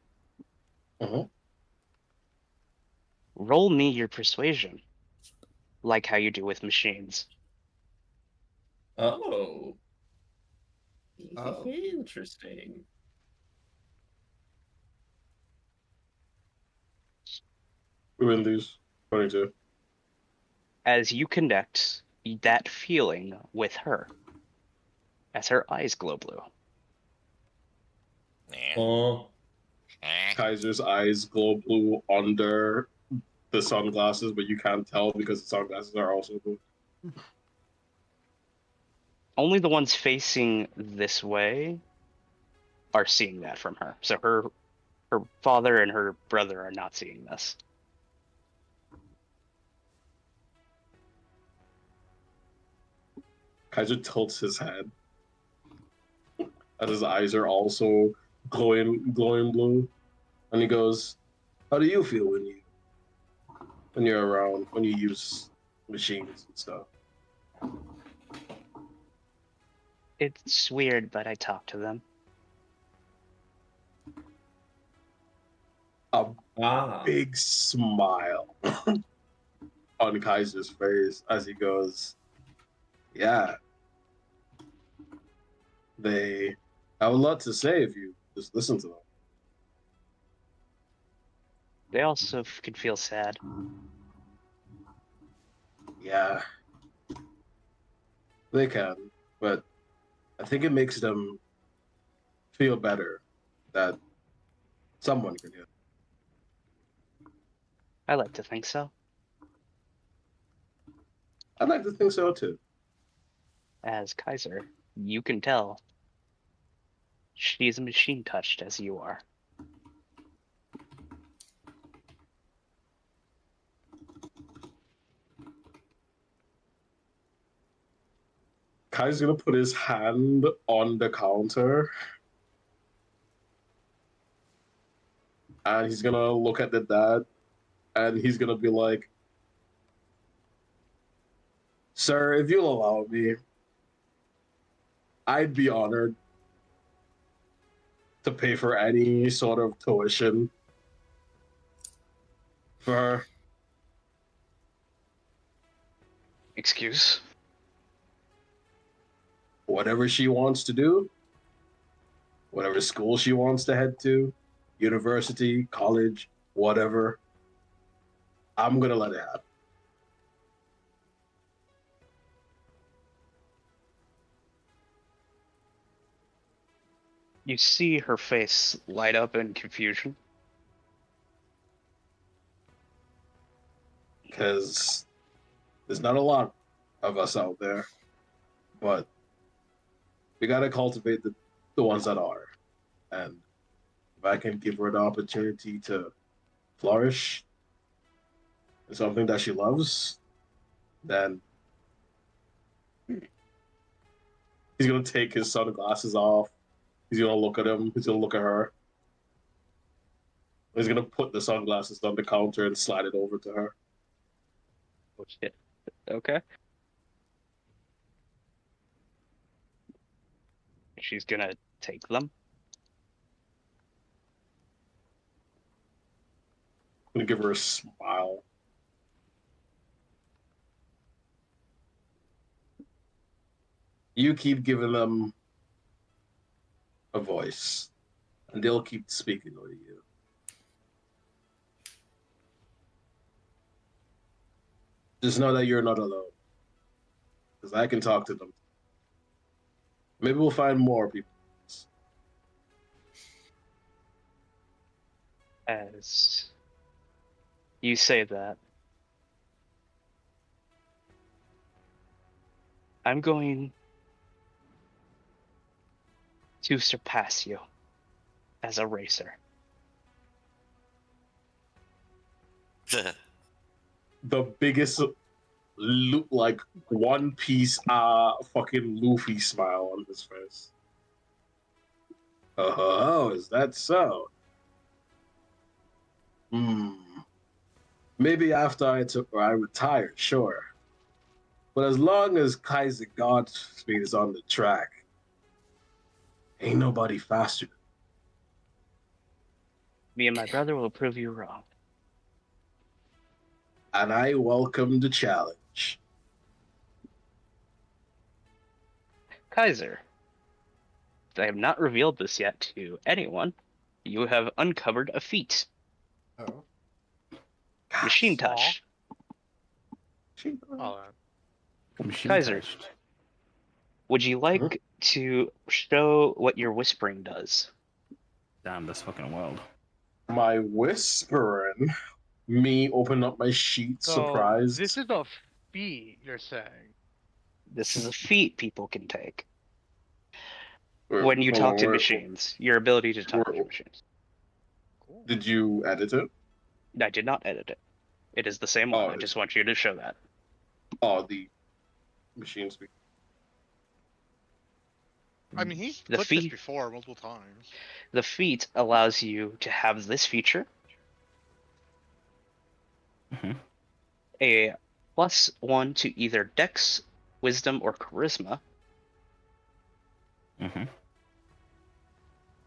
[SPEAKER 4] roll me your persuasion, like how you do with machines.
[SPEAKER 2] Oh.
[SPEAKER 9] Oh.
[SPEAKER 2] Interesting.
[SPEAKER 8] We win these. 22.
[SPEAKER 4] As you connect that feeling with her, as her eyes glow blue.
[SPEAKER 2] Oh.
[SPEAKER 8] Kaiser's eyes glow blue under the sunglasses, but you can't tell because the sunglasses are also blue.
[SPEAKER 4] Only the ones facing this way are seeing that from her. So her father and her brother are not seeing this.
[SPEAKER 8] Kaiser tilts his head, and his eyes are also glowing blue, and he goes, "How do you feel when you're around, when you use machines and stuff?"
[SPEAKER 4] It's weird, but I talk to them.
[SPEAKER 8] a
[SPEAKER 2] Ah.
[SPEAKER 8] big smile on Kaiser's face as he goes, "Yeah, they have a lot to say if you just listen to them."
[SPEAKER 4] They also can feel sad.
[SPEAKER 8] Yeah, they can, but I think it makes them feel better that someone can hear.
[SPEAKER 4] I like to think so.
[SPEAKER 8] I'd like to think so too.
[SPEAKER 4] As Kaiser, you can tell she's a machine touched as you are.
[SPEAKER 8] Kai's gonna put his hand on the counter and he's gonna look at the dad and he's gonna be like, "Sir, if you'll allow me, I'd be honored to pay for any sort of tuition for her."
[SPEAKER 4] Excuse?
[SPEAKER 8] Whatever she wants to do, whatever school she wants to head to, university, college, whatever, I'm gonna let it happen.
[SPEAKER 4] You see her face light up in confusion.
[SPEAKER 8] Because there's not a lot of us out there, but we gotta cultivate the ones that are. And if I can give her the opportunity to flourish in something that she loves, then he's gonna take his sunglasses off. He's gonna look at him. He's gonna look at her. He's gonna put the sunglasses on the counter and slide it over to her.
[SPEAKER 4] Oh shit. Okay. She's gonna take them.
[SPEAKER 8] I'm gonna give her a smile. You keep giving them a voice, and they'll keep speaking to you. Just know that you're not alone, because I can talk to them. Maybe we'll find more people.
[SPEAKER 4] As you say that, I'm going to surpass you as a racer.
[SPEAKER 8] The biggest, like, One Piece, fucking Luffy smile on his face. Oh, is that so? Maybe after I retire, sure. But as long as Kaiser Godspeed is on the track, ain't nobody faster.
[SPEAKER 4] Me and my brother will prove you wrong.
[SPEAKER 8] And I welcome the challenge.
[SPEAKER 4] Kaiser, I have not revealed this yet to anyone. You have uncovered a feat.
[SPEAKER 9] Oh.
[SPEAKER 4] Machine touch.
[SPEAKER 1] Oh,
[SPEAKER 10] Machine
[SPEAKER 4] Kaiser,
[SPEAKER 10] touched.
[SPEAKER 4] would you like to show what your whispering does?
[SPEAKER 10] Damn, that's fucking wild.
[SPEAKER 8] My whispering, me open up my sheet,
[SPEAKER 1] so
[SPEAKER 8] surprised.
[SPEAKER 1] this is a feat, you're saying?
[SPEAKER 4] This is a feat people can take.
[SPEAKER 8] Wait,
[SPEAKER 4] When you
[SPEAKER 8] hold
[SPEAKER 4] talk
[SPEAKER 8] on,
[SPEAKER 4] to
[SPEAKER 8] where-
[SPEAKER 4] machines, your ability to talk
[SPEAKER 8] where-
[SPEAKER 4] to machines.
[SPEAKER 1] Cool.
[SPEAKER 8] Did you edit it?
[SPEAKER 4] I did not edit it. It is the same one.
[SPEAKER 8] Oh,
[SPEAKER 4] I just want you to show that.
[SPEAKER 8] Oh, the machine speak.
[SPEAKER 1] I mean, he's
[SPEAKER 4] The
[SPEAKER 1] clicked this
[SPEAKER 4] feat-
[SPEAKER 1] before multiple times.
[SPEAKER 4] The feat allows you to have this feature.
[SPEAKER 10] Mhm.
[SPEAKER 4] A +1 to either Dex, Wisdom, or Charisma.
[SPEAKER 10] Mhm.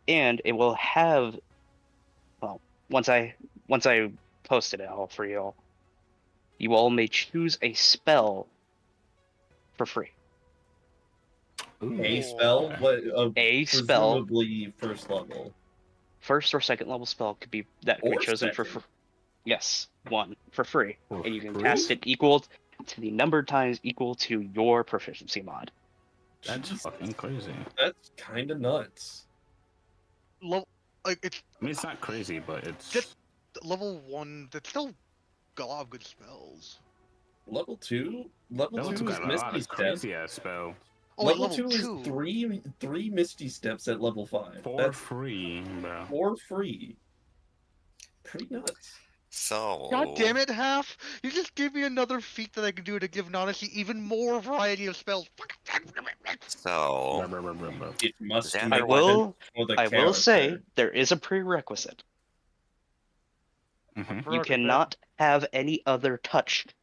[SPEAKER 4] And it will have, well, once I posted it all for you all, you all may choose a spell for free.
[SPEAKER 2] A spell? What?
[SPEAKER 4] A spell.
[SPEAKER 2] Presumably first level.
[SPEAKER 4] First or second level spell could be chosen for yes, one for free, and you can cast it equal to the number of times equal to your proficiency mod.
[SPEAKER 10] That's fucking crazy.
[SPEAKER 2] That's kind of nuts.
[SPEAKER 1] Like
[SPEAKER 10] I mean, it's not crazy, but it's
[SPEAKER 1] just level 1. That's still got a lot of good spells.
[SPEAKER 2] Level 2? Level 2 is
[SPEAKER 10] got a lot
[SPEAKER 2] Misty
[SPEAKER 10] of
[SPEAKER 2] Step.
[SPEAKER 10] crazy ass spell.
[SPEAKER 1] Oh,
[SPEAKER 2] level
[SPEAKER 1] level
[SPEAKER 2] 2 is three Misty Steps at level 5.
[SPEAKER 10] For free, bro.
[SPEAKER 2] For free. Pretty nuts.
[SPEAKER 3] So.
[SPEAKER 1] God damn it, Half! You just gave me another feat that I can do to give Nanashi even more variety of spells.
[SPEAKER 3] So.
[SPEAKER 2] It must be
[SPEAKER 4] I
[SPEAKER 2] I
[SPEAKER 4] will say there is a prerequisite. You cannot have any other touched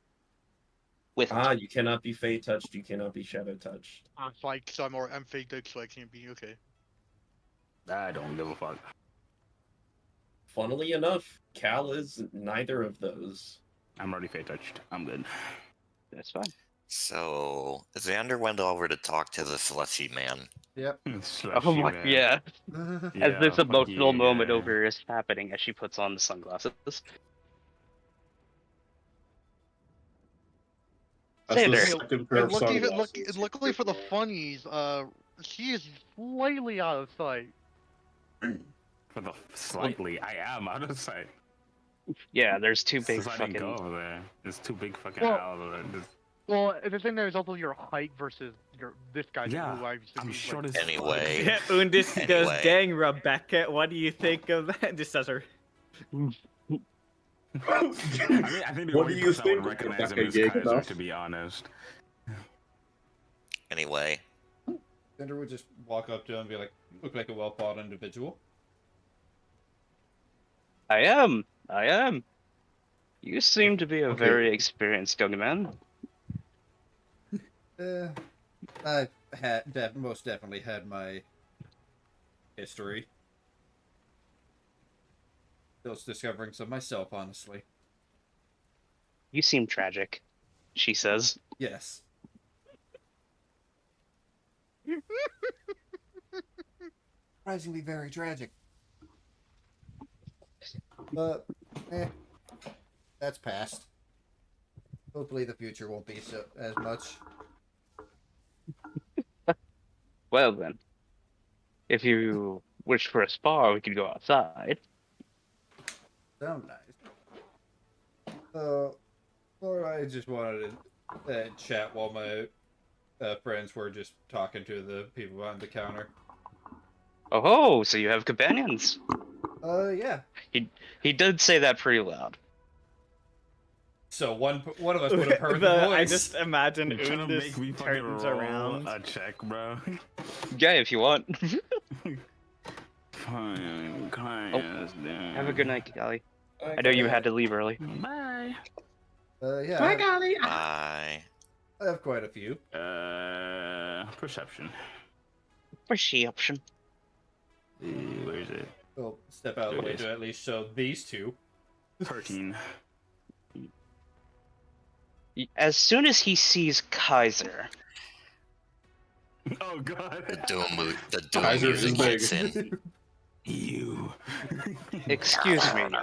[SPEAKER 4] with it.
[SPEAKER 2] You cannot be Fey touched, you cannot be Shadow touched.
[SPEAKER 1] So I'm fake, so I can't be okay.
[SPEAKER 10] I don't give a fuck.
[SPEAKER 2] Funnily enough, Cal is neither of those.
[SPEAKER 10] I'm already Fey touched. I'm good.
[SPEAKER 4] That's fine.
[SPEAKER 3] So Xander went over to talk to the Slushy Man.
[SPEAKER 9] Yep.
[SPEAKER 4] Oh my, yeah. As this
[SPEAKER 10] Yeah,
[SPEAKER 4] emotional moment
[SPEAKER 10] yeah.
[SPEAKER 4] over is happening as she puts on the sunglasses.
[SPEAKER 8] That's the
[SPEAKER 4] Xander.
[SPEAKER 8] second pair of sunglasses.
[SPEAKER 1] Luckily for the funnies, she is slightly out of sight.
[SPEAKER 10] For the slightly, I am out of sight.
[SPEAKER 4] Yeah, there's two big
[SPEAKER 10] I didn't go
[SPEAKER 4] fucking.
[SPEAKER 10] over there. There's two big fucking
[SPEAKER 1] Well-
[SPEAKER 10] owls over there.
[SPEAKER 1] Well, the thing there is also your height versus this guy.
[SPEAKER 10] Yeah,
[SPEAKER 1] who
[SPEAKER 10] I'm short as
[SPEAKER 3] Anyway.
[SPEAKER 7] Yeah, Undis goes,
[SPEAKER 3] Anyway.
[SPEAKER 7] dang, Rebecca, what do you think of that? Just as her.
[SPEAKER 10] I think the
[SPEAKER 8] What
[SPEAKER 10] only
[SPEAKER 8] do you
[SPEAKER 10] person I
[SPEAKER 8] think
[SPEAKER 10] would
[SPEAKER 8] of
[SPEAKER 10] recognize him
[SPEAKER 8] Rebecca
[SPEAKER 10] is
[SPEAKER 8] Yeager,
[SPEAKER 10] Kaiser,
[SPEAKER 8] though?
[SPEAKER 10] to be honest.
[SPEAKER 3] Anyway.
[SPEAKER 9] Cinder would just walk up to him and be like, look like a well-thought individual.
[SPEAKER 4] I am. You seem to be a very experienced young man.
[SPEAKER 9] I've most definitely had my history. Still discovering some myself, honestly.
[SPEAKER 4] You seem tragic, she says.
[SPEAKER 9] Yes. Surprisingly very tragic. But, that's past. Hopefully the future won't be so as much.
[SPEAKER 4] Well then, if you wish for a spa, we could go outside.
[SPEAKER 9] Sound nice. Or I just wanted to chat while my friends were just talking to the people behind the counter.
[SPEAKER 4] Oh, so you have companions?
[SPEAKER 9] Yeah.
[SPEAKER 4] He did say that pretty loud.
[SPEAKER 9] So one of us would have heard the voice.
[SPEAKER 7] I just imagine
[SPEAKER 10] You're trying to make me
[SPEAKER 7] Undis
[SPEAKER 10] fucking
[SPEAKER 7] turns
[SPEAKER 10] roll
[SPEAKER 7] around.
[SPEAKER 10] a check, bro.
[SPEAKER 4] Yeah, if you want.
[SPEAKER 10] Fine,
[SPEAKER 4] Have a good night, Gali. I know you had to leave early.
[SPEAKER 10] Bye.
[SPEAKER 9] Yeah.
[SPEAKER 8] Bye, Golly.
[SPEAKER 3] Bye.
[SPEAKER 9] I have quite a few.
[SPEAKER 10] Perception.
[SPEAKER 4] Perception.
[SPEAKER 10] Where is it?
[SPEAKER 9] Well, step out of the way to at least show these two.
[SPEAKER 10] 13.
[SPEAKER 4] As soon as he sees Kaiser,
[SPEAKER 10] Oh god.
[SPEAKER 3] The doom
[SPEAKER 8] Kaiser
[SPEAKER 3] music
[SPEAKER 8] is
[SPEAKER 3] kicks in.
[SPEAKER 10] You.
[SPEAKER 4] excuse me, and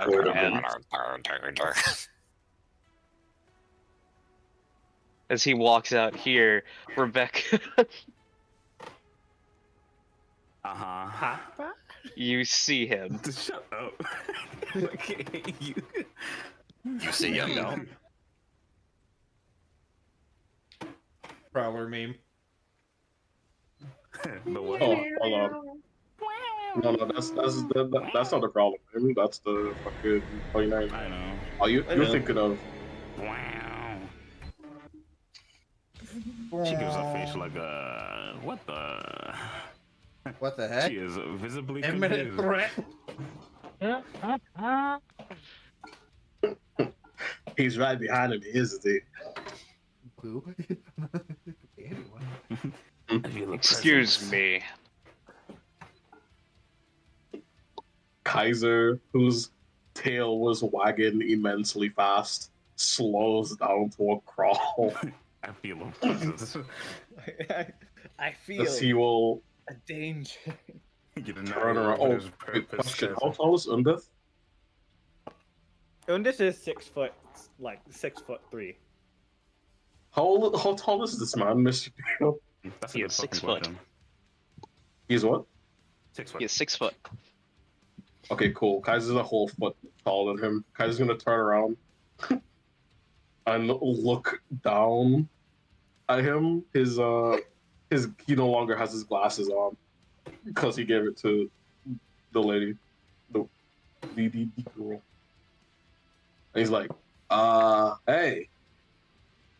[SPEAKER 4] as he walks out here, Rebecca,
[SPEAKER 10] Uh-huh.
[SPEAKER 4] you see him.
[SPEAKER 10] Shut up. Okay, you.
[SPEAKER 3] You see him now.
[SPEAKER 9] Prowler meme.
[SPEAKER 10] The what?
[SPEAKER 8] Oh, hold on. No, that's not the problem. I mean, that's the fucking 29.
[SPEAKER 10] I know.
[SPEAKER 8] Oh, you're thinking of.
[SPEAKER 10] Wow. She gives a face like a... What the...
[SPEAKER 9] What the heck?
[SPEAKER 10] She is visibly
[SPEAKER 9] Imminent
[SPEAKER 10] confused.
[SPEAKER 9] threat.
[SPEAKER 8] He's right behind him, isn't he?
[SPEAKER 9] Who? Anyone.
[SPEAKER 4] Excuse me.
[SPEAKER 8] Kaiser, who's tail was wagging immensely fast, slows down to a crawl.
[SPEAKER 10] I feel him.
[SPEAKER 7] I
[SPEAKER 8] As
[SPEAKER 7] feel
[SPEAKER 8] he will
[SPEAKER 7] a danger.
[SPEAKER 10] You didn't know
[SPEAKER 8] turn around.
[SPEAKER 10] what
[SPEAKER 8] Oh,
[SPEAKER 10] his
[SPEAKER 8] good
[SPEAKER 10] purpose
[SPEAKER 8] question.
[SPEAKER 10] is.
[SPEAKER 8] How tall is Undith?
[SPEAKER 7] Undis is 6 foot, like 6'3".
[SPEAKER 8] How tall is this man, Mr. Dale?
[SPEAKER 10] That's
[SPEAKER 4] He
[SPEAKER 10] a
[SPEAKER 4] is
[SPEAKER 10] good
[SPEAKER 4] 6
[SPEAKER 10] fucking
[SPEAKER 4] foot.
[SPEAKER 10] question.
[SPEAKER 8] He's what?
[SPEAKER 10] 6 foot.
[SPEAKER 4] He is 6 foot.
[SPEAKER 8] Okay, cool. Kaiser's a whole foot taller than him. Kaiser's gonna turn around and look down at him. His he no longer has his glasses on because he gave it to the lady, the girl. And he's like, hey,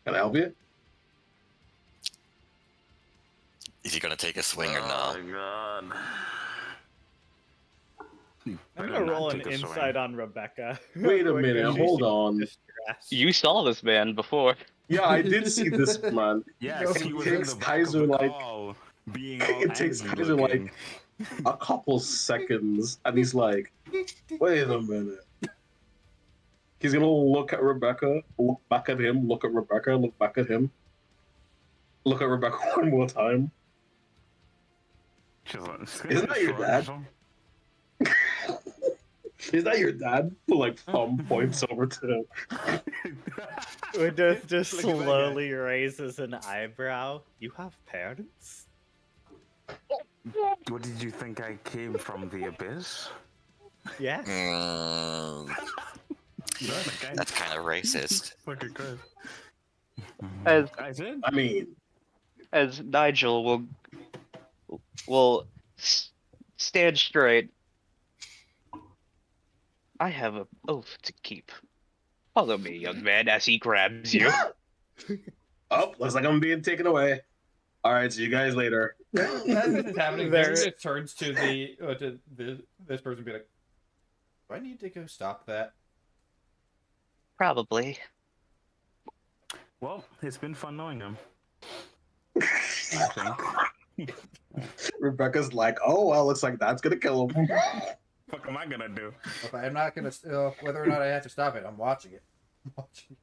[SPEAKER 8] can I help you?
[SPEAKER 3] Is he gonna take a swing or
[SPEAKER 10] Oh
[SPEAKER 3] not?
[SPEAKER 10] my god.
[SPEAKER 7] I'm
[SPEAKER 10] Better
[SPEAKER 7] gonna
[SPEAKER 10] not
[SPEAKER 7] roll an
[SPEAKER 10] take a swing.
[SPEAKER 7] insight on Rebecca.
[SPEAKER 8] Wait a
[SPEAKER 7] Because
[SPEAKER 8] minute,
[SPEAKER 7] she
[SPEAKER 8] hold
[SPEAKER 7] seems
[SPEAKER 8] on.
[SPEAKER 7] distressed.
[SPEAKER 4] You saw this man before.
[SPEAKER 8] Yeah, I did see this man.
[SPEAKER 10] Yes,
[SPEAKER 8] It
[SPEAKER 10] he was in
[SPEAKER 8] takes
[SPEAKER 10] the back
[SPEAKER 8] Kaiser
[SPEAKER 10] of the
[SPEAKER 8] like
[SPEAKER 10] call, being all
[SPEAKER 8] it takes
[SPEAKER 10] angry
[SPEAKER 8] Kaiser
[SPEAKER 10] looking.
[SPEAKER 8] like a couple seconds, and he's like, "Wait a minute." He's gonna look at Rebecca, look back at him, look at Rebecca, look back at him, look at Rebecca one more time.
[SPEAKER 10] She's like,
[SPEAKER 8] Isn't that your dad? Is that your dad? Like thumb points over to him.
[SPEAKER 7] Undis just
[SPEAKER 10] Look at that guy.
[SPEAKER 7] slowly raises an eyebrow. You have parents?
[SPEAKER 10] What did you think I came from the abyss?
[SPEAKER 7] Yes.
[SPEAKER 3] That's kind of racist.
[SPEAKER 10] Fucking Christ.
[SPEAKER 4] As
[SPEAKER 10] I did?
[SPEAKER 8] I mean,
[SPEAKER 4] as Nigel will stand straight. I have an oath to keep. Follow me, young man, as he grabs you.
[SPEAKER 8] oh, looks like I'm being taken away. All right, see you guys later.
[SPEAKER 9] As this is happening,
[SPEAKER 7] There-
[SPEAKER 9] Gary just turns to this person and be like, "Do I need to go stop that?"
[SPEAKER 4] Probably.
[SPEAKER 10] Well, it's been fun knowing him. I think.
[SPEAKER 8] Rebecca's like, oh well, looks like that's gonna kill him.
[SPEAKER 10] What am I gonna do?
[SPEAKER 9] Okay, I'm not gonna. Whether or not I have to stop it, I'm watching it. I'm watching it.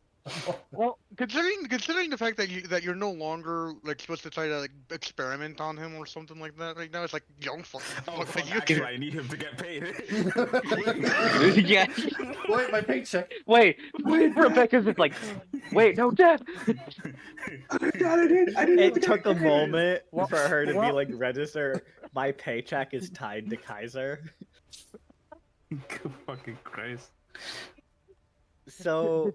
[SPEAKER 1] Well, considering the fact that you're no longer like supposed to try to like experiment on him or something like that right now, it's like young fucking.
[SPEAKER 10] Oh,
[SPEAKER 1] like,
[SPEAKER 10] fuck,
[SPEAKER 1] you
[SPEAKER 10] actually, I need him to get paid.
[SPEAKER 4] Yeah.
[SPEAKER 9] Wait, my paycheck.
[SPEAKER 4] Wait, Rebecca's just like, wait, no, Dad.
[SPEAKER 8] I didn't
[SPEAKER 7] It took a moment for her to be like, register, my paycheck is tied to Kaiser.
[SPEAKER 10] Fucking Christ.
[SPEAKER 7] So,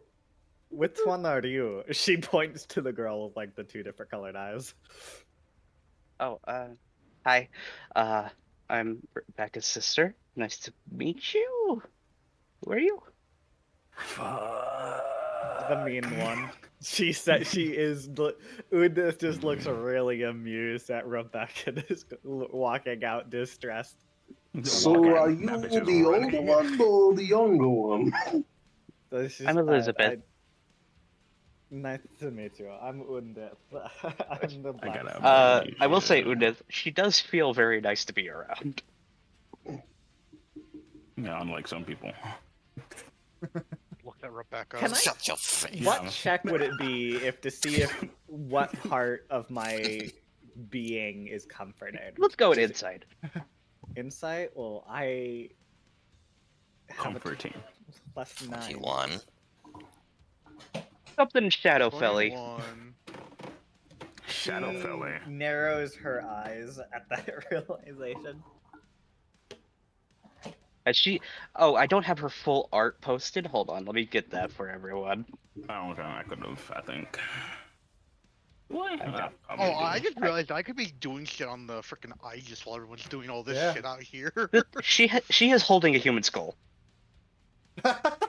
[SPEAKER 7] which one are you? She points to the girl with like the 2 different colored eyes.
[SPEAKER 4] Oh, hi. I'm Rebecca's sister. Nice to meet you. Who are you?
[SPEAKER 7] The mean one. She said she is. Undis just looks really amused at Rebecca just walking out distressed.
[SPEAKER 8] So are you the older one or the younger one?
[SPEAKER 7] So she's-
[SPEAKER 4] I'm Elizabeth.
[SPEAKER 7] Nice to meet you. I'm Undis. I'm the black.
[SPEAKER 4] I will say, Udith, she does feel very nice to be around.
[SPEAKER 10] Yeah, unlike some people.
[SPEAKER 1] Look at Rebecca.
[SPEAKER 7] Can I-
[SPEAKER 3] Shut your face.
[SPEAKER 7] What check would it be if to see if what part of my being is comforted?
[SPEAKER 4] Let's go with insight.
[SPEAKER 7] Insight? Well, I have a
[SPEAKER 10] Comforting.
[SPEAKER 7] +9.
[SPEAKER 3] 21.
[SPEAKER 4] Something Shadowfelly.
[SPEAKER 1] 21.
[SPEAKER 10] Shadowfelly.
[SPEAKER 7] She narrows her eyes at that realization.
[SPEAKER 4] As she, oh, I don't have her full art posted. Hold on, let me get that for everyone.
[SPEAKER 10] Oh, okay, I could have, I think. What?
[SPEAKER 1] Oh, I just realized I could be doing shit on the freaking Aegis while everyone's doing all this
[SPEAKER 9] Yeah.
[SPEAKER 1] shit out here.
[SPEAKER 4] She is holding a human skull.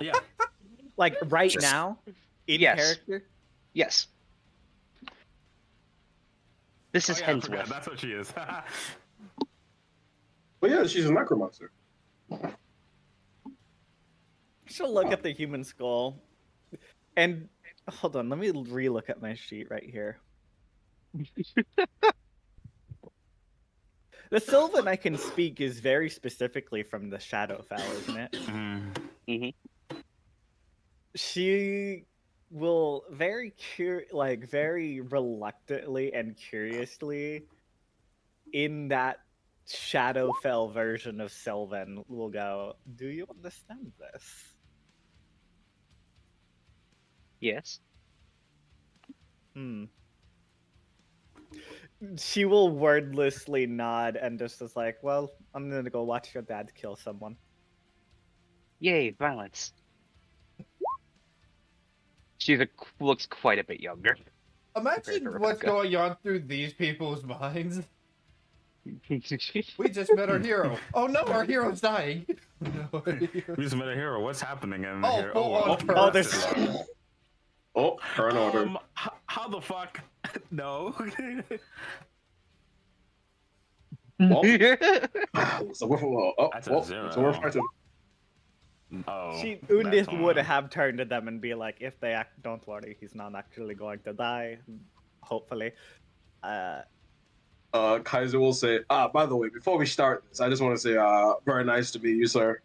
[SPEAKER 10] Yeah.
[SPEAKER 7] Like right
[SPEAKER 3] Just-
[SPEAKER 7] now, in
[SPEAKER 4] Yes.
[SPEAKER 7] character.
[SPEAKER 4] Yes. This is
[SPEAKER 10] Oh, yeah, I
[SPEAKER 4] Hen's
[SPEAKER 10] forgot,
[SPEAKER 4] wife.
[SPEAKER 10] that's what she is.
[SPEAKER 8] But yeah, she's a necromancer.
[SPEAKER 7] She'll look at the human skull, and hold on, let me re-look at my sheet right here. The Sylvan I can speak is very specifically from the Shadowfell, isn't it? She will very very reluctantly and curiously, in that Shadowfell version of Sylvan, will go, "Do you understand this?"
[SPEAKER 4] Yes.
[SPEAKER 7] She will wordlessly nod and just is like, "Well, I'm gonna go watch your dad kill someone."
[SPEAKER 4] Yay, violence. She looks quite a bit younger.
[SPEAKER 9] Imagine
[SPEAKER 4] to
[SPEAKER 9] what's
[SPEAKER 4] Rebecca.
[SPEAKER 9] going on through these people's minds. We just met our hero. Oh no, our hero's dying. No,
[SPEAKER 10] We just met a hero. What's happening in
[SPEAKER 9] Oh,
[SPEAKER 10] here?
[SPEAKER 9] full on
[SPEAKER 7] Oh, there's
[SPEAKER 8] Oh, turn order.
[SPEAKER 10] How the fuck? No.
[SPEAKER 8] So we're,
[SPEAKER 10] That's a
[SPEAKER 8] so we're
[SPEAKER 10] zero.
[SPEAKER 8] fighting.
[SPEAKER 10] Oh.
[SPEAKER 7] Undith
[SPEAKER 10] that's
[SPEAKER 7] would
[SPEAKER 10] on.
[SPEAKER 7] have turned to them and be like, "If they act, don't worry, he's not actually going to die. Hopefully."
[SPEAKER 8] Kaiser will say, by the way, before we start this, I just want to say, very nice to meet you, sir.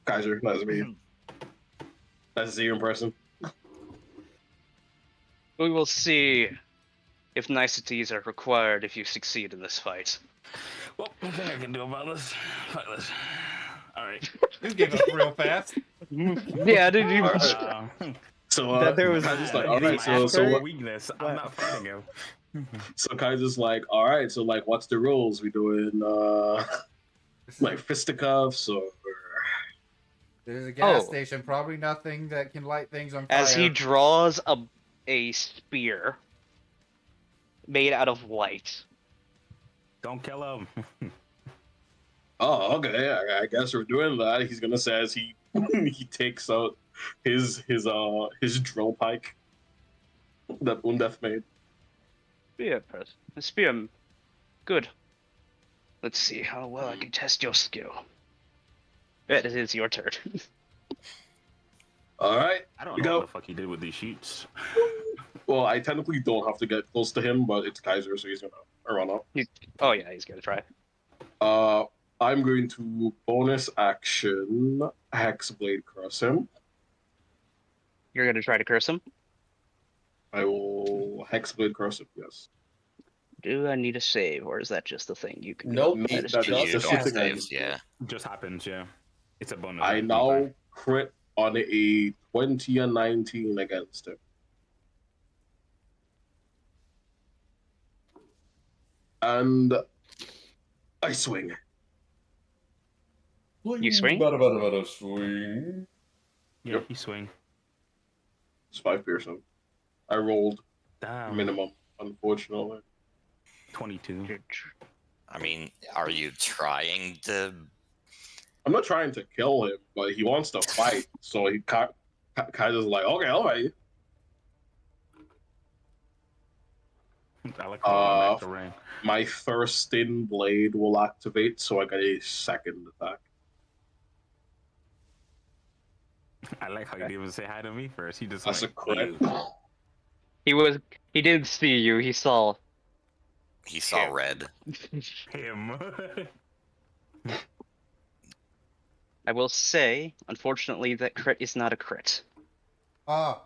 [SPEAKER 8] Kaiser, nice to meet you. Nice to see you in person.
[SPEAKER 4] We will see if niceties are required if you succeed in this fight.
[SPEAKER 10] Well, nothing I can do about this. Fuck this. Alright.
[SPEAKER 9] You gave up real fast.
[SPEAKER 4] Yeah, I didn't even.
[SPEAKER 8] So
[SPEAKER 7] That there was
[SPEAKER 8] Kaiser's
[SPEAKER 7] a-
[SPEAKER 8] like, all right,
[SPEAKER 7] the
[SPEAKER 8] so what?
[SPEAKER 10] Weakness. I'm not fighting him.
[SPEAKER 8] So Kaiser's like, all right, so like, what's the rules? We doing like fisticuffs or?
[SPEAKER 9] There's a gas
[SPEAKER 4] Oh.
[SPEAKER 9] station, probably nothing that can light things on fire.
[SPEAKER 4] As he draws a spear made out of light.
[SPEAKER 10] Don't kill him.
[SPEAKER 8] Oh, okay. I guess we're doing that. He's gonna say as he he takes out his drill pike that Undef made.
[SPEAKER 4] Spear, a spear. Good. Let's see how well I can test your skill. It is your turn.
[SPEAKER 8] All right.
[SPEAKER 10] I don't
[SPEAKER 8] You
[SPEAKER 10] know
[SPEAKER 8] go.
[SPEAKER 10] what the fuck he did with these shoots.
[SPEAKER 8] Well, I technically don't have to get close to him, but it's Kaiser, so he's gonna run up.
[SPEAKER 4] Oh yeah, he's gonna try.
[SPEAKER 8] I'm going to bonus action Hexblade Cross him.
[SPEAKER 4] You're gonna try to curse him?
[SPEAKER 8] I will Hexblade Cross him, yes.
[SPEAKER 4] Do I need a save, or is that just a thing you can do?
[SPEAKER 2] Nope,
[SPEAKER 4] That is
[SPEAKER 8] that
[SPEAKER 4] just-
[SPEAKER 8] does
[SPEAKER 3] You
[SPEAKER 8] the
[SPEAKER 3] don't
[SPEAKER 8] shit again.
[SPEAKER 3] saves, yeah.
[SPEAKER 10] Just happens, yeah. It's a bonus.
[SPEAKER 8] I now crit on a 20 and 19 against him. And I swing.
[SPEAKER 4] You swing?
[SPEAKER 8] Swing.
[SPEAKER 10] Yeah, you swing.
[SPEAKER 8] It's 5 piercing. I rolled
[SPEAKER 10] Damn.
[SPEAKER 8] minimum, unfortunately.
[SPEAKER 10] 22.
[SPEAKER 3] I mean, are you trying to?
[SPEAKER 8] I'm not trying to kill him, but he wants to fight, so he kind of like, okay, all right.
[SPEAKER 10] I like how back to rain.
[SPEAKER 8] My Thirsting Blade will activate, so I get a second attack.
[SPEAKER 10] I like how you didn't even say hi to me first. He just
[SPEAKER 8] That's a
[SPEAKER 10] like,
[SPEAKER 8] crit.
[SPEAKER 4] He didn't see you. He saw
[SPEAKER 3] He saw red.
[SPEAKER 10] him.
[SPEAKER 4] I will say, unfortunately, that crit is not a crit.
[SPEAKER 9] Ah,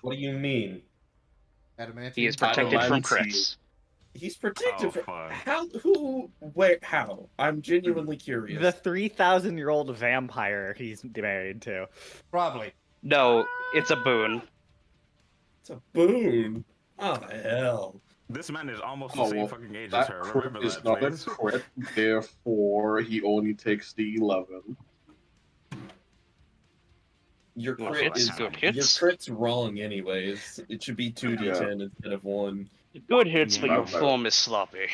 [SPEAKER 2] What do you mean?
[SPEAKER 9] adamantine.
[SPEAKER 4] He is protected from
[SPEAKER 8] Adamantine.
[SPEAKER 4] crits.
[SPEAKER 2] He's protected
[SPEAKER 10] Oh,
[SPEAKER 2] from
[SPEAKER 10] fuck.
[SPEAKER 2] how? Who? Where? How? I'm genuinely curious.
[SPEAKER 7] The 3,000-year-old vampire he's married to.
[SPEAKER 9] Probably.
[SPEAKER 4] No, it's a boon.
[SPEAKER 2] It's a boon. Oh hell!
[SPEAKER 10] This man is almost the
[SPEAKER 8] Oh,
[SPEAKER 10] same
[SPEAKER 8] well,
[SPEAKER 10] fucking age as
[SPEAKER 8] that
[SPEAKER 10] her.
[SPEAKER 8] crit
[SPEAKER 10] Remember
[SPEAKER 8] is
[SPEAKER 10] that,
[SPEAKER 8] not a
[SPEAKER 10] please.
[SPEAKER 8] crit, therefore he only takes the 11.
[SPEAKER 2] Your
[SPEAKER 4] Well,
[SPEAKER 2] crit
[SPEAKER 4] hits,
[SPEAKER 2] is
[SPEAKER 4] good
[SPEAKER 2] your
[SPEAKER 4] hits.
[SPEAKER 2] crit's wrong anyways. It should be 2d10 instead of 1.
[SPEAKER 4] Good hits, but
[SPEAKER 10] Yeah.
[SPEAKER 4] your form is sloppy.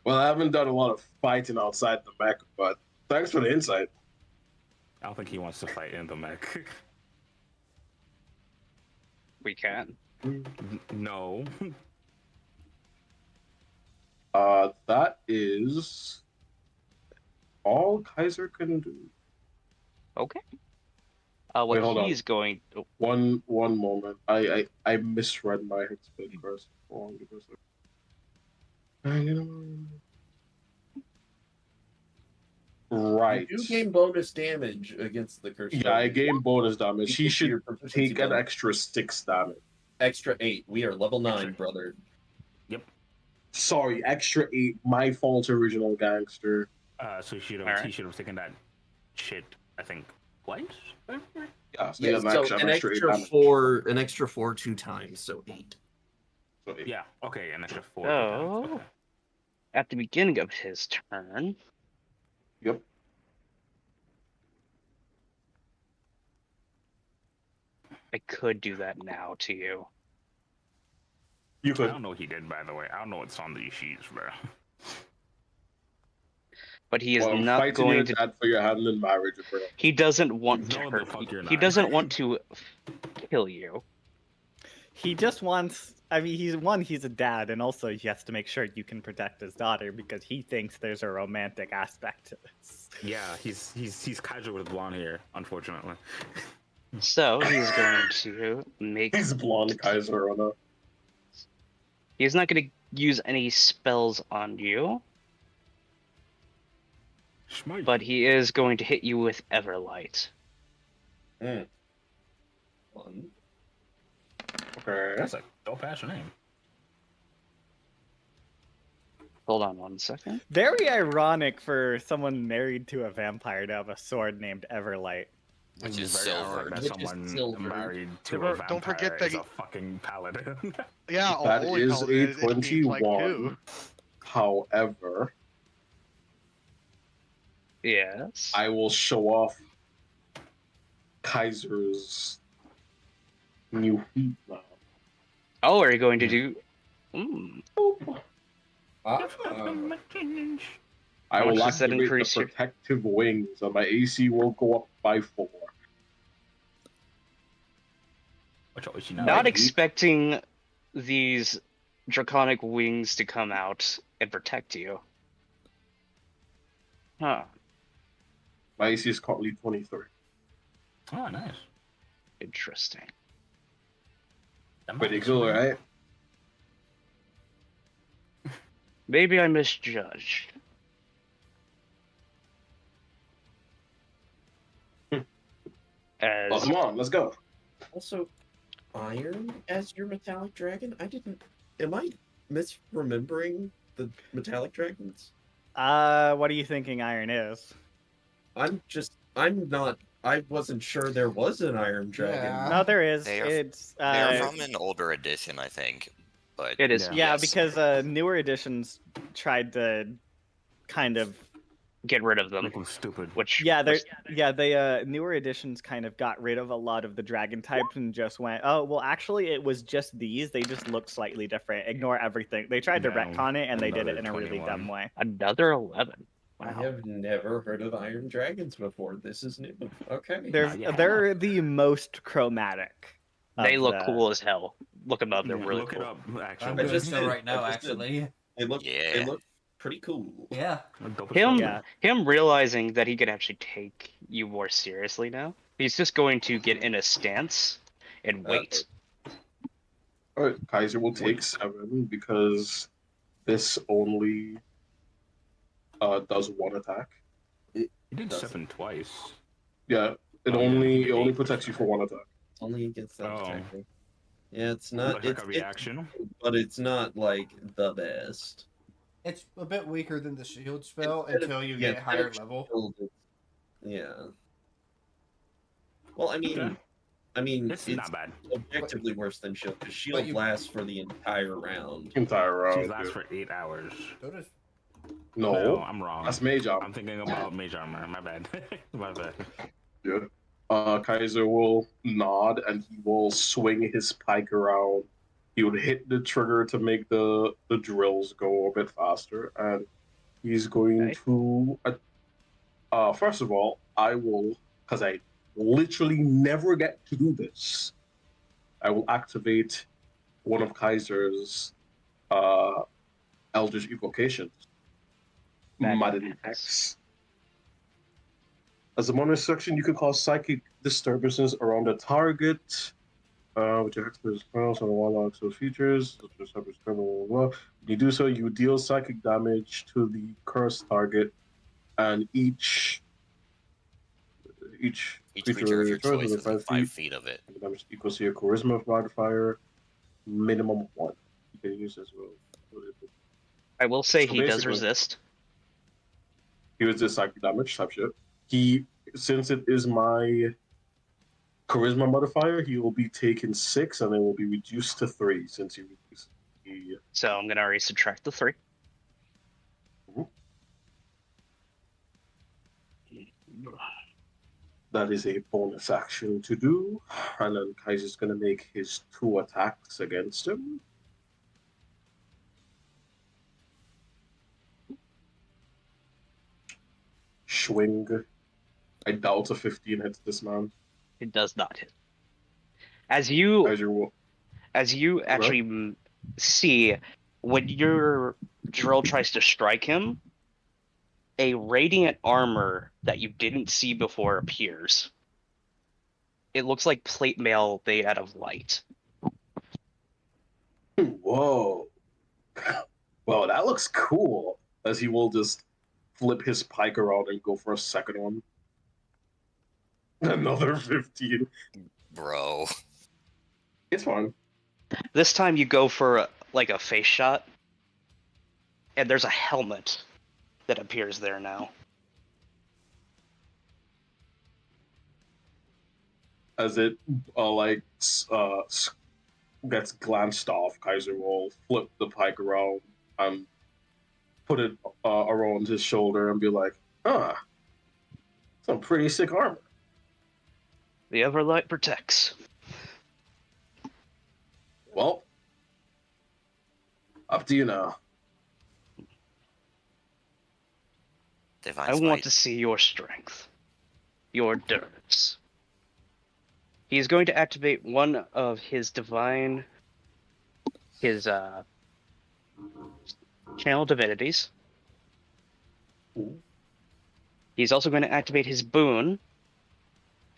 [SPEAKER 8] Well, I haven't done a lot of fighting outside the mech, but thanks for the insight.
[SPEAKER 10] I don't think he wants to fight in the mech.
[SPEAKER 4] We can.
[SPEAKER 10] No.
[SPEAKER 8] That is all Kaiser can do.
[SPEAKER 4] Okay.
[SPEAKER 8] Wait,
[SPEAKER 4] What
[SPEAKER 8] hold on.
[SPEAKER 4] he's going. Oh,
[SPEAKER 8] One moment. I misread my Hexblade curse. Hold on, give me a second. Right.
[SPEAKER 2] You do gain bonus damage against the curse.
[SPEAKER 8] Yeah, I gain bonus damage. He
[SPEAKER 2] Equal to
[SPEAKER 8] should
[SPEAKER 2] your proficiency
[SPEAKER 8] take an
[SPEAKER 2] bonus.
[SPEAKER 8] extra 6 damage.
[SPEAKER 2] Extra 8. We are level 9, brother.
[SPEAKER 10] Yep.
[SPEAKER 8] Sorry, extra 8. My fault, original gangster.
[SPEAKER 10] So he should have taken that shit, I think, twice?
[SPEAKER 8] Yeah, so
[SPEAKER 2] Yeah,
[SPEAKER 8] an
[SPEAKER 2] so
[SPEAKER 8] extra,
[SPEAKER 2] an
[SPEAKER 8] extra 8
[SPEAKER 2] extra
[SPEAKER 8] damage.
[SPEAKER 2] 4, an extra 4 2 times, so 8.
[SPEAKER 8] So 8.
[SPEAKER 10] Yeah, okay, an extra 4.
[SPEAKER 4] Oh.
[SPEAKER 10] Okay.
[SPEAKER 4] At the beginning of his turn,
[SPEAKER 8] Yep.
[SPEAKER 4] I could do that now to you.
[SPEAKER 8] You
[SPEAKER 10] I
[SPEAKER 8] could.
[SPEAKER 10] don't know what he did, by the way. I don't know what's on these sheets, bro.
[SPEAKER 4] But he is
[SPEAKER 8] Well, I'm
[SPEAKER 4] not
[SPEAKER 8] fighting
[SPEAKER 4] going
[SPEAKER 8] your
[SPEAKER 4] to.
[SPEAKER 8] dad for your hand in marriage, bro.
[SPEAKER 4] He doesn't want to
[SPEAKER 10] No, the
[SPEAKER 4] hurt
[SPEAKER 10] fuck
[SPEAKER 4] you.
[SPEAKER 10] you're
[SPEAKER 4] He
[SPEAKER 10] not.
[SPEAKER 4] doesn't want to kill you.
[SPEAKER 7] He just wants. I mean, he's a dad, and also he has to make sure you can protect his daughter because he thinks there's a romantic aspect to this.
[SPEAKER 10] Yeah, he's casual with blonde hair, unfortunately.
[SPEAKER 4] So he's going to make.
[SPEAKER 8] He's blonde Kaiser on a.
[SPEAKER 4] He's not going to use any spells on you,
[SPEAKER 10] Smite.
[SPEAKER 4] but he is going to hit you with Everlight.
[SPEAKER 2] Fun.
[SPEAKER 8] Okay.
[SPEAKER 10] That's a dope ass name.
[SPEAKER 4] Hold on one second.
[SPEAKER 7] Very ironic for someone married to a vampire to have a sword named Everlight.
[SPEAKER 3] Which
[SPEAKER 10] It's
[SPEAKER 3] is
[SPEAKER 10] very
[SPEAKER 3] silver.
[SPEAKER 10] ironic that
[SPEAKER 2] Which is
[SPEAKER 10] someone
[SPEAKER 2] silver.
[SPEAKER 10] married to
[SPEAKER 1] Don't
[SPEAKER 10] a vampire
[SPEAKER 1] forget that
[SPEAKER 10] is
[SPEAKER 1] he-
[SPEAKER 10] a fucking paladin.
[SPEAKER 1] Yeah,
[SPEAKER 8] That
[SPEAKER 1] only
[SPEAKER 8] is
[SPEAKER 1] paladin,
[SPEAKER 8] a
[SPEAKER 1] it seems like,
[SPEAKER 8] 21.
[SPEAKER 1] too.
[SPEAKER 8] However,
[SPEAKER 4] Yes.
[SPEAKER 8] I will show off Kaiser's new feat now.
[SPEAKER 4] Oh, are you going to do?
[SPEAKER 8] I
[SPEAKER 4] How
[SPEAKER 8] will
[SPEAKER 4] much does that
[SPEAKER 8] activate the
[SPEAKER 4] increase your-
[SPEAKER 8] protective wings, and my AC will go up by 4.
[SPEAKER 10] What choice you know?
[SPEAKER 4] Not
[SPEAKER 8] Like,
[SPEAKER 4] expecting these draconic wings to come out and protect you. Huh.
[SPEAKER 8] My AC is currently 23.
[SPEAKER 10] Oh, nice.
[SPEAKER 4] Interesting.
[SPEAKER 8] Pretty cool, right?
[SPEAKER 4] Maybe I misjudged.
[SPEAKER 8] Well,
[SPEAKER 4] As
[SPEAKER 8] come on, let's go.
[SPEAKER 2] Also, iron as your metallic dragon? I didn't. Am I misremembering the metallic dragons?
[SPEAKER 7] What are you thinking iron is?
[SPEAKER 2] I'm not. I wasn't sure there was an iron dragon.
[SPEAKER 9] Yeah.
[SPEAKER 7] No, there is.
[SPEAKER 3] They are-
[SPEAKER 7] It's
[SPEAKER 3] They are from an older edition, I think. But
[SPEAKER 4] it is
[SPEAKER 7] yeah,
[SPEAKER 3] yes.
[SPEAKER 7] because newer editions tried to kind of
[SPEAKER 4] get rid of them.
[SPEAKER 10] Make them stupid.
[SPEAKER 4] Which
[SPEAKER 7] they newer editions kind of got rid of a lot of the dragon types and just went, oh well, actually it was just these. They just looked slightly different. Ignore everything. They tried to
[SPEAKER 10] No,
[SPEAKER 7] retcon it and they did it in a
[SPEAKER 10] another
[SPEAKER 7] really
[SPEAKER 10] 21.
[SPEAKER 7] dumb way.
[SPEAKER 4] another 11.
[SPEAKER 2] I
[SPEAKER 4] Wow.
[SPEAKER 2] have never heard of iron dragons before. This is new. Okay.
[SPEAKER 7] They're the most chromatic.
[SPEAKER 4] They
[SPEAKER 7] of
[SPEAKER 4] look
[SPEAKER 7] the-
[SPEAKER 4] cool as hell. Look them up. They're
[SPEAKER 10] Yeah,
[SPEAKER 4] really
[SPEAKER 10] look
[SPEAKER 4] cool.
[SPEAKER 10] it up,
[SPEAKER 9] I'm
[SPEAKER 10] actually.
[SPEAKER 9] doing
[SPEAKER 2] just
[SPEAKER 9] so
[SPEAKER 2] did.
[SPEAKER 9] right now,
[SPEAKER 2] I just did.
[SPEAKER 9] actually.
[SPEAKER 2] They look.
[SPEAKER 7] Yeah.
[SPEAKER 2] They look pretty cool.
[SPEAKER 9] Yeah.
[SPEAKER 10] Dope as
[SPEAKER 4] Him,
[SPEAKER 10] fuck.
[SPEAKER 7] Yeah.
[SPEAKER 4] him realizing that he could actually take you more seriously now. He's just going to get in a stance and wait.
[SPEAKER 8] Alright, Kaiser will take 7 because this only does 1 attack.
[SPEAKER 10] He did 7 twice.
[SPEAKER 8] Yeah, it
[SPEAKER 10] Oh, yeah,
[SPEAKER 8] only
[SPEAKER 10] he
[SPEAKER 8] it only
[SPEAKER 10] ate.
[SPEAKER 8] protects you for 1 attack.
[SPEAKER 2] Only against that
[SPEAKER 10] Oh.
[SPEAKER 2] attack. Yeah, it's
[SPEAKER 10] Looks
[SPEAKER 2] not.
[SPEAKER 10] like
[SPEAKER 2] It's,
[SPEAKER 10] a reaction.
[SPEAKER 2] but it's not like the best.
[SPEAKER 9] It's a bit weaker than the shield spell
[SPEAKER 2] Instead of-
[SPEAKER 9] until you
[SPEAKER 2] yeah,
[SPEAKER 9] get higher
[SPEAKER 2] instead of
[SPEAKER 9] level.
[SPEAKER 2] shield, it's- Yeah. Well,
[SPEAKER 10] Okay.
[SPEAKER 2] it's
[SPEAKER 10] It's not bad.
[SPEAKER 2] objectively worse than shield because shield
[SPEAKER 9] you-
[SPEAKER 2] lasts for the entire round.
[SPEAKER 8] Entire
[SPEAKER 10] She
[SPEAKER 8] round.
[SPEAKER 10] lasts
[SPEAKER 8] Yeah.
[SPEAKER 10] for 8 hours.
[SPEAKER 9] So does
[SPEAKER 8] No,
[SPEAKER 10] I'm wrong.
[SPEAKER 8] that's mage armor.
[SPEAKER 10] I'm thinking about mage armor. My bad. My bad.
[SPEAKER 8] Yeah. Kaiser will nod and he will swing his pike around. He would hit the trigger to make the drills go a bit faster, and he's going
[SPEAKER 4] Okay.
[SPEAKER 8] to. First of all, I will, because I literally never get to do this. I will activate one of Kaiser's Eldritch evocations, Madden X. As a bonus section, you can cause psychic disturbances around the target, with your expert spells and warlock so features. Such as separate spell, blah, blah, blah. When you do so, you deal psychic damage to the cursed target, and each
[SPEAKER 3] creature of your
[SPEAKER 8] returns
[SPEAKER 3] choice
[SPEAKER 8] within
[SPEAKER 3] is in
[SPEAKER 8] 5
[SPEAKER 3] 5
[SPEAKER 8] feet.
[SPEAKER 3] feet of it.
[SPEAKER 8] Damage equals to your charisma modifier, minimum 1. You can use as well.
[SPEAKER 4] I will say
[SPEAKER 8] So
[SPEAKER 4] he does
[SPEAKER 8] basically-
[SPEAKER 4] resist.
[SPEAKER 8] He was this psychic damage type shit. Since it is my charisma modifier, he will be taking 6 and it will be reduced to 3 since he reduced.
[SPEAKER 4] So I'm gonna already subtract the 3.
[SPEAKER 8] That is a bonus action to do. And then Kaiser's going to make his 2 attacks against him. Swing. I doubt a 15 hits this man.
[SPEAKER 4] It does not hit. As you
[SPEAKER 8] Kaiser
[SPEAKER 4] actually see, when your drill tries to strike him, a radiant armor that you didn't see before appears. It looks like plate mail made out of light.
[SPEAKER 8] Whoa. Well, that looks cool. As he will just flip his pike around and go for a second one. Another 15.
[SPEAKER 3] Bro.
[SPEAKER 8] It's fine.
[SPEAKER 4] This time you go for like a face shot, and there's a helmet that appears there now.
[SPEAKER 8] As it gets glanced off, Kaiser will flip the pike around and put it around his shoulder and be like, some pretty sick armor.
[SPEAKER 4] The Everlight protects.
[SPEAKER 8] Well, up to you now.
[SPEAKER 3] Divine
[SPEAKER 4] I
[SPEAKER 3] Smite.
[SPEAKER 4] want to see your strength. Your endurance. He is going to activate one of his channel divinities.
[SPEAKER 8] Ooh.
[SPEAKER 4] He's also going to activate his boon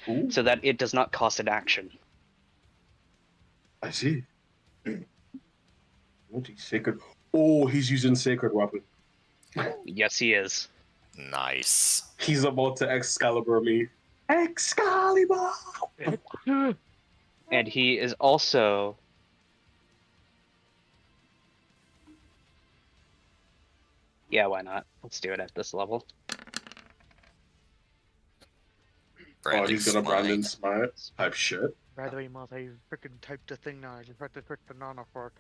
[SPEAKER 8] Ooh.
[SPEAKER 4] so that it does not cost an action.
[SPEAKER 8] I see. Sacred. Oh, he's using sacred weapon.
[SPEAKER 4] Yes, he is.
[SPEAKER 3] Nice.
[SPEAKER 8] He's about to Excalibur me. Excalibur!
[SPEAKER 4] And he is also... Yeah, why not? Let's do it at this level.
[SPEAKER 3] Branding
[SPEAKER 8] He's gonna Brandon
[SPEAKER 3] Smite.
[SPEAKER 8] Smite type shit.
[SPEAKER 1] By the way, Moth, I freaking typed the thing now. I just had to click the nano fork.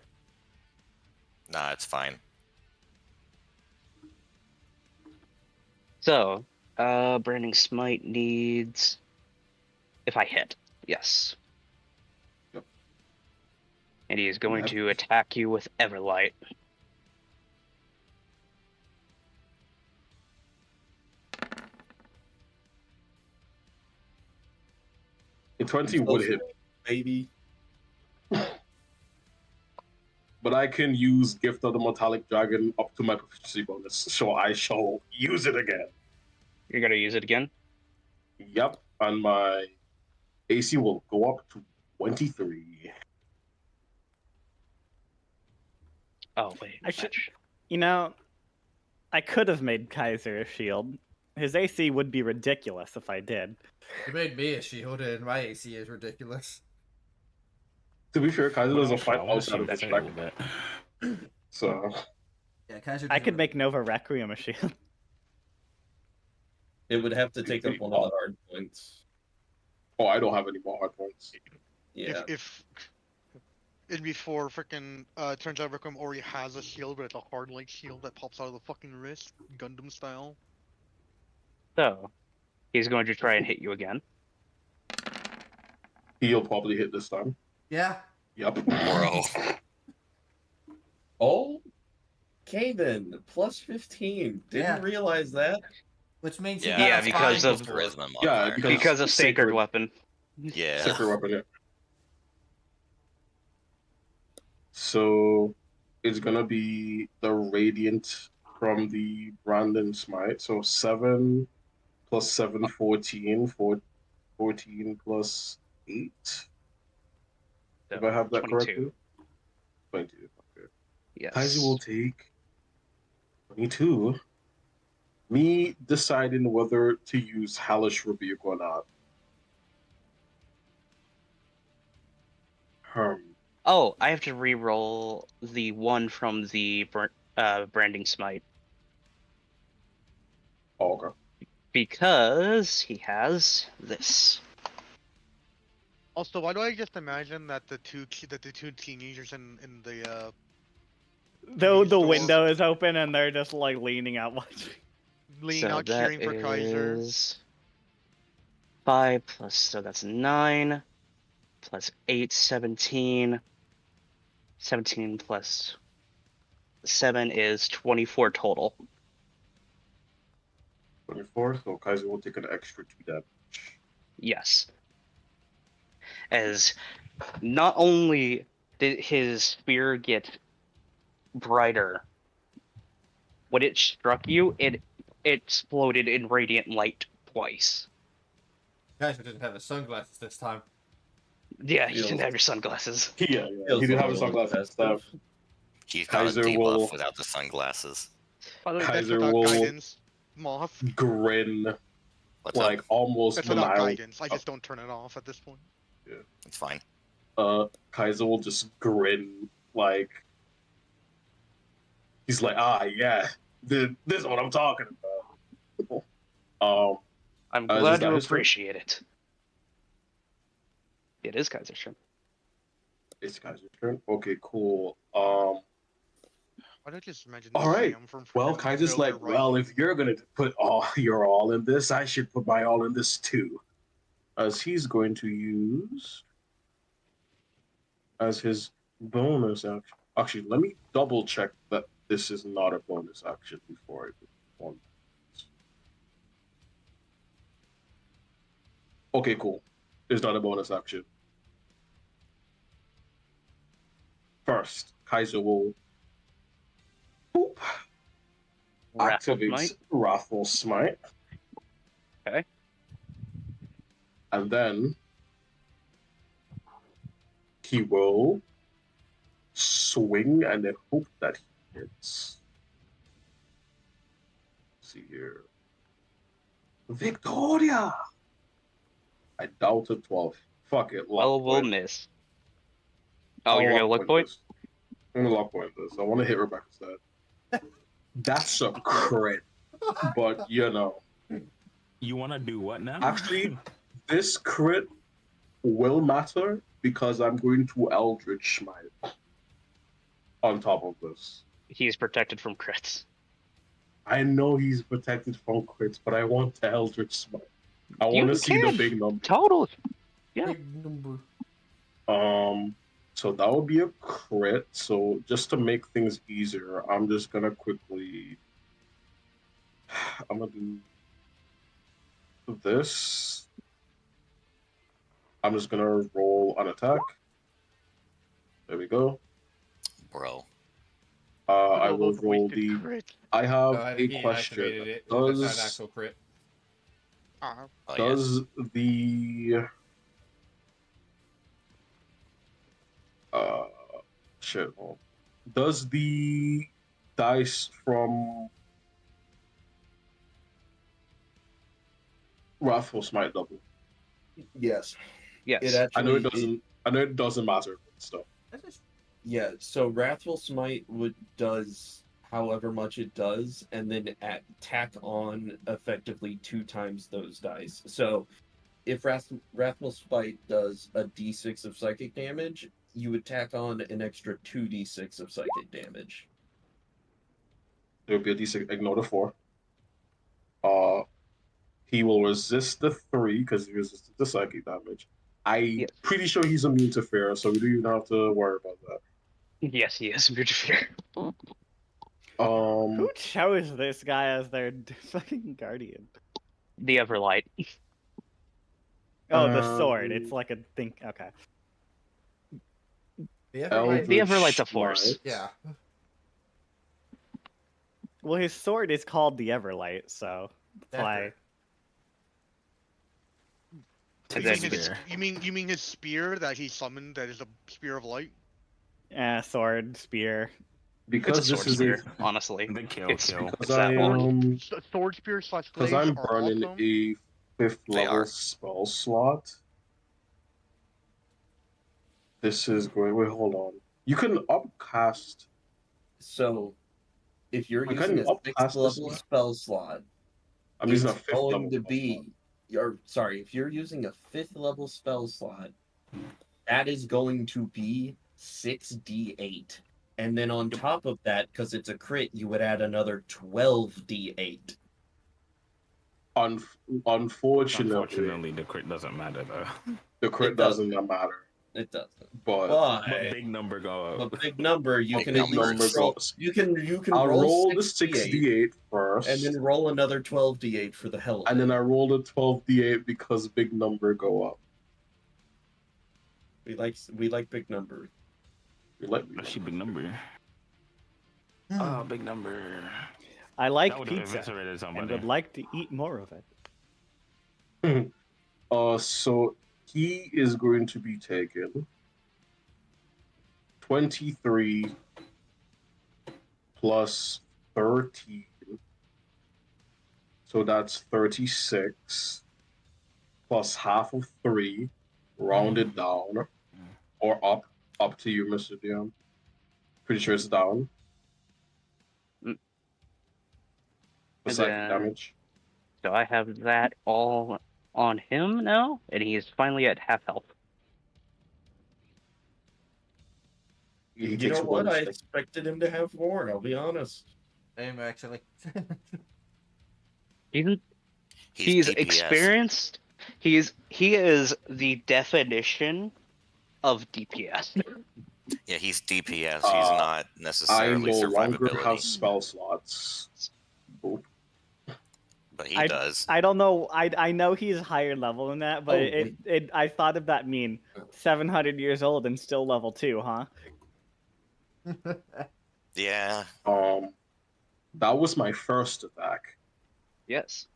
[SPEAKER 3] Nah, it's fine.
[SPEAKER 4] So, Branding Smite needs... If I hit, yes.
[SPEAKER 8] Yep.
[SPEAKER 4] And he is going to attack you with Everlight.
[SPEAKER 8] The 20 would hit,
[SPEAKER 2] baby.
[SPEAKER 8] but I can use Gift of the Metallic Dragon up to my proficiency bonus, so I shall use it again.
[SPEAKER 4] You're going to use it again?
[SPEAKER 8] Yep, and my AC will go up to 23.
[SPEAKER 4] Oh, wait.
[SPEAKER 7] I should, I could have made Kaiser a shield. His AC would be ridiculous if I did.
[SPEAKER 9] You made me a shield, and my AC is ridiculous.
[SPEAKER 8] To be fair, Kaiser doesn't fight
[SPEAKER 10] I wanna
[SPEAKER 8] outside
[SPEAKER 10] see
[SPEAKER 8] of his
[SPEAKER 10] that a little
[SPEAKER 8] back.
[SPEAKER 10] bit.
[SPEAKER 8] So,
[SPEAKER 9] Yeah, Kaiser.
[SPEAKER 7] I could make Nova Requiem a shield.
[SPEAKER 2] It would have to take up one of the hard points.
[SPEAKER 8] oh, I don't have any more hard points.
[SPEAKER 2] Yeah.
[SPEAKER 1] If and before freaking turns out Requiem already has a shield, but it's a hard light shield that pops out of the fucking wrist, Gundam style.
[SPEAKER 4] So, he's going to try and hit you again.
[SPEAKER 8] He'll probably hit this time.
[SPEAKER 9] Yeah.
[SPEAKER 8] Yep.
[SPEAKER 3] Bro.
[SPEAKER 2] Okay then, plus 15. Didn't
[SPEAKER 9] Yeah.
[SPEAKER 2] realize that.
[SPEAKER 9] Which means
[SPEAKER 3] Yeah,
[SPEAKER 9] he
[SPEAKER 4] Yeah,
[SPEAKER 9] got
[SPEAKER 4] because
[SPEAKER 9] fine
[SPEAKER 4] of-
[SPEAKER 9] before.
[SPEAKER 3] Charisma
[SPEAKER 8] Yeah,
[SPEAKER 3] modifier.
[SPEAKER 4] Because of Sacred
[SPEAKER 8] Sacred.
[SPEAKER 4] Weapon.
[SPEAKER 3] Yeah.
[SPEAKER 8] Sacred weapon, yeah. So it's gonna be the radiant from the Brandon Smite. So 7 plus 7, 14. 14 plus 8.
[SPEAKER 4] So,
[SPEAKER 8] If I have that
[SPEAKER 4] 22.
[SPEAKER 8] correctly. 22. Okay.
[SPEAKER 4] Yes.
[SPEAKER 8] Kaiser will take 22 Me deciding whether to use Hellish Rebuke or not.
[SPEAKER 4] Oh, I have to re-roll the one from the branding smite
[SPEAKER 8] Oh, okay.
[SPEAKER 4] because he has this.
[SPEAKER 1] Also, why do I just imagine that the two teenagers in the
[SPEAKER 7] Though the
[SPEAKER 1] store
[SPEAKER 7] window is open and they're just like leaning out watching.
[SPEAKER 1] leaning
[SPEAKER 4] So
[SPEAKER 1] out
[SPEAKER 4] that
[SPEAKER 1] cheering for Kaiser?
[SPEAKER 4] is 5 plus, so that's 9 plus 8, 17. 17 plus 7 is 24 total.
[SPEAKER 8] 24, so Kaiser will take an extra 2 damage.
[SPEAKER 4] Yes. As not only did his spear get brighter, when it struck you, it exploded in radiant light twice.
[SPEAKER 9] Kaiser didn't have his sunglasses this time.
[SPEAKER 4] Yeah, you
[SPEAKER 2] Feels-
[SPEAKER 4] didn't have your sunglasses.
[SPEAKER 8] Yeah,
[SPEAKER 2] Feels
[SPEAKER 8] he didn't
[SPEAKER 2] a
[SPEAKER 8] have his
[SPEAKER 2] little
[SPEAKER 8] sunglasses.
[SPEAKER 2] excessive.
[SPEAKER 3] He's got
[SPEAKER 8] Kaiser
[SPEAKER 3] a debuff
[SPEAKER 8] will-
[SPEAKER 3] without the sunglasses.
[SPEAKER 1] By the way, that's
[SPEAKER 8] Kaiser
[SPEAKER 1] without
[SPEAKER 8] will-
[SPEAKER 1] guidance. Moth.
[SPEAKER 8] Grin,
[SPEAKER 3] What's
[SPEAKER 8] like
[SPEAKER 3] up?
[SPEAKER 8] almost
[SPEAKER 1] That's without
[SPEAKER 8] maniacal.
[SPEAKER 1] guidance. I just don't turn it off at this point.
[SPEAKER 3] It's fine.
[SPEAKER 8] Kaiser will just grin, like he's like, yeah, this is what I'm talking about.
[SPEAKER 4] I'm
[SPEAKER 8] is
[SPEAKER 4] glad
[SPEAKER 8] that
[SPEAKER 4] you
[SPEAKER 8] his turn?
[SPEAKER 4] appreciate it. It is Kaiser's turn.
[SPEAKER 8] It's Kaiser's turn. Okay, cool.
[SPEAKER 1] Why did I just imagine
[SPEAKER 8] All right.
[SPEAKER 1] Sam from
[SPEAKER 8] Well,
[SPEAKER 1] freaking
[SPEAKER 8] Kaiser's
[SPEAKER 1] Builder
[SPEAKER 8] like, well, if you're gonna put your all in this, I should put my all in this too. As he's going to use as his bonus action. Actually, let me double check that this is not a bonus action before I do one. Okay, cool. It's not a bonus action. First, Kaiser will boop,
[SPEAKER 4] Wrathful
[SPEAKER 8] activates
[SPEAKER 4] Smite.
[SPEAKER 8] Wrathful Smite.
[SPEAKER 4] Okay.
[SPEAKER 8] And then he will swing and then hope that he hits. Let's see here. Victoria! I doubted 12. Fuck it.
[SPEAKER 4] Well,
[SPEAKER 8] Lock
[SPEAKER 4] we'll
[SPEAKER 8] point.
[SPEAKER 4] miss. Oh,
[SPEAKER 8] I'll
[SPEAKER 4] you're gonna look point?
[SPEAKER 8] this. I'm gonna lock point this. I want to hit Rebecca's dad. That's a crit. But, you know.
[SPEAKER 10] You want to do what now?
[SPEAKER 8] Actually, this crit will matter because I'm going to Eldritch Smite on top of this.
[SPEAKER 4] He's protected from crits.
[SPEAKER 8] I know he's protected from crits, but I want the Eldritch Smite. I
[SPEAKER 4] You
[SPEAKER 8] want to see the
[SPEAKER 4] can.
[SPEAKER 8] big number.
[SPEAKER 4] Totally. Yeah.
[SPEAKER 9] Big number.
[SPEAKER 8] So that would be a crit. So just to make things easier, I'm just gonna quickly. I'm gonna do this. I'm just gonna roll an attack. There we go.
[SPEAKER 3] Bro.
[SPEAKER 8] I will roll the. I have
[SPEAKER 9] I
[SPEAKER 8] a
[SPEAKER 9] think he
[SPEAKER 8] question.
[SPEAKER 9] activated it. That's not an
[SPEAKER 8] Does
[SPEAKER 9] actual crit.
[SPEAKER 3] Oh, yeah.
[SPEAKER 8] does the shit? Hold on. Does the dice from Wrathful Smite double?
[SPEAKER 2] Yes.
[SPEAKER 4] Yes.
[SPEAKER 2] It actually.
[SPEAKER 8] I know it doesn't. I know it doesn't matter. Stuff.
[SPEAKER 2] Yeah. So Wrathful Smite does however much it does, and then tack on effectively 2 times those dice. So if Wrathful Smite does a d6 of psychic damage, you would tack on an extra 2d6 of psychic damage.
[SPEAKER 8] There will be a d6. Ignore the 4. He will resist the 3 because he resisted the psychic damage. I'm pretty sure he's immune to fear, so we don't even have to worry about that.
[SPEAKER 4] Yes, he is immune to fear.
[SPEAKER 7] Who chose this guy as their fucking guardian?
[SPEAKER 4] The Everlight.
[SPEAKER 7] Oh, the sword. It's like a think. Okay.
[SPEAKER 9] The
[SPEAKER 4] Everlight's a force.
[SPEAKER 9] Yeah.
[SPEAKER 7] Well, his sword is called the Everlight, so that's why.
[SPEAKER 1] You mean his spear that he summoned that is a spear of light?
[SPEAKER 7] Sword, spear.
[SPEAKER 8] because
[SPEAKER 4] It's a
[SPEAKER 8] this
[SPEAKER 4] sword
[SPEAKER 8] is a
[SPEAKER 4] spear, honestly.
[SPEAKER 10] The kill,
[SPEAKER 4] It's,
[SPEAKER 10] kill.
[SPEAKER 4] it's
[SPEAKER 8] because
[SPEAKER 4] that one.
[SPEAKER 1] Sword spear /
[SPEAKER 8] because
[SPEAKER 1] glaive
[SPEAKER 8] I'm
[SPEAKER 1] are
[SPEAKER 8] burning
[SPEAKER 1] awesome.
[SPEAKER 8] a 5th
[SPEAKER 3] They
[SPEAKER 8] level
[SPEAKER 3] are.
[SPEAKER 8] spell slot. This is going. Wait, hold on. You can upcast.
[SPEAKER 2] So, if you're
[SPEAKER 8] I
[SPEAKER 2] using
[SPEAKER 8] can
[SPEAKER 2] a 6th
[SPEAKER 8] upcast this
[SPEAKER 2] level
[SPEAKER 8] one.
[SPEAKER 2] spell slot,
[SPEAKER 8] I'm using a
[SPEAKER 2] it's
[SPEAKER 8] 5th level
[SPEAKER 2] going to
[SPEAKER 8] spell
[SPEAKER 2] be. Sorry, if you're using a 5th level spell slot, that is going to be 6d8. And then on top of that, because it's a crit, you would add another 12d8.
[SPEAKER 8] slot.
[SPEAKER 10] Unfortunately, the crit doesn't matter though.
[SPEAKER 8] The crit
[SPEAKER 2] It
[SPEAKER 8] doesn't
[SPEAKER 2] doesn't.
[SPEAKER 8] matter.
[SPEAKER 2] It doesn't.
[SPEAKER 8] But
[SPEAKER 2] But
[SPEAKER 10] But big number go up.
[SPEAKER 2] a big number, you
[SPEAKER 3] Big
[SPEAKER 2] can at least
[SPEAKER 3] numbers.
[SPEAKER 2] roll. You can
[SPEAKER 8] I'll roll the
[SPEAKER 2] 6d8
[SPEAKER 8] 6d8 first,
[SPEAKER 2] and then roll another 12d8 for the hell of it.
[SPEAKER 8] and then I roll a 12d8 because big number go up.
[SPEAKER 2] We like big numbers.
[SPEAKER 8] You like
[SPEAKER 10] Actually, big number. Oh, big number.
[SPEAKER 7] I
[SPEAKER 10] That
[SPEAKER 7] like
[SPEAKER 10] would have
[SPEAKER 7] pizza
[SPEAKER 10] eviscerated
[SPEAKER 7] and
[SPEAKER 10] somebody.
[SPEAKER 7] would like to eat more of it.
[SPEAKER 8] So he is going to be taken 23 plus 13. So that's 36 plus half of 3, rounded down, or up to you, Mr. Dion. Pretty sure it's down.
[SPEAKER 4] Mm.
[SPEAKER 8] For
[SPEAKER 4] And
[SPEAKER 8] psychic
[SPEAKER 4] then-
[SPEAKER 8] damage.
[SPEAKER 4] So I have that all on him now, and he is finally at half health.
[SPEAKER 8] He
[SPEAKER 2] You
[SPEAKER 8] takes
[SPEAKER 2] know what?
[SPEAKER 8] one
[SPEAKER 2] I
[SPEAKER 8] stick.
[SPEAKER 2] expected him to have more. I'll be honest.
[SPEAKER 9] Same, actually.
[SPEAKER 4] He's
[SPEAKER 3] DPS.
[SPEAKER 4] experienced. He is the definition of DPS.
[SPEAKER 3] Yeah, he's DPS. He's
[SPEAKER 8] Uh,
[SPEAKER 3] not
[SPEAKER 8] I
[SPEAKER 3] necessarily
[SPEAKER 8] no longer have
[SPEAKER 3] survivability,
[SPEAKER 8] spell slots. Oop.
[SPEAKER 3] but he
[SPEAKER 7] I-
[SPEAKER 3] does.
[SPEAKER 7] I don't know. I know he's higher level than that, but
[SPEAKER 2] Oh,
[SPEAKER 7] I thought of that meme. 700 years old and still level 2, huh?
[SPEAKER 3] Yeah.
[SPEAKER 8] That was my first attack.
[SPEAKER 4] Yes.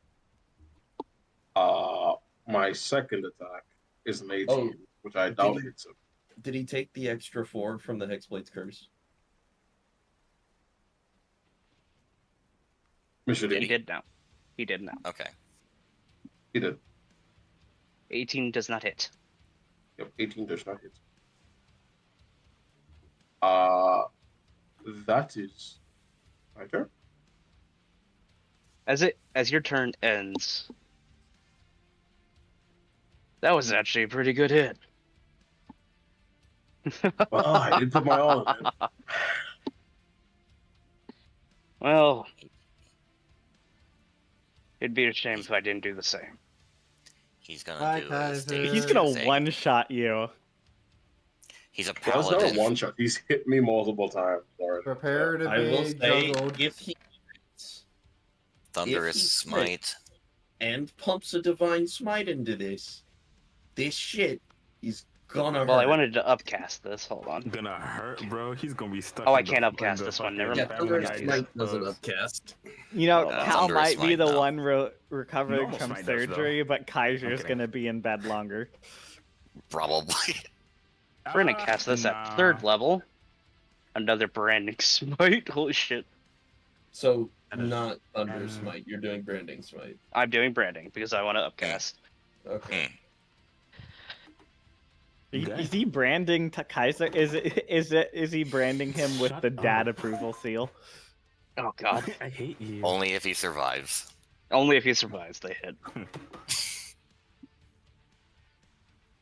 [SPEAKER 8] My second attack is an 18,
[SPEAKER 2] Oh,
[SPEAKER 8] which I
[SPEAKER 2] did
[SPEAKER 8] doubt
[SPEAKER 2] he-
[SPEAKER 8] hits him.
[SPEAKER 2] Did he take the extra 4 from the Hexblade's curse?
[SPEAKER 8] Mr.
[SPEAKER 4] He
[SPEAKER 8] D.
[SPEAKER 4] did now. He did now.
[SPEAKER 3] Okay.
[SPEAKER 8] He did.
[SPEAKER 4] 18 does not hit.
[SPEAKER 8] Yep, 18 does not hit. That is my turn.
[SPEAKER 4] As your turn ends. That was actually a pretty good hit.
[SPEAKER 8] I did put my all in it.
[SPEAKER 4] Well, it'd be a shame if I didn't do the same.
[SPEAKER 3] He's gonna
[SPEAKER 9] Bye,
[SPEAKER 3] do
[SPEAKER 9] Kaiser.
[SPEAKER 3] his
[SPEAKER 7] He's
[SPEAKER 3] danger
[SPEAKER 7] gonna
[SPEAKER 3] thing.
[SPEAKER 7] one-shot you.
[SPEAKER 3] He's a
[SPEAKER 8] That's not a
[SPEAKER 3] paladin.
[SPEAKER 8] one shot. He's hit me multiple times already.
[SPEAKER 9] Prepare to
[SPEAKER 2] I will
[SPEAKER 9] be
[SPEAKER 2] say,
[SPEAKER 9] juggled.
[SPEAKER 2] if he hits
[SPEAKER 3] Thunderous
[SPEAKER 2] If he
[SPEAKER 3] smite.
[SPEAKER 2] and pumps a divine smite into this shit, he's gonna
[SPEAKER 4] Well, I
[SPEAKER 2] hurt.
[SPEAKER 4] wanted to upcast this. Hold on.
[SPEAKER 10] Gonna hurt, bro. He's gonna be stuck.
[SPEAKER 4] Oh, I
[SPEAKER 10] in the-
[SPEAKER 4] can't
[SPEAKER 10] in
[SPEAKER 4] upcast
[SPEAKER 10] the
[SPEAKER 4] this one,
[SPEAKER 10] fucking
[SPEAKER 4] never
[SPEAKER 2] Yeah,
[SPEAKER 4] mind.
[SPEAKER 10] Family
[SPEAKER 2] Thunderous
[SPEAKER 10] Guy
[SPEAKER 2] Smite doesn't
[SPEAKER 10] pose.
[SPEAKER 2] upcast.
[SPEAKER 7] You know,
[SPEAKER 3] Oh,
[SPEAKER 7] Cal
[SPEAKER 3] Thunderous
[SPEAKER 7] might be
[SPEAKER 3] Smite,
[SPEAKER 7] the
[SPEAKER 3] though.
[SPEAKER 7] one recovering
[SPEAKER 10] Normal
[SPEAKER 7] from
[SPEAKER 10] Smite does, though.
[SPEAKER 7] surgery, but Kaiser's
[SPEAKER 10] Okay.
[SPEAKER 7] gonna be in bed longer.
[SPEAKER 3] Probably.
[SPEAKER 4] We're gonna cast this
[SPEAKER 10] Nah.
[SPEAKER 4] at 3rd level. Another branding smite. Holy shit.
[SPEAKER 2] So,
[SPEAKER 10] That is-
[SPEAKER 2] not Thunder Smite. You're doing Branding Smite.
[SPEAKER 4] I'm doing branding because I want to upcast.
[SPEAKER 2] Okay.
[SPEAKER 10] Okay.
[SPEAKER 7] Is he branding Kaiser? Is he branding him with
[SPEAKER 10] Shut
[SPEAKER 7] the dad
[SPEAKER 10] up.
[SPEAKER 7] approval seal?
[SPEAKER 4] Oh god.
[SPEAKER 10] I hate you.
[SPEAKER 3] Only if he survives.
[SPEAKER 4] Only if he survives, they hit.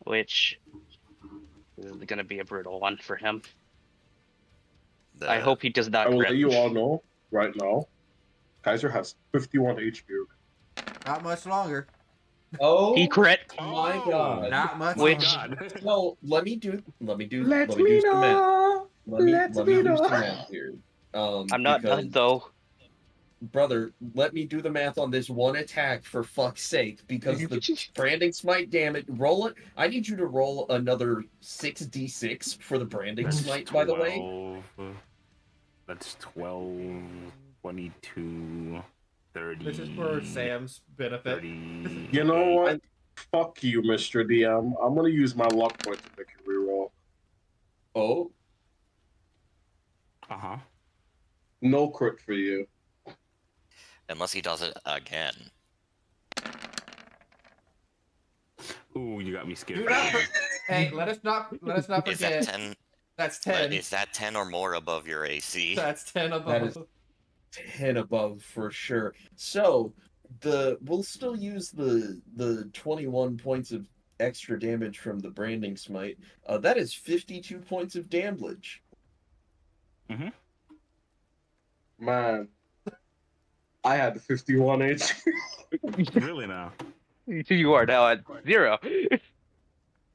[SPEAKER 4] Which is gonna be a brutal one for him. I hope he does
[SPEAKER 8] I
[SPEAKER 4] not
[SPEAKER 8] will
[SPEAKER 4] crit.
[SPEAKER 8] let you all know right now. Kaiser has 51 HP.
[SPEAKER 9] Not much longer.
[SPEAKER 2] Oh,
[SPEAKER 4] He crit.
[SPEAKER 2] my god.
[SPEAKER 9] Not much
[SPEAKER 4] Which-
[SPEAKER 9] longer.
[SPEAKER 2] Well, let me do some math. Let me do some math here.
[SPEAKER 4] I'm not
[SPEAKER 2] because,
[SPEAKER 4] done though.
[SPEAKER 2] brother, let me do the math on this one attack for fuck's sake, because the branding smite damage. Roll it. I need you to roll another 6d6 for the branding
[SPEAKER 10] That's
[SPEAKER 2] smite. By the way,
[SPEAKER 10] 12. That's 12, 22, 30.
[SPEAKER 9] This is for Sam's benefit.
[SPEAKER 10] 30.
[SPEAKER 8] You know what? Fuck you, Mr. DM. I'm gonna use my luck point to make a reroll.
[SPEAKER 2] oh,
[SPEAKER 10] Uh huh.
[SPEAKER 8] No crit for you.
[SPEAKER 3] Unless he does it again.
[SPEAKER 10] Ooh, you got me scared.
[SPEAKER 9] Do not. Hey, let us not
[SPEAKER 3] Is that
[SPEAKER 9] forget.
[SPEAKER 3] 10?
[SPEAKER 9] That's 10.
[SPEAKER 3] Is that 10 or more above your AC?
[SPEAKER 9] That's 10 above.
[SPEAKER 2] That is 10 above for sure. So we'll still use the 21 points of extra damage from the branding smite. That is 52 points of damage.
[SPEAKER 10] Mm-hmm.
[SPEAKER 8] Man, I had 51 HP.
[SPEAKER 10] Really now?
[SPEAKER 4] You are now at 0.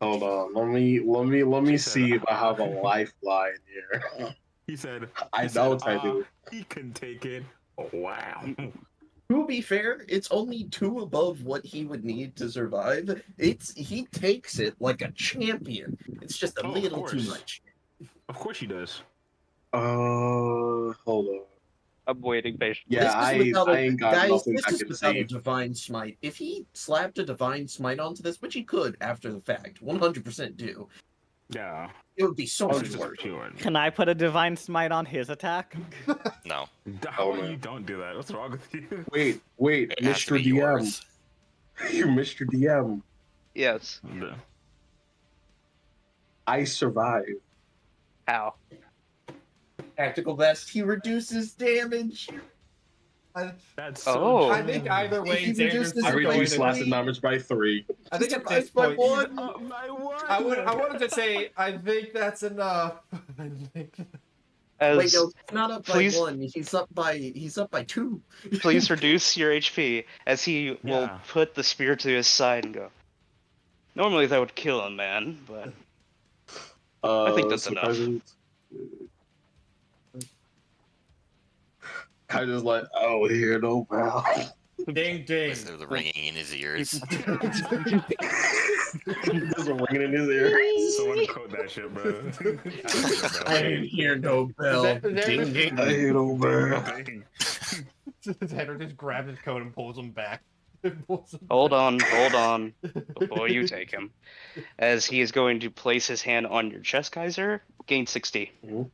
[SPEAKER 8] Hold on, let me
[SPEAKER 10] He
[SPEAKER 8] see
[SPEAKER 10] said,
[SPEAKER 8] if I have a lifeline here.
[SPEAKER 10] He said,
[SPEAKER 8] I
[SPEAKER 10] he
[SPEAKER 8] doubt
[SPEAKER 10] said,
[SPEAKER 8] I do.
[SPEAKER 10] He can take it. Oh, wow.
[SPEAKER 2] To be fair, it's only 2 above what he would need to survive. He takes it like a champion. It's just a
[SPEAKER 10] Oh, of
[SPEAKER 2] little too
[SPEAKER 10] course.
[SPEAKER 2] much.
[SPEAKER 10] Of course he does.
[SPEAKER 8] Hold on.
[SPEAKER 4] I'm waiting patiently.
[SPEAKER 8] Yeah, I ain't got
[SPEAKER 2] guys,
[SPEAKER 8] nothing
[SPEAKER 2] this
[SPEAKER 8] that
[SPEAKER 2] is
[SPEAKER 8] can
[SPEAKER 2] without a
[SPEAKER 8] save.
[SPEAKER 2] divine smite. If he slapped a divine smite onto this, which he could after the fact, 100% do,
[SPEAKER 10] Yeah.
[SPEAKER 2] it would be so
[SPEAKER 8] Oh,
[SPEAKER 2] much
[SPEAKER 10] This is
[SPEAKER 2] worse.
[SPEAKER 10] pure.
[SPEAKER 7] Can I put a divine smite on his attack?
[SPEAKER 3] No.
[SPEAKER 10] How
[SPEAKER 8] Oh,
[SPEAKER 10] about
[SPEAKER 8] no.
[SPEAKER 10] you don't do that? What's wrong with you?
[SPEAKER 8] Wait,
[SPEAKER 3] It has to
[SPEAKER 8] Mr.
[SPEAKER 3] be
[SPEAKER 8] DM.
[SPEAKER 3] yours.
[SPEAKER 8] You, Mr. DM.
[SPEAKER 4] Yes.
[SPEAKER 10] No.
[SPEAKER 8] I survived.
[SPEAKER 4] How?
[SPEAKER 2] Tactical vest, he reduces damage.
[SPEAKER 10] That's
[SPEAKER 4] Oh.
[SPEAKER 10] so
[SPEAKER 9] I think either way,
[SPEAKER 2] He reduced
[SPEAKER 9] Xander's
[SPEAKER 2] his
[SPEAKER 8] I
[SPEAKER 9] just going
[SPEAKER 8] reduced
[SPEAKER 9] to.
[SPEAKER 8] blasted damage by 3.
[SPEAKER 9] I think at this
[SPEAKER 2] Surprised by
[SPEAKER 9] point,
[SPEAKER 2] one.
[SPEAKER 10] by one.
[SPEAKER 9] I wanted to say I think that's enough. I think.
[SPEAKER 4] As
[SPEAKER 2] Wait, no, it's not up
[SPEAKER 4] please-
[SPEAKER 2] by 1. He's up by 2.
[SPEAKER 4] please reduce your HP, as he will
[SPEAKER 10] Yeah.
[SPEAKER 4] put the spear to his side and go. Normally that would kill a man, but I think that's enough.
[SPEAKER 8] I just like, oh, here, no pal.
[SPEAKER 9] Ding ding.
[SPEAKER 3] Listen to the ringing in his ears.
[SPEAKER 8] Just ringing in his ear.
[SPEAKER 10] Someone quote that shit, bro.
[SPEAKER 2] I didn't hear no bell.
[SPEAKER 9] Xander-
[SPEAKER 2] Ding ding.
[SPEAKER 8] I hear no bell.
[SPEAKER 9] Xander just grabs his coat and pulls him back.
[SPEAKER 4] hold on, before you take him. As he is going to place his hand on your chest, Kaiser, gain 60.
[SPEAKER 2] Ooh.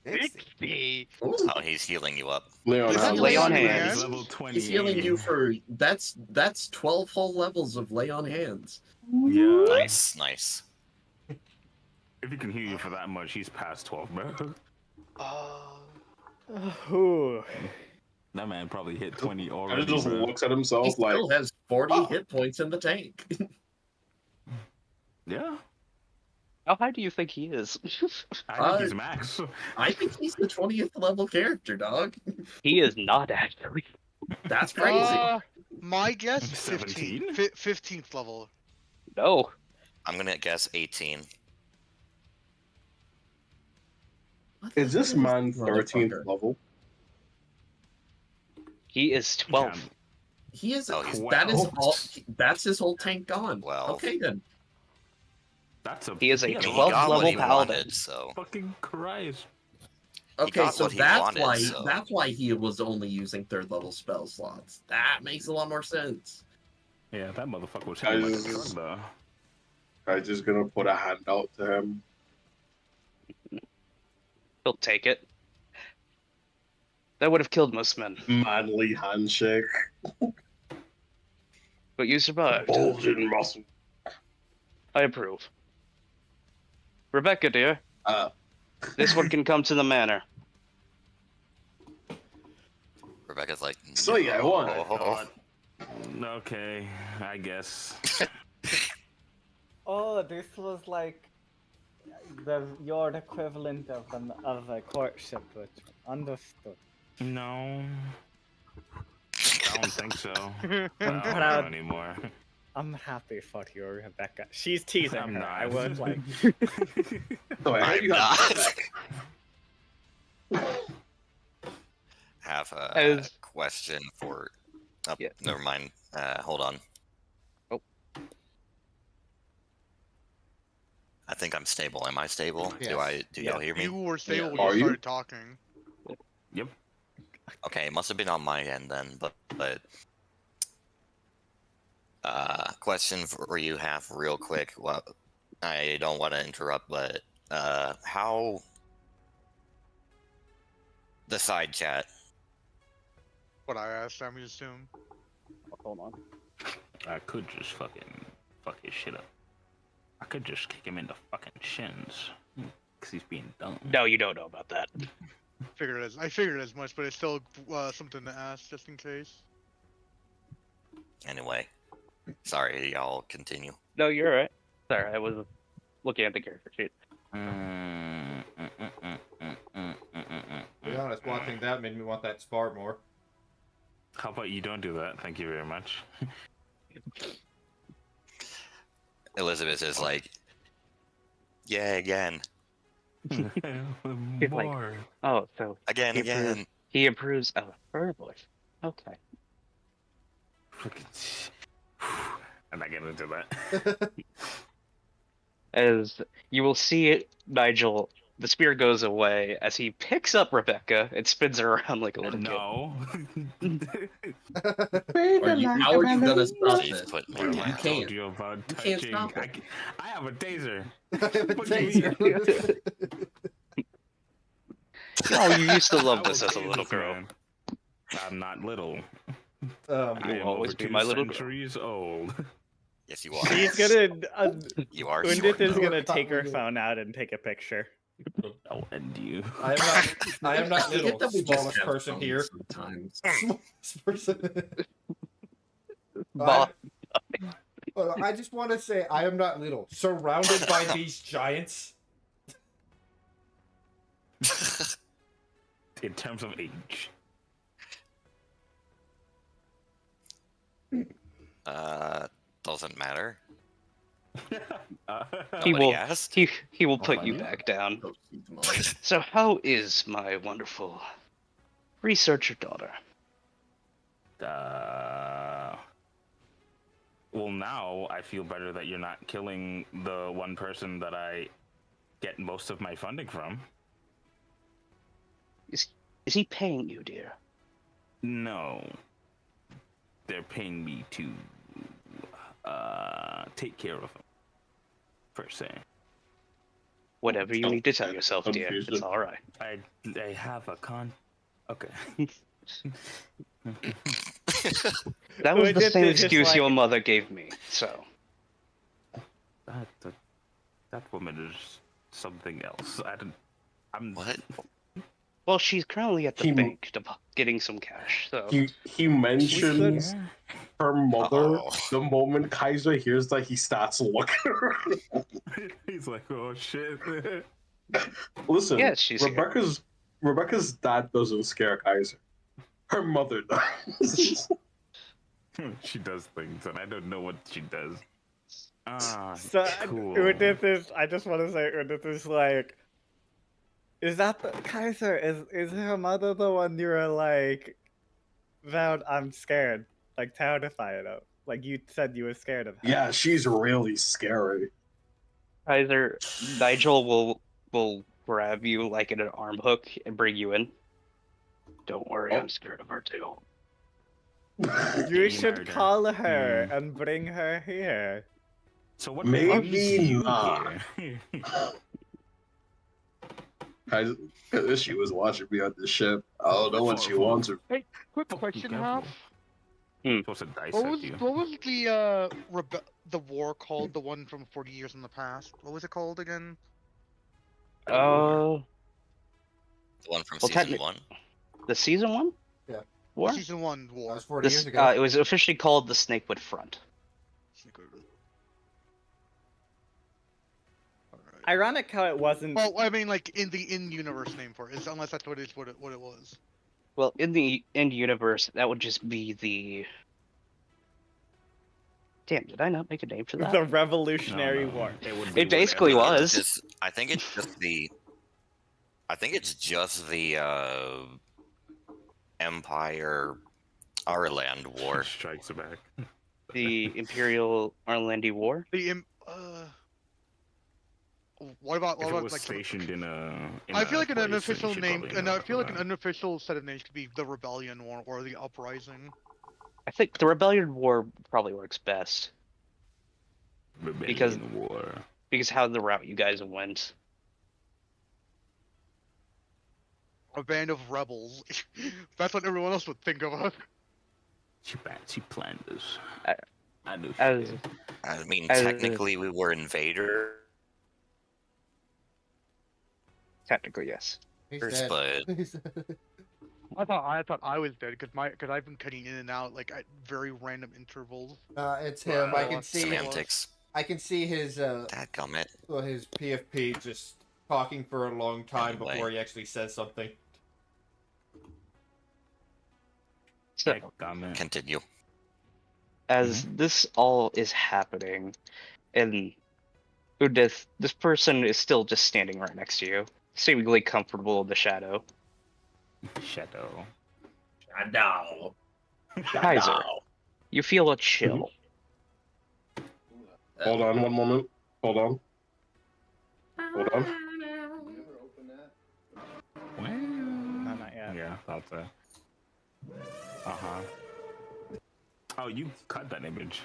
[SPEAKER 9] 60.
[SPEAKER 2] Ooh.
[SPEAKER 3] Oh, he's healing you up.
[SPEAKER 8] Leon,
[SPEAKER 1] Is
[SPEAKER 8] how
[SPEAKER 1] it
[SPEAKER 8] you
[SPEAKER 4] lay on
[SPEAKER 8] doing?
[SPEAKER 4] hands.
[SPEAKER 10] Level 20.
[SPEAKER 2] He's healing you for that's 12 whole levels of lay on hands.
[SPEAKER 10] Yeah.
[SPEAKER 3] Nice, nice.
[SPEAKER 10] If he can heal you for that much, he's past 12, bro.
[SPEAKER 7] Ooh.
[SPEAKER 10] That man probably hit 20
[SPEAKER 8] He
[SPEAKER 10] already,
[SPEAKER 8] just
[SPEAKER 10] bro.
[SPEAKER 8] looks at
[SPEAKER 2] He
[SPEAKER 8] himself like,
[SPEAKER 2] still has 40 hit points in the tank.
[SPEAKER 10] Yeah.
[SPEAKER 4] How high do you think he is?
[SPEAKER 10] I think he's max.
[SPEAKER 2] I think he's the 20th level character, dog.
[SPEAKER 4] He is not actually.
[SPEAKER 2] That's crazy.
[SPEAKER 1] My guess,
[SPEAKER 3] 17?
[SPEAKER 1] 15th level.
[SPEAKER 4] No.
[SPEAKER 3] I'm gonna guess 18.
[SPEAKER 8] is this man 13th level?
[SPEAKER 4] He is 12.
[SPEAKER 2] He is.
[SPEAKER 3] Oh, he's
[SPEAKER 2] that is
[SPEAKER 10] 12.
[SPEAKER 2] all. That's his whole tank gone.
[SPEAKER 3] 12.
[SPEAKER 2] Okay then.
[SPEAKER 10] That's a.
[SPEAKER 4] He is a
[SPEAKER 3] I mean, he
[SPEAKER 4] 12th
[SPEAKER 3] got what
[SPEAKER 4] level
[SPEAKER 3] he
[SPEAKER 4] paladin.
[SPEAKER 3] wanted, so
[SPEAKER 10] Fucking Christ.
[SPEAKER 2] Okay,
[SPEAKER 3] got
[SPEAKER 2] so
[SPEAKER 3] what he
[SPEAKER 2] that's
[SPEAKER 3] wanted,
[SPEAKER 2] why
[SPEAKER 3] so-
[SPEAKER 2] that's why he was only using 3rd level spell slots. That makes a lot more sense.
[SPEAKER 10] Yeah, that motherfucker was
[SPEAKER 8] I
[SPEAKER 10] hitting like a
[SPEAKER 8] just-
[SPEAKER 10] truck,
[SPEAKER 8] I'm just gonna put a hand out to him.
[SPEAKER 4] He'll take it. That would have killed most men.
[SPEAKER 8] Manly handshake.
[SPEAKER 4] But you survived.
[SPEAKER 8] Bulging muscle.
[SPEAKER 4] I approve. Rebecca, dear,
[SPEAKER 8] Uh,
[SPEAKER 4] this one can come to the manor.
[SPEAKER 3] Rebecca's like,
[SPEAKER 8] So yeah, I won.
[SPEAKER 3] "No."
[SPEAKER 10] though. Okay, I guess.
[SPEAKER 7] Oh, this was like your equivalent of a courtship, which understood.
[SPEAKER 10] No. I don't think so.
[SPEAKER 7] I'm
[SPEAKER 10] I don't
[SPEAKER 7] proud.
[SPEAKER 10] know anymore.
[SPEAKER 7] I'm happy for you, Rebecca. She's teasing
[SPEAKER 10] I'm
[SPEAKER 7] her.
[SPEAKER 10] not.
[SPEAKER 7] I was like,
[SPEAKER 8] So I heard
[SPEAKER 3] I'm
[SPEAKER 8] you got
[SPEAKER 3] not. Have a
[SPEAKER 4] As-
[SPEAKER 3] question for. Oh,
[SPEAKER 4] Yeah.
[SPEAKER 3] never mind. Hold on.
[SPEAKER 4] Oh.
[SPEAKER 3] I think I'm stable. Am I stable?
[SPEAKER 1] Yes.
[SPEAKER 3] Do y'all hear me?
[SPEAKER 1] You were stable when
[SPEAKER 8] Are
[SPEAKER 1] you
[SPEAKER 8] you?
[SPEAKER 1] started talking.
[SPEAKER 10] Yep.
[SPEAKER 3] Okay, it must have been on my end then, but question for you half real quick. Well, I don't want to interrupt, but how The side chat.
[SPEAKER 1] What I asked, I'm assume.
[SPEAKER 4] Hold on.
[SPEAKER 10] I could just fucking fuck his shit up. I could just kick him in the fucking shins. Because he's being dumb.
[SPEAKER 4] No, you don't know about that.
[SPEAKER 1] I figured as much, but it's still something to ask just in case.
[SPEAKER 3] Anyway, sorry, y'all continue.
[SPEAKER 4] No, you're alright. Sorry, I was looking at the character sheet.
[SPEAKER 9] To be honest, watching that made me want that spar more.
[SPEAKER 10] How about you don't do that? Thank you very much.
[SPEAKER 3] Elizabeth is like, yeah, again.
[SPEAKER 4] He's like, oh, so
[SPEAKER 3] Again.
[SPEAKER 4] he approves of her voice. Okay.
[SPEAKER 10] I'm not getting into that.
[SPEAKER 4] As you will see it, Nigel, the spear goes away as he picks up Rebecca and spins her around like a little
[SPEAKER 10] No.
[SPEAKER 2] How are you gonna stop
[SPEAKER 3] She's
[SPEAKER 2] this?
[SPEAKER 3] put me
[SPEAKER 2] You
[SPEAKER 3] down.
[SPEAKER 10] I told
[SPEAKER 2] can't.
[SPEAKER 10] you about
[SPEAKER 2] You can't
[SPEAKER 10] touching.
[SPEAKER 2] stop it.
[SPEAKER 10] I have a taser.
[SPEAKER 4] Oh, you used to love
[SPEAKER 10] I
[SPEAKER 4] this
[SPEAKER 10] will
[SPEAKER 4] as a
[SPEAKER 10] tase
[SPEAKER 4] little
[SPEAKER 10] this
[SPEAKER 4] girl.
[SPEAKER 10] man. I'm not little.
[SPEAKER 4] You
[SPEAKER 10] I
[SPEAKER 4] will
[SPEAKER 10] am
[SPEAKER 4] always
[SPEAKER 10] over
[SPEAKER 4] be
[SPEAKER 10] 2
[SPEAKER 4] my little girl.
[SPEAKER 10] centuries old.
[SPEAKER 3] Yes, you are.
[SPEAKER 7] She's gonna.
[SPEAKER 3] You are
[SPEAKER 7] Undit
[SPEAKER 3] short,
[SPEAKER 7] is
[SPEAKER 3] though.
[SPEAKER 7] gonna take her phone out and take a picture.
[SPEAKER 10] I'll end you.
[SPEAKER 9] I am not
[SPEAKER 2] I
[SPEAKER 9] little.
[SPEAKER 2] get that we just
[SPEAKER 9] Smallest
[SPEAKER 2] have
[SPEAKER 9] person
[SPEAKER 2] fun
[SPEAKER 9] here.
[SPEAKER 2] sometimes.
[SPEAKER 9] Smallest person.
[SPEAKER 4] Bob.
[SPEAKER 9] I just want to say I am not little. Surrounded by these giants.
[SPEAKER 10] In terms of age.
[SPEAKER 3] Doesn't matter.
[SPEAKER 4] He
[SPEAKER 3] Nobody
[SPEAKER 4] will.
[SPEAKER 3] asked.
[SPEAKER 4] He will put
[SPEAKER 10] I'll
[SPEAKER 4] you
[SPEAKER 10] find
[SPEAKER 4] back down.
[SPEAKER 2] Go see tomorrow.
[SPEAKER 4] So how is my wonderful researcher daughter?
[SPEAKER 10] Well, now I feel better that you're not killing the one person that I get most of my funding from.
[SPEAKER 4] Is he paying you, dear?
[SPEAKER 10] No. They're paying me to take care of him, per se.
[SPEAKER 4] Whatever you need to tell yourself, dear.
[SPEAKER 8] Confusion.
[SPEAKER 4] It's all right.
[SPEAKER 10] I have a Okay.
[SPEAKER 4] That was the
[SPEAKER 7] Undit
[SPEAKER 4] same
[SPEAKER 7] is just
[SPEAKER 4] excuse
[SPEAKER 7] like-
[SPEAKER 4] your mother gave me. So
[SPEAKER 10] That woman is something else. I'm
[SPEAKER 3] What?
[SPEAKER 4] well, she's currently at the
[SPEAKER 8] He-
[SPEAKER 4] bank getting some cash. So
[SPEAKER 8] He mentions her mother.
[SPEAKER 3] Oh.
[SPEAKER 8] The moment Kaiser hears that, he starts looking around.
[SPEAKER 10] He's like, oh shit.
[SPEAKER 8] Listen,
[SPEAKER 4] Yes, she's here.
[SPEAKER 8] Rebecca's dad doesn't scare Kaiser. Her mother does.
[SPEAKER 10] She does things, and I don't know what she does.
[SPEAKER 7] So
[SPEAKER 10] cool.
[SPEAKER 7] Undit is. I just want to say Undit is like. Is that the Kaiser? Is her mother the one you were like? Vowed, I'm scared, like terrified of. Like you said, you were scared of her.
[SPEAKER 8] Yeah, she's really scary.
[SPEAKER 4] either Nigel will grab you like in an arm hook and bring you in. Don't worry, I'm scared of her too.
[SPEAKER 7] You should
[SPEAKER 10] murder.
[SPEAKER 7] call her and bring her here.
[SPEAKER 10] So what
[SPEAKER 8] Maybe
[SPEAKER 10] brings you
[SPEAKER 8] not.
[SPEAKER 10] here?
[SPEAKER 8] Kaiser, she was watching me on the ship. I don't know what she wants. Her.
[SPEAKER 1] Hey, quick
[SPEAKER 10] Fuck,
[SPEAKER 1] question,
[SPEAKER 10] be
[SPEAKER 1] Hap.
[SPEAKER 10] Supposed to dissect
[SPEAKER 1] What was
[SPEAKER 10] you.
[SPEAKER 1] the war called? The one from 40 years in the past. What was it called again?
[SPEAKER 3] The one from
[SPEAKER 4] well,
[SPEAKER 3] season 1.
[SPEAKER 4] the season one?
[SPEAKER 9] Yeah.
[SPEAKER 4] War?
[SPEAKER 1] Season 1 war.
[SPEAKER 9] That was 40 years ago.
[SPEAKER 4] It was officially called the Snakewood Front.
[SPEAKER 7] Ironic how it wasn't.
[SPEAKER 1] Well, I mean, like in the in-universe name for it, is unless that's what it was.
[SPEAKER 4] Well, in the end universe, that would just be the. Damn, did I not make a name for that?
[SPEAKER 7] The Revolutionary
[SPEAKER 10] No, no.
[SPEAKER 7] War.
[SPEAKER 10] would be
[SPEAKER 4] It basically
[SPEAKER 10] whatever.
[SPEAKER 4] was.
[SPEAKER 3] I think it's just the Empire Arland War.
[SPEAKER 10] Strikes back.
[SPEAKER 4] The Imperial Arlandi War.
[SPEAKER 1] What about
[SPEAKER 10] If it was
[SPEAKER 1] like
[SPEAKER 10] stationed in a.
[SPEAKER 1] I feel like an
[SPEAKER 10] place, then you
[SPEAKER 1] unofficial
[SPEAKER 10] should
[SPEAKER 1] name,
[SPEAKER 10] probably
[SPEAKER 1] and
[SPEAKER 10] know
[SPEAKER 1] I feel like
[SPEAKER 10] that.
[SPEAKER 1] an unofficial set of names could be the Rebellion War or the Uprising.
[SPEAKER 4] I think the Rebellion War probably works best because-
[SPEAKER 10] Rebellion War.
[SPEAKER 4] because how the route you guys went.
[SPEAKER 1] a band of rebels. That's what everyone else would think of us.
[SPEAKER 10] She planned this.
[SPEAKER 4] I-
[SPEAKER 10] I knew she
[SPEAKER 4] As
[SPEAKER 10] did.
[SPEAKER 3] I mean,
[SPEAKER 4] As-
[SPEAKER 3] technically, we were invader,
[SPEAKER 4] technically, yes.
[SPEAKER 9] He's
[SPEAKER 3] First,
[SPEAKER 9] dead.
[SPEAKER 3] but-
[SPEAKER 9] He's dead.
[SPEAKER 1] I thought I was dead because I've been cutting in and out like at very random intervals.
[SPEAKER 9] It's him. I can see.
[SPEAKER 3] Semantics.
[SPEAKER 9] I can see his
[SPEAKER 3] Dadgummit.
[SPEAKER 9] his PFP just talking for a long time
[SPEAKER 3] Anyway.
[SPEAKER 9] before he actually says something.
[SPEAKER 4] So,
[SPEAKER 10] Comment.
[SPEAKER 3] Continue.
[SPEAKER 4] as this all is happening, and Udith, this person is still just standing right next to you, seemingly comfortable in the shadow.
[SPEAKER 10] Shadow.
[SPEAKER 2] No.
[SPEAKER 4] Kaiser, you feel a chill.
[SPEAKER 8] Hold on one moment. Hold on. Hold on.
[SPEAKER 10] Well,
[SPEAKER 7] No, not yet.
[SPEAKER 10] yeah, thought so. Uh-huh. Oh, you cut that image.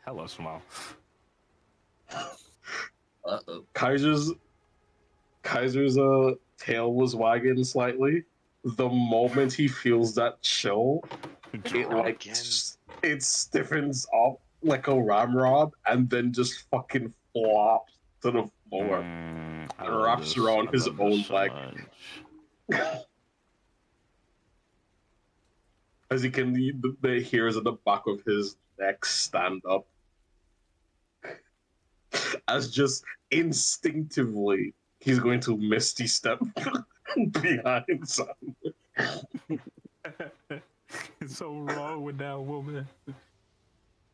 [SPEAKER 10] Hello, small.
[SPEAKER 11] Uh-oh.
[SPEAKER 8] Kaiser's tail was wagging slightly. The moment he feels that chill, it stiffens up like a ramrod and then just fucking flops to the floor.
[SPEAKER 10] I
[SPEAKER 8] and
[SPEAKER 10] love
[SPEAKER 8] wraps
[SPEAKER 10] this.
[SPEAKER 8] around
[SPEAKER 10] I
[SPEAKER 8] his
[SPEAKER 10] love
[SPEAKER 8] own
[SPEAKER 10] this so
[SPEAKER 8] leg.
[SPEAKER 10] much.
[SPEAKER 8] As you can the hairs at the back of his neck stand up. As just instinctively he's going to misty step behind Sander.
[SPEAKER 10] It's so wrong with that woman.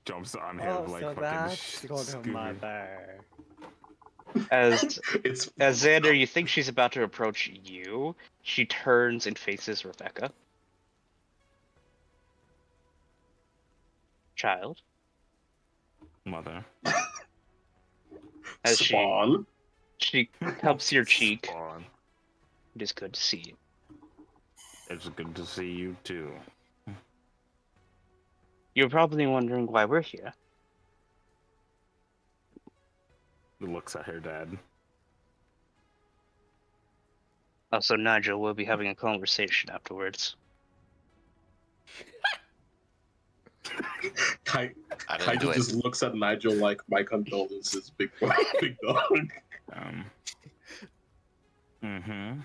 [SPEAKER 10] Jumps on him
[SPEAKER 7] Oh,
[SPEAKER 10] like
[SPEAKER 7] so
[SPEAKER 10] fucking
[SPEAKER 7] that's your
[SPEAKER 10] Scooby.
[SPEAKER 7] mother.
[SPEAKER 4] As
[SPEAKER 8] It's
[SPEAKER 4] Xander, you think she's about to approach you, she turns and faces Rebecca. Child,
[SPEAKER 10] Mother.
[SPEAKER 4] as
[SPEAKER 8] Spawn.
[SPEAKER 4] she cups your cheek.
[SPEAKER 10] Spawn.
[SPEAKER 4] It is good to see you.
[SPEAKER 10] It's good to see you too.
[SPEAKER 4] You're probably wondering why we're here.
[SPEAKER 10] Looks at her dad.
[SPEAKER 4] Also, Nigel will be having a conversation afterwards.
[SPEAKER 8] Kai
[SPEAKER 3] I didn't do it.
[SPEAKER 8] just looks at Nigel like, my condolences, big big dog.
[SPEAKER 10] Mm-hmm.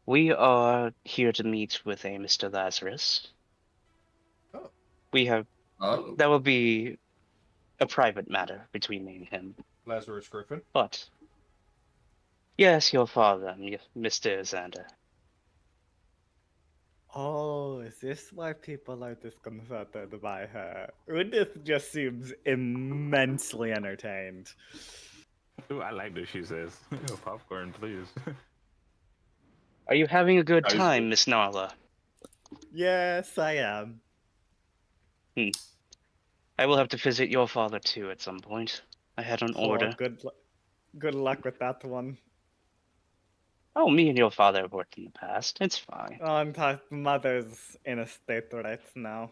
[SPEAKER 4] We are here to meet with a Mr. Lazarus.
[SPEAKER 9] Oh.
[SPEAKER 4] We have
[SPEAKER 11] Oh.
[SPEAKER 4] that will be a private matter between me and him.
[SPEAKER 9] Lazarus Griffin.
[SPEAKER 4] But yes, your father, Mr. Xander.
[SPEAKER 7] Oh, is this why people are disconcerted by her? Udith just seems immensely entertained.
[SPEAKER 10] Ooh, I like that she says. Popcorn, please.
[SPEAKER 4] Are you having a good
[SPEAKER 8] I-
[SPEAKER 4] time, Miss Narla?
[SPEAKER 7] Yes, I am.
[SPEAKER 4] I will have to visit your father too at some point. I had an order.
[SPEAKER 7] Oh, good luck with that one.
[SPEAKER 4] Oh, me and your father have worked in the past. It's fine.
[SPEAKER 7] Oh, I'm talking mother's in a state right now.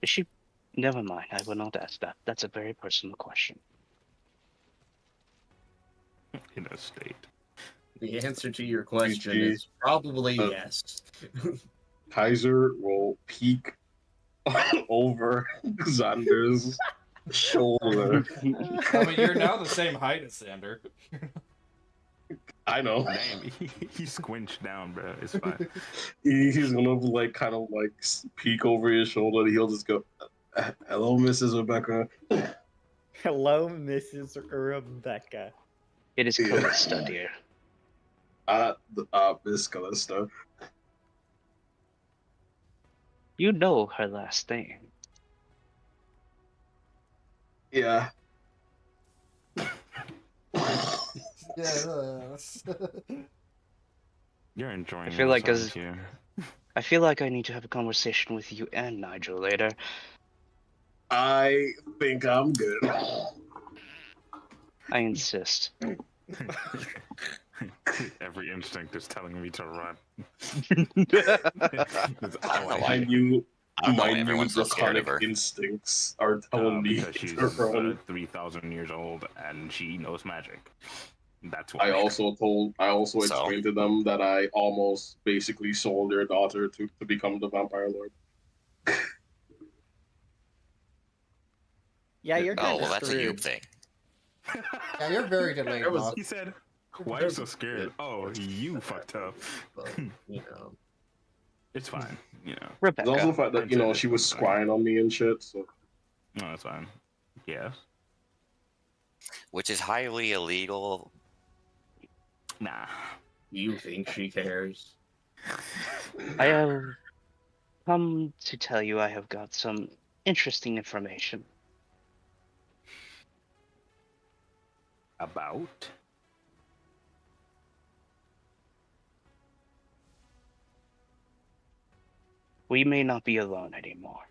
[SPEAKER 4] Is she? Never mind. I will not ask that. That's a very personal question.
[SPEAKER 10] In a state.
[SPEAKER 11] The answer to your question
[SPEAKER 8] GG.
[SPEAKER 11] is probably yes.
[SPEAKER 8] Kaiser will peek over Xander's shoulder.
[SPEAKER 9] I mean, you're now the same height as Sander.
[SPEAKER 8] I know.
[SPEAKER 10] Damn, he squinched down, bro. It's fine.
[SPEAKER 8] He's gonna like kind of like peek over his shoulder and he'll just go, hello, Mrs. Rebecca.
[SPEAKER 7] Hello, Mrs. Rebecca.
[SPEAKER 4] It is Callista, dear.
[SPEAKER 8] Miss Callista.
[SPEAKER 4] You know her last name.
[SPEAKER 8] Yeah.
[SPEAKER 9] Yes.
[SPEAKER 10] You're enjoying
[SPEAKER 4] I feel like
[SPEAKER 10] this,
[SPEAKER 4] as-
[SPEAKER 10] aren't you?
[SPEAKER 4] I feel like I need to have a conversation with you and Nigel later.
[SPEAKER 8] I think I'm good.
[SPEAKER 4] I insist.
[SPEAKER 10] Every instinct is telling me to run.
[SPEAKER 8] I knew
[SPEAKER 3] I don't know
[SPEAKER 8] my
[SPEAKER 3] why
[SPEAKER 8] new
[SPEAKER 3] everyone's so scared of
[SPEAKER 8] draconic
[SPEAKER 3] her.
[SPEAKER 8] instincts are telling me
[SPEAKER 10] Because she's
[SPEAKER 8] to run.
[SPEAKER 10] 3,000 years old and she knows magic. That's why.
[SPEAKER 8] I also
[SPEAKER 3] So?
[SPEAKER 8] explained to them that I almost basically sold their daughter to become the vampire lord.
[SPEAKER 7] Yeah, you're kind
[SPEAKER 3] Oh,
[SPEAKER 7] of
[SPEAKER 3] well, that's a you
[SPEAKER 7] screwed.
[SPEAKER 3] thing.
[SPEAKER 9] Yeah, you're very delayed,
[SPEAKER 8] There was-
[SPEAKER 9] boss.
[SPEAKER 10] He said, "Why are you so scared?" Oh, you fucked up.
[SPEAKER 11] But, you know.
[SPEAKER 10] It's fine. You know.
[SPEAKER 8] There's also the
[SPEAKER 4] Rebecca,
[SPEAKER 8] fact that, you know, she was spying on me and shit, so.
[SPEAKER 10] No, that's fine. Yes.
[SPEAKER 3] Which is highly illegal.
[SPEAKER 10] Nah.
[SPEAKER 11] You think she cares?
[SPEAKER 4] I have come to tell you I have got some interesting information.
[SPEAKER 10] About?
[SPEAKER 4] We may not be alone anymore.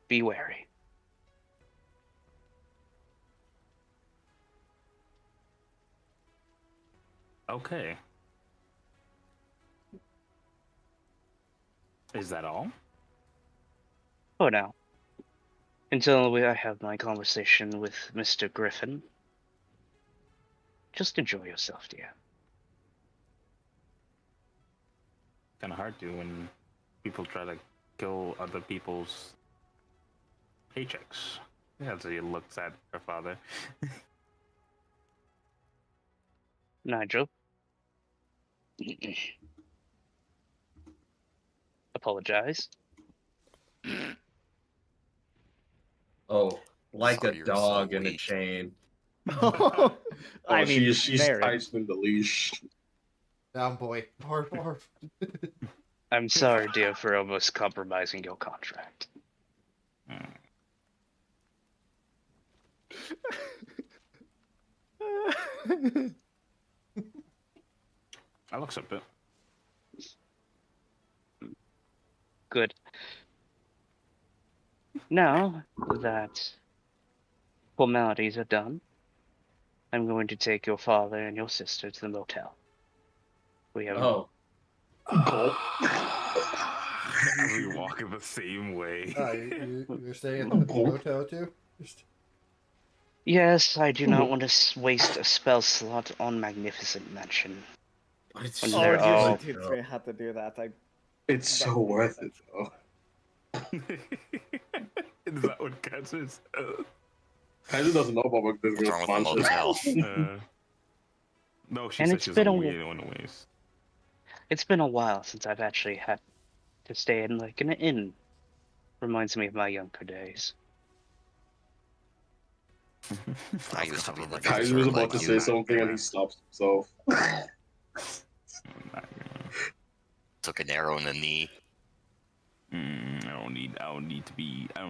[SPEAKER 4] Be wary.
[SPEAKER 10] Okay. Is that all?
[SPEAKER 4] Oh, now. Until I have my conversation with Mr. Griffin. Just enjoy yourself, dear.
[SPEAKER 10] Kind of hard to when people try to kill other people's paychecks. As he looks at her father.
[SPEAKER 4] Nigel. Apologize.
[SPEAKER 11] Oh, like
[SPEAKER 3] Oh,
[SPEAKER 11] a
[SPEAKER 3] you're
[SPEAKER 11] dog
[SPEAKER 3] so
[SPEAKER 11] in a
[SPEAKER 3] weak.
[SPEAKER 11] chain.
[SPEAKER 8] Oh,
[SPEAKER 7] I mean,
[SPEAKER 8] she's
[SPEAKER 7] very.
[SPEAKER 8] tightening the leash.
[SPEAKER 9] Down, boy. Barf, barf.
[SPEAKER 4] I'm sorry, dear, for almost compromising your contract.
[SPEAKER 10] I'll accept it.
[SPEAKER 4] Good. Now that formalities are done, I'm going to take your father and your sister to the motel. We have
[SPEAKER 11] Oh,
[SPEAKER 10] As we walk in the same way.
[SPEAKER 9] You're staying at the motel too?
[SPEAKER 4] Yes, I do not want to waste a spell slot on Magnificent Mansion.
[SPEAKER 11] it's
[SPEAKER 4] When
[SPEAKER 7] Oh,
[SPEAKER 4] they're all-
[SPEAKER 7] dude, we had to do that.
[SPEAKER 8] It's so worth it, though.
[SPEAKER 10] Is that what catches?
[SPEAKER 8] Kaiser doesn't know about
[SPEAKER 3] What's
[SPEAKER 8] this
[SPEAKER 3] wrong with the
[SPEAKER 8] sponsor.
[SPEAKER 3] motel?
[SPEAKER 10] No, she
[SPEAKER 4] And
[SPEAKER 10] said
[SPEAKER 4] it's
[SPEAKER 10] she was
[SPEAKER 4] been a-
[SPEAKER 10] weird anyways.
[SPEAKER 4] It's been a while since I've actually had to stay in like an inn. Reminds me of my younger days.
[SPEAKER 3] I used to be the
[SPEAKER 8] Kaiser
[SPEAKER 3] visitor
[SPEAKER 8] was about
[SPEAKER 3] like
[SPEAKER 8] to
[SPEAKER 3] you.
[SPEAKER 8] say something and he stops himself.
[SPEAKER 3] Took an arrow in the knee.
[SPEAKER 10] I don't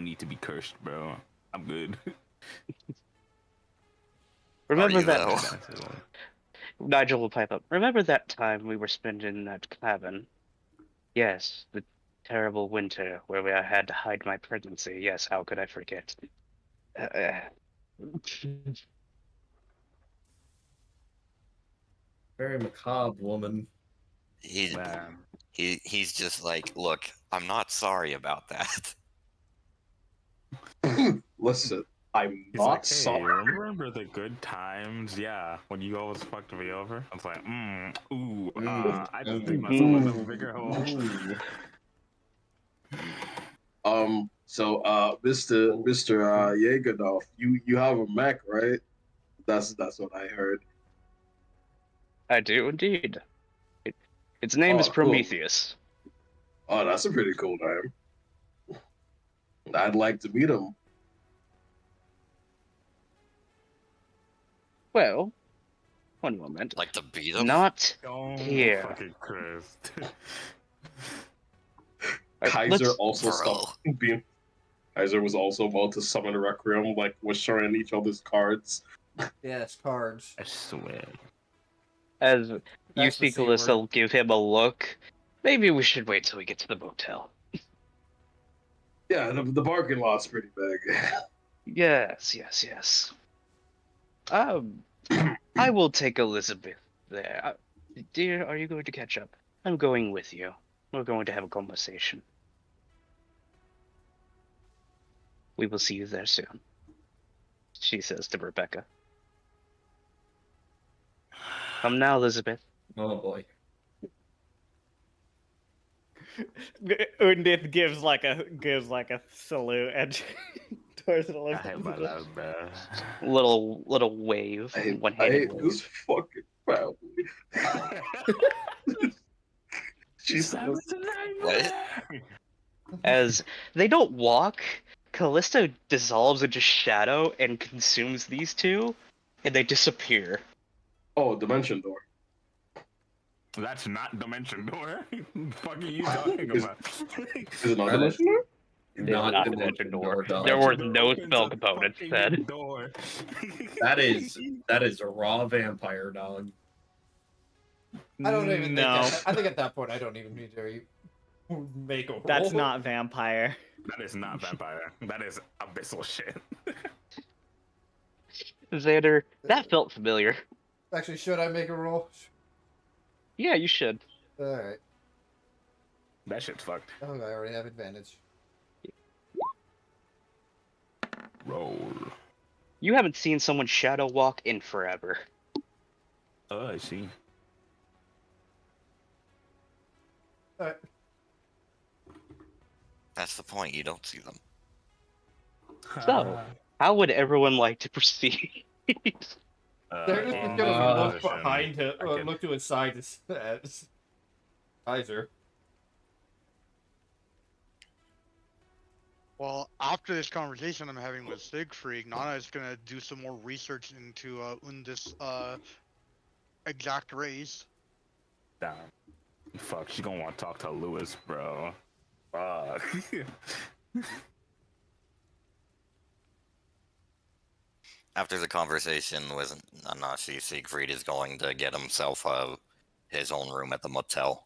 [SPEAKER 10] need to be cursed, bro. I'm good.
[SPEAKER 4] Remember
[SPEAKER 3] you,
[SPEAKER 4] that?
[SPEAKER 3] though?
[SPEAKER 4] Nigel will pipe up. Remember that time we were spending in that cabin? Yes, the terrible winter where I had to hide my pregnancy. Yes, how could I forget?
[SPEAKER 11] very macabre, woman.
[SPEAKER 3] He's just like, look, I'm not sorry about that.
[SPEAKER 8] Listen, I'm
[SPEAKER 10] He's
[SPEAKER 8] not
[SPEAKER 10] like, hey,
[SPEAKER 8] sorry.
[SPEAKER 10] remember the good times? Yeah, when you always fucked me over? I was like, I just think myself as a bigger hole.
[SPEAKER 8] Mr. Yegodov, you have a mech, right? That's what I heard.
[SPEAKER 4] I do indeed. Its name is
[SPEAKER 8] Oh, cool.
[SPEAKER 4] Prometheus.
[SPEAKER 8] Oh, that's a pretty cool name. I'd like to meet him.
[SPEAKER 4] Well, one moment.
[SPEAKER 3] Like to beat him?
[SPEAKER 4] Not
[SPEAKER 10] Oh,
[SPEAKER 4] here.
[SPEAKER 10] fucking Christ.
[SPEAKER 8] Kaiser
[SPEAKER 4] let's-
[SPEAKER 8] also stopped being. Kaiser was also about to summon a Requiem, like was showing each other's cards.
[SPEAKER 9] Yes, cards.
[SPEAKER 10] I swear.
[SPEAKER 4] As
[SPEAKER 9] That's the C
[SPEAKER 4] Eusebius
[SPEAKER 9] word.
[SPEAKER 4] will give him a look. Maybe we should wait till we get to the motel.
[SPEAKER 8] Yeah, the parking lot's pretty big.
[SPEAKER 4] Yes. I will take Elizabeth there. Dear, are you going to catch up? I'm going with you. We're going to have a conversation. We will see you there soon, she says to Rebecca. Come now, Elizabeth.
[SPEAKER 2] Oh boy.
[SPEAKER 7] Undith gives like a salute and towards the
[SPEAKER 10] I hate my life, bro.
[SPEAKER 4] Little wave,
[SPEAKER 8] I
[SPEAKER 4] one-handed
[SPEAKER 8] hate this
[SPEAKER 4] wave.
[SPEAKER 8] fucking family. Jesus.
[SPEAKER 3] What?
[SPEAKER 4] As they don't walk, Callisto dissolves into shadow and consumes these two, and they disappear.
[SPEAKER 8] Oh, dimension door.
[SPEAKER 10] That's not dimension door. Fuck are you talking
[SPEAKER 8] Is-
[SPEAKER 10] about?
[SPEAKER 8] Is it not
[SPEAKER 2] That
[SPEAKER 8] dimension door?
[SPEAKER 4] It is
[SPEAKER 2] Not
[SPEAKER 4] not
[SPEAKER 2] dimension
[SPEAKER 4] dimension
[SPEAKER 2] door,
[SPEAKER 4] door.
[SPEAKER 2] dog.
[SPEAKER 4] There were
[SPEAKER 10] Dimension
[SPEAKER 4] no
[SPEAKER 10] opens
[SPEAKER 4] spell
[SPEAKER 10] a
[SPEAKER 4] components
[SPEAKER 10] fucking
[SPEAKER 4] said.
[SPEAKER 10] door.
[SPEAKER 2] That is a raw vampire, dog.
[SPEAKER 9] I don't even
[SPEAKER 7] No,
[SPEAKER 9] think. I think at that point, I don't even need to make a roll.
[SPEAKER 7] that's not vampire.
[SPEAKER 10] That is not vampire. That is abyssal shit.
[SPEAKER 4] Xander, that felt familiar.
[SPEAKER 9] Actually, should I make a roll?
[SPEAKER 4] Yeah, you should.
[SPEAKER 9] All right.
[SPEAKER 10] That shit's fucked.
[SPEAKER 9] Oh, I already have advantage.
[SPEAKER 10] Roll.
[SPEAKER 4] You haven't seen someone shadow walk in forever.
[SPEAKER 10] Oh, I see.
[SPEAKER 9] All right.
[SPEAKER 3] That's the point. You don't see them.
[SPEAKER 4] So, how would everyone like to proceed?
[SPEAKER 9] They're just
[SPEAKER 10] in
[SPEAKER 9] gonna
[SPEAKER 10] this
[SPEAKER 9] look
[SPEAKER 10] position,
[SPEAKER 9] behind him,
[SPEAKER 10] I can-
[SPEAKER 9] look to his side as Kaiser.
[SPEAKER 1] Well, after this conversation I'm having with Siegfried, Nana is gonna do some more research into Undis exact race.
[SPEAKER 10] Damn. Fuck, she's gonna want to talk to Lewis, bro. Fuck.
[SPEAKER 3] After the conversation with Nanashi, Siegfried is going to get himself his own room at the motel.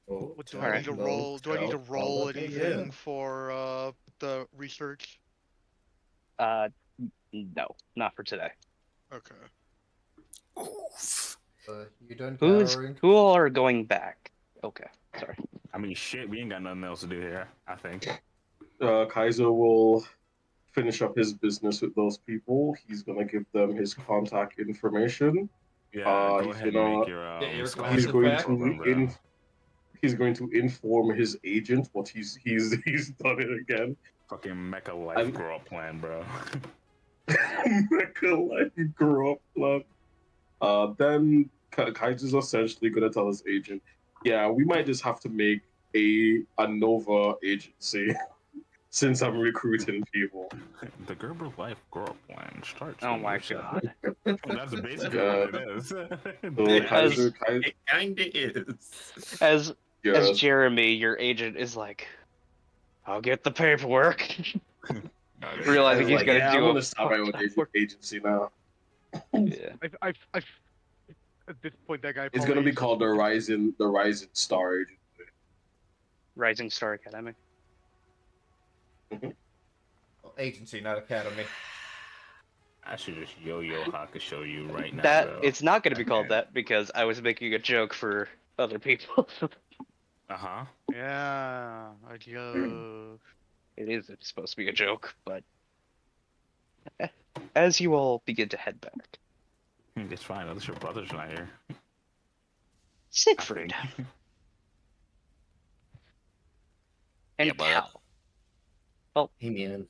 [SPEAKER 2] Oh,
[SPEAKER 1] Do I need to roll? Do I need to roll
[SPEAKER 2] okay,
[SPEAKER 1] anything for the research?
[SPEAKER 4] No, not for today.
[SPEAKER 1] Okay.
[SPEAKER 3] Oof.
[SPEAKER 9] You done
[SPEAKER 4] Who all are going back? Okay, sorry.
[SPEAKER 10] I mean, shit, we ain't got nothing else to do here, I think.
[SPEAKER 8] Kaiser will finish up his business with those people. He's gonna give them his contact information.
[SPEAKER 10] Yeah, go
[SPEAKER 8] he's
[SPEAKER 10] ahead
[SPEAKER 8] gonna-
[SPEAKER 10] and make your,
[SPEAKER 9] Get your
[SPEAKER 10] skull
[SPEAKER 9] glasses
[SPEAKER 8] He's going
[SPEAKER 9] back.
[SPEAKER 8] to he's going to inform his agent what he's done it again.
[SPEAKER 10] Fucking Mecha Life
[SPEAKER 8] I'm-
[SPEAKER 10] grow up plan, bro.
[SPEAKER 8] Mecha life grow up plan. Then Kaiser's essentially gonna tell his agent, yeah, we might just have to make a Nova agency since I'm recruiting people.
[SPEAKER 10] The Gerber Life grow up plan starts.
[SPEAKER 4] Oh
[SPEAKER 10] with
[SPEAKER 4] my
[SPEAKER 10] this shit.
[SPEAKER 4] god.
[SPEAKER 10] That's basically
[SPEAKER 8] Yeah.
[SPEAKER 10] what it is.
[SPEAKER 8] So
[SPEAKER 4] As-
[SPEAKER 8] Kaiser,
[SPEAKER 2] It kinda is.
[SPEAKER 4] As
[SPEAKER 8] yes.
[SPEAKER 4] Jeremy, your agent is like, I'll get the paperwork.
[SPEAKER 10] Okay.
[SPEAKER 4] Realizing
[SPEAKER 8] I'm
[SPEAKER 4] he's
[SPEAKER 8] like,
[SPEAKER 4] gonna
[SPEAKER 8] yeah,
[SPEAKER 4] do
[SPEAKER 8] I'm
[SPEAKER 4] a
[SPEAKER 8] gonna start my own
[SPEAKER 4] part-time
[SPEAKER 8] agency now.
[SPEAKER 4] Yeah.
[SPEAKER 1] I've at this point that guy.
[SPEAKER 8] It's
[SPEAKER 1] probably
[SPEAKER 8] gonna be
[SPEAKER 1] is-
[SPEAKER 8] called the Rising Star Agency.
[SPEAKER 4] Rising Star Academy.
[SPEAKER 9] Agency, not academy.
[SPEAKER 10] I should just Yo-Yo Hakusho you right now,
[SPEAKER 4] That
[SPEAKER 10] bro.
[SPEAKER 4] it's not gonna be called that because I was making a joke for other people.
[SPEAKER 10] Uh-huh.
[SPEAKER 1] Yeah, a joke.
[SPEAKER 4] It is supposed to be a joke, but as you all begin to head back,
[SPEAKER 10] It's fine, unless your brother's not here. I
[SPEAKER 4] Siegfried
[SPEAKER 10] think.
[SPEAKER 4] and
[SPEAKER 3] Yeah, but-
[SPEAKER 4] Cal.
[SPEAKER 2] Hey man.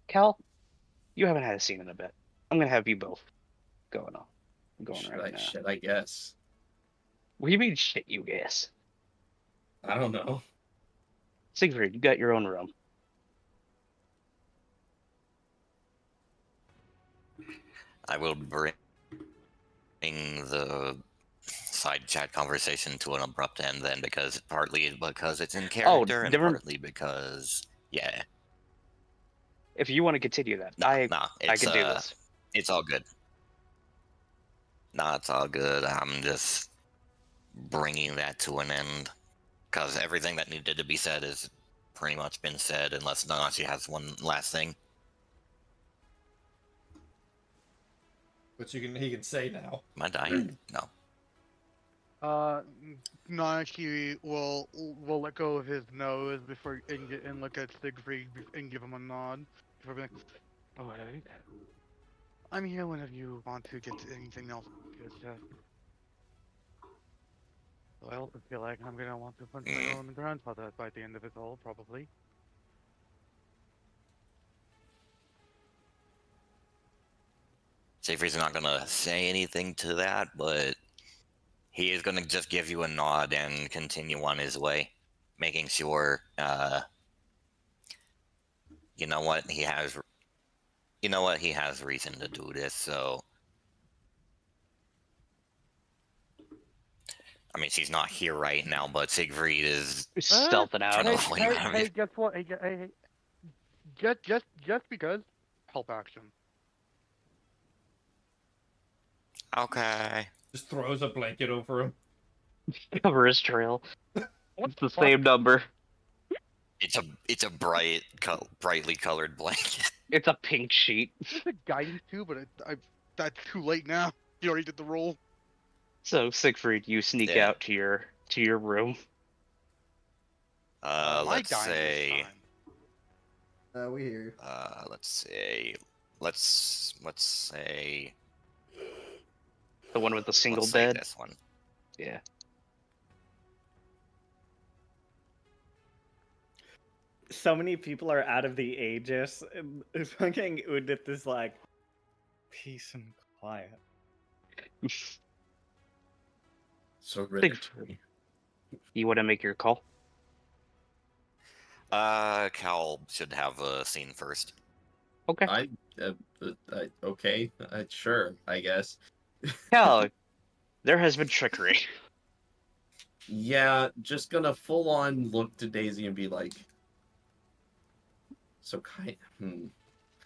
[SPEAKER 4] Cal, you haven't had a scene in a bit. I'm gonna have you both going right now.
[SPEAKER 2] Shit, I guess.
[SPEAKER 4] What do you mean shit, you guess?
[SPEAKER 2] I don't know.
[SPEAKER 4] Siegfried, you got your own room.
[SPEAKER 3] I will bring the side chat conversation to an abrupt end then, because partly because it's in character and
[SPEAKER 4] never-
[SPEAKER 3] partly because
[SPEAKER 4] If you want to continue that,
[SPEAKER 3] nah,
[SPEAKER 4] I
[SPEAKER 3] it's,
[SPEAKER 4] can do this.
[SPEAKER 3] It's all good. Nah, it's all good. I'm just bringing that to an end because everything that needed to be said has pretty much been said, unless Nanashi has one last thing.
[SPEAKER 9] Which he can say now.
[SPEAKER 3] Am I dying? No.
[SPEAKER 1] Nanashi will let go of his nose before and look at Siegfried and give him a nod. Before being like, oh, I'm here whenever you want to get to anything else. Because, so I also feel like I'm gonna want to punch my own grandfather by the end of it all, probably.
[SPEAKER 3] Siegfried's not gonna say anything to that, but he is gonna just give you a nod and continue on his way, making sure, you know what, he has reason to do this, so I mean, she's not here right now, but Siegfried is
[SPEAKER 4] Stealthing out.
[SPEAKER 3] trying to
[SPEAKER 1] Hey,
[SPEAKER 3] avoid
[SPEAKER 1] hey,
[SPEAKER 3] him.
[SPEAKER 1] hey, guess what? Hey, just because. Help action.
[SPEAKER 3] Okay.
[SPEAKER 9] Just throws a blanket over him.
[SPEAKER 4] Cover his trail.
[SPEAKER 1] What
[SPEAKER 4] It's the
[SPEAKER 1] fuck?
[SPEAKER 4] same number.
[SPEAKER 3] It's a brightly colored blanket.
[SPEAKER 4] It's a pink sheet.
[SPEAKER 1] It's a guidance too, but that's too late now. You already did the roll.
[SPEAKER 4] So Siegfried, you sneak
[SPEAKER 3] Yeah.
[SPEAKER 4] out to your room.
[SPEAKER 1] My
[SPEAKER 3] Let's
[SPEAKER 1] dying this
[SPEAKER 3] say,
[SPEAKER 1] time.
[SPEAKER 9] We hear.
[SPEAKER 3] let's say,
[SPEAKER 4] The one with the single
[SPEAKER 3] let's say
[SPEAKER 4] bed.
[SPEAKER 3] this one.
[SPEAKER 4] Yeah.
[SPEAKER 7] So many people are out of the Aegis. Fucking Udith is like, peace and quiet.
[SPEAKER 2] So Rick,
[SPEAKER 4] You want to make your call?
[SPEAKER 3] Cal should have a scene first.
[SPEAKER 4] Okay.
[SPEAKER 2] Okay, sure, I guess.
[SPEAKER 4] Cal, there has been trickery.
[SPEAKER 2] Yeah, just gonna full on look to Daisy and be like, so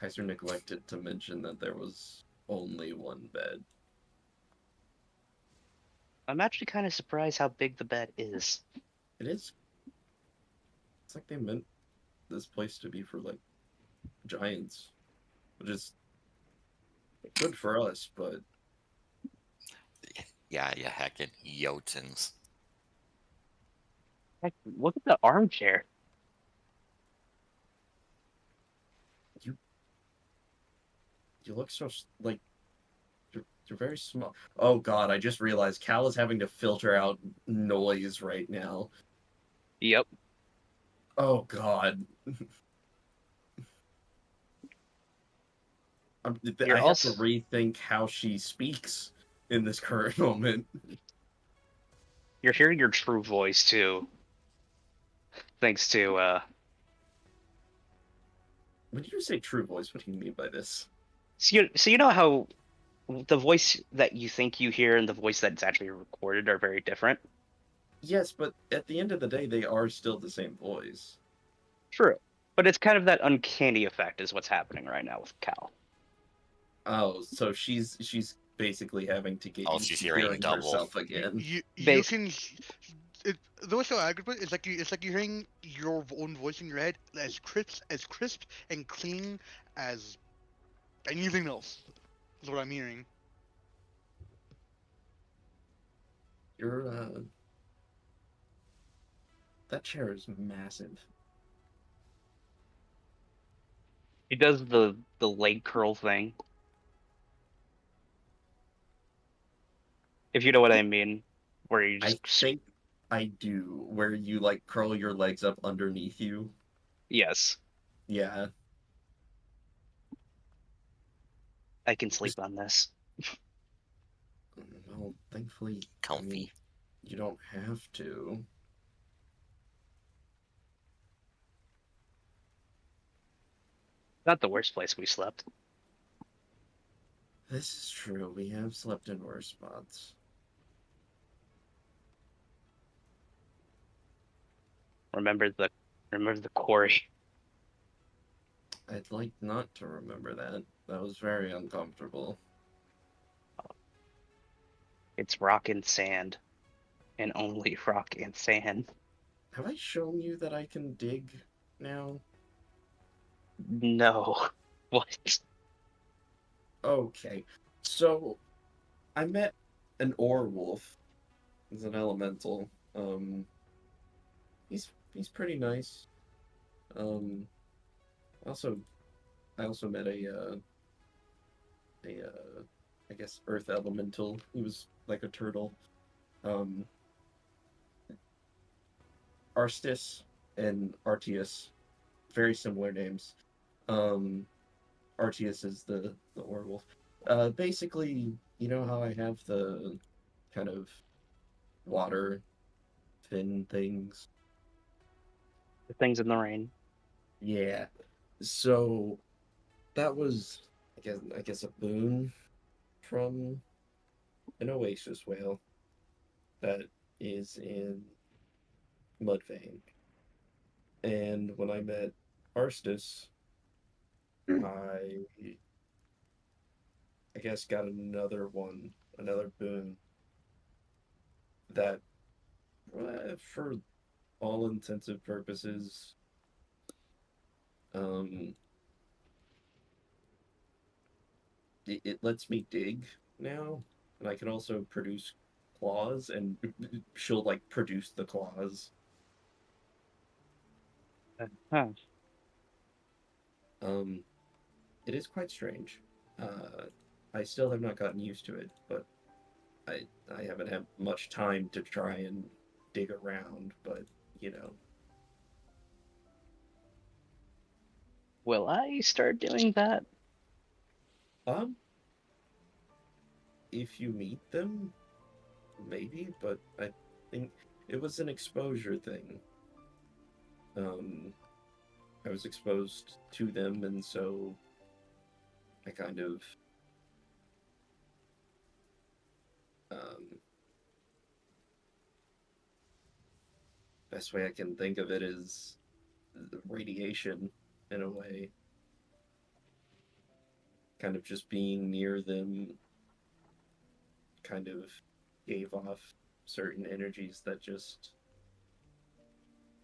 [SPEAKER 2] Kaiser neglected to mention that there was only one bed.
[SPEAKER 4] I'm actually kind of surprised how big the bed is.
[SPEAKER 2] It is. It's like they meant this place to be for like giants, which is good for us, but
[SPEAKER 3] Yeah, you heckin' Jotuns.
[SPEAKER 4] Heck, look at the armchair.
[SPEAKER 2] you look so like you're very small. Oh God, I just realized Cal is having to filter out noise right now.
[SPEAKER 4] Yep.
[SPEAKER 2] Oh God. I
[SPEAKER 4] You're
[SPEAKER 2] have
[SPEAKER 4] also-
[SPEAKER 2] to rethink how she speaks in this current moment.
[SPEAKER 4] You're hearing your true voice too. Thanks to
[SPEAKER 2] When you say true voice, what do you mean by this?
[SPEAKER 4] so you know how the voice that you think you hear and the voice that's actually recorded are very different?
[SPEAKER 2] Yes, but at the end of the day, they are still the same voice.
[SPEAKER 4] True. But it's kind of that uncanny effect is what's happening right now with Cal.
[SPEAKER 2] Oh, so she's basically having to get
[SPEAKER 3] Oh,
[SPEAKER 2] used
[SPEAKER 3] she's
[SPEAKER 2] to
[SPEAKER 3] hearing
[SPEAKER 2] hearing
[SPEAKER 3] double.
[SPEAKER 2] herself again.
[SPEAKER 1] You
[SPEAKER 4] Base-
[SPEAKER 1] can. Though it's so accurate, it's like you're hearing your own voice in your head as crisp and clean as anything else. Is what I'm hearing.
[SPEAKER 2] You're that chair is massive.
[SPEAKER 4] He does the leg curl thing. If you know what I mean, where you
[SPEAKER 2] I
[SPEAKER 4] just
[SPEAKER 2] think I do, where you like curl your legs up underneath you.
[SPEAKER 4] yes,
[SPEAKER 2] Yeah.
[SPEAKER 4] I can sleep on this.
[SPEAKER 2] Well, thankfully,
[SPEAKER 3] Comfy.
[SPEAKER 2] I mean, you don't have to.
[SPEAKER 4] Not the worst place we slept.
[SPEAKER 2] This is true. We have slept in worse spots.
[SPEAKER 4] Remember the quarry.
[SPEAKER 2] I'd like not to remember that. That was very uncomfortable.
[SPEAKER 4] It's rock and sand, and only rock and sand.
[SPEAKER 2] Have I shown you that I can dig now?
[SPEAKER 4] No. What?
[SPEAKER 2] Okay. So, I met an ore wolf. He's an elemental. He's pretty nice. I also met a guess, earth elemental. He was like a turtle. Arstis and Artius, very similar names. Artius is the werewolf. Basically, you know how I have the kind of water fin things?
[SPEAKER 4] The things in the rain.
[SPEAKER 2] Yeah. So that was, I guess a boon from an oasis whale that is in Mudvayne. And when I met Arstis, I guess got another one, another boon that, for all intensive purposes, um, it lets me dig now, and I can also produce claws, and she'll like produce the claws.
[SPEAKER 4] Huh.
[SPEAKER 2] It is quite strange. I still have not gotten used to it, but I haven't had much time to try and dig around, but you know.
[SPEAKER 4] Will I start doing that?
[SPEAKER 2] Um, if you meet them, maybe, but I think it was an exposure thing. I was exposed to them, and so I kind of um, best way I can think of it is the radiation in a way. Kind of just being near them kind of gave off certain energies that just,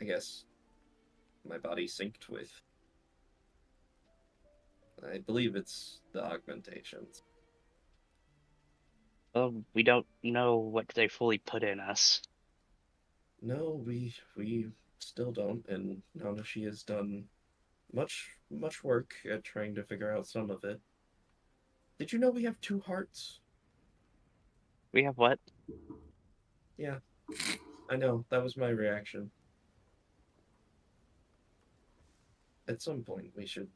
[SPEAKER 2] I guess, my body synced with. I believe it's the augmentations.
[SPEAKER 4] Well, we don't know what they fully put in us.
[SPEAKER 2] No, we still don't, and Nanashi has done much work at trying to figure out some of it. Did you know we have two hearts?
[SPEAKER 4] We have what?
[SPEAKER 2] Yeah, I know. That was my reaction. At some point, we should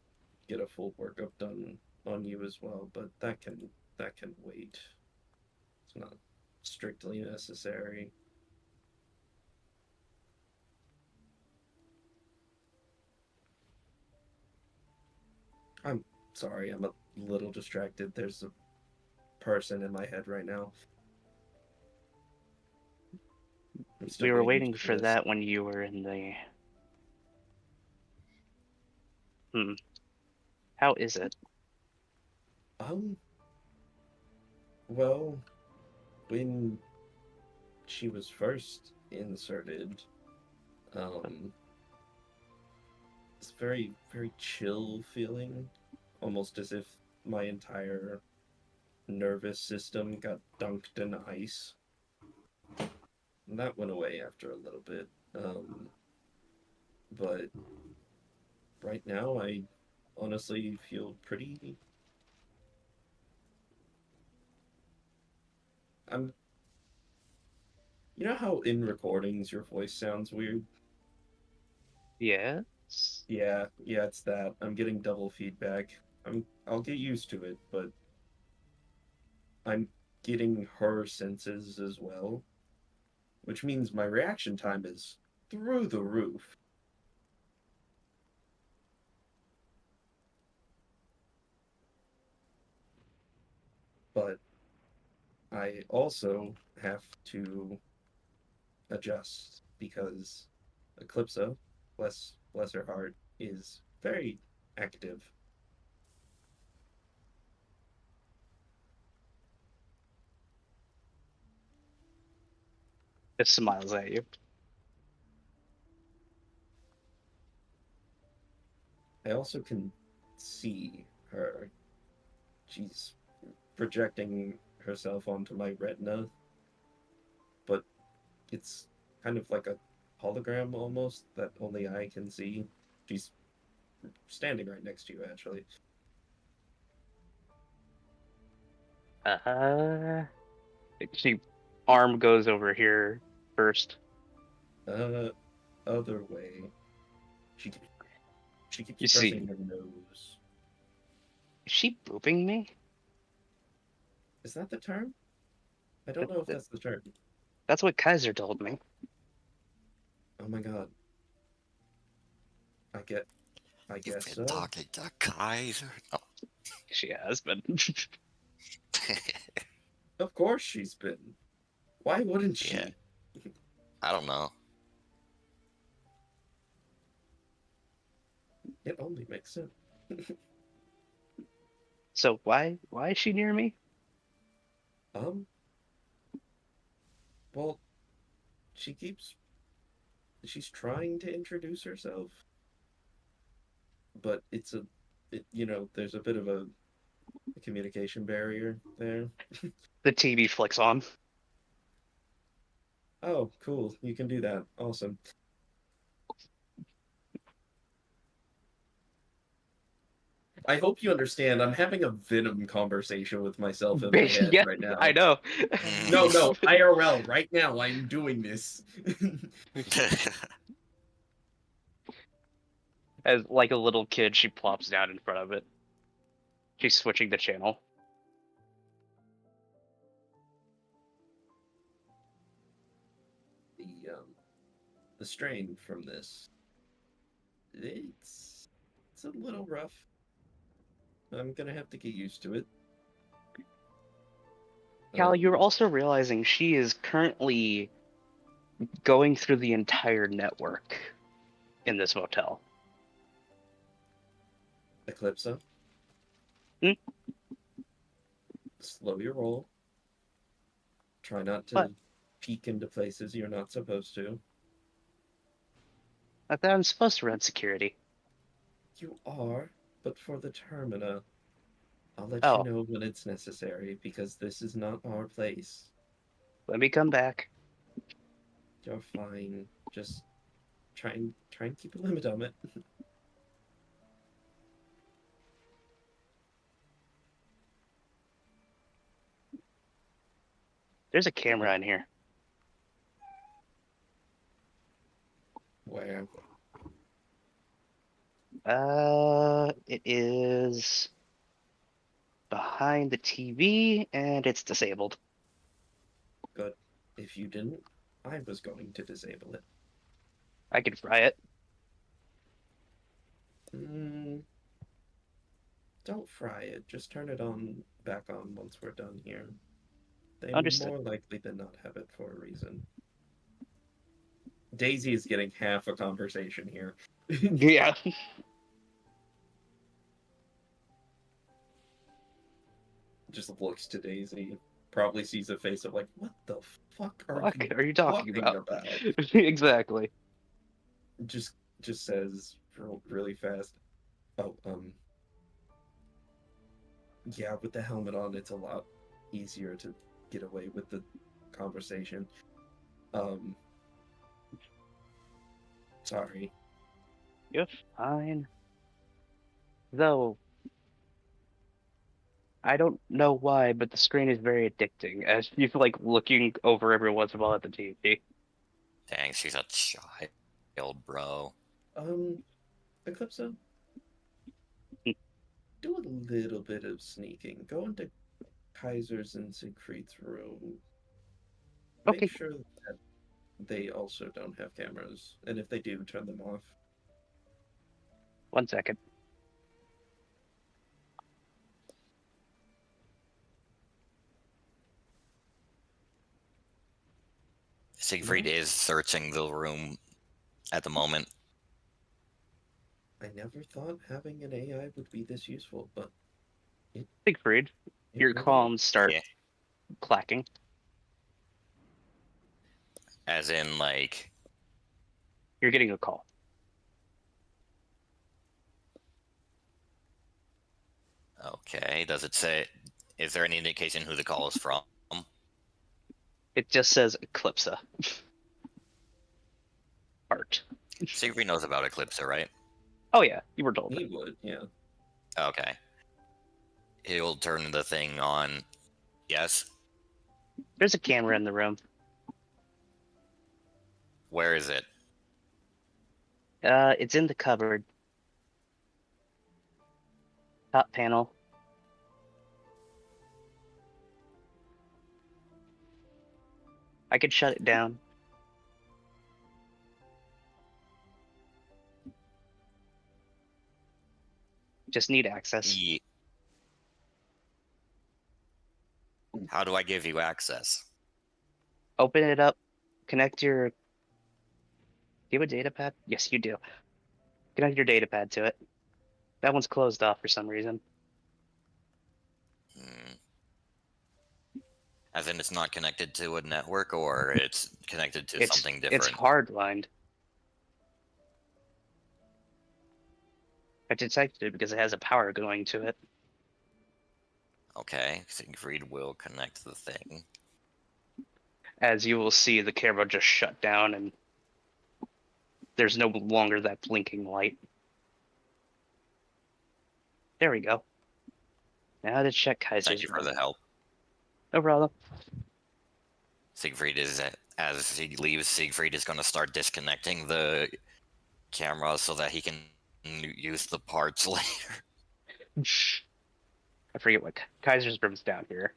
[SPEAKER 2] get a full workup done on you as well, but that can wait. It's not strictly necessary. I'm sorry, I'm a little distracted. There's a person in my head right now. I'm still
[SPEAKER 4] We were
[SPEAKER 2] getting
[SPEAKER 4] waiting
[SPEAKER 2] used to
[SPEAKER 4] for
[SPEAKER 2] this.
[SPEAKER 4] that when you were in the... How is it?
[SPEAKER 2] Well, when she was first inserted, it's very, very chill feeling, almost as if my entire nervous system got dunked in ice. And that went away after a little bit. But right now, I honestly feel pretty. I'm. You know how in recordings your voice sounds weird?
[SPEAKER 4] Yes?
[SPEAKER 2] Yeah, it's that. I'm getting double feedback. I'll get used to it, but I'm getting her senses as well, which means my reaction time is through the roof. But I also have to adjust because Eclipsa, bless her heart, is very active.
[SPEAKER 4] Just smiles at you.
[SPEAKER 2] I also can see her. She's projecting herself onto my retina, but it's kind of like a hologram almost that only I can see. She's standing right next to you, actually.
[SPEAKER 4] She arm goes over here first.
[SPEAKER 2] Other way. She keeps
[SPEAKER 4] You
[SPEAKER 2] pressing
[SPEAKER 4] see.
[SPEAKER 2] her nose.
[SPEAKER 4] Is she booping me?
[SPEAKER 2] Is that the term? I don't know if that's the term.
[SPEAKER 4] That's what Kaiser told me.
[SPEAKER 2] Oh my god. I guess
[SPEAKER 3] You've
[SPEAKER 2] so.
[SPEAKER 3] been talking to Kaiser. Oh.
[SPEAKER 4] She has been.
[SPEAKER 2] Of course she's been. Why wouldn't she?
[SPEAKER 3] Yeah. I don't know.
[SPEAKER 2] It only makes sense.
[SPEAKER 4] So why is she near me?
[SPEAKER 2] Well, she's trying to introduce herself, but there's a bit of a communication barrier there.
[SPEAKER 4] The TV flicks on.
[SPEAKER 2] Oh, cool. You can do that. Awesome. I hope you understand. I'm having a Venom conversation with myself in my head
[SPEAKER 4] Yeah,
[SPEAKER 2] right now.
[SPEAKER 4] I know.
[SPEAKER 2] No, IRL, right now, I'm doing this.
[SPEAKER 4] As like a little kid, she plops down in front of it. She's switching the channel.
[SPEAKER 2] The strain from this, it's a little rough. I'm gonna have to get used to it.
[SPEAKER 4] Cal, you're also realizing she is currently going through the entire network in this motel.
[SPEAKER 2] Eclipsa.
[SPEAKER 4] Hmm?
[SPEAKER 2] Slow your roll. Try not to
[SPEAKER 4] What?
[SPEAKER 2] peek into places you're not supposed to.
[SPEAKER 4] I thought I'm supposed to run security.
[SPEAKER 2] You are, but for the Termina. I'll let
[SPEAKER 4] Oh.
[SPEAKER 2] you know when it's necessary, because this is not our place.
[SPEAKER 4] Let me come back.
[SPEAKER 2] You're fine. Just try and keep a limit on it.
[SPEAKER 4] There's a camera in here.
[SPEAKER 2] Where?
[SPEAKER 4] It is behind the TV, and it's disabled.
[SPEAKER 2] Good. If you didn't, I was going to disable it.
[SPEAKER 4] I could fry it.
[SPEAKER 2] Don't fry it. Just turn it back on once we're done here. They
[SPEAKER 4] Understood.
[SPEAKER 2] more likely than not have it for a reason. Daisy is getting half a conversation here.
[SPEAKER 4] Yeah.
[SPEAKER 2] Just looks to Daisy. Probably sees a face of like, what the fuck
[SPEAKER 4] What are you talking about? Exactly.
[SPEAKER 2] Just says really fast. Oh, yeah, with the helmet on, it's a lot easier to get away with the conversation. Sorry.
[SPEAKER 4] You're fine. Though, I don't know why, but the screen is very addicting, as you're like looking over every once in a while at the TV.
[SPEAKER 3] Dang, she's a child, bro.
[SPEAKER 2] Eclipsa? Do a little bit of sneaking. Go into Kaiser's and Siegfried's room.
[SPEAKER 4] Okay.
[SPEAKER 2] Make sure that they also don't have cameras, and if they do, turn them off.
[SPEAKER 4] 1 second.
[SPEAKER 3] Siegfried is searching the room at the moment.
[SPEAKER 2] I never thought having an AI would be this useful, but
[SPEAKER 4] Siegfried, your
[SPEAKER 2] really
[SPEAKER 4] comms start
[SPEAKER 3] Yeah.
[SPEAKER 4] clacking.
[SPEAKER 3] As in, like,
[SPEAKER 4] You're getting a call.
[SPEAKER 3] okay, does it say, is there any indication who the call is from?
[SPEAKER 4] It just says Eclipsa. Art.
[SPEAKER 3] Siegfried knows about Eclipsa, right?
[SPEAKER 4] Oh yeah, you were told.
[SPEAKER 2] he would, yeah.
[SPEAKER 3] Okay. He'll turn the thing on Yes.
[SPEAKER 4] There's a camera in the room.
[SPEAKER 3] Where is it?
[SPEAKER 4] It's in the cupboard. Top panel. I could shut it down. Just need access.
[SPEAKER 3] How do I give you access?
[SPEAKER 4] Open it up. Connect your... Do you have a data pad? Yes, you do. Connect your data pad to it. That one's closed off for some reason.
[SPEAKER 3] As in it's not connected to a network, or it's connected to something different?
[SPEAKER 4] It's hardlined. I detected it because it has a power going to it.
[SPEAKER 3] Okay, Siegfried will connect the thing.
[SPEAKER 4] As you will see, the camera just shut down and there's no longer that blinking light. There we go. Now to check Kaiser's
[SPEAKER 3] Thank you for the help.
[SPEAKER 4] No problem.
[SPEAKER 3] Siegfried is, as he leaves, Siegfried is going to start disconnecting the camera so that he can use the parts later.
[SPEAKER 4] I forget what Kaiser's room's down here.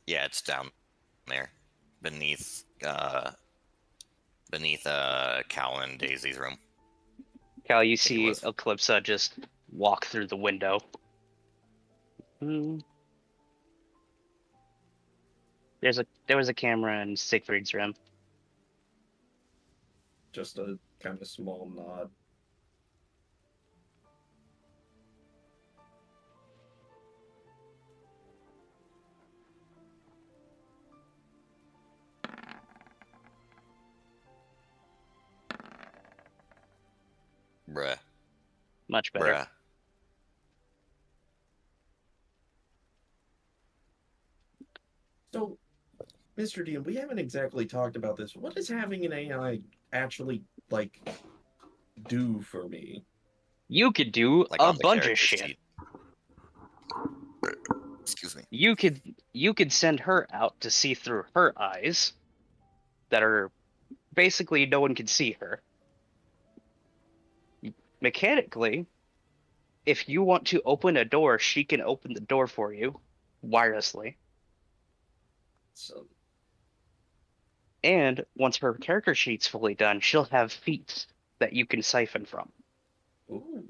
[SPEAKER 3] Yeah, it's down there, beneath Cal and Daisy's room.
[SPEAKER 4] Cal, you see Eclipsa just walk through the window. There was a camera in Siegfried's room.
[SPEAKER 2] Just a kind of small nod.
[SPEAKER 3] Bruh.
[SPEAKER 4] Much better.
[SPEAKER 3] Bruh.
[SPEAKER 2] So, Mr. DM, we haven't exactly talked about this. What does having an AI actually, like, do for me?
[SPEAKER 4] You could do
[SPEAKER 3] Like
[SPEAKER 4] a
[SPEAKER 3] on the
[SPEAKER 4] bunch of
[SPEAKER 3] character
[SPEAKER 4] shit.
[SPEAKER 3] sheet. Excuse me.
[SPEAKER 4] You could send her out to see through her eyes that are basically no one can see her. Mechanically, if you want to open a door, she can open the door for you wirelessly.
[SPEAKER 2] So,
[SPEAKER 4] And once her character sheet's fully done, she'll have feats that you can siphon from.
[SPEAKER 2] ooh.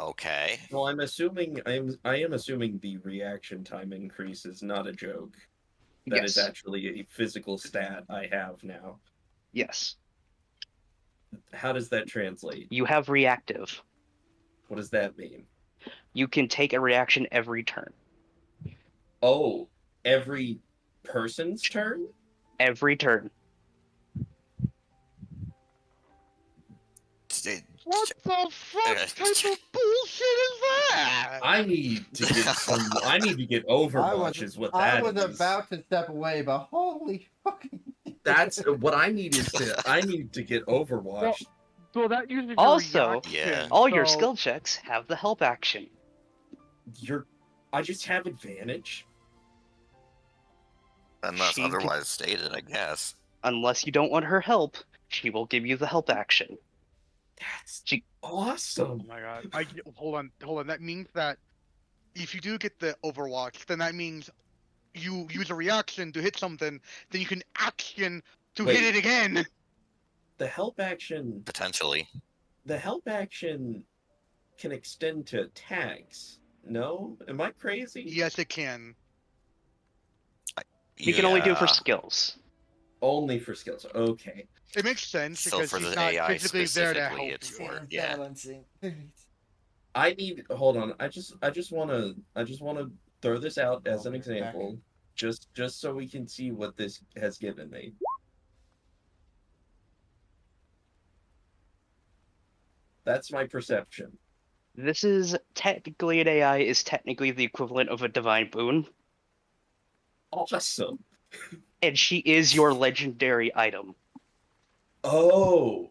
[SPEAKER 3] Okay.
[SPEAKER 2] Well, I am assuming the reaction time increase is not a joke. That is
[SPEAKER 4] Yes.
[SPEAKER 2] actually a physical stat I have now.
[SPEAKER 4] Yes.
[SPEAKER 2] How does that translate?
[SPEAKER 4] You have reactive.
[SPEAKER 2] What does that mean?
[SPEAKER 4] You can take a reaction every turn.
[SPEAKER 2] Oh, every person's turn?
[SPEAKER 4] Every turn.
[SPEAKER 1] What the fuck type of bullshit is that?
[SPEAKER 2] I need to get Overwatch is what that
[SPEAKER 9] I was
[SPEAKER 2] is.
[SPEAKER 9] about to step away, but holy fucking...
[SPEAKER 2] That's what I need to get Overwatch.
[SPEAKER 1] So that uses your
[SPEAKER 4] Also,
[SPEAKER 1] reaction,
[SPEAKER 4] all your
[SPEAKER 1] so-
[SPEAKER 4] skill checks have the help action.
[SPEAKER 2] I just have advantage.
[SPEAKER 3] Unless
[SPEAKER 4] She
[SPEAKER 3] otherwise stated, I guess.
[SPEAKER 4] Unless you don't want her help, she will give you the help action.
[SPEAKER 2] That's
[SPEAKER 4] She...
[SPEAKER 2] awesome.
[SPEAKER 1] Oh my god! Hold on. That means that if you do get the Overwatch, then that means you use a reaction to hit something, then you can action to
[SPEAKER 2] Wait.
[SPEAKER 1] hit it again.
[SPEAKER 2] The help action
[SPEAKER 3] Potentially.
[SPEAKER 2] can extend to attacks. No? Am I crazy?
[SPEAKER 1] Yes, it can.
[SPEAKER 4] You can only do it for
[SPEAKER 3] Yeah.
[SPEAKER 4] skills.
[SPEAKER 2] Only for skills. Okay.
[SPEAKER 1] It makes sense
[SPEAKER 3] So
[SPEAKER 1] because
[SPEAKER 3] for
[SPEAKER 1] she's
[SPEAKER 3] the
[SPEAKER 1] not
[SPEAKER 3] AI
[SPEAKER 1] physically there to
[SPEAKER 3] specifically,
[SPEAKER 1] help
[SPEAKER 3] it's
[SPEAKER 1] you.
[SPEAKER 3] for yeah.
[SPEAKER 2] I need hold on. I just wanna throw this out as an example. Just so we can see what this has given me. That's my perception.
[SPEAKER 4] This is technically an AI is technically the equivalent of a divine boon,
[SPEAKER 2] Awesome.
[SPEAKER 4] and she is your legendary item.
[SPEAKER 2] Oh.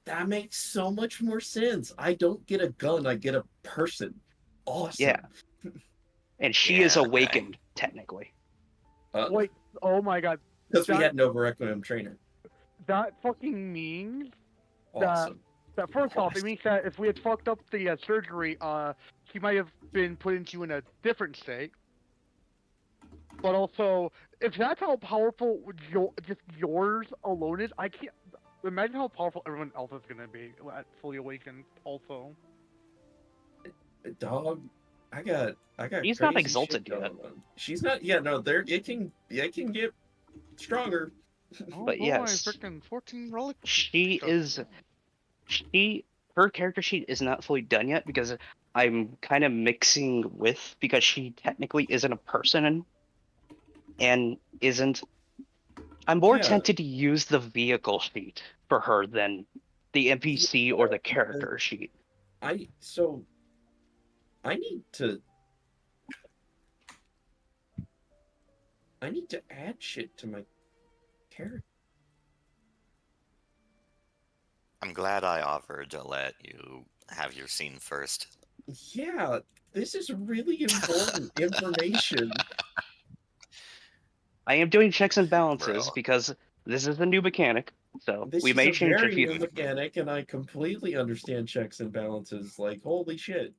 [SPEAKER 2] That makes so much more sense. I don't get a gun, I get a person. Awesome.
[SPEAKER 4] Yeah. And she is
[SPEAKER 3] Yeah, okay.
[SPEAKER 4] awakened, technically.
[SPEAKER 1] Wait, oh my god.
[SPEAKER 2] Because we
[SPEAKER 1] that-
[SPEAKER 2] had Nova Requiem trainer.
[SPEAKER 1] That fucking means
[SPEAKER 2] Awesome.
[SPEAKER 1] that first off, it means that if we had fucked up the surgery, she might have been put into in a different state. But also, if that's how powerful just yours alone is, I can't imagine how powerful everyone else is gonna be at fully awakened. Also,
[SPEAKER 2] Dog, I got.
[SPEAKER 4] He's not
[SPEAKER 2] crazy
[SPEAKER 4] exalted
[SPEAKER 2] shit
[SPEAKER 4] yet.
[SPEAKER 2] going on. She's not. Yeah, no. It can get stronger.
[SPEAKER 1] oh
[SPEAKER 4] But
[SPEAKER 1] boy,
[SPEAKER 4] yes.
[SPEAKER 1] freaking 14 relic.
[SPEAKER 4] Her character sheet is not fully done yet because I'm kind of mixing with, because she technically isn't a person and isn't. I'm more
[SPEAKER 2] Yeah.
[SPEAKER 4] tempted to use the vehicle sheet for her than the NPC or the character sheet.
[SPEAKER 2] I need to add shit to my character.
[SPEAKER 3] I'm glad I offered to let you have your scene first.
[SPEAKER 2] Yeah, this is really important information.
[SPEAKER 4] I am doing checks and balances
[SPEAKER 3] Bro.
[SPEAKER 4] because this is a new mechanic, so
[SPEAKER 2] This
[SPEAKER 4] we
[SPEAKER 2] is
[SPEAKER 4] may
[SPEAKER 2] a
[SPEAKER 4] change a
[SPEAKER 2] very
[SPEAKER 4] few
[SPEAKER 2] new
[SPEAKER 4] things.
[SPEAKER 2] mechanic, and I completely understand checks and balances. Like, holy shit.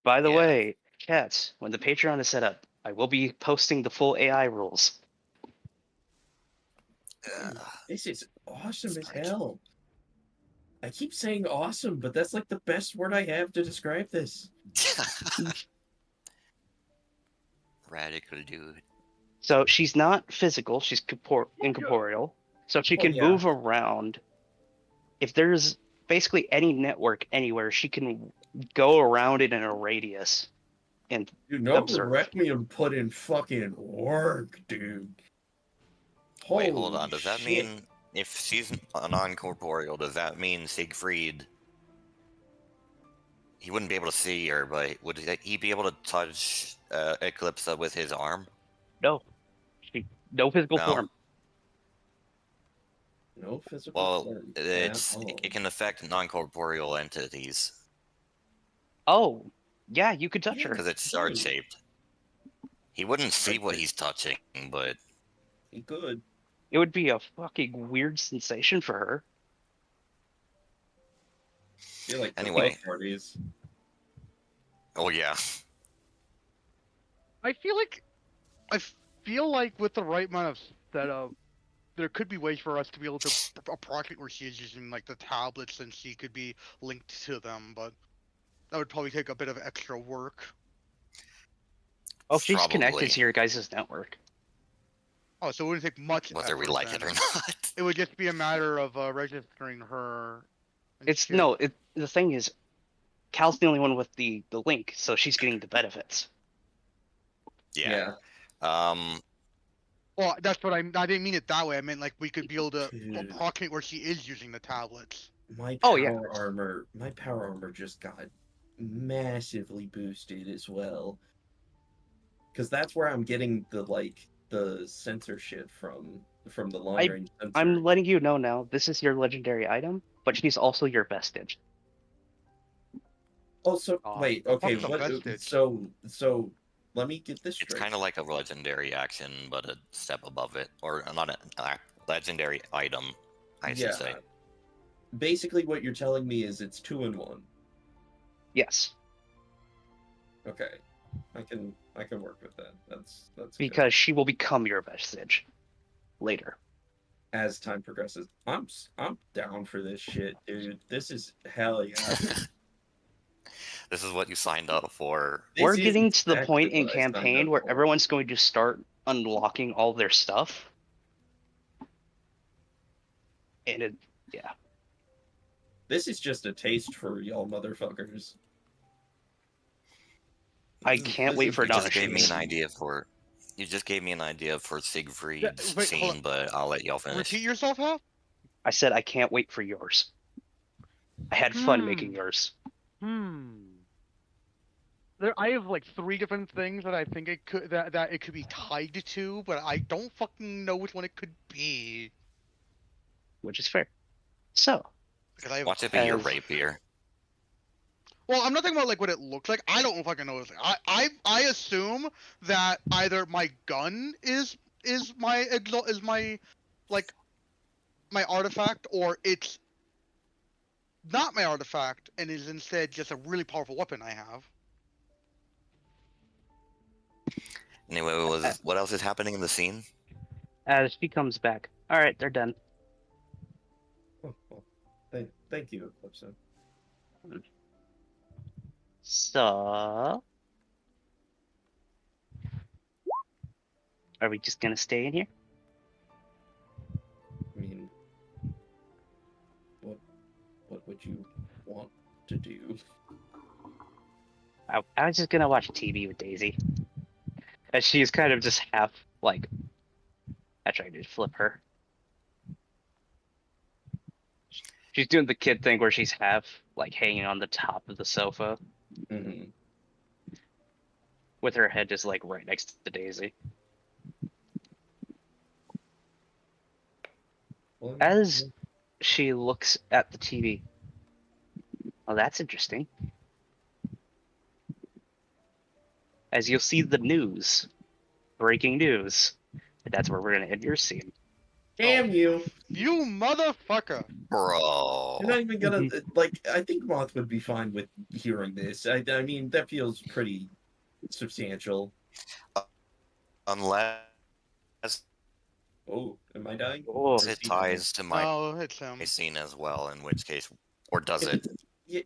[SPEAKER 4] By the
[SPEAKER 3] Yeah.
[SPEAKER 4] way, cats, when the Patreon is set up, I will be posting the full AI rules.
[SPEAKER 2] This is awesome as hell. I keep saying awesome, but that's like the best word I have to describe this.
[SPEAKER 3] Radical dude.
[SPEAKER 4] So she's not physical, she's incorporeal, so she
[SPEAKER 2] Well,
[SPEAKER 4] can
[SPEAKER 2] yeah.
[SPEAKER 4] move around. If there's basically any network anywhere, she can go around it in a radius and
[SPEAKER 2] Dude, Nova
[SPEAKER 4] observe.
[SPEAKER 2] Requiem put in fucking work, dude.
[SPEAKER 3] Wait, hold
[SPEAKER 2] Holy
[SPEAKER 3] on. Does that
[SPEAKER 2] shit.
[SPEAKER 3] mean if she's non-corporeal, does that mean Siegfried? He wouldn't be able to see her, but would he be able to touch Eclipse with his arm?
[SPEAKER 4] No, no physical
[SPEAKER 3] No.
[SPEAKER 4] form.
[SPEAKER 2] No physical
[SPEAKER 3] Well,
[SPEAKER 2] form
[SPEAKER 3] it
[SPEAKER 2] at all.
[SPEAKER 3] can affect non-corporeal entities
[SPEAKER 4] Oh, yeah, you could touch
[SPEAKER 2] Yeah.
[SPEAKER 4] her.
[SPEAKER 3] because it's shard-shaped. He wouldn't see what he's touching, but
[SPEAKER 2] He could.
[SPEAKER 4] It would be a fucking weird sensation for her.
[SPEAKER 2] I feel like
[SPEAKER 3] Anyway.
[SPEAKER 2] the parties.
[SPEAKER 3] oh yeah.
[SPEAKER 1] I feel like with the right amount of setup, there could be ways for us to be able to approximate where she is using like the tablets, and she could be linked to them, but that would probably take a bit of extra work.
[SPEAKER 4] Oh, she's connected
[SPEAKER 3] Probably.
[SPEAKER 4] to your guys' network.
[SPEAKER 1] Oh, so it wouldn't take much
[SPEAKER 3] Whether we
[SPEAKER 1] effort
[SPEAKER 3] like
[SPEAKER 1] then.
[SPEAKER 3] it or not.
[SPEAKER 1] It would just be a matter of registering her. and
[SPEAKER 4] It's
[SPEAKER 1] shit.
[SPEAKER 4] no, the thing is, Cal's the only one with the link, so she's getting the benefits.
[SPEAKER 3] Yeah.
[SPEAKER 1] Well, that's what I didn't mean it that way. I meant like we could be able to
[SPEAKER 2] Dude.
[SPEAKER 1] approximate where she is using the tablets.
[SPEAKER 2] My
[SPEAKER 4] Oh,
[SPEAKER 2] power
[SPEAKER 4] yeah.
[SPEAKER 2] armor. My power armor just got massively boosted as well. Because that's where I'm getting the sensor shit from the long range sensor.
[SPEAKER 4] I'm letting you know now, this is your legendary item, but she's also your vestige.
[SPEAKER 2] Oh, so wait, okay,
[SPEAKER 1] fuck the
[SPEAKER 2] what?
[SPEAKER 1] vestige.
[SPEAKER 2] So let me get this
[SPEAKER 3] It's
[SPEAKER 2] straight.
[SPEAKER 3] kind of like a legendary action, but a step above it, or not a legendary item, I should say.
[SPEAKER 2] Basically, what you're telling me is it's 2-in-1.
[SPEAKER 4] Yes,
[SPEAKER 2] Okay, I can work with that. That's good.
[SPEAKER 4] because she will become your vestige later.
[SPEAKER 2] As time progresses, I'm down for this shit, dude. This is hell yeah.
[SPEAKER 3] This is what you signed up for.
[SPEAKER 4] We're
[SPEAKER 2] This is
[SPEAKER 4] getting to the
[SPEAKER 2] exactly
[SPEAKER 4] point in
[SPEAKER 2] what I signed
[SPEAKER 4] campaign
[SPEAKER 2] up
[SPEAKER 4] where
[SPEAKER 2] for.
[SPEAKER 4] everyone's going to start unlocking all their stuff. And yeah.
[SPEAKER 2] This is just a taste for y'all motherfuckers.
[SPEAKER 4] I can't wait for
[SPEAKER 3] You just gave me
[SPEAKER 4] Dodge.
[SPEAKER 3] an idea for. You just gave me an idea for Siegfried's
[SPEAKER 1] wait, hold
[SPEAKER 3] scene, but I'll let y'all finish.
[SPEAKER 1] Repeat yourself, Hal?
[SPEAKER 4] I said I can't wait for yours. I had fun making yours.
[SPEAKER 1] I have like 3 different things that I think it could that it could be tied to, but I don't fucking know which one it could be.
[SPEAKER 4] Which is fair. So,
[SPEAKER 1] Because I have
[SPEAKER 3] Watch it be your
[SPEAKER 4] As-
[SPEAKER 3] rapier.
[SPEAKER 1] Well, I'm not talking about like what it looks like. I don't fucking know. I assume that either my gun is my like my artifact, or it's not my artifact and is instead just a really powerful weapon I have.
[SPEAKER 3] Anyway, what else is happening in the scene?
[SPEAKER 4] As she comes back. All right, they're done.
[SPEAKER 2] Oh, well, thank you, Eclipso.
[SPEAKER 4] So, are we just gonna stay in here?
[SPEAKER 2] I mean, what would you want to do?
[SPEAKER 4] I was just gonna watch TV with Daisy, as she's kind of just half like. I tried to flip her. She's doing the kid thing where she's half like hanging on the top of the sofa
[SPEAKER 2] Mm-hmm.
[SPEAKER 4] with her head just like right next to Daisy.
[SPEAKER 2] Well,
[SPEAKER 4] As she looks at the TV. Oh, that's interesting. As you'll see the news, breaking news. That's where we're gonna end your scene.
[SPEAKER 2] damn you!
[SPEAKER 1] You motherfucker!
[SPEAKER 3] Bro.
[SPEAKER 2] You're not even gonna like. I think Moth would be fine with hearing this. I mean, that feels pretty substantial.
[SPEAKER 3] Unless
[SPEAKER 2] Oh, am I dying?
[SPEAKER 4] Oh,
[SPEAKER 3] it ties to my
[SPEAKER 1] No, it's him.
[SPEAKER 3] scene as well, in which case, or does
[SPEAKER 2] If
[SPEAKER 3] it?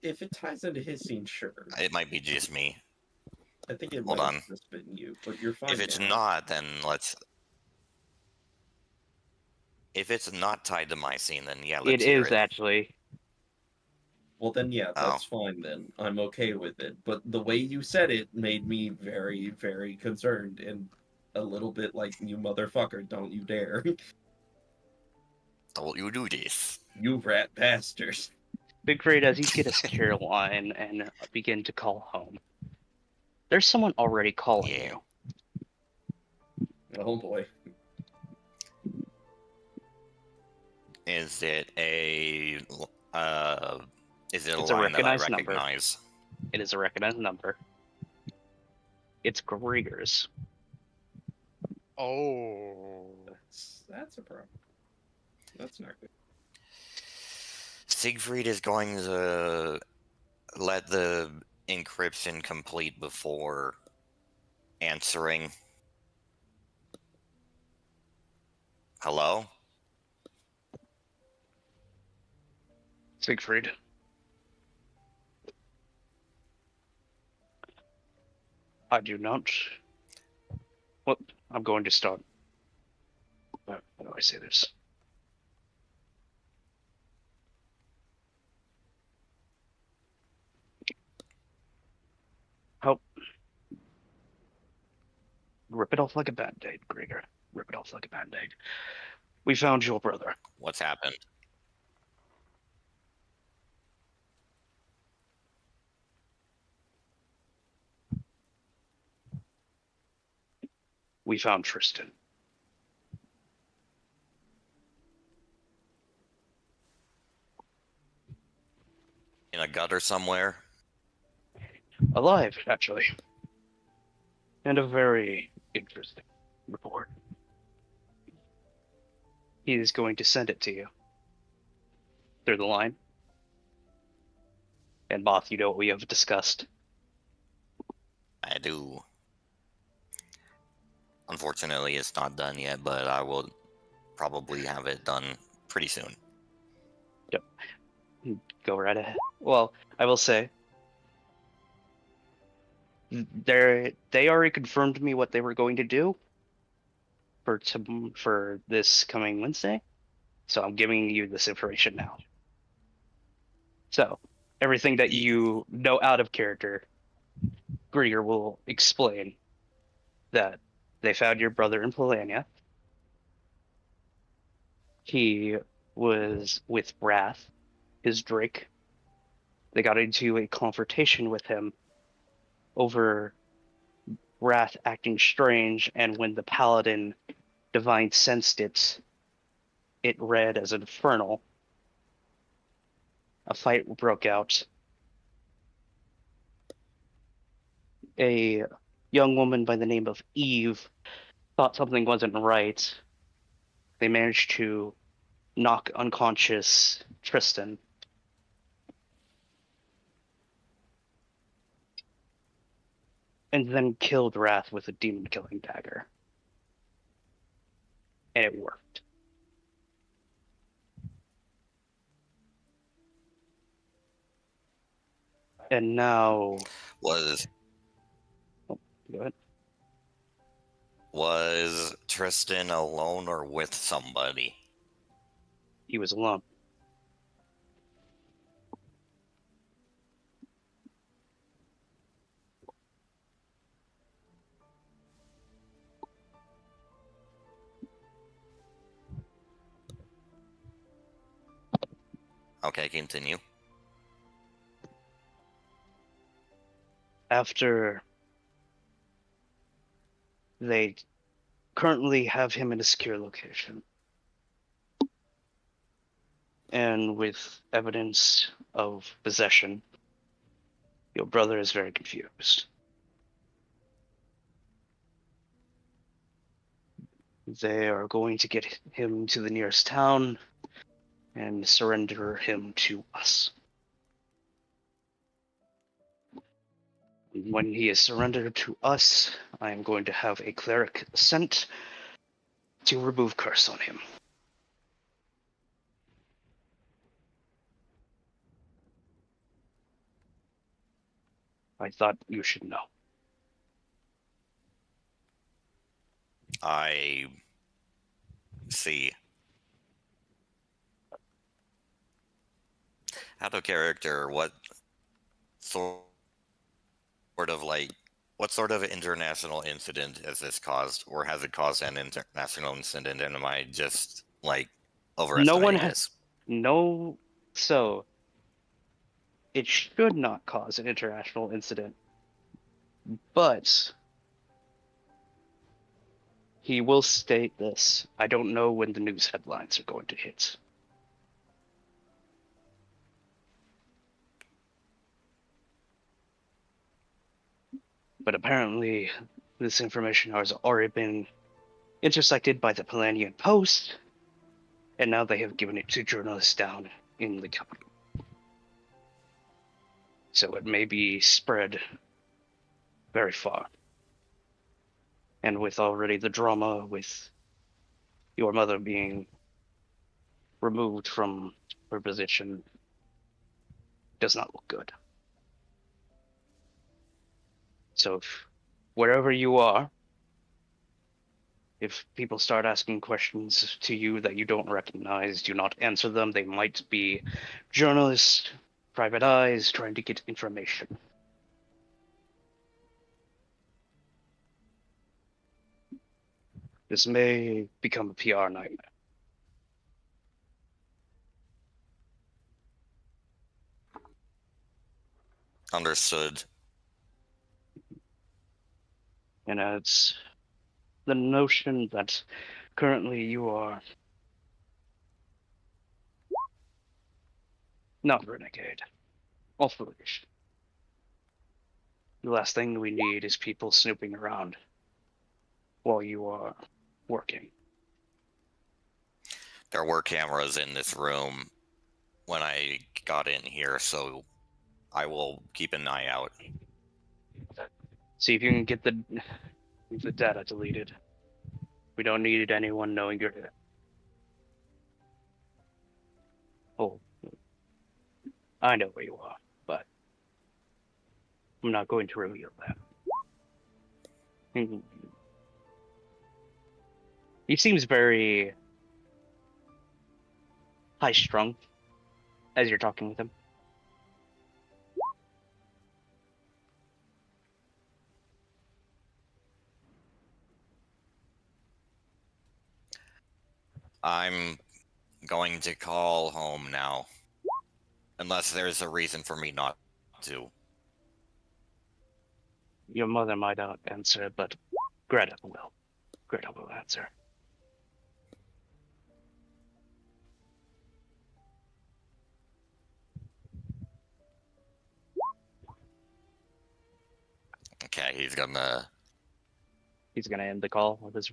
[SPEAKER 2] if it ties into his scene, sure.
[SPEAKER 3] It might be just me.
[SPEAKER 2] I think it
[SPEAKER 3] Hold
[SPEAKER 2] might
[SPEAKER 3] on.
[SPEAKER 2] have just been you, but you're fine.
[SPEAKER 3] If it's
[SPEAKER 2] now.
[SPEAKER 3] not, then let's. If it's not tied to my scene, then yeah, let's
[SPEAKER 4] it
[SPEAKER 3] hear
[SPEAKER 4] is
[SPEAKER 3] it.
[SPEAKER 4] actually.
[SPEAKER 2] Well, then yeah,
[SPEAKER 3] Oh.
[SPEAKER 2] that's fine. Then I'm okay with it. But the way you said it made me very, very concerned and a little bit like, you motherfucker, don't you dare.
[SPEAKER 3] Don't you do this?
[SPEAKER 2] You rat bastard.
[SPEAKER 4] Siegfried, as you get a secure line and begin to call home, there's someone already calling
[SPEAKER 3] Yeah.
[SPEAKER 4] you.
[SPEAKER 2] Oh boy.
[SPEAKER 3] Is it a
[SPEAKER 4] It's a
[SPEAKER 3] line that I
[SPEAKER 4] recognized number.
[SPEAKER 3] recognize?
[SPEAKER 4] It is a recognized number. It's Gregor's.
[SPEAKER 1] Oh.
[SPEAKER 2] That's a problem. That's not good.
[SPEAKER 3] Siegfried is going to let the encryption complete before answering. Hello?
[SPEAKER 4] Siegfried. I do not. Well, I'm going to start. How do I say this? Help. Rip it off like a band-aid, Gregor. Rip it off like a band-aid. We found your brother.
[SPEAKER 3] What's happened?
[SPEAKER 4] We found Tristan.
[SPEAKER 3] In a gutter somewhere?
[SPEAKER 4] Alive, actually. And a very interesting report. He is going to send it to you. Through the line. And Moth, you know what we have discussed.
[SPEAKER 3] I do. Unfortunately, it's not done yet, but I will probably have it done pretty soon.
[SPEAKER 4] Yep. Go right ahead. Well, I will say, they already confirmed to me what they were going to do for this coming Wednesday. So I'm giving you this information now. So everything that you know out of character, Greer will explain that they found your brother in Polania. He was with Wrath, his Drake. They got into a confrontation with him over Wrath acting strange, and when the Paladin Divine sensed it, it read as infernal. a fight broke out. A young woman by the name of Eve thought something wasn't right. They managed to knock unconscious Tristan. And then killed Wrath with a demon-killing dagger. And it worked. And now...
[SPEAKER 3] Was
[SPEAKER 4] Go ahead.
[SPEAKER 3] Was Tristan alone or with somebody?
[SPEAKER 4] He was alone.
[SPEAKER 3] Okay, continue.
[SPEAKER 4] After they currently have him in a secure location. And with evidence of possession, your brother is very confused. They are going to get him to the nearest town and surrender him to us. When he is surrendered to us, I am going to have a cleric sent to remove curse on him. I thought you should know.
[SPEAKER 3] I see. Out of character, what sort of international incident has this caused, or has it caused an international incident, and am I just overestimating this?
[SPEAKER 4] No, so it should not cause an international incident, but he will state this. I don't know when the news headlines are going to hit. But apparently, this information has already been intersected by the Polanian Post, and now they have given it to journalists down in the capital. So it may be spread very far. And with already the drama with your mother being removed from her position, does not look good. So if, wherever you are, if people start asking questions to you that you don't recognize, do not answer them. They might be journalists, private eyes, trying to get information. This may become a PR nightmare.
[SPEAKER 3] Understood.
[SPEAKER 4] And it's the notion that currently you are not renegade, all foolish. The last thing we need is people snooping around while you are working.
[SPEAKER 3] There were cameras in this room when I got in here, so I will keep an eye out.
[SPEAKER 4] See if you can get the data deleted. We don't need anyone knowing you're there. Oh, I know where you are, but I'm not going to reveal that. He seems very high-strung as you're talking with him.
[SPEAKER 3] I'm going to call home now. Unless there's a reason for me not to.
[SPEAKER 4] Your mother might not answer, but Greta will. Greta will answer.
[SPEAKER 3] Okay, he's gonna.
[SPEAKER 4] He's gonna end the call with his.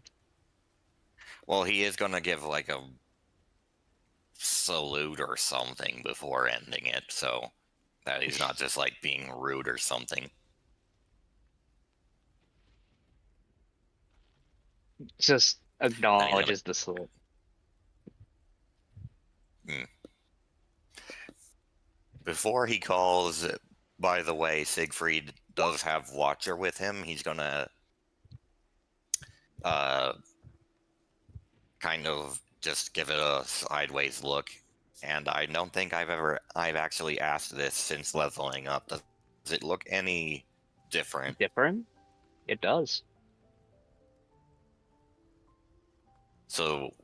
[SPEAKER 3] Well, he is gonna give like a salute or something before ending it, so that he's not just like being rude or something.
[SPEAKER 4] Just acknowledges the salute.
[SPEAKER 3] Before he calls, by the way, Siegfried does have Watcher with him. He's gonna kind of just give it a sideways look. And I don't think I've actually asked this since leveling up. Does it look any different?
[SPEAKER 4] Different? It does.
[SPEAKER 3] So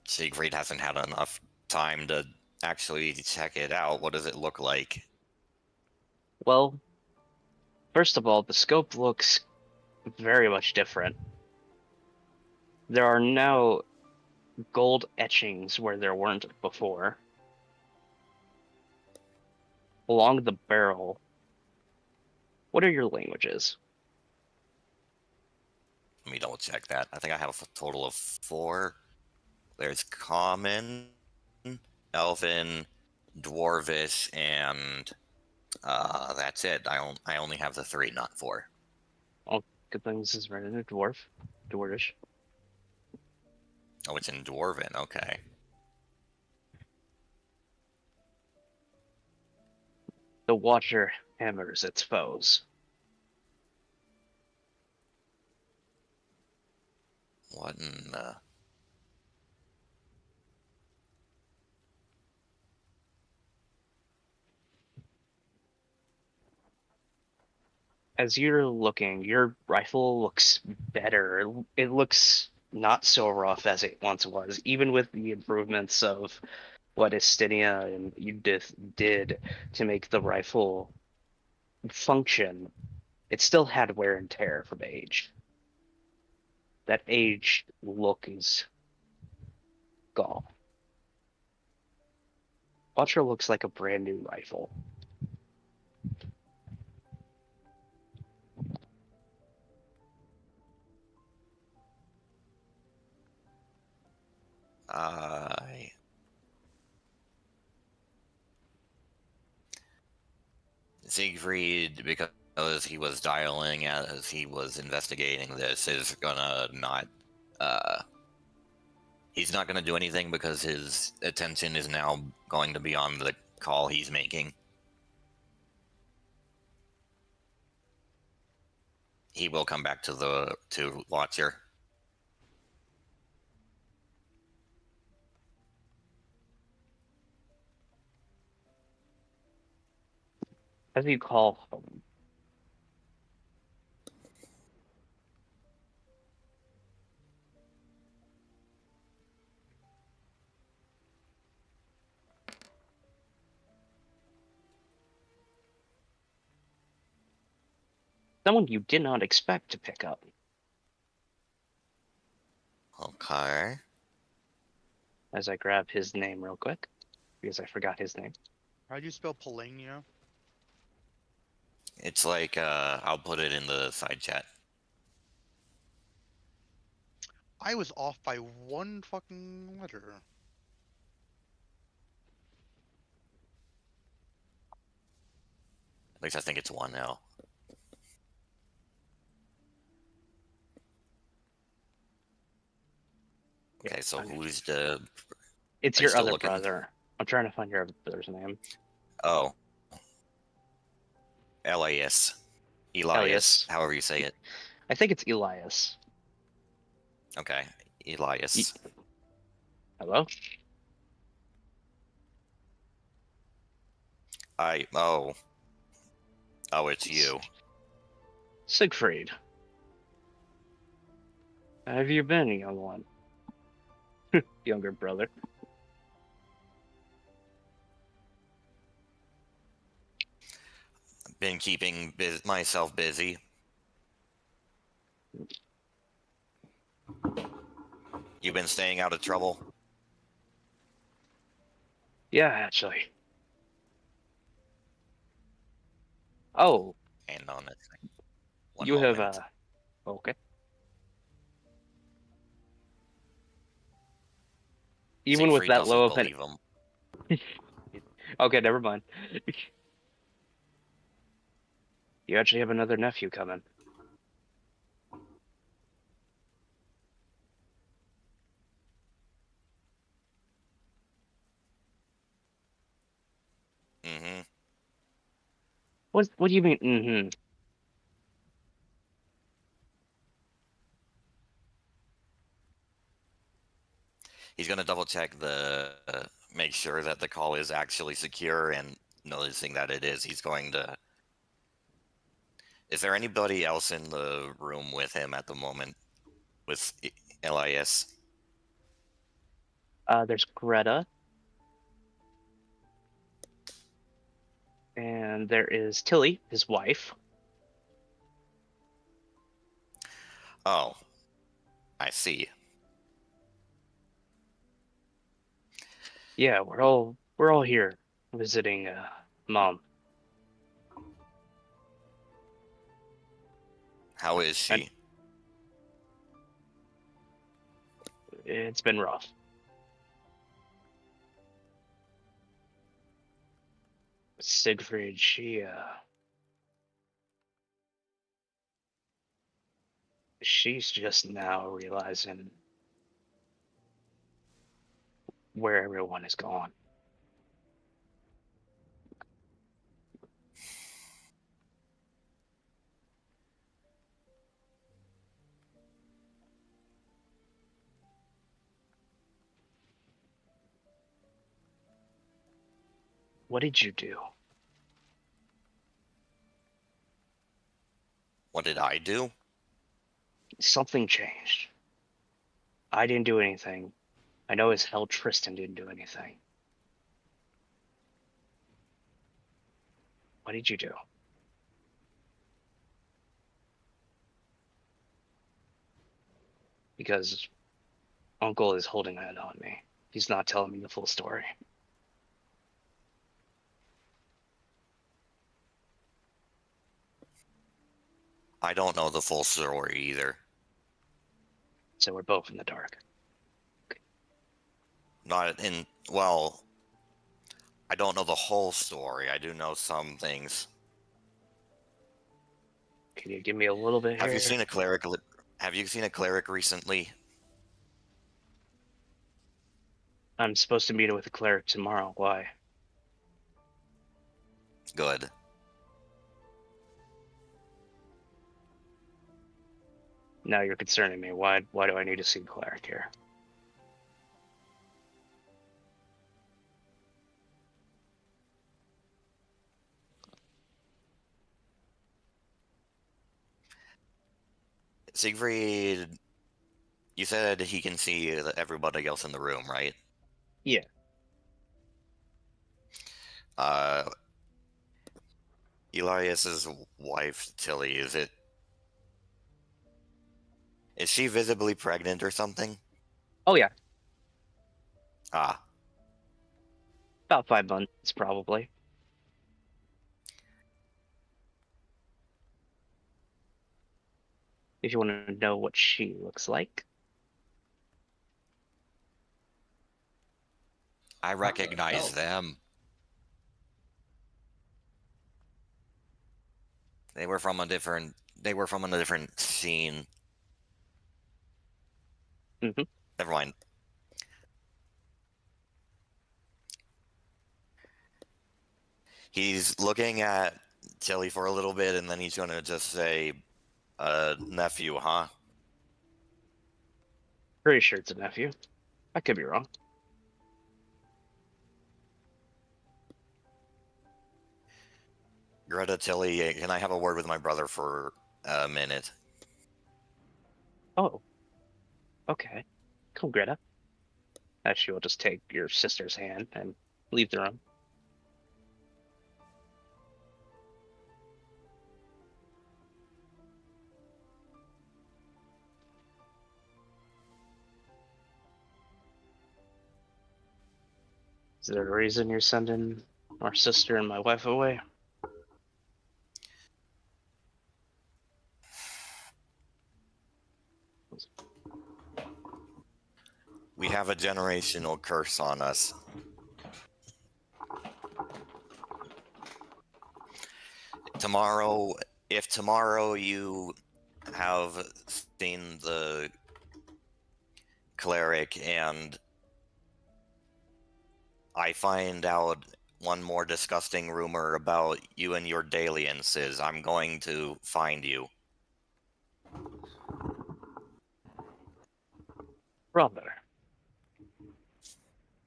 [SPEAKER 3] Siegfried hasn't had enough time to actually check it out. What does it look like?
[SPEAKER 4] Well, first of all, the scope looks very much different. There are now gold etchings where there weren't before. Along the barrel. What are your languages?
[SPEAKER 3] Let me double check that. I think I have a total of 4. There's Common, Elven, Dwarvish, and that's it. I only have the 3, not 4.
[SPEAKER 4] All good things is right in a dwarvish.
[SPEAKER 3] Oh, it's in Dwarven. Okay.
[SPEAKER 4] The Watcher hammers its foes.
[SPEAKER 3] What in the...
[SPEAKER 4] As you're looking, your rifle looks better. It looks not so rough as it once was, even with the improvements of what Estinia and Udith did to make the rifle function. It still had wear and tear from age. That age look is gone. Watcher looks like a brand new rifle.
[SPEAKER 3] Siegfried, because he was dialing as he was investigating this, is gonna not. He's not gonna do anything because his attention is now going to be on the call he's making. He will come back to Watcher.
[SPEAKER 4] As you call home, someone you did not expect to pick up.
[SPEAKER 3] Okay.
[SPEAKER 4] As I grab his name real quick, because I forgot his name.
[SPEAKER 1] How do you spell Polania?
[SPEAKER 3] It's like, I'll put it in the side chat.
[SPEAKER 1] I was off by 1 fucking letter.
[SPEAKER 3] At least I think it's 1 now. Okay, so who's the...
[SPEAKER 4] It's
[SPEAKER 3] Are you
[SPEAKER 4] your
[SPEAKER 3] still
[SPEAKER 4] other
[SPEAKER 3] looking?
[SPEAKER 4] brother. I'm trying to find your other brother's name.
[SPEAKER 3] Oh. Elias. Elias, however you say it.
[SPEAKER 4] I think it's Elias.
[SPEAKER 3] Okay, Elias.
[SPEAKER 4] Hello?
[SPEAKER 3] Oh, it's you.
[SPEAKER 4] Siegfried. How have you been, young one? Younger brother.
[SPEAKER 3] Been keeping myself busy. You been staying out of trouble?
[SPEAKER 4] Yeah, actually. Oh,
[SPEAKER 3] Hang on a second. One
[SPEAKER 4] You have
[SPEAKER 3] moment.
[SPEAKER 4] okay. Even with
[SPEAKER 3] Siegfried
[SPEAKER 4] that low
[SPEAKER 3] doesn't
[SPEAKER 4] of an
[SPEAKER 3] believe him.
[SPEAKER 4] okay, never mind. You actually have another nephew coming.
[SPEAKER 3] Mm-hmm.
[SPEAKER 4] What do you mean? Mm-hmm.
[SPEAKER 3] He's gonna double check make sure that the call is actually secure, and noticing that it is, he's going to. Is there anybody else in the room with him at the moment? With Elias?
[SPEAKER 4] There's Greta. And there is Tilly, his wife.
[SPEAKER 3] Oh, I see.
[SPEAKER 4] Yeah, we're all here visiting Mom.
[SPEAKER 3] How is
[SPEAKER 4] And
[SPEAKER 3] she?
[SPEAKER 4] it's been rough. Siegfried, she's just now realizing where everyone is gone. What did you do?
[SPEAKER 3] What did I do?
[SPEAKER 4] Something changed. I didn't do anything. I know as hell Tristan didn't do anything. What did you do? Because Uncle is holding that on me. He's not telling me the full story.
[SPEAKER 3] I don't know the full story either.
[SPEAKER 4] So we're both in the dark.
[SPEAKER 3] Not in. Well, I don't know the whole story. I do know some things.
[SPEAKER 4] Can you give me a little bit
[SPEAKER 3] Have
[SPEAKER 4] here?
[SPEAKER 3] you seen a cleric? Have you seen a cleric recently?
[SPEAKER 4] I'm supposed to meet with a cleric tomorrow. Why?
[SPEAKER 3] Good.
[SPEAKER 4] Now you're concerning me. Why do I need to see a cleric here?
[SPEAKER 3] Siegfried, you said he can see everybody else in the room, right?
[SPEAKER 4] Yeah.
[SPEAKER 3] Uh, Elias's wife, Tilly, is she visibly pregnant or something?
[SPEAKER 4] Oh yeah.
[SPEAKER 3] Ah,
[SPEAKER 4] About 5 months probably. If you want to know what she looks like.
[SPEAKER 3] I recognize
[SPEAKER 2] hell?
[SPEAKER 3] them. They were from a different. They were from a different scene.
[SPEAKER 4] Mm-hmm.
[SPEAKER 3] Never mind. He's looking at Tilly for a little bit, and then he's gonna just say, nephew, huh?
[SPEAKER 4] Pretty sure it's a nephew. I could be wrong.
[SPEAKER 3] Greta, Tilly, can I have a word with my brother for a minute?
[SPEAKER 4] Oh. Okay. Cool, Greta. She will just take your sister's hand and leave the room. Is there a reason you're sending our sister and my wife away?
[SPEAKER 3] We have a generational curse on us. Tomorrow, if tomorrow you have seen the cleric and I find out one more disgusting rumor about you and your dalliances, I'm going to find you.
[SPEAKER 4] Brother,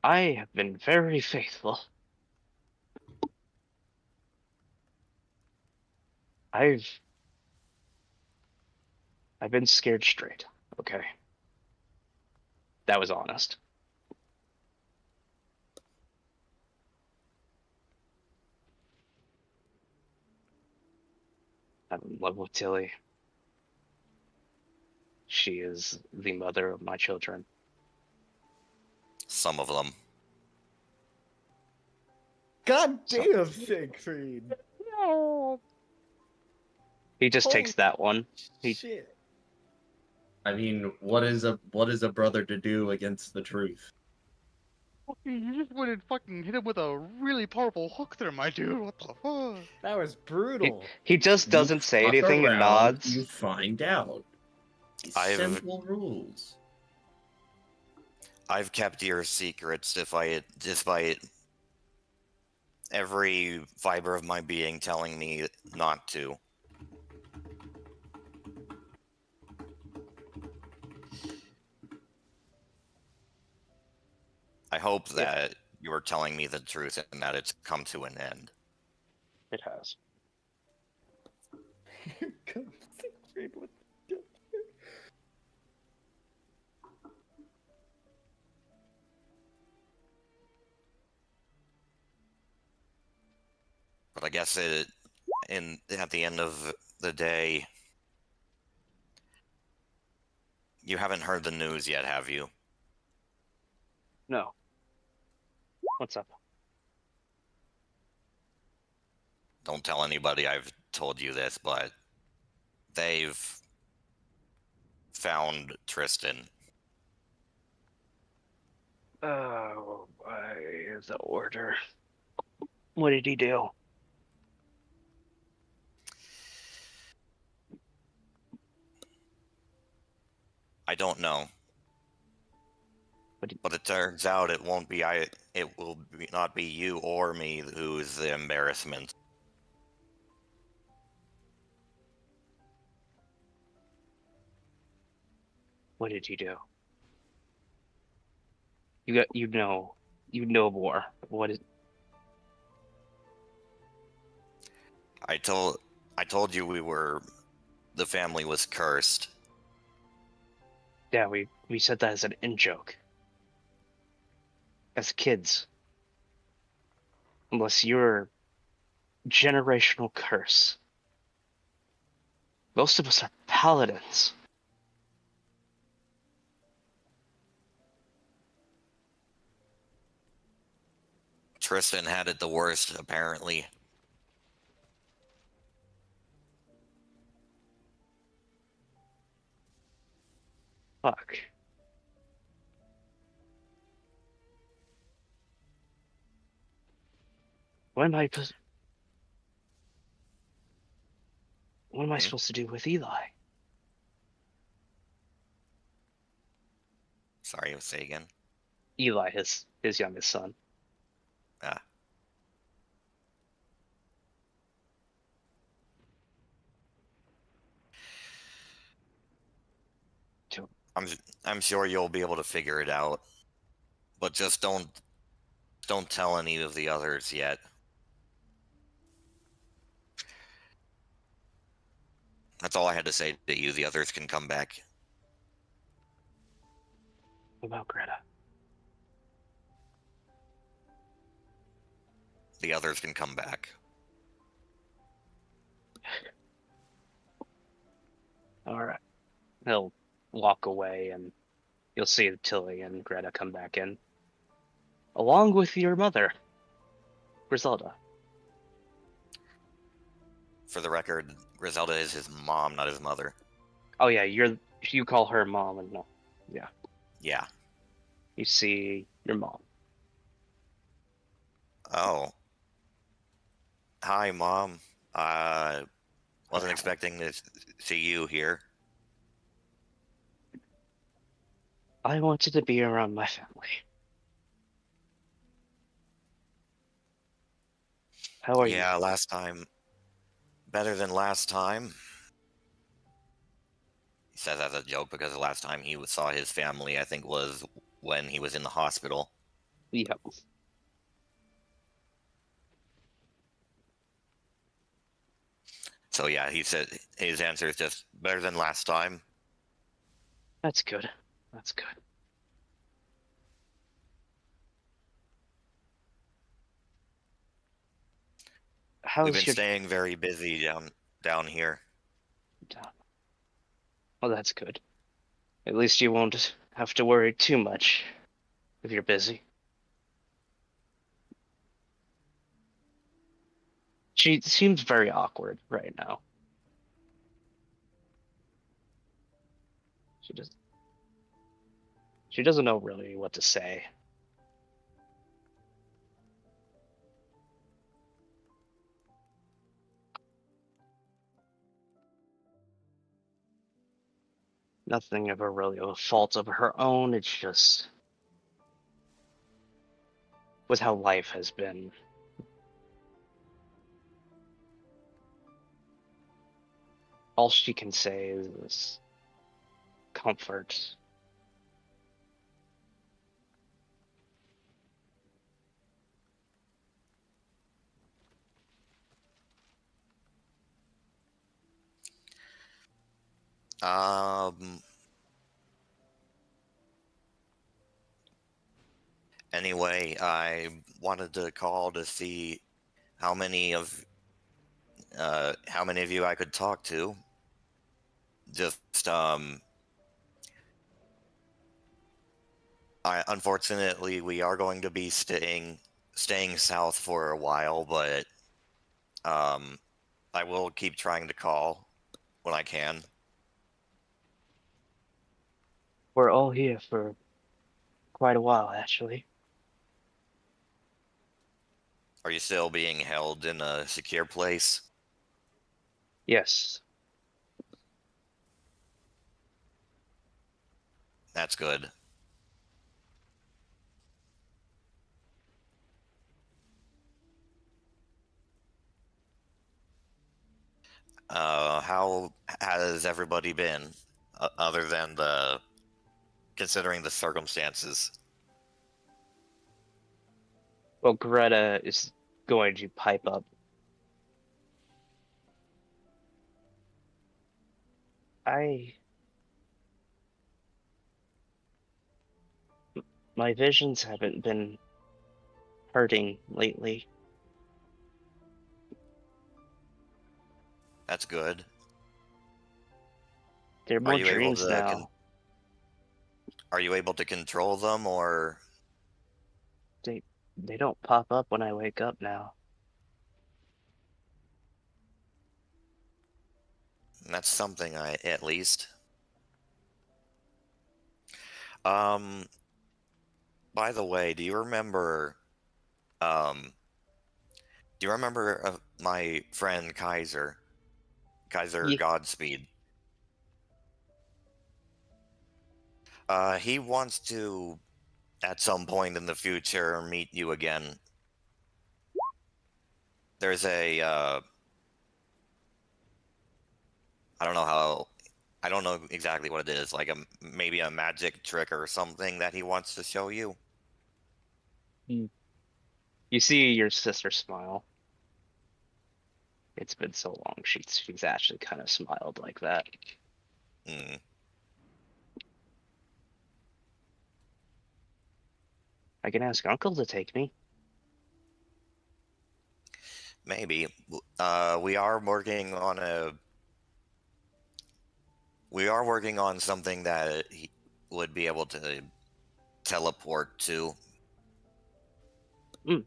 [SPEAKER 4] I have been very faithful. I've been scared straight, okay? That was honest. I'm in love with Tilly. She is the mother of my children.
[SPEAKER 3] Some of them.
[SPEAKER 7] God damn, Siegfried!
[SPEAKER 4] He just takes that one.
[SPEAKER 7] Shit.
[SPEAKER 2] I mean, what is a brother to do against the truth?
[SPEAKER 1] You just went and fucking hit him with a really powerful hook there, my dude. What the fuck?
[SPEAKER 7] That was brutal.
[SPEAKER 4] He just doesn't say
[SPEAKER 2] Fuck
[SPEAKER 4] anything and
[SPEAKER 2] around,
[SPEAKER 4] nods.
[SPEAKER 2] You find out. Simple rules.
[SPEAKER 3] I've kept your secrets despite every fiber of my being telling me not to. I hope that you are telling me the truth and that it's come to an end.
[SPEAKER 4] It has.
[SPEAKER 7] Siegfried, what the
[SPEAKER 3] But I guess at the end of the day, you haven't heard the news yet, have you?
[SPEAKER 4] No. What's up?
[SPEAKER 3] Don't tell anybody I've told you this, but they've found Tristan.
[SPEAKER 4] Oh, the order. What did he do?
[SPEAKER 3] I don't know. But it turns out it won't be it will not be you or me who is the embarrassment.
[SPEAKER 4] What did you do? You know more. What is?
[SPEAKER 3] I told you the family was cursed.
[SPEAKER 4] Yeah, we said that as an in-joke. As kids. Unless you're generational curse. Most of us are paladins.
[SPEAKER 3] Tristan had it the worst, apparently.
[SPEAKER 4] Fuck. What am I supposed to do with Eli?
[SPEAKER 3] Sorry, say again.
[SPEAKER 4] Eli, his youngest son.
[SPEAKER 3] Ah. I'm sure you'll be able to figure it out, but just don't tell any of the others yet. That's all I had to say to you. The others can come back.
[SPEAKER 4] What about Greta?
[SPEAKER 3] The others can come back.
[SPEAKER 4] All right. He'll walk away, and you'll see Tilly and Greta come back in, along with your mother, Griselda.
[SPEAKER 3] For the record, Griselda is his mom, not his mother.
[SPEAKER 4] Oh yeah, you're You call her mom, and no, yeah.
[SPEAKER 3] Yeah.
[SPEAKER 4] You see your mom.
[SPEAKER 3] Oh. Hi, Mom. Wasn't expecting to see you here.
[SPEAKER 4] I wanted to be around my family. How are you?
[SPEAKER 3] Yeah, last time. Better than last time. He says as a joke because the last time he saw his family, I think, was when he was in the hospital.
[SPEAKER 4] Yep.
[SPEAKER 3] So yeah, he said his answer is just better than last time.
[SPEAKER 4] That's good. That's good.
[SPEAKER 3] We've been
[SPEAKER 4] How's your
[SPEAKER 3] staying very busy down here.
[SPEAKER 4] Well, that's good. At least you won't have to worry too much if you're busy. She seems very awkward right now. She doesn't know really what to say. Nothing of a really a fault of her own. It's just with how life has been. All she can say is comfort.
[SPEAKER 3] Um. Anyway, I wanted to call to see how many of you I could talk to. Just unfortunately we are going to be staying south for a while, but um I will keep trying to call when I can.
[SPEAKER 4] We're all here for quite a while, actually.
[SPEAKER 3] Are you still being held in a secure place?
[SPEAKER 4] Yes.
[SPEAKER 3] That's good. How has everybody been, other than the considering the circumstances?
[SPEAKER 4] Well, Greta is going to pipe up. My visions haven't been hurting lately.
[SPEAKER 3] That's good.
[SPEAKER 4] They're
[SPEAKER 3] Are
[SPEAKER 4] more
[SPEAKER 3] you able
[SPEAKER 4] dreams
[SPEAKER 3] to
[SPEAKER 4] now.
[SPEAKER 3] control them, or
[SPEAKER 4] They don't pop up when I wake up now.
[SPEAKER 3] that's something I at least. Um, by the way, um do you remember my friend Kaiser
[SPEAKER 4] Ye
[SPEAKER 3] Godspeed? He wants to at some point in the future meet you again. There's a I don't know how I don't know exactly what it is, like maybe a magic trick or something that he wants to show you.
[SPEAKER 4] You see your sister smile. It's been so long. She's actually kind of smiled like that.
[SPEAKER 3] Hmm.
[SPEAKER 4] I can ask Uncle to take me.
[SPEAKER 3] Maybe. We are working on something that he would be able to teleport to.
[SPEAKER 4] Mm.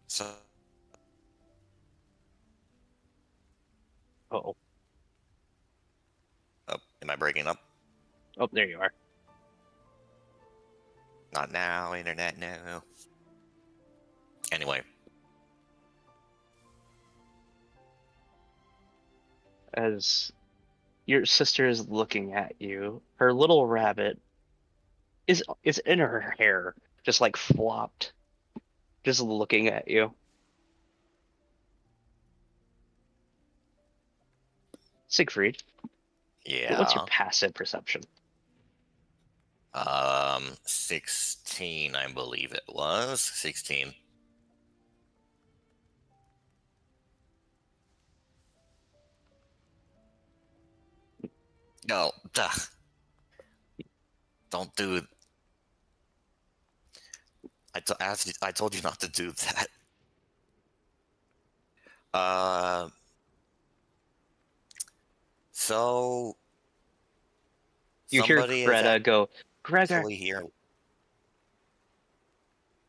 [SPEAKER 3] So
[SPEAKER 4] Uh-oh.
[SPEAKER 3] breaking up.
[SPEAKER 4] Oh, there you are.
[SPEAKER 3] Not now, internet, no. Anyway.
[SPEAKER 4] As your sister is looking at you, her little rabbit is in her hair, just like flopped, just looking at you. Siegfried, what's your
[SPEAKER 3] Yeah.
[SPEAKER 4] passive perception?
[SPEAKER 3] 16, I believe it was. 16. No, duh. Don't do. I told you not to do that. So
[SPEAKER 4] You hear
[SPEAKER 3] somebody is
[SPEAKER 4] Greta go, Gregor.
[SPEAKER 3] actually here.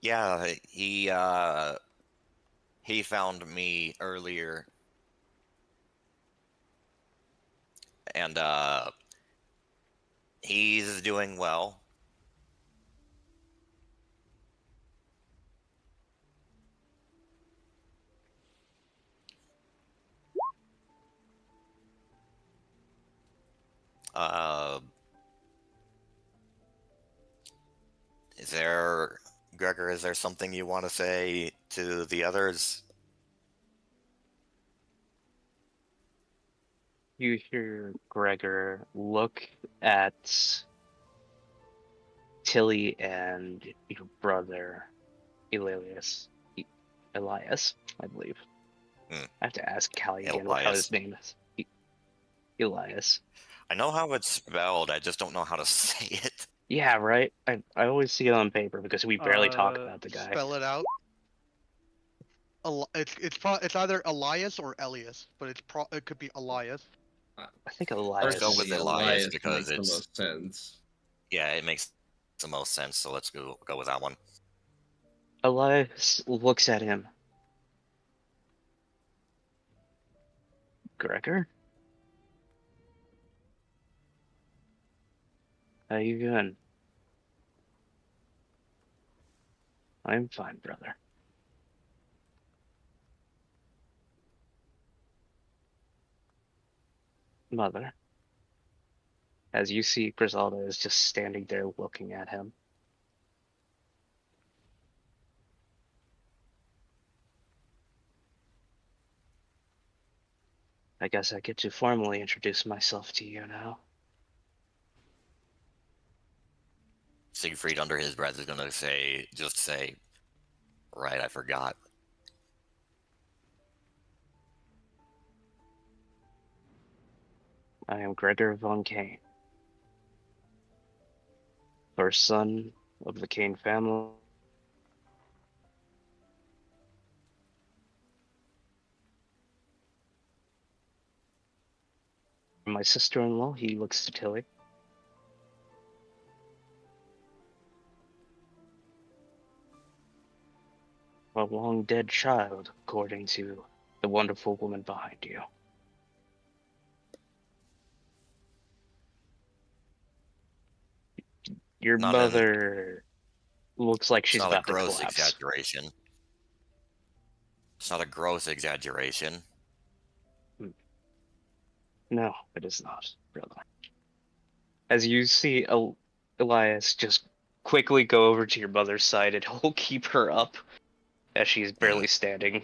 [SPEAKER 3] Yeah, he found me earlier, and he's doing well. Uh, is there, Gregor, is there something you want to say to the others?
[SPEAKER 4] You hear Gregor look at Tilly and your brother, Elias. Elias, I believe.
[SPEAKER 3] Hmm.
[SPEAKER 4] I have to ask Callie again how
[SPEAKER 3] Elias.
[SPEAKER 4] his name is. Elias.
[SPEAKER 3] I know how it's spelled, I just don't know how to say it.
[SPEAKER 4] Yeah, right? I always see it on paper because we barely talk about the guy.
[SPEAKER 1] Spell it out. It's either Elias or Elias, but it could be Elias.
[SPEAKER 4] I think Elias.
[SPEAKER 3] Let's go with Elias because
[SPEAKER 2] makes the
[SPEAKER 3] it's
[SPEAKER 2] most sense.
[SPEAKER 3] yeah, it makes the most sense. So let's go with that one.
[SPEAKER 4] Elias looks at him. Gregor? How you doing? I'm fine, brother. Mother. As you see, Griselda is just standing there looking at him. I guess I get to formally introduce myself to you now.
[SPEAKER 3] Siegfried, under his breath, is gonna say, right, I forgot.
[SPEAKER 4] I am Gregor von Kane, first son of the Kane family. My sister-in-law, he looks to Tilly. A long dead child, according to the wonderful woman behind you. Your
[SPEAKER 3] Not an-
[SPEAKER 4] mother looks like
[SPEAKER 3] It's
[SPEAKER 4] she's
[SPEAKER 3] not a
[SPEAKER 4] about to
[SPEAKER 3] gross
[SPEAKER 4] collapse.
[SPEAKER 3] exaggeration. It's not a gross exaggeration.
[SPEAKER 4] No, it is not, brother. As you see Elias just quickly go over to your mother's side and he'll keep her up as she's barely standing.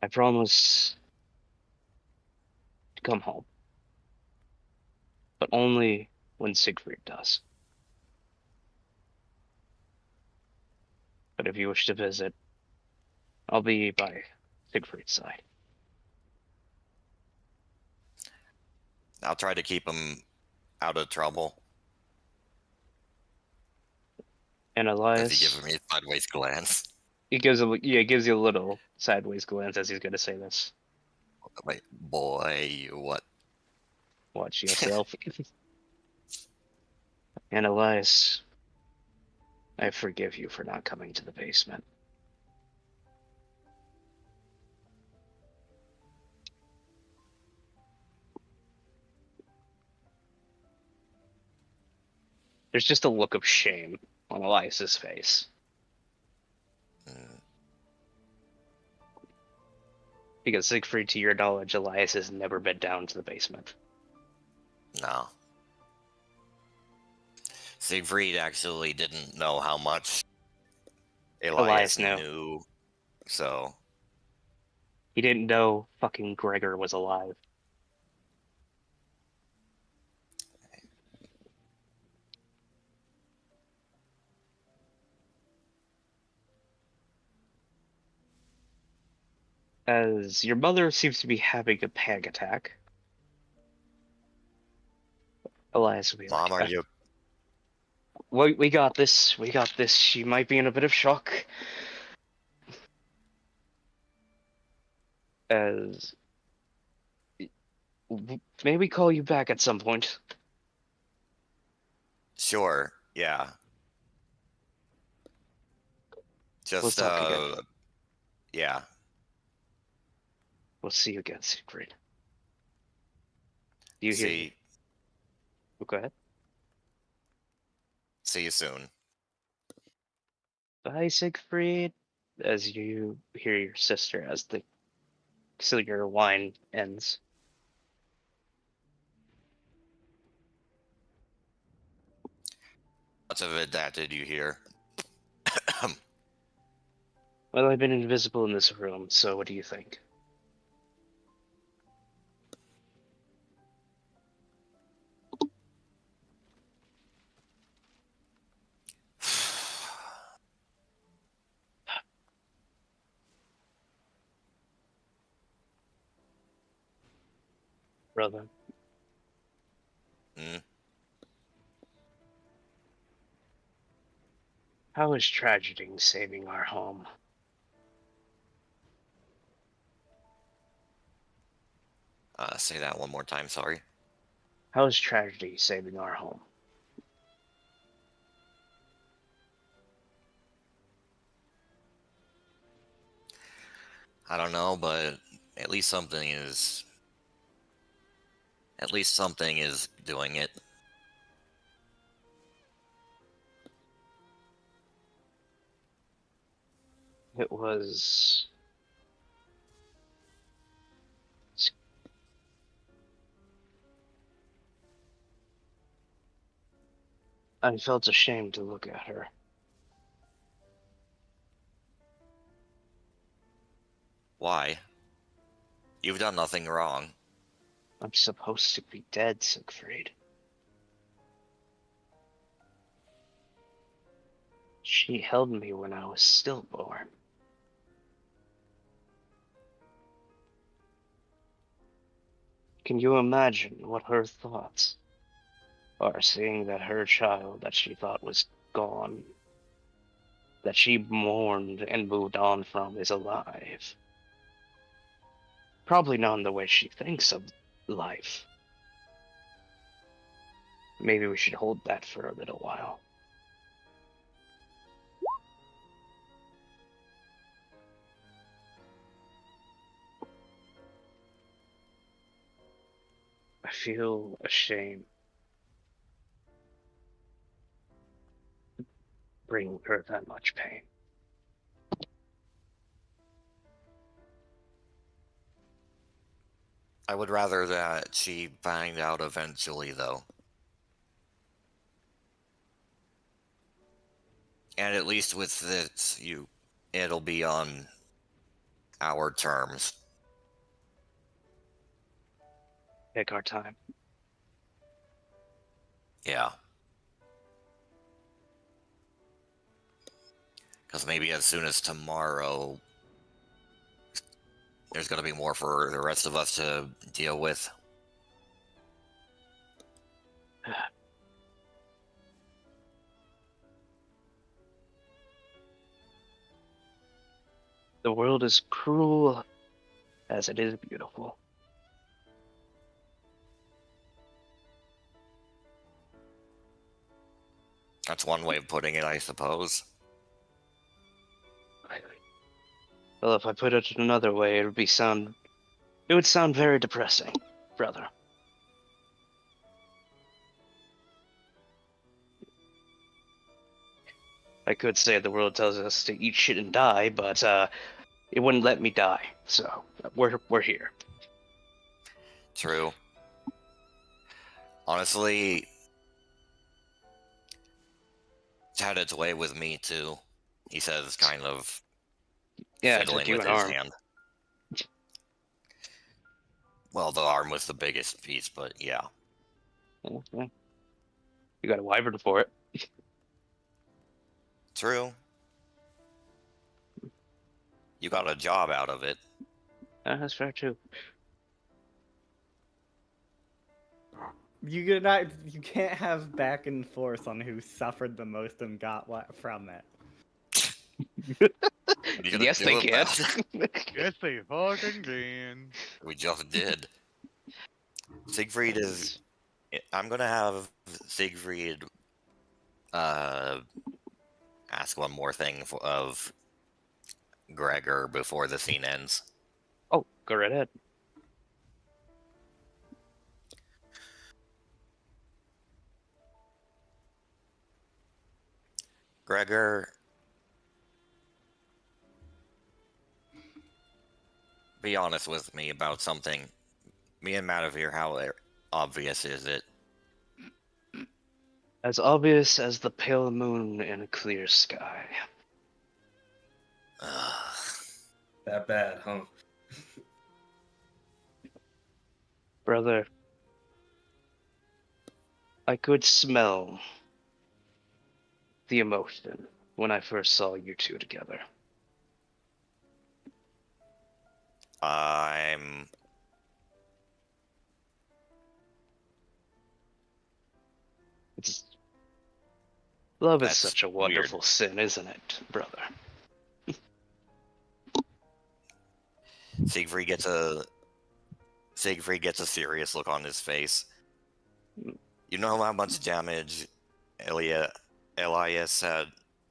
[SPEAKER 4] I promise to come home, but only when Siegfried does. But if you wish to visit, I'll be by Siegfried's side.
[SPEAKER 3] I'll try to keep him out of trouble.
[SPEAKER 4] And
[SPEAKER 3] Does
[SPEAKER 4] Elias,
[SPEAKER 3] he give me a sideways glance?
[SPEAKER 4] he gives you a little sideways glance as he's going to say this.
[SPEAKER 3] Wait, boy, you what?
[SPEAKER 4] Watch yourself. And Elias, I forgive you for not coming to the basement. There's just a look of shame on Elias's face.
[SPEAKER 3] Mm,
[SPEAKER 4] Because Siegfried, to your knowledge, Elias has never been down to the basement.
[SPEAKER 3] no. Siegfried actually didn't know how much Elias
[SPEAKER 4] knew.
[SPEAKER 3] knew, so
[SPEAKER 4] He didn't know fucking Gregor was alive. As your mother seems to be having a panic attack, Elias will be
[SPEAKER 3] Mom,
[SPEAKER 4] like,
[SPEAKER 3] are you?
[SPEAKER 4] we got this. We got this. She might be in a bit of shock. As maybe call you back at some point.
[SPEAKER 3] Sure, yeah.
[SPEAKER 4] We'll
[SPEAKER 3] Just
[SPEAKER 4] talk again.
[SPEAKER 3] yeah.
[SPEAKER 4] We'll see you again, Siegfried. Do you hear me?
[SPEAKER 3] See,
[SPEAKER 4] Oh, go ahead.
[SPEAKER 3] see you soon.
[SPEAKER 4] Bye, Siegfried. As you hear your sister as the your wine ends.
[SPEAKER 3] Much of it that did you hear?
[SPEAKER 4] Well, I've been invisible in this room, so what do you think? Brother.
[SPEAKER 3] Hmm?
[SPEAKER 4] How is tragedy saving our home?
[SPEAKER 3] Say that one more time, sorry.
[SPEAKER 4] How is tragedy saving our home?
[SPEAKER 3] I don't know, but at least something is. At least something is doing it.
[SPEAKER 4] It was... I felt ashamed to look at her.
[SPEAKER 3] Why? You've done nothing wrong.
[SPEAKER 4] I'm supposed to be dead, Siegfried. She held me when I was stillborn. Can you imagine what her thoughts are, seeing that her child that she thought was gone, that she mourned and moved on from, is alive? Probably not in the way she thinks of life. Maybe we should hold that for a little while. I feel ashamed bringing her that much pain.
[SPEAKER 3] I would rather that she find out eventually, though. And at least with this, it'll be on our terms.
[SPEAKER 4] Take our time.
[SPEAKER 3] Yeah. Because maybe as soon as tomorrow, there's going to be more for the rest of us to deal with.
[SPEAKER 4] The world is cruel as it is beautiful.
[SPEAKER 3] That's one way of putting it, I suppose.
[SPEAKER 4] Well, if I put it another way, it would sound very depressing, brother. I could say the world tells us to eat shit and die, but it wouldn't let me die. So we're here.
[SPEAKER 3] True. Honestly, it's had its way with me too. He says, kind of
[SPEAKER 4] Yeah, it took
[SPEAKER 3] fiddling
[SPEAKER 4] you
[SPEAKER 3] with
[SPEAKER 4] an
[SPEAKER 3] his
[SPEAKER 4] arm.
[SPEAKER 3] hand. Well, the arm was the biggest piece, but yeah.
[SPEAKER 4] Okay. You got a wyvern for it.
[SPEAKER 3] True. You got a job out of it.
[SPEAKER 4] That's fair too.
[SPEAKER 7] You can't have back and forth on who suffered the most and got what from it.
[SPEAKER 3] What are you gonna
[SPEAKER 4] Yes,
[SPEAKER 3] do
[SPEAKER 4] they can.
[SPEAKER 3] about it?
[SPEAKER 1] Yes, they fucking can.
[SPEAKER 3] We just did. Siegfried is. I'm gonna have Siegfried ask one more thing of Gregor before the scene ends.
[SPEAKER 4] Oh, go right ahead.
[SPEAKER 3] Gregor, be honest with me about something. Me and Mattivere, how obvious is it?
[SPEAKER 4] As obvious as the pale moon in a clear sky.
[SPEAKER 2] That bad, huh?
[SPEAKER 4] Brother, I could smell the emotion when I first saw you two together.
[SPEAKER 3] I'm.
[SPEAKER 4] It's love is
[SPEAKER 3] That's
[SPEAKER 4] such a
[SPEAKER 3] weird.
[SPEAKER 4] wonderful sin, isn't it, brother?
[SPEAKER 3] Siegfried gets a serious look on his face. You know how much damage Elias had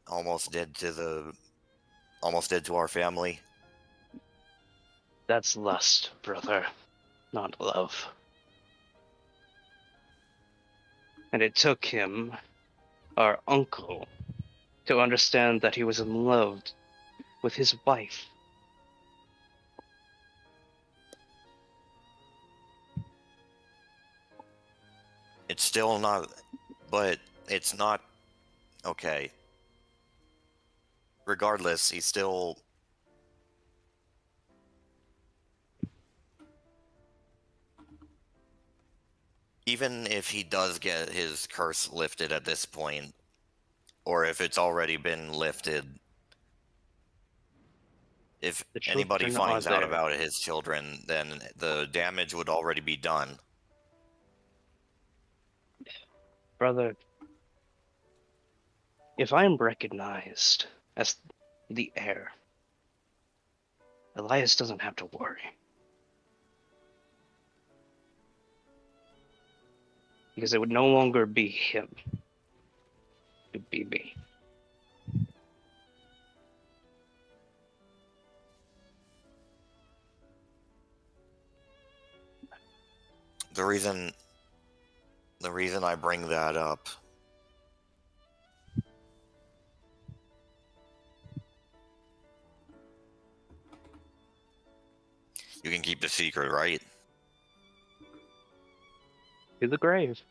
[SPEAKER 3] almost did to our family?
[SPEAKER 4] That's lust, brother, not love. And it took him, our uncle, to understand that he was in love with his wife.
[SPEAKER 3] It's still not, but it's not okay. Regardless, he's still. Even if he does get his curse lifted at this point, or if it's already been lifted, if
[SPEAKER 4] The
[SPEAKER 3] anybody
[SPEAKER 4] children are
[SPEAKER 3] finds out
[SPEAKER 4] there.
[SPEAKER 3] about his children, then the damage would already be done.
[SPEAKER 4] Brother, if I am recognized as the heir, Elias doesn't have to worry. Because it would no longer be him. It would be me.
[SPEAKER 3] The reason I bring that up, you can keep the secret, right?
[SPEAKER 4] To the grave.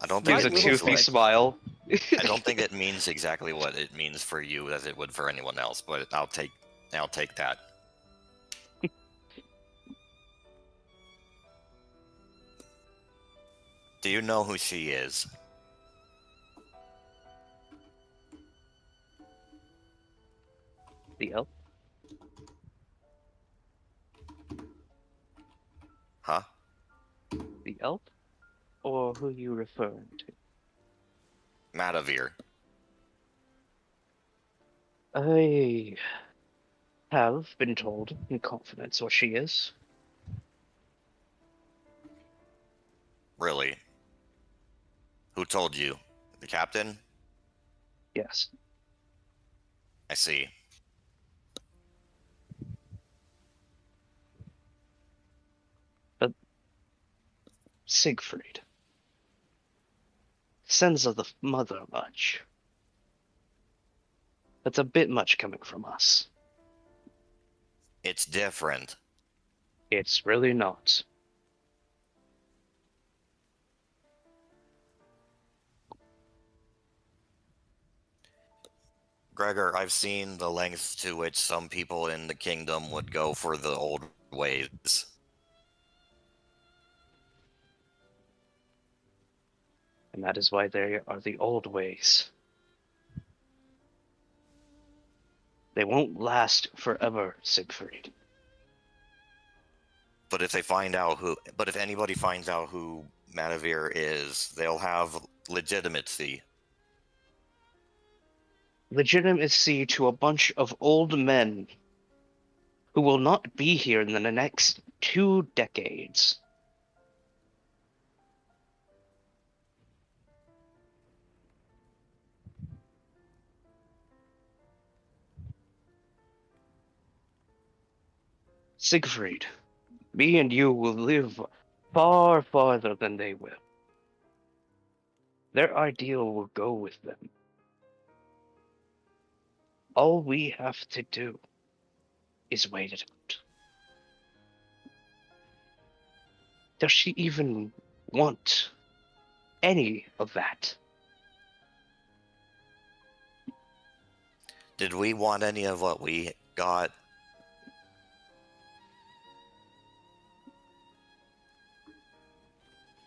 [SPEAKER 3] I don't think
[SPEAKER 4] Gives a
[SPEAKER 3] it means
[SPEAKER 4] toothy
[SPEAKER 3] like,
[SPEAKER 4] smile.
[SPEAKER 3] I don't think it means exactly what it means for you as it would for anyone else, but I'll take that. Do you know who she is?
[SPEAKER 4] The elf?
[SPEAKER 3] Huh?
[SPEAKER 4] The elf? Or who you referring to?
[SPEAKER 3] Mattivere.
[SPEAKER 4] I have been told in confidence what she is.
[SPEAKER 3] Really? Who told you? The captain?
[SPEAKER 4] Yes.
[SPEAKER 3] I see.
[SPEAKER 4] But Siegfried. sins of the mother much. That's a bit much coming from us.
[SPEAKER 3] It's different.
[SPEAKER 4] It's really not.
[SPEAKER 3] Gregor, I've seen the lengths to which some people in the kingdom would go for the old ways.
[SPEAKER 4] And that is why they are the old ways. They won't last forever, Siegfried.
[SPEAKER 3] But if anybody finds out who Mattivere is, they'll have legitimacy.
[SPEAKER 4] Legitimacy to a bunch of old men who will not be here in the next 2 decades. Siegfried, me and you will live far farther than they will. Their ideal will go with them. All we have to do is wait it out. Does she even want any of that?
[SPEAKER 3] Did we want any of what we got?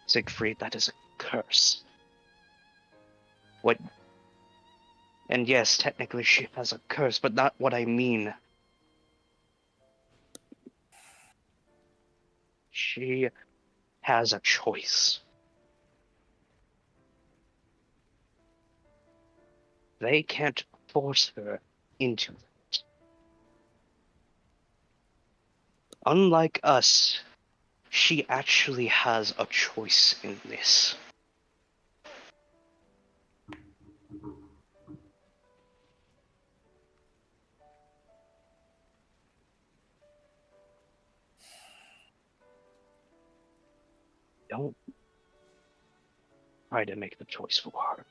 [SPEAKER 4] Siegfried, that is a curse. What? And yes, technically she has a curse, but not what I mean. She has a choice. They can't force her into it. Unlike us, she actually has a choice in this. Don't try to make the choice for her.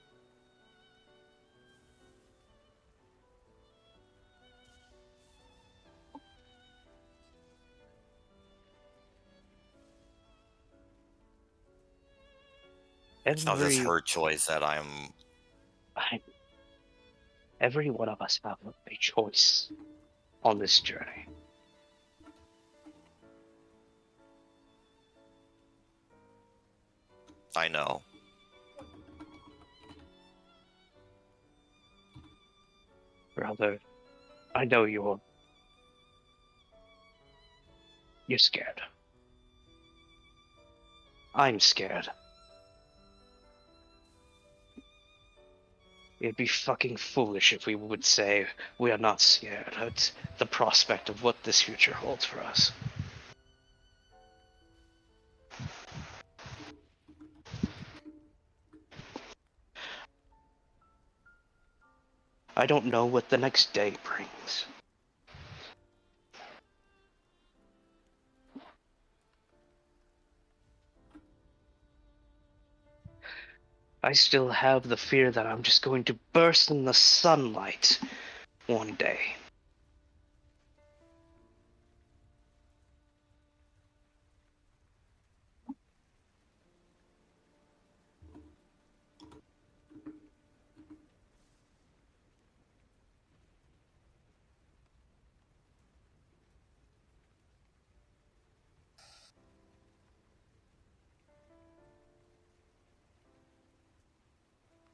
[SPEAKER 3] It's not just her choice that
[SPEAKER 4] Every one of us have a choice on this journey.
[SPEAKER 3] I know.
[SPEAKER 4] Brother, I know you're scared. I'm scared. It'd be fucking foolish if we would say we are not scared at the prospect of what this future holds for us. I don't know what the next day brings. I still have the fear that I'm just going to burst in the sunlight one day.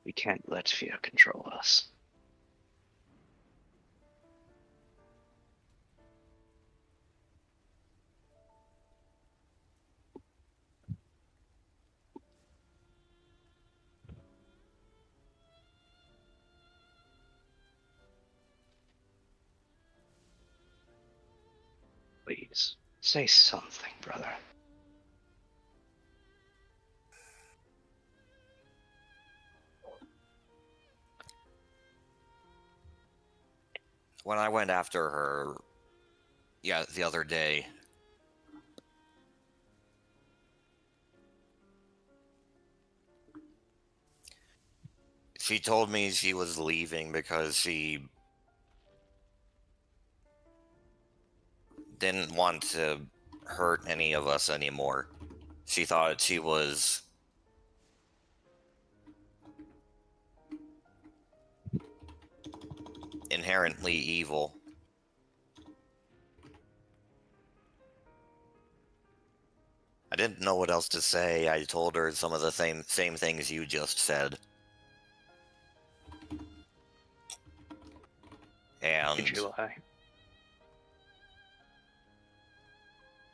[SPEAKER 4] We can't let fear control us. Please, say something, brother.
[SPEAKER 3] When I went after her, the other day, She told me she was leaving because she didn't want to hurt any of us anymore. She thought she was inherently evil. I didn't know what else to say. I told her some of the same things you just said. And
[SPEAKER 4] Did you lie?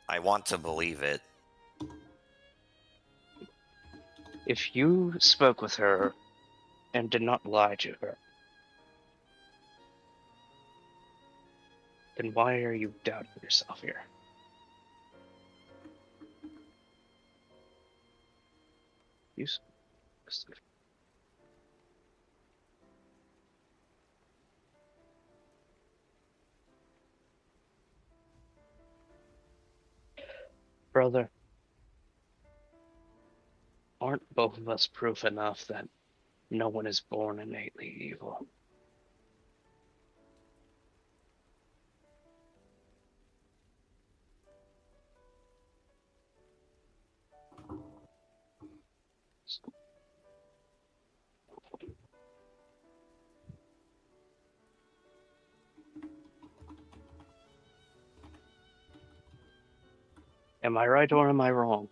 [SPEAKER 3] I want to believe it.
[SPEAKER 4] If you spoke with her and did not lie to her, then why are you doubting yourself here? You Brother, aren't both of us proof enough that no one is born innately evil? Am I right or am I wrong?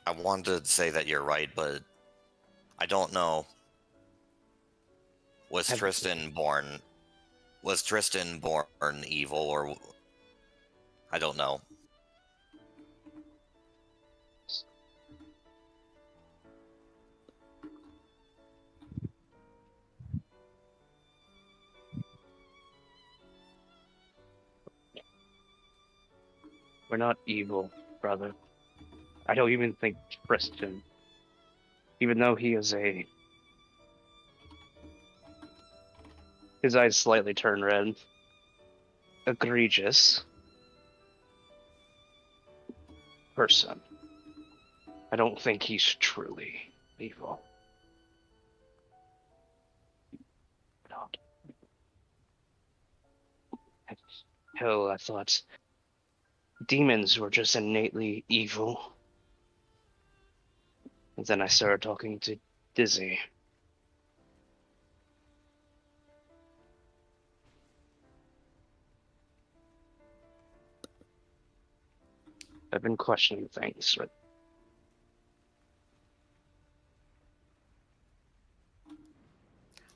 [SPEAKER 3] I wanted to say that you're right, but I don't know. Was Tristan born evil, or I don't know.
[SPEAKER 4] We're not evil, brother. I don't even think Tristan, even though he is his eyes slightly turn red, egregious person. I don't think he's truly evil. No. Hell, I thought demons were just innately evil. And then I started talking to Dizzy. I've been questioning things, but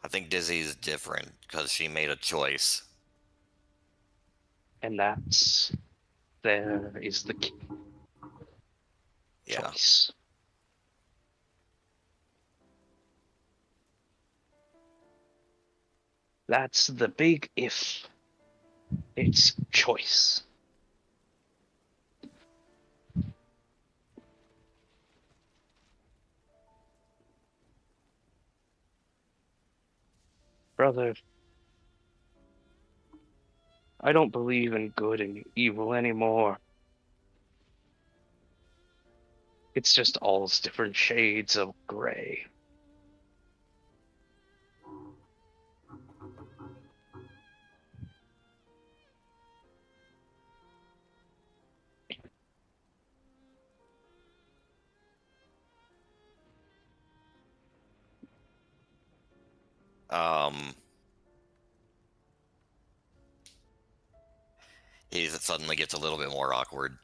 [SPEAKER 3] I think Dizzy's different because she made a choice.
[SPEAKER 4] and there is the key.
[SPEAKER 3] Yeah.
[SPEAKER 4] Choice. That's the big if. It's choice. Brother, I don't believe in good and evil anymore. It's just all different shades of gray.
[SPEAKER 3] He suddenly gets a little bit more awkward.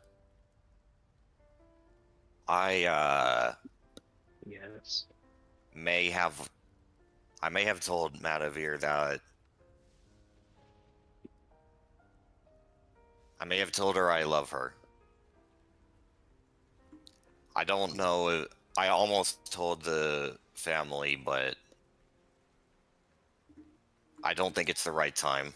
[SPEAKER 3] I
[SPEAKER 4] Yes.
[SPEAKER 3] may have told Mattivere that I may have told her I love her. I don't know. I almost told the family, but I don't think it's the right time.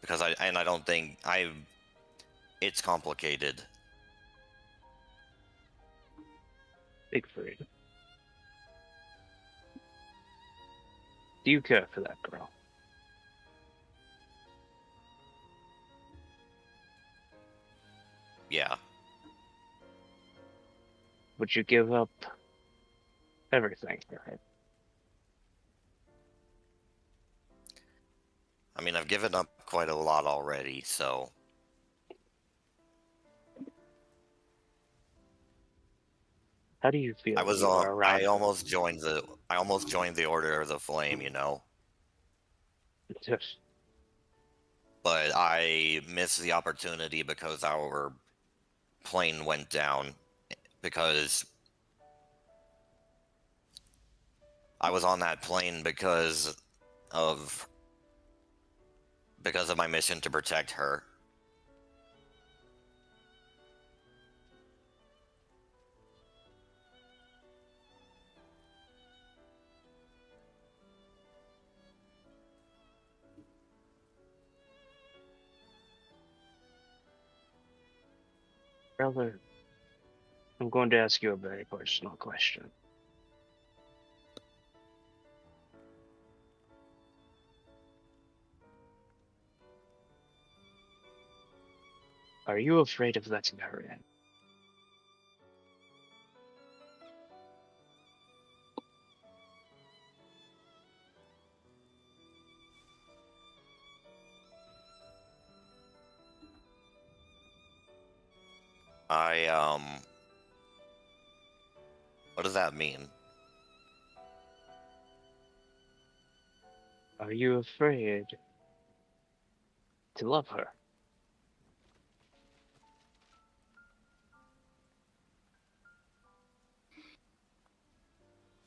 [SPEAKER 3] Because I don't think it's complicated.
[SPEAKER 4] Siegfried. Do you care for that girl?
[SPEAKER 3] Yeah.
[SPEAKER 4] Would you give up everything for it?
[SPEAKER 3] I mean, I've given up quite a lot already, so
[SPEAKER 4] How do you feel
[SPEAKER 3] I
[SPEAKER 4] when
[SPEAKER 3] was
[SPEAKER 4] you
[SPEAKER 3] on.
[SPEAKER 4] are around
[SPEAKER 3] I
[SPEAKER 4] her?
[SPEAKER 3] almost joined the Order of the Flame, you know,
[SPEAKER 4] Just
[SPEAKER 3] but I missed the opportunity because our plane went down because I was on that plane of because of my mission to protect her.
[SPEAKER 4] Brother, I'm going to ask you a very personal question. Are you afraid of letting her in?
[SPEAKER 3] What does that mean?
[SPEAKER 4] Are you afraid to love her?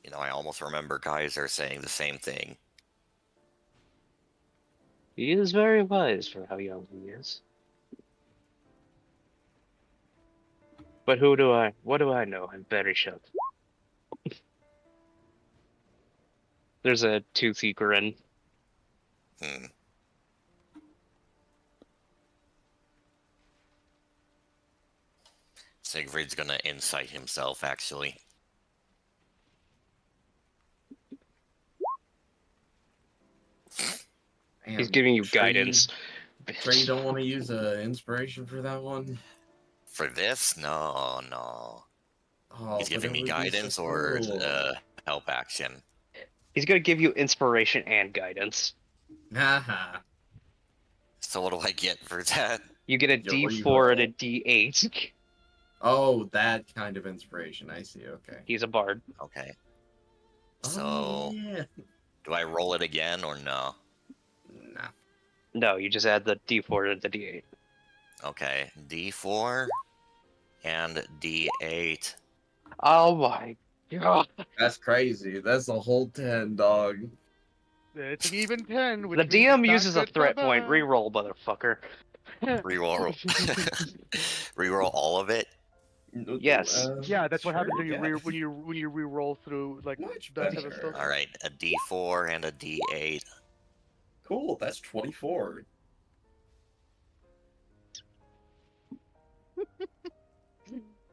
[SPEAKER 3] You know, I almost remember Kaiser saying the same thing.
[SPEAKER 4] He is very wise for how young he is. But what do I know? I'm very shocked. There's a toothy grin.
[SPEAKER 3] Hmm. Siegfried's gonna incite himself, actually.
[SPEAKER 4] He's
[SPEAKER 11] Damn,
[SPEAKER 4] giving you
[SPEAKER 11] sure
[SPEAKER 4] guidance.
[SPEAKER 11] Sure you don't want to use inspiration for that one?
[SPEAKER 3] For this? No, no.
[SPEAKER 11] Oh,
[SPEAKER 3] He's
[SPEAKER 11] but
[SPEAKER 3] giving
[SPEAKER 11] it
[SPEAKER 3] me
[SPEAKER 11] would be so
[SPEAKER 3] guidance or
[SPEAKER 11] cool.
[SPEAKER 3] help action.
[SPEAKER 4] He's gonna give you inspiration and guidance.
[SPEAKER 11] Haha.
[SPEAKER 3] So what do I get for that?
[SPEAKER 4] You get a
[SPEAKER 11] Your
[SPEAKER 4] D4 and a
[SPEAKER 11] reroll.
[SPEAKER 4] D8.
[SPEAKER 11] Oh, that kind of inspiration. I see. Okay.
[SPEAKER 4] He's a bard.
[SPEAKER 3] Okay.
[SPEAKER 11] Oh,
[SPEAKER 3] So,
[SPEAKER 11] yeah.
[SPEAKER 3] do I roll it again or no?
[SPEAKER 11] Nah.
[SPEAKER 4] No, you just add the D4 to the D8.
[SPEAKER 3] Okay, D4 and D8.
[SPEAKER 4] Oh my god.
[SPEAKER 11] That's crazy. That's a whole 10, dog.
[SPEAKER 1] It's an even 10, which
[SPEAKER 4] The
[SPEAKER 1] means it's
[SPEAKER 4] DM
[SPEAKER 1] not
[SPEAKER 4] uses a
[SPEAKER 1] good to
[SPEAKER 4] threat point.
[SPEAKER 1] bad.
[SPEAKER 4] Reroll, motherfucker.
[SPEAKER 3] Reroll. Reroll all of it.
[SPEAKER 4] Yes.
[SPEAKER 1] Yeah, that's what
[SPEAKER 11] Sure,
[SPEAKER 1] happens when you
[SPEAKER 11] yeah.
[SPEAKER 1] when you re-roll through like
[SPEAKER 11] Much
[SPEAKER 1] that type of
[SPEAKER 11] better.
[SPEAKER 1] stuff.
[SPEAKER 3] All right, a D4 and a D8.
[SPEAKER 11] Cool. That's 24.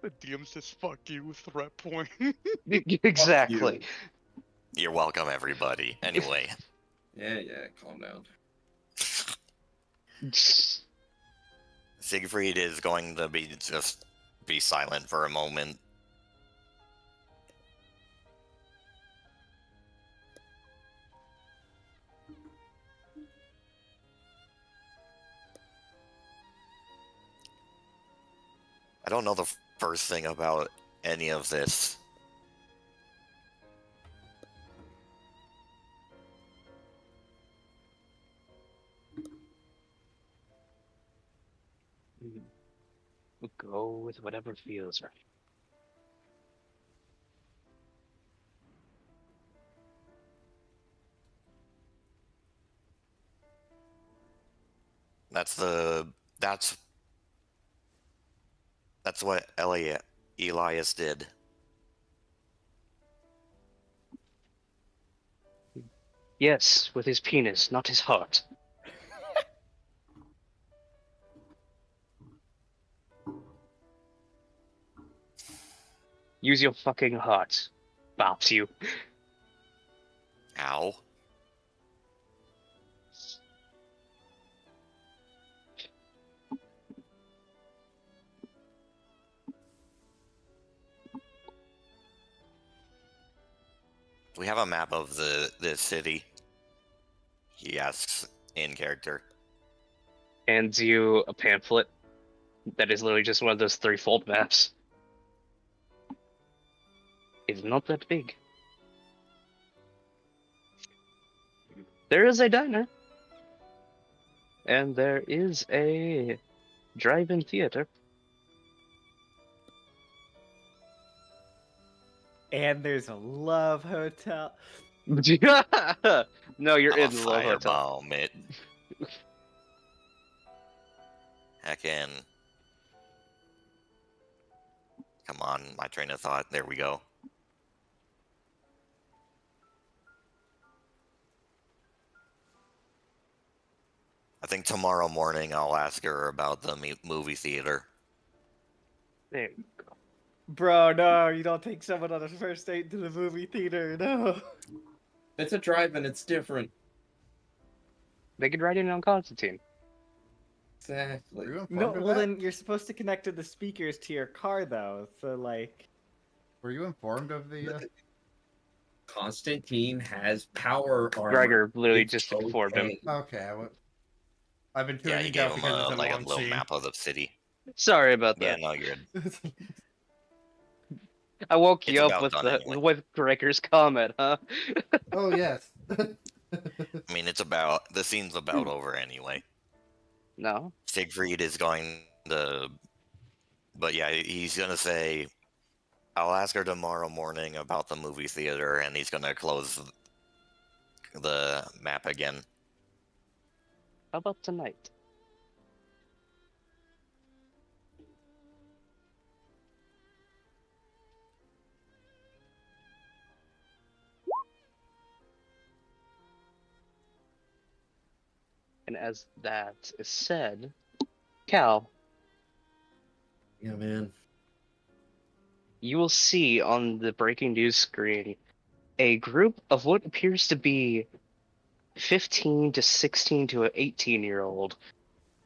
[SPEAKER 1] The DM says "fuck you" threat point.
[SPEAKER 4] Exactly.
[SPEAKER 3] You're welcome, everybody. Anyway,
[SPEAKER 11] Yeah, calm down.
[SPEAKER 3] Siegfried is going to be silent for a moment. I don't know the first thing about any of this.
[SPEAKER 4] We'll go with whatever feels right. That's
[SPEAKER 3] what Elias did.
[SPEAKER 4] Yes, with his penis, not his heart. Use your fucking heart. Bops you.
[SPEAKER 3] Ow. we have a map of the city? He asks in character.
[SPEAKER 4] Hands you a pamphlet that is literally just one of those 3-fold maps. It's not that big. There is a diner. And there is a drive-in theater.
[SPEAKER 7] And there's a love hotel.
[SPEAKER 4] No, you're
[SPEAKER 3] I'm
[SPEAKER 4] in
[SPEAKER 3] a
[SPEAKER 4] the Love Hotel.
[SPEAKER 3] firebomb it. Heckin'. Come on, my train of thought. There we go. I think tomorrow morning I'll ask her about the movie theater.
[SPEAKER 4] There you go.
[SPEAKER 7] Bro, no, you don't take someone on a first date to the movie theater, no.
[SPEAKER 2] It's a drive-in. It's different.
[SPEAKER 4] They could write in on Constantine.
[SPEAKER 2] Exactly.
[SPEAKER 9] Were you
[SPEAKER 7] No,
[SPEAKER 9] informed of
[SPEAKER 7] well
[SPEAKER 9] that?
[SPEAKER 7] then you're supposed to connect to the speakers to your car, though, so like...
[SPEAKER 9] Were you informed of the?
[SPEAKER 2] Constantine has power armor.
[SPEAKER 4] Gregor literally
[SPEAKER 2] It's
[SPEAKER 4] just informed him.
[SPEAKER 2] okay.
[SPEAKER 9] Okay, I've been
[SPEAKER 3] Yeah,
[SPEAKER 9] tuning
[SPEAKER 3] he gave
[SPEAKER 9] out
[SPEAKER 3] him
[SPEAKER 9] because it's
[SPEAKER 3] a,
[SPEAKER 9] a
[SPEAKER 3] like a
[SPEAKER 9] long
[SPEAKER 3] little
[SPEAKER 9] scene.
[SPEAKER 3] map of the city.
[SPEAKER 4] Sorry about
[SPEAKER 3] Yeah,
[SPEAKER 4] that.
[SPEAKER 3] no, you're good.
[SPEAKER 4] I woke
[SPEAKER 3] It's
[SPEAKER 4] you up
[SPEAKER 3] about
[SPEAKER 4] with
[SPEAKER 3] done
[SPEAKER 4] the
[SPEAKER 3] anyway.
[SPEAKER 4] with Gregor's comment, huh?
[SPEAKER 9] Oh yes.
[SPEAKER 3] I mean, the scene's about over anyway.
[SPEAKER 4] No.
[SPEAKER 3] Siegfried is going to, but yeah, he's gonna say, I'll ask her tomorrow morning about the movie theater, and he's gonna close the map again.
[SPEAKER 4] How about tonight? And as that is said, Cal,
[SPEAKER 2] Yeah, man.
[SPEAKER 4] you will see on the breaking news screen a group of what appears to be 15 to 16 to an 18-year-old,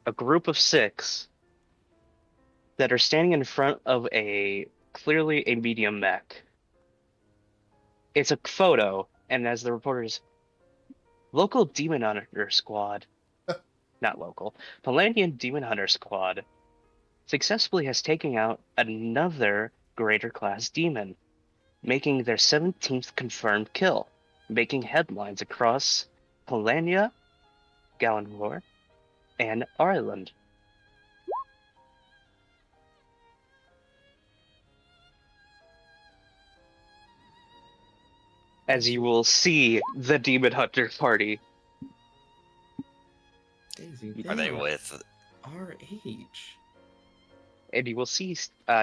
[SPEAKER 4] a group of 6 that are standing in front of clearly a medium mech. It's a photo, and as the reporters, local demon hunter squad, not local, Palandian demon hunter squad, successfully has taken out another greater class demon, making their 17th confirmed kill, making headlines across Polania, Galenvor, and Ireland. As you will see the demon hunter party.
[SPEAKER 2] Daisy,
[SPEAKER 3] Are they with?
[SPEAKER 2] our age?
[SPEAKER 4] And you will see,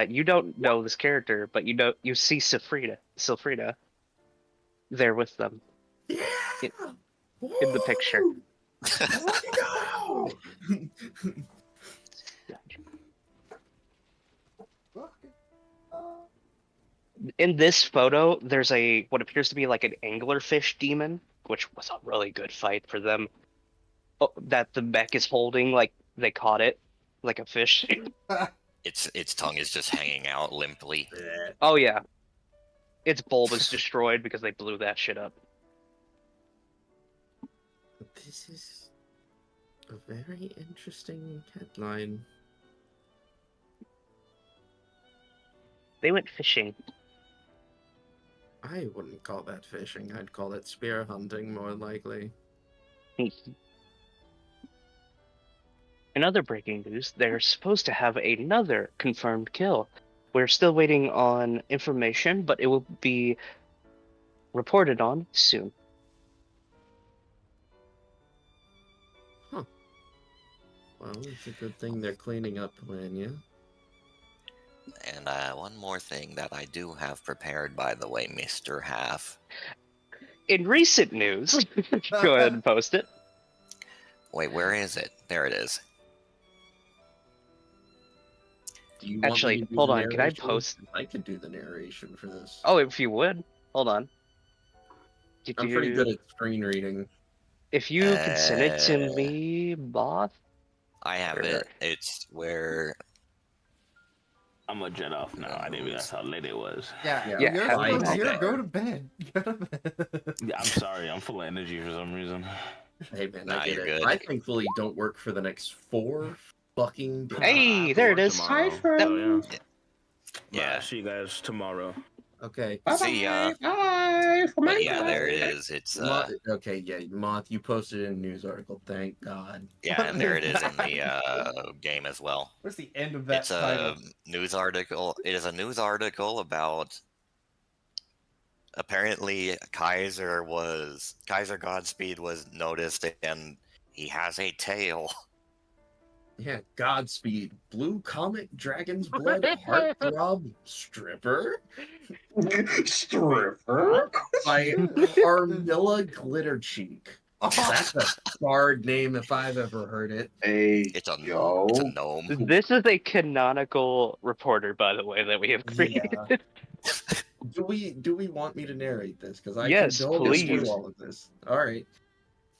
[SPEAKER 4] you don't know this character, but you see Siegfried there with them.
[SPEAKER 2] Yeah.
[SPEAKER 4] In the picture.
[SPEAKER 2] Let's go.
[SPEAKER 4] In this photo, there's what appears to be like an anglerfish demon, which was a really good fight for them. Oh, that the mech is holding, like they caught it, like a fish.
[SPEAKER 3] Its tongue is just hanging out limply.
[SPEAKER 4] Oh yeah, its bulb is destroyed because they blew that shit up.
[SPEAKER 11] This is a very interesting headline.
[SPEAKER 4] They went fishing.
[SPEAKER 11] I wouldn't call that fishing. I'd call it spear hunting, more likely.
[SPEAKER 4] In other breaking news, they're supposed to have another confirmed kill. We're still waiting on information, but it will be reported on soon.
[SPEAKER 11] Well, it's a good thing they're cleaning up Polania.
[SPEAKER 3] And one more thing that I do have prepared, by the way, Mr. Half.
[SPEAKER 4] In recent news, go ahead and post it.
[SPEAKER 3] Wait, where is it? There it is.
[SPEAKER 11] Do you want me
[SPEAKER 4] Actually,
[SPEAKER 11] to do
[SPEAKER 4] hold
[SPEAKER 11] the
[SPEAKER 4] on, can I
[SPEAKER 11] narration?
[SPEAKER 4] post?
[SPEAKER 11] I could do the narration for this.
[SPEAKER 4] Oh, if you would. Hold on.
[SPEAKER 11] I'm pretty good at screen reading.
[SPEAKER 4] If you can send it to me, boss.
[SPEAKER 3] I have it. It's where
[SPEAKER 10] I'm gonna jet off now. I didn't realize how late it was.
[SPEAKER 9] Yeah,
[SPEAKER 4] Yeah,
[SPEAKER 9] you're
[SPEAKER 4] have a
[SPEAKER 9] still
[SPEAKER 4] nice
[SPEAKER 9] here.
[SPEAKER 4] day.
[SPEAKER 9] Go to bed. Go to bed.
[SPEAKER 10] Yeah, I'm sorry. I'm full of energy for some reason.
[SPEAKER 11] Hey man,
[SPEAKER 3] Nah,
[SPEAKER 11] I get
[SPEAKER 3] you're
[SPEAKER 11] it.
[SPEAKER 3] good.
[SPEAKER 11] I thankfully don't work for the next 4 fucking days.
[SPEAKER 10] I
[SPEAKER 4] Hey,
[SPEAKER 10] have to
[SPEAKER 4] there it
[SPEAKER 10] work
[SPEAKER 4] is.
[SPEAKER 10] tomorrow,
[SPEAKER 4] That-
[SPEAKER 10] so yeah.
[SPEAKER 3] Yeah.
[SPEAKER 10] See you guys tomorrow.
[SPEAKER 11] Okay.
[SPEAKER 3] See ya.
[SPEAKER 8] Bye.
[SPEAKER 3] But yeah, there it is. It's
[SPEAKER 11] Okay, yeah, Moth, you posted in a news article. Thank God.
[SPEAKER 3] yeah, and there it is in the game as well.
[SPEAKER 9] What's the end of that
[SPEAKER 3] It's a
[SPEAKER 9] title?
[SPEAKER 3] news article. It is a news article about apparently Kaiser Godspeed was noticed and he has a tail.
[SPEAKER 11] Yeah, Godspeed, Blue Comet, Dragon's Blood, Heartthrob, Stripper
[SPEAKER 8] Stripper.
[SPEAKER 11] by Armilla Glittercheek. That's a bard name if I've ever heard it.
[SPEAKER 8] Hey,
[SPEAKER 3] It's a
[SPEAKER 8] yo.
[SPEAKER 3] gnome.
[SPEAKER 4] This is a canonical reporter, by the way, that we have created.
[SPEAKER 11] Yeah. Do we want me to narrate this? Because I
[SPEAKER 4] Yes,
[SPEAKER 11] can do
[SPEAKER 4] please.
[SPEAKER 11] all of this. All right.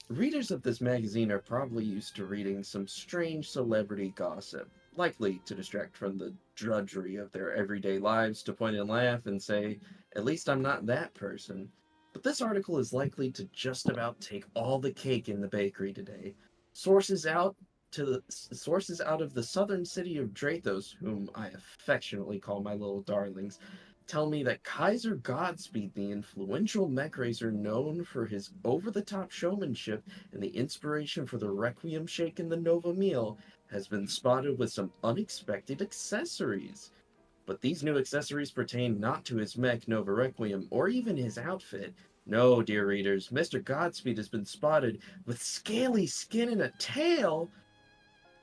[SPEAKER 11] Readers of this magazine are probably used to reading some strange celebrity gossip, likely to distract from the drudgery of their everyday lives to point and laugh and say, "At least I'm not that person." But this article is likely to just about take all the cake in the bakery today. Sources out of the southern city of Drathos, whom I affectionately call my little darlings, tell me that Kaiser Godspeed, the influential mech racer known for his over-the-top showmanship and the inspiration for the Requiem shake and the Nova meal, has been spotted with some unexpected accessories. But these new accessories pertain not to his mech Nova Requiem or even his outfit. No, dear readers, Mr. Godspeed has been spotted with scaly skin and a tail.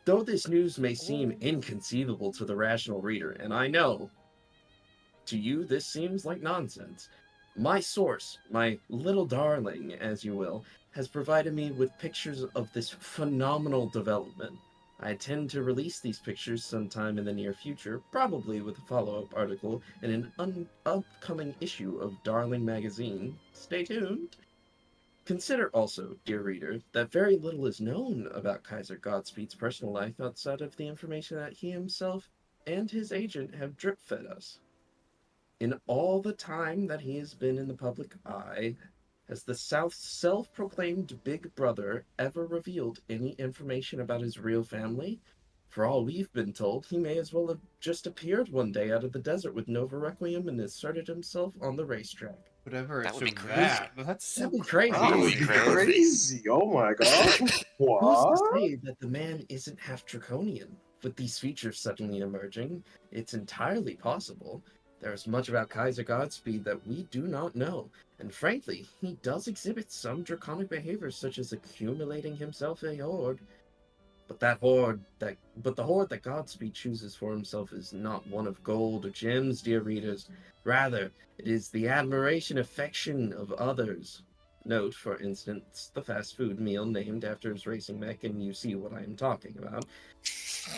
[SPEAKER 11] Though this news may seem inconceivable to the rational reader, and I know, to you this seems like nonsense, my source, my little darling, as you will, has provided me with pictures of this phenomenal development. I intend to release these pictures sometime in the near future, probably with a follow-up article in an upcoming issue of Darling Magazine. Stay tuned! Consider also, dear reader, that very little is known about Kaiser Godspeed's personal life outside of the information that he himself and his agent have drip-fed us. In all the time that he has been in the public eye, has the South's self-proclaimed Big Brother ever revealed any information about his real family? For all we've been told, he may as well have just appeared one day out of the desert with Nova Requiem and inserted himself on the racetrack.
[SPEAKER 9] Whatever.
[SPEAKER 3] That
[SPEAKER 9] It's
[SPEAKER 3] would be
[SPEAKER 9] so
[SPEAKER 3] crazy.
[SPEAKER 9] bad. That's so
[SPEAKER 11] That'd be crazy.
[SPEAKER 8] That would be crazy. Oh my god.
[SPEAKER 11] Who's
[SPEAKER 8] What?
[SPEAKER 11] to say that the man isn't half draconian? With these features suddenly emerging, it's entirely possible. There is much about Kaiser Godspeed that we do not know, and frankly, he does exhibit some draconic behaviors such as accumulating himself a horde. But the horde that Godspeed chooses for himself is not one of gold or gems, dear readers. Rather, it is the admiration, affection of others. Note, for instance, the fast food meal named after his racing mech, and you see what I am talking about.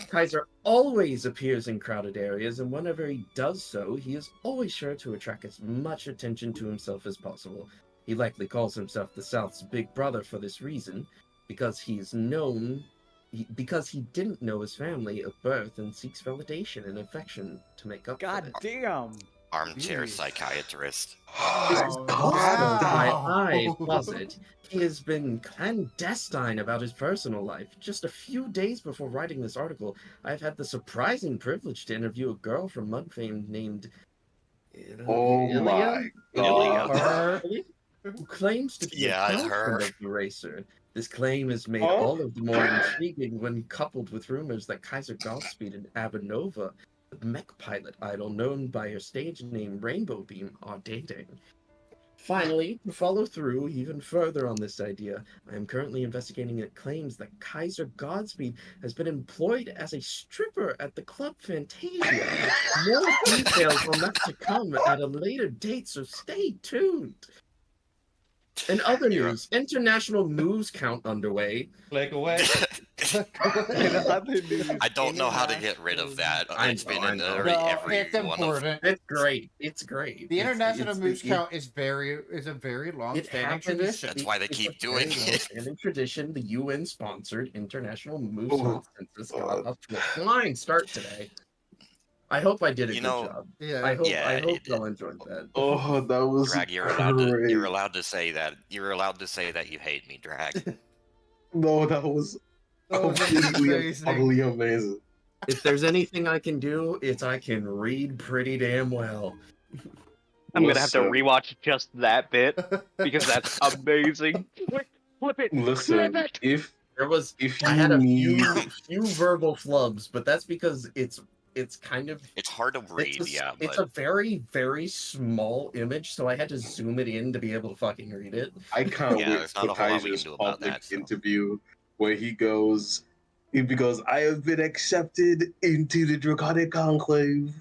[SPEAKER 11] Kaiser always appears in crowded areas, and whenever he does so, he is always sure to attract as much attention to himself as possible. He likely calls himself the South's Big Brother for this reason, because he didn't know his family of birth and seeks validation and affection to make up for
[SPEAKER 7] God
[SPEAKER 11] it.
[SPEAKER 7] damn.
[SPEAKER 3] Armchair
[SPEAKER 7] Jeez.
[SPEAKER 3] psychiatrist.
[SPEAKER 11] I posit he has been clandestine about his personal life. Just a few days before writing this article, I've had the surprising privilege to interview a girl from Mud Fame named
[SPEAKER 8] Oh my god.
[SPEAKER 11] who claims to be
[SPEAKER 3] Yeah,
[SPEAKER 11] a
[SPEAKER 3] it's her.
[SPEAKER 11] girlfriend of the racer. This claim is made
[SPEAKER 8] Huh?
[SPEAKER 11] all of the more intriguing when coupled with rumors that Kaiser Godspeed and Abanova, the mech pilot idol known by her stage name Rainbow Beam, are dating. Finally, to follow through even further on this idea, I am currently investigating claims that Kaiser Godspeed has been employed as a stripper at the Club Fantasia. More details on that to come at a later date, so stay tuned. In other news, international moves count underway.
[SPEAKER 9] Click away.
[SPEAKER 7] In other news,
[SPEAKER 3] I don't know how to get rid of that. It's been in
[SPEAKER 11] know.
[SPEAKER 3] every,
[SPEAKER 9] No,
[SPEAKER 3] every
[SPEAKER 9] it's
[SPEAKER 3] one of
[SPEAKER 9] important.
[SPEAKER 11] It's great. It's great.
[SPEAKER 9] The
[SPEAKER 11] It's-
[SPEAKER 9] international
[SPEAKER 11] it's-
[SPEAKER 9] moves
[SPEAKER 11] it-
[SPEAKER 9] count is a very long
[SPEAKER 11] It
[SPEAKER 9] standing
[SPEAKER 11] happens.
[SPEAKER 9] tradition.
[SPEAKER 3] That's why they
[SPEAKER 11] It's
[SPEAKER 3] keep
[SPEAKER 11] a
[SPEAKER 3] doing
[SPEAKER 11] very
[SPEAKER 3] it.
[SPEAKER 11] long-standing tradition. The UN-sponsored International Moves
[SPEAKER 8] Oh,
[SPEAKER 11] Census got up to a flying start today. I hope I did a
[SPEAKER 3] You
[SPEAKER 11] good
[SPEAKER 3] know,
[SPEAKER 11] job.
[SPEAKER 9] Yeah.
[SPEAKER 11] I hope
[SPEAKER 3] Yeah,
[SPEAKER 11] I hope
[SPEAKER 3] it-
[SPEAKER 11] y'all enjoyed that.
[SPEAKER 8] Oh, that was
[SPEAKER 3] Drag,
[SPEAKER 8] great.
[SPEAKER 3] you're allowed to say that. You're allowed to say that you hate me, Drag.
[SPEAKER 8] No, that was
[SPEAKER 9] That was
[SPEAKER 8] completely and
[SPEAKER 9] amazing.
[SPEAKER 8] utterly amazing.
[SPEAKER 11] If there's anything I can do, it's I can read pretty damn well.
[SPEAKER 4] I'm gonna have to
[SPEAKER 8] Listen.
[SPEAKER 4] rewatch just that bit because that's amazing.
[SPEAKER 1] Flip it.
[SPEAKER 8] Listen,
[SPEAKER 1] Flip it.
[SPEAKER 8] if if
[SPEAKER 11] I
[SPEAKER 8] you
[SPEAKER 11] had a
[SPEAKER 8] need
[SPEAKER 11] few verbal flubs, but that's because it's kind of
[SPEAKER 3] It's hard to read, yeah,
[SPEAKER 11] it's
[SPEAKER 3] but
[SPEAKER 11] a very very small image, so I had to zoom it in to be able to fucking read it.
[SPEAKER 8] I can't
[SPEAKER 3] Yeah,
[SPEAKER 8] wait
[SPEAKER 3] there's
[SPEAKER 8] for
[SPEAKER 3] not a whole lot we
[SPEAKER 8] Kaiser's
[SPEAKER 3] can do about
[SPEAKER 8] public
[SPEAKER 3] that, so.
[SPEAKER 8] interview where he goes, I have been accepted into the Draconic Conclave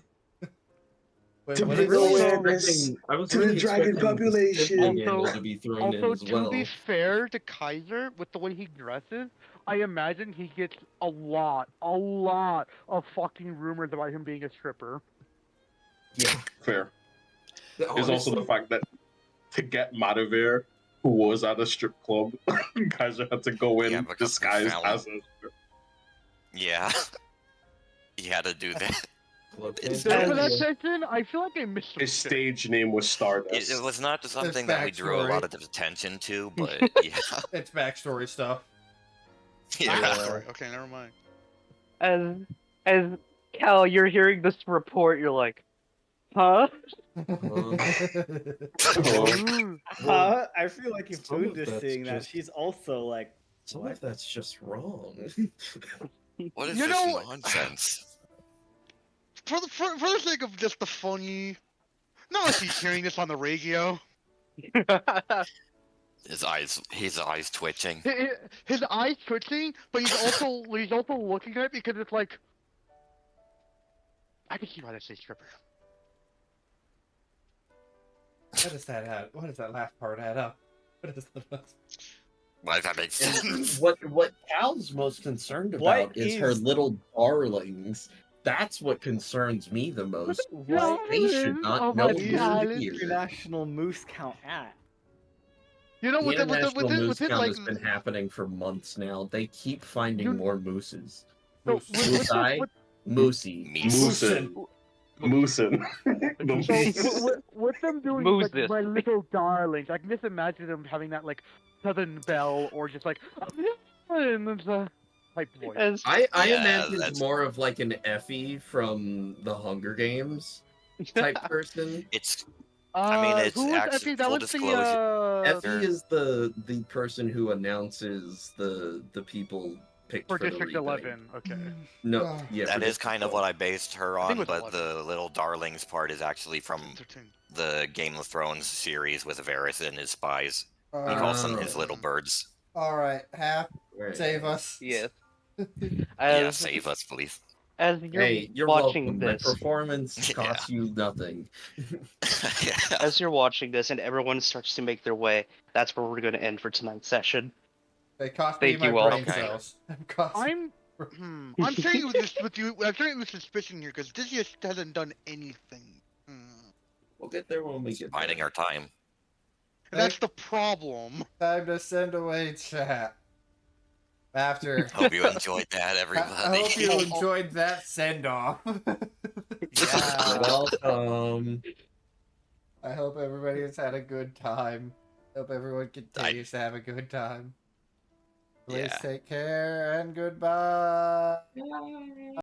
[SPEAKER 9] Wait,
[SPEAKER 8] to
[SPEAKER 9] what
[SPEAKER 8] bring
[SPEAKER 9] is it?
[SPEAKER 8] awareness
[SPEAKER 11] I was
[SPEAKER 8] to the
[SPEAKER 11] really
[SPEAKER 8] dragon
[SPEAKER 11] expecting
[SPEAKER 8] population.
[SPEAKER 11] Symphony to be thrown in
[SPEAKER 1] Also,
[SPEAKER 11] as
[SPEAKER 1] to
[SPEAKER 11] well.
[SPEAKER 1] be fair to Kaiser, with the way he dresses, I imagine he gets a lot of fucking rumors about him being a stripper.
[SPEAKER 11] Yeah.
[SPEAKER 8] Fair. There's also the fact that to get Mattivere, who was at a strip club, Kaiser had to go in
[SPEAKER 3] Yeah, because
[SPEAKER 8] disguised
[SPEAKER 3] Fallon-
[SPEAKER 8] as a strip.
[SPEAKER 3] yeah. You had to do that.
[SPEAKER 1] For that section, I feel like I missed some
[SPEAKER 8] His
[SPEAKER 1] shit.
[SPEAKER 8] stage name was Stardust.
[SPEAKER 3] It was not something that we drew a
[SPEAKER 9] backstory.
[SPEAKER 3] lot of attention to, but yeah.
[SPEAKER 9] It's backstory stuff.
[SPEAKER 3] Yeah.
[SPEAKER 1] Backstory. Okay, never mind.
[SPEAKER 4] As Cal, you're hearing this report, you're like, huh?
[SPEAKER 7] I feel like if
[SPEAKER 11] Some of
[SPEAKER 7] Boone is
[SPEAKER 11] that's
[SPEAKER 7] seeing that,
[SPEAKER 11] just-
[SPEAKER 7] she's also like,
[SPEAKER 11] Some of that's just wrong.
[SPEAKER 3] What is
[SPEAKER 1] You
[SPEAKER 3] this
[SPEAKER 1] know-
[SPEAKER 3] nonsense?
[SPEAKER 1] For the sake of just the funny, not like he's hearing this on the radio.
[SPEAKER 3] His eyes twitching.
[SPEAKER 1] His eyes twitching, but he's also looking at it because it's like, I can see why they say stripper.
[SPEAKER 9] What does that add? What does that last part add up? What is the
[SPEAKER 3] Why does that make sense?
[SPEAKER 11] what Cal's most concerned
[SPEAKER 7] What
[SPEAKER 11] about is her
[SPEAKER 7] is-
[SPEAKER 11] little darlings. That's what concerns me the most.
[SPEAKER 7] what
[SPEAKER 11] They should not
[SPEAKER 1] Oh
[SPEAKER 11] know
[SPEAKER 1] my
[SPEAKER 11] we're
[SPEAKER 1] God.
[SPEAKER 11] here.
[SPEAKER 7] international moose count at?
[SPEAKER 1] You know,
[SPEAKER 11] The
[SPEAKER 1] with
[SPEAKER 11] international moose
[SPEAKER 1] it,
[SPEAKER 11] count
[SPEAKER 1] like,
[SPEAKER 11] has been happening for months now. They keep finding
[SPEAKER 1] You-
[SPEAKER 11] more mooses.
[SPEAKER 1] so,
[SPEAKER 11] Moosei, Moosey.
[SPEAKER 3] Meese.
[SPEAKER 8] Moosin.
[SPEAKER 1] with them doing
[SPEAKER 4] Moses.
[SPEAKER 1] like my little darlings, I can just imagine them having that like Southern Belle or just like type voice.
[SPEAKER 4] As
[SPEAKER 11] I
[SPEAKER 3] Yeah,
[SPEAKER 11] imagined
[SPEAKER 3] that's-
[SPEAKER 11] more of like an Effie from the Hunger Games type person.
[SPEAKER 3] It's I mean, it's
[SPEAKER 1] who was
[SPEAKER 3] actually
[SPEAKER 1] Effie? That
[SPEAKER 3] full
[SPEAKER 1] was
[SPEAKER 3] disclosure.
[SPEAKER 11] Effie is the person who announces the people picked
[SPEAKER 1] for
[SPEAKER 11] for the
[SPEAKER 1] District
[SPEAKER 11] rebate.
[SPEAKER 1] 11. Okay.
[SPEAKER 11] No,
[SPEAKER 9] Oh.
[SPEAKER 11] yeah,
[SPEAKER 3] That
[SPEAKER 11] for
[SPEAKER 3] is
[SPEAKER 11] District
[SPEAKER 3] kind of
[SPEAKER 11] 12.
[SPEAKER 3] what I based her
[SPEAKER 1] I think
[SPEAKER 3] on,
[SPEAKER 1] it was
[SPEAKER 3] but the Little Darlings part is actually from
[SPEAKER 1] 13.
[SPEAKER 3] the Game of Thrones series with Varys and his spies. He
[SPEAKER 9] Uh,
[SPEAKER 3] calls them his little birds.
[SPEAKER 9] all right, half
[SPEAKER 11] Right.
[SPEAKER 9] save us.
[SPEAKER 4] yes.
[SPEAKER 3] Yeah,
[SPEAKER 4] As
[SPEAKER 3] save us, please.
[SPEAKER 4] as you're
[SPEAKER 11] Hey, you're
[SPEAKER 4] watching
[SPEAKER 11] welcome.
[SPEAKER 4] this,
[SPEAKER 11] My performance
[SPEAKER 3] Yeah.
[SPEAKER 11] costs you nothing.
[SPEAKER 3] Yeah.
[SPEAKER 4] as you're watching this, and everyone starts to make their way, that's where we're going to end for tonight's session.
[SPEAKER 9] They cost me
[SPEAKER 4] Thank
[SPEAKER 9] my
[SPEAKER 4] you all.
[SPEAKER 9] brain
[SPEAKER 3] Okay.
[SPEAKER 9] cells. Cost me-
[SPEAKER 1] I'm saying with you. I'm saying with suspicion here because this just hasn't done anything.
[SPEAKER 11] We'll get there when we get
[SPEAKER 3] Biding
[SPEAKER 11] there.
[SPEAKER 3] our time.
[SPEAKER 1] And that's the problem.
[SPEAKER 9] Time to send away chat. After.
[SPEAKER 3] Hope you enjoyed that,
[SPEAKER 9] I
[SPEAKER 3] everybody.
[SPEAKER 9] hope you enjoyed that send off.
[SPEAKER 11] You're welcome.
[SPEAKER 9] I hope everybody has had a good time. Hope everyone continues to have a good time. Please
[SPEAKER 3] Yeah.
[SPEAKER 9] take care and goodbye.